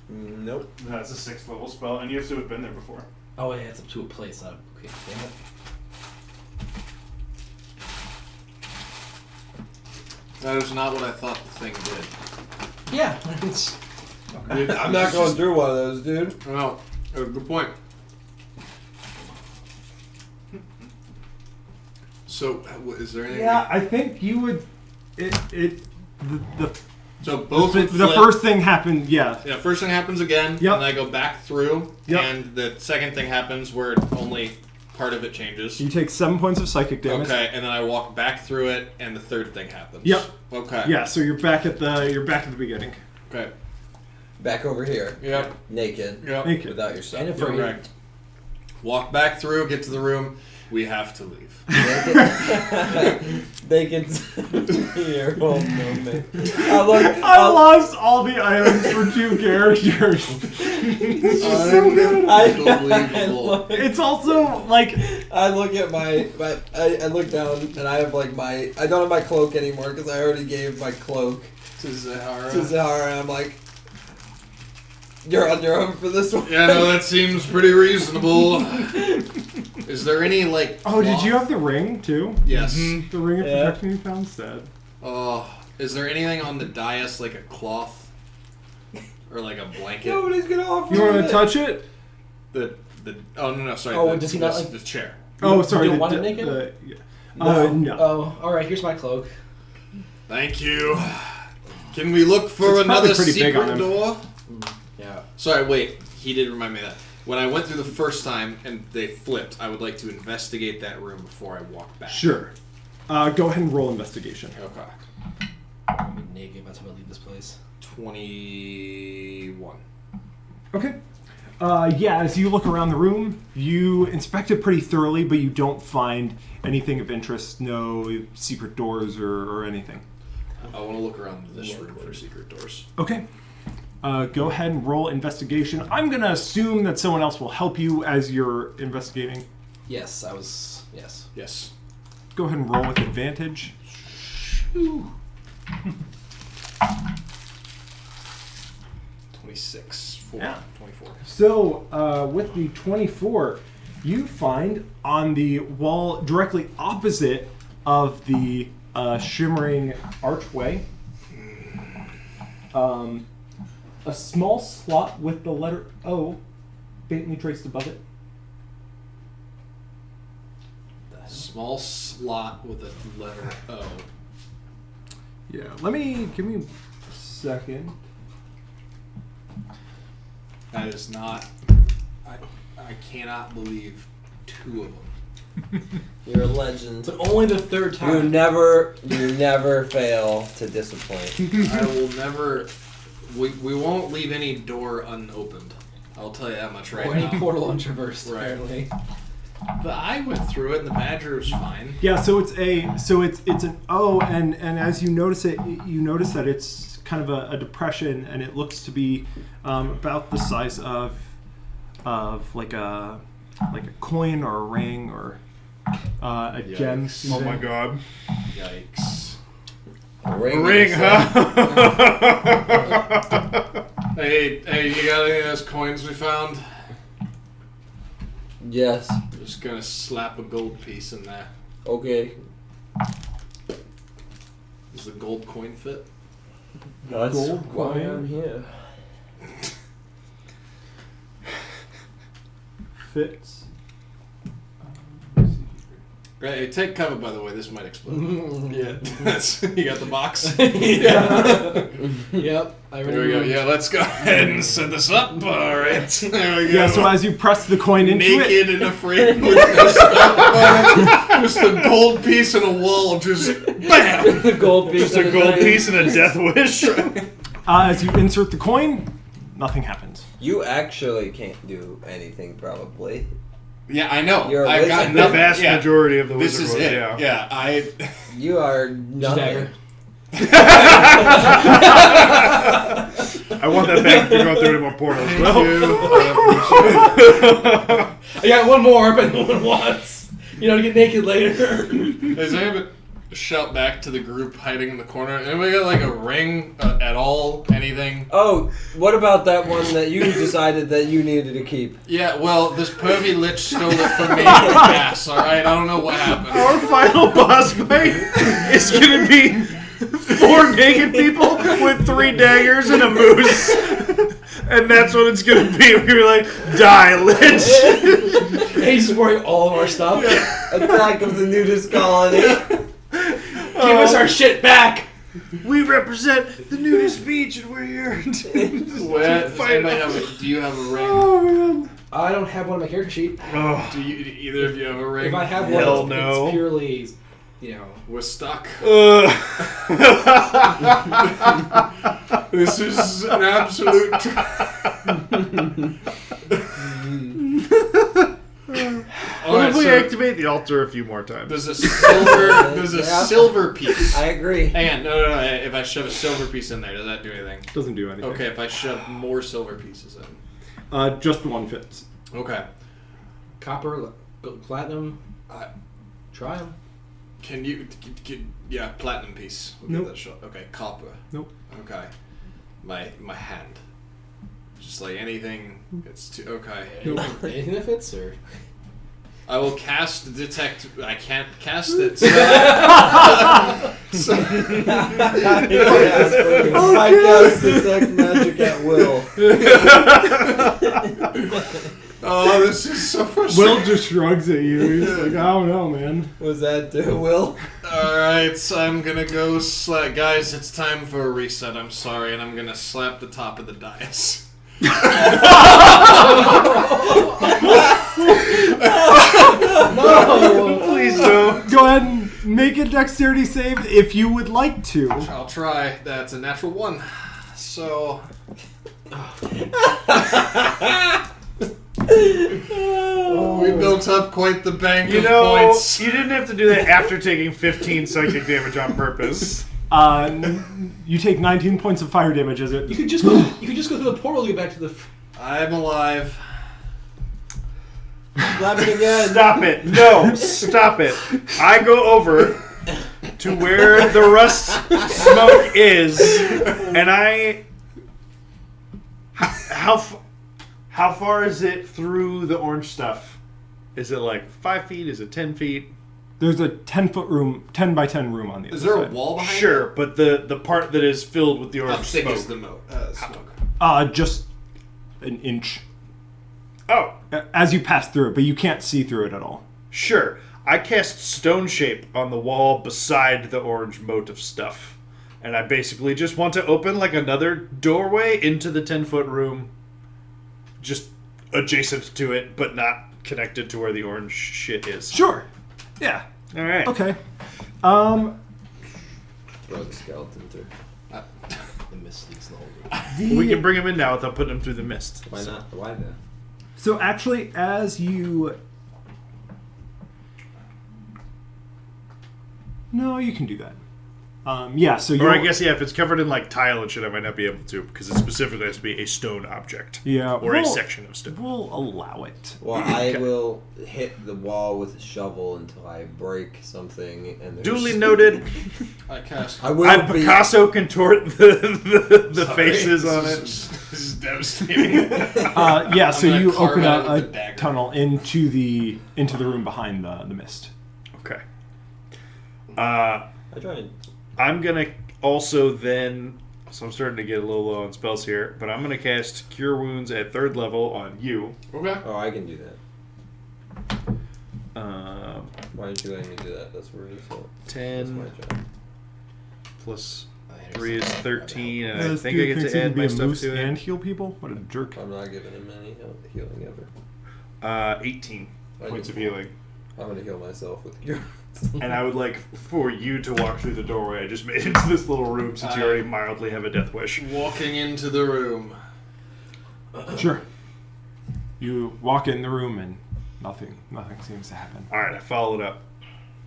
Nope. That's a 6th level spell, and you have to have been there before. Oh, yeah, it's up to a place. Okay, damn it. That is not what I thought the thing did. Yeah. It's, I'm not going through one of those, dude. No, good point. So, is there anything? Yeah, I think you would. So both The would flip. first thing happened. Yeah. Yeah, first thing happens again, Yep. and I go back through, Yep. and the second thing happens where only part of it changes. You take 7 points of psychic damage. Okay, and then I walk back through it, and the third thing happens. Yep. Okay. Yeah. So you're back at the beginning. Okay. Back over here. Yep. Naked. Yep. Thank you. Without your stuff. and if we're Correct. Walk back through, get to the room. We have to leave. They can here. Oh no, man. Look, I lost all the items for 2 characters. Unbelievable. It's also like I look at I look down and I have like I don't have my cloak anymore because I already gave my cloak To Zahara. to Zahara and I'm like, you're on your own for this one. Yeah, no, that seems pretty reasonable. Is there any, like... oh, did cloth? you have the ring too? Yes. The ring of Yeah. protection you found instead. Oh, is there anything on the dais, like a cloth? Or like a blanket? Nobody's gonna offer You want it. to touch it? Oh, no, sorry. Oh, does he not, like- The chair. Oh, sorry. You don't the- want it the- naked? yeah. No. No. Oh, alright, here's my cloak. Thank you. Can we look for It's probably another pretty big on secret him. door? Yeah. Sorry, wait. He did remind me of that. When I went through the first time and they flipped, I would like to investigate that room before I walk back. Sure. Go ahead and roll investigation. Okay. I'm gonna be naked by the time I leave this place. 21. Okay. Yeah, as you look around the room, you inspect it pretty thoroughly, but you don't find anything of interest. No secret doors or anything. I want to look around this room for secret doors. Okay. Go ahead and roll investigation. I'm gonna assume that someone else will help you as you're investigating. Yes, yes. Yes. Go ahead and roll with advantage. 26. 4. Yeah. 24. So, with the 24, you find on the wall directly opposite of the shimmering archway a small slot with the letter O faintly traced above it. Small slot with a letter O. Yeah, give me a second. That is not. I cannot believe 2 of them. You're a legend. But only the third You time. never fail to disappoint. I will never. We won't leave any door unopened. I'll tell you that much right or any now. portal untraversed, Right. apparently. But I went through it and the badger was fine. Yeah, so it's an O, and as you notice it, you notice that it's kind of a depression, and it looks to be about the size of of like a coin or a ring or a gem. Yikes. Oh my god. Yikes. Ring, huh? Hey, you got any of those coins we found? Yes. Just gonna slap a gold piece in there. Okay. Does the gold coin fit? That's Gold why coin. I'm here. Fits. Hey, take cover, by the way. This might explode. Yeah. That's, you got the box? Yeah. Yep. I There we go. Yeah, let's go ahead and set this up. All right. There we go. Yeah, so as you press the coin into it, Naked and afraid with no stuff on it. Just a gold piece and a wall. Just bam. The gold piece. Just a gold piece and a death wish. as you insert the coin, nothing happens. You actually can't do anything, probably. Yeah, I know. You're a I got wizard. The nothing. vast Yeah. majority of the This wizard is world, it. yeah. Yeah, I. You are nothing. Dagger. I want that bag to go through any more portals. Well, I got one more, but no one wants. You know, to get naked later. Is anybody shout back to the group hiding in the corner? Anybody got like a ring at all? Anything? Oh, what about that one that you decided that you needed to keep? Yeah, well, this pervy lich stole it from me in the past, alright? I don't know what happened. our final boss fight is going to be 4 naked people with 3 daggers and a moose. And that's what it's going to be. We're going to be like, die, lich. He's just wearing all of our stuff. Attack of the nudist colony. Give us our shit back. We represent the nudist beach and we're here. Does anybody have do you have a ring? Oh, man. I don't have one on my character sheet. Oh. Do you, either of you have a ring? If I have Hell Oh, one, no. it's purely, you know. We're stuck. Uh. This is an absolute. What Alright, if we so activate the altar a few more times? there's a silver. There's a Yeah. silver piece. I agree. Hang on, no. If I shove a silver piece in there, does that do anything? Doesn't do anything. Okay, if I shove more silver pieces in. Just one fits. Okay. Copper, platinum. I- Try them. Can you? Yeah, platinum piece. We'll give Nope. that a shot. Okay, copper. Nope. Okay. My hand. Just like anything. It's too. Okay. Anything that fits, or I will cast detect. I can't cast it. So, I cast detect magic at will. oh, this is so frustrating. Will just shrugs at you. He's like, I don't know, man. Was that to Will? All right, so I'm gonna go slap. Guys, it's time for a reset. I'm sorry, and I'm gonna slap the top of the dais. no. Please don't. Go ahead and make a dexterity save if you would like to. I'll try. That's a natural 1. So. We built up quite the bank You of know, points. you didn't have to do that after taking 15 psychic damage on purpose. You take 19 points of fire damage as it. You could just go. You could just go through the portal to get back to the. I'm alive. Slap it again. Stop it. No, stop it. I go over to where the rust smoke is, and I... How far is it through the orange stuff? Is it like 5 feet? Is it 10 feet? There's a 10-foot room, 10 by 10 room on the other Is there a side. wall behind Sure, but the part that is filled with the it? How orange thick smoke. is the smoke? Just an inch. Oh, As you pass through it, but you can't see through it at all. sure. I cast stone shape on the wall beside the orange moat of stuff. And I basically just want to open like another doorway into the 10-foot room. Just adjacent to it, but not connected to where the orange shit is. Sure. Yeah. Alright. Okay. Throw the skeleton through. The mist leaks the whole room. We can bring him in now without putting him through the mist. Why not? Why though? So actually, as you... No, you can do that. Yeah, so Or I you'll- guess, yeah, if it's covered in like tile and shit, I might not be able to because it specifically has to be a stone object. Yeah, Or a we'll- section of stone. We'll allow it. Well, I will hit the wall with a shovel until I break something. And there's- Duly noted. I cast. I will I be. Picasso contort the Sorry, faces on this it. This is devastating. Yeah, so gonna you carve open out a with the dagger. tunnel into the room behind the mist. Okay. I try and. I'm gonna also then. So I'm starting to get a little low on spells here, but I'm gonna cast Cure Wounds at 3rd level on you. Okay. Oh, I can do that. Why didn't you let me do that? That's rude. So that's 10 my job. plus 3 is 13, and I This think I dude get thinks to he can add be my a stuff moose to and it. heal people. What a jerk! I'm not giving him any healing ever. 18 I points do. of healing. I'm gonna heal myself with cure. And I would like for you to walk through the doorway I just made into this little room since you already mildly have a death wish. Walking into the room. Sure. You walk in the room and nothing seems to happen. Alright, I followed up.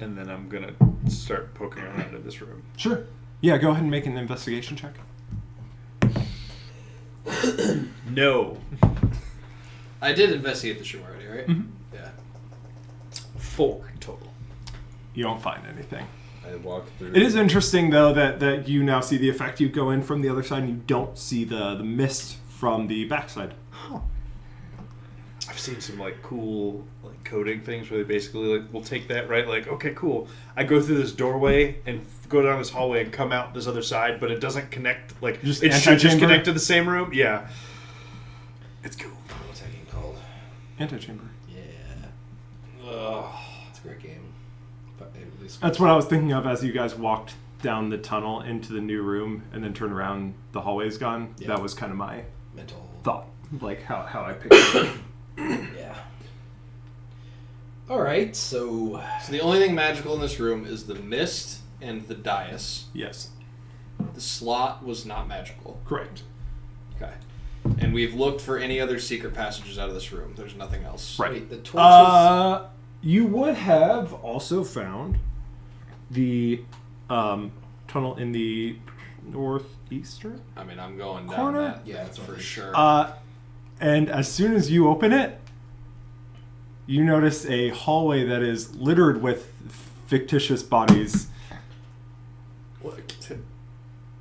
And then I'm gonna start poking around in this room. Sure. Yeah, go ahead and make an investigation check. No. I did investigate this room already, right? Mhm. Yeah. 4 total. You don't find anything. I walk through. It is interesting though that you now see the effect. You go in from the other side and you don't see the mist from the backside. I've seen some like cool like coding things where they basically like will take that right like okay cool I go through this doorway and go down this hallway and come out this other side but it doesn't connect like Just it should just antechamber? connect to the same room. Yeah, it's cool. What's that game called? Antechamber. Yeah. Ugh. It's a great game. But at least That's what I was thinking of as you guys walked down the tunnel into the new room and then turned around. The hallway's gone. Yeah. That was kind of my mental. thought, like how I pictured it. Yeah. All right, so So the only thing magical in this room is the mist and the dais. Yes, The slot was not magical. correct. Okay. And we've looked for any other secret passages out of this room. There's nothing else. Right. wait, the torches. You would have also found the tunnel in the northeastern. I mean, I'm going down Corner? that. Yeah, that's for what I- sure. And as soon as you open it, you notice a hallway that is littered with fictitious bodies.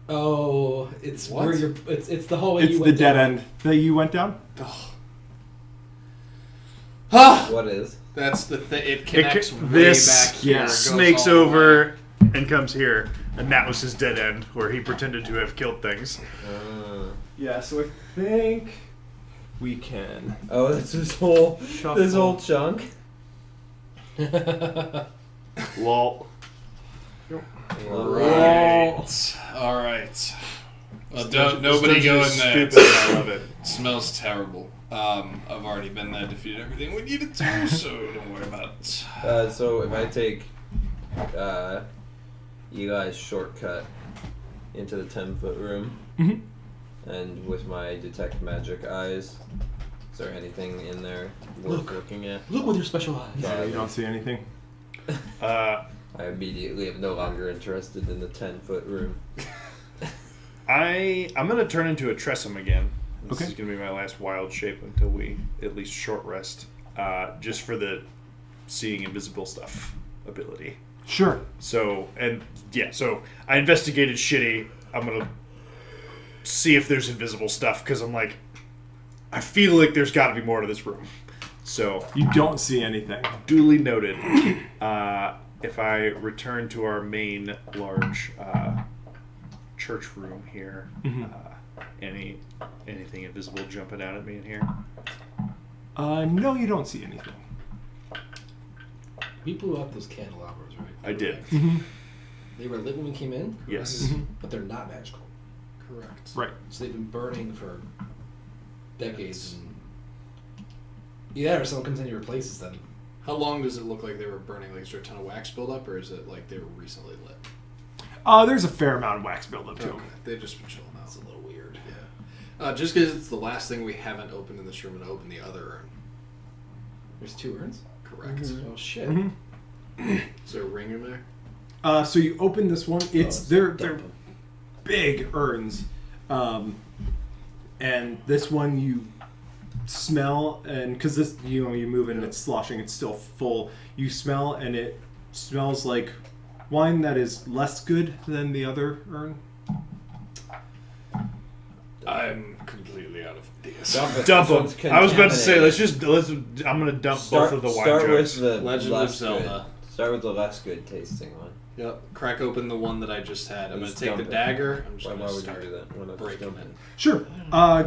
Oh, it's What? where you're. It's the hallway. It's you the went dead down. end that you went down. Ah! What is? That's the thing. It connects way this back here. yeah, It goes snakes all the way. over and comes here, and that was his dead end where he pretended to have killed things. Yeah, so I think we can. Oh, that's this whole chunk. Lol. Right. All right. Don't nobody go in there. Stupid. I love it. It smells terrible. I've already been there, defeated everything we needed to, so don't worry about it. So if I take Eli's shortcut into the 10-foot room, Mhm. and with my detect magic eyes, is there anything in there worth looking at? Look with your special eyes. Yeah, you don't see anything. I immediately am no longer interested in the 10-foot room. I'm gonna turn into a Tressum again. This Okay. is gonna be my last wild shape until we at least short rest, just for the seeing invisible stuff ability. Sure. So so I investigated shitty. I'm gonna see if there's invisible stuff because I'm like, I feel like there's got to be more to this room. So You don't see anything. duly noted. If I return to our main large church room here, Mhm. anything invisible jumping out at me in here? No, you don't see anything. We blew up those candelabras, right? I did. They were lit when we came in. Yes. Mhm. But they're not magical. Correct. Right. So they've been burning for decades. And either that or someone comes in and replaces them. How long does it look like they were burning? Like, is there a ton of wax buildup, or is it like they were recently lit? There's a fair amount of wax buildup to them. They've just been chilling out. That's a little weird. Yeah. Just because it's the last thing we haven't opened in this room, and open the other urn. There's 2 urns? Correct. Oh, shit. Mhm. Is there a ring in there? So you open this one. It's they're big urns, and this one you smell, and because this you move in and it's sloshing, it's still full. You smell, and it smells like wine that is less good than the other urn. I'm completely out of ideas. Dump them. I was about to say, let's. I'm gonna dump both of the wine Start jugs. with the Legend of less Zelda. good. Start with the less good tasting one. Yep. Crack open the one that I just had. I'm gonna Just take the dump it. dagger. I'm just Why gonna would you start do that? Why not just breaking dump it. Sure.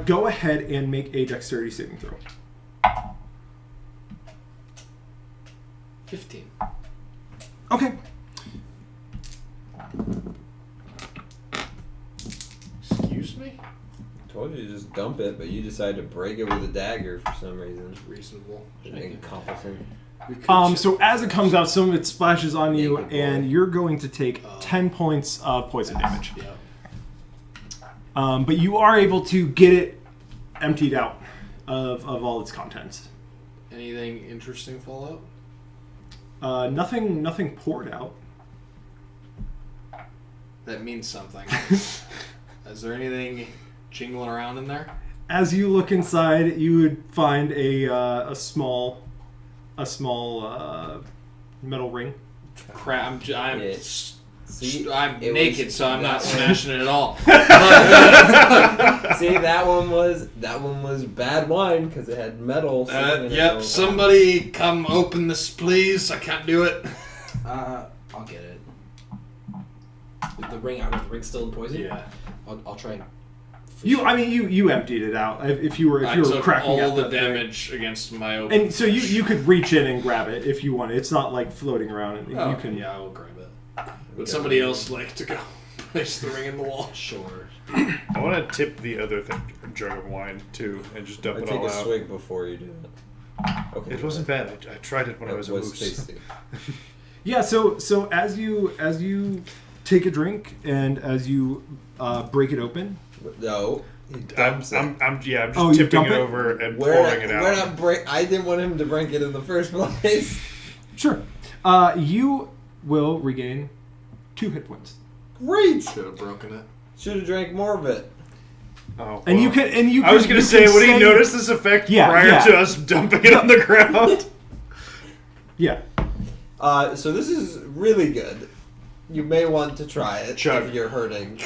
Go ahead and make a dexterity saving throw. 15. Okay. Excuse me? Told you to just dump it, but you decided to break it with a dagger for some reason. Reasonable. Incompetent. We could So as it comes out, some of it splashes on you, Yeah, good boy. and you're going to take 10 points of poison damage. Yeah. But you are able to get it emptied out of all its contents. Anything interesting fall Nothing poured out. out? That means something. Is there anything jingling around in there? As you look inside, you would find a small metal ring. Crap! I'm Yeah. See, I'm it naked, was- so I'm not that- smashing it at all. See, that one was bad wine because it had metal. sitting in it Yep. all. Somebody come open this, please. I can't do it. I'll get it. The ring, the ring's still in poison. Yeah. I'll try and. You emptied it out if you were I took cracking all out the that thing. damage against my open. And so you could reach in and grab it if you want. It's not like floating around. Oh, You can. yeah, I will grab it. Would somebody else like to go place the ring in the wall? Sure. I want to tip the other jug of wine too, and just dump I it take all a out. swig before you do it. Okay. It wasn't bad. I tried it when I It was a was moose. tasty. Yeah. So as you take a drink and as you break it open, No, he I'm dumps it. just Oh, you tipping dump it it? over and We're pouring it not, out. we're not break. I didn't want him to break it in the first place. sure, you will regain 2 hit points. Great. Should have broken it. Should have drank more of it. Oh, And you well. can I was gonna you say, can would he notice this effect prior yeah. to us dumping it on the ground? Yeah. So this is really good. You may want to try it Chug. if you're hurting.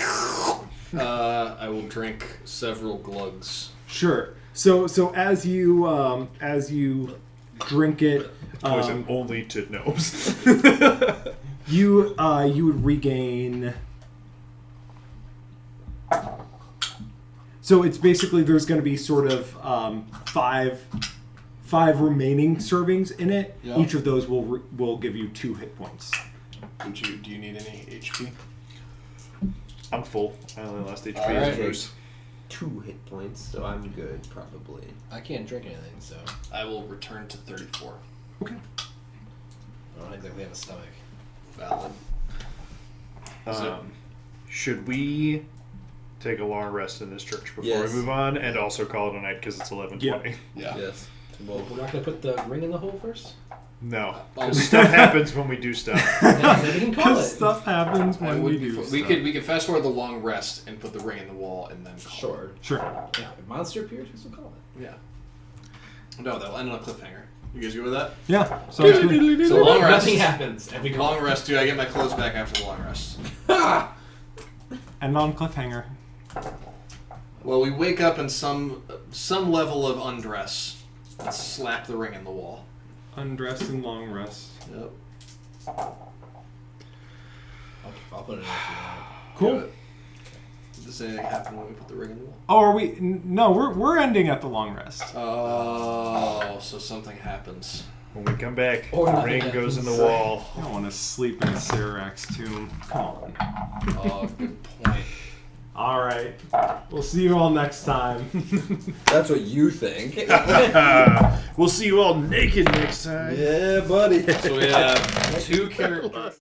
I will drink several glugs. Sure. So as you drink it, Poison only to gnomes. you would regain. So it's basically there's going to be sort of five remaining servings in it. Yeah. Each of those will give you 2 hit points. Do you need any HP? I'm full. I only lost HP All as right. a moose. 2 hit points, so I'm good probably. I can't drink anything, so I will return to 34. Okay. I don't exactly have a stomach. Valid. So- Should we take a long rest in this church before Yes. we move on, and also call it a night because it's 11:20? Yeah. Yes. Well, We're not gonna put the ring in the hole first. No, I'll- 'cause stuff happens when we do stuff. Then we can call Because it. stuff happens I when would we be do. we stuff. could fast forward the long rest and put the ring in the wall and then call Sure. Sure. Yeah, if monster appears, we'll call it. it. Yeah. No, that'll end on a cliffhanger. You guys good with that? Yeah. Sounds good. So long rest. Nothing happens, and we call Long rest. Do I get my clothes back after the long rest? And on cliffhanger. Well, we wake up in some level of undress and slap the ring in the wall. Undressed and long rest. Yep. I'll put it in if you want. Cool. Does anything happen when we put the ring in the wall? Oh, are we? No, we're ending at the long rest. Oh, so something happens. When we come back, Or the nothing ring goes in the happens. wall. I don't want to sleep in Cyrax's tomb. Come on. Oh, good point. All right. We'll see you all next time. that's what you think. We'll see you all naked next time. Yeah, buddy. So we have 2 characters.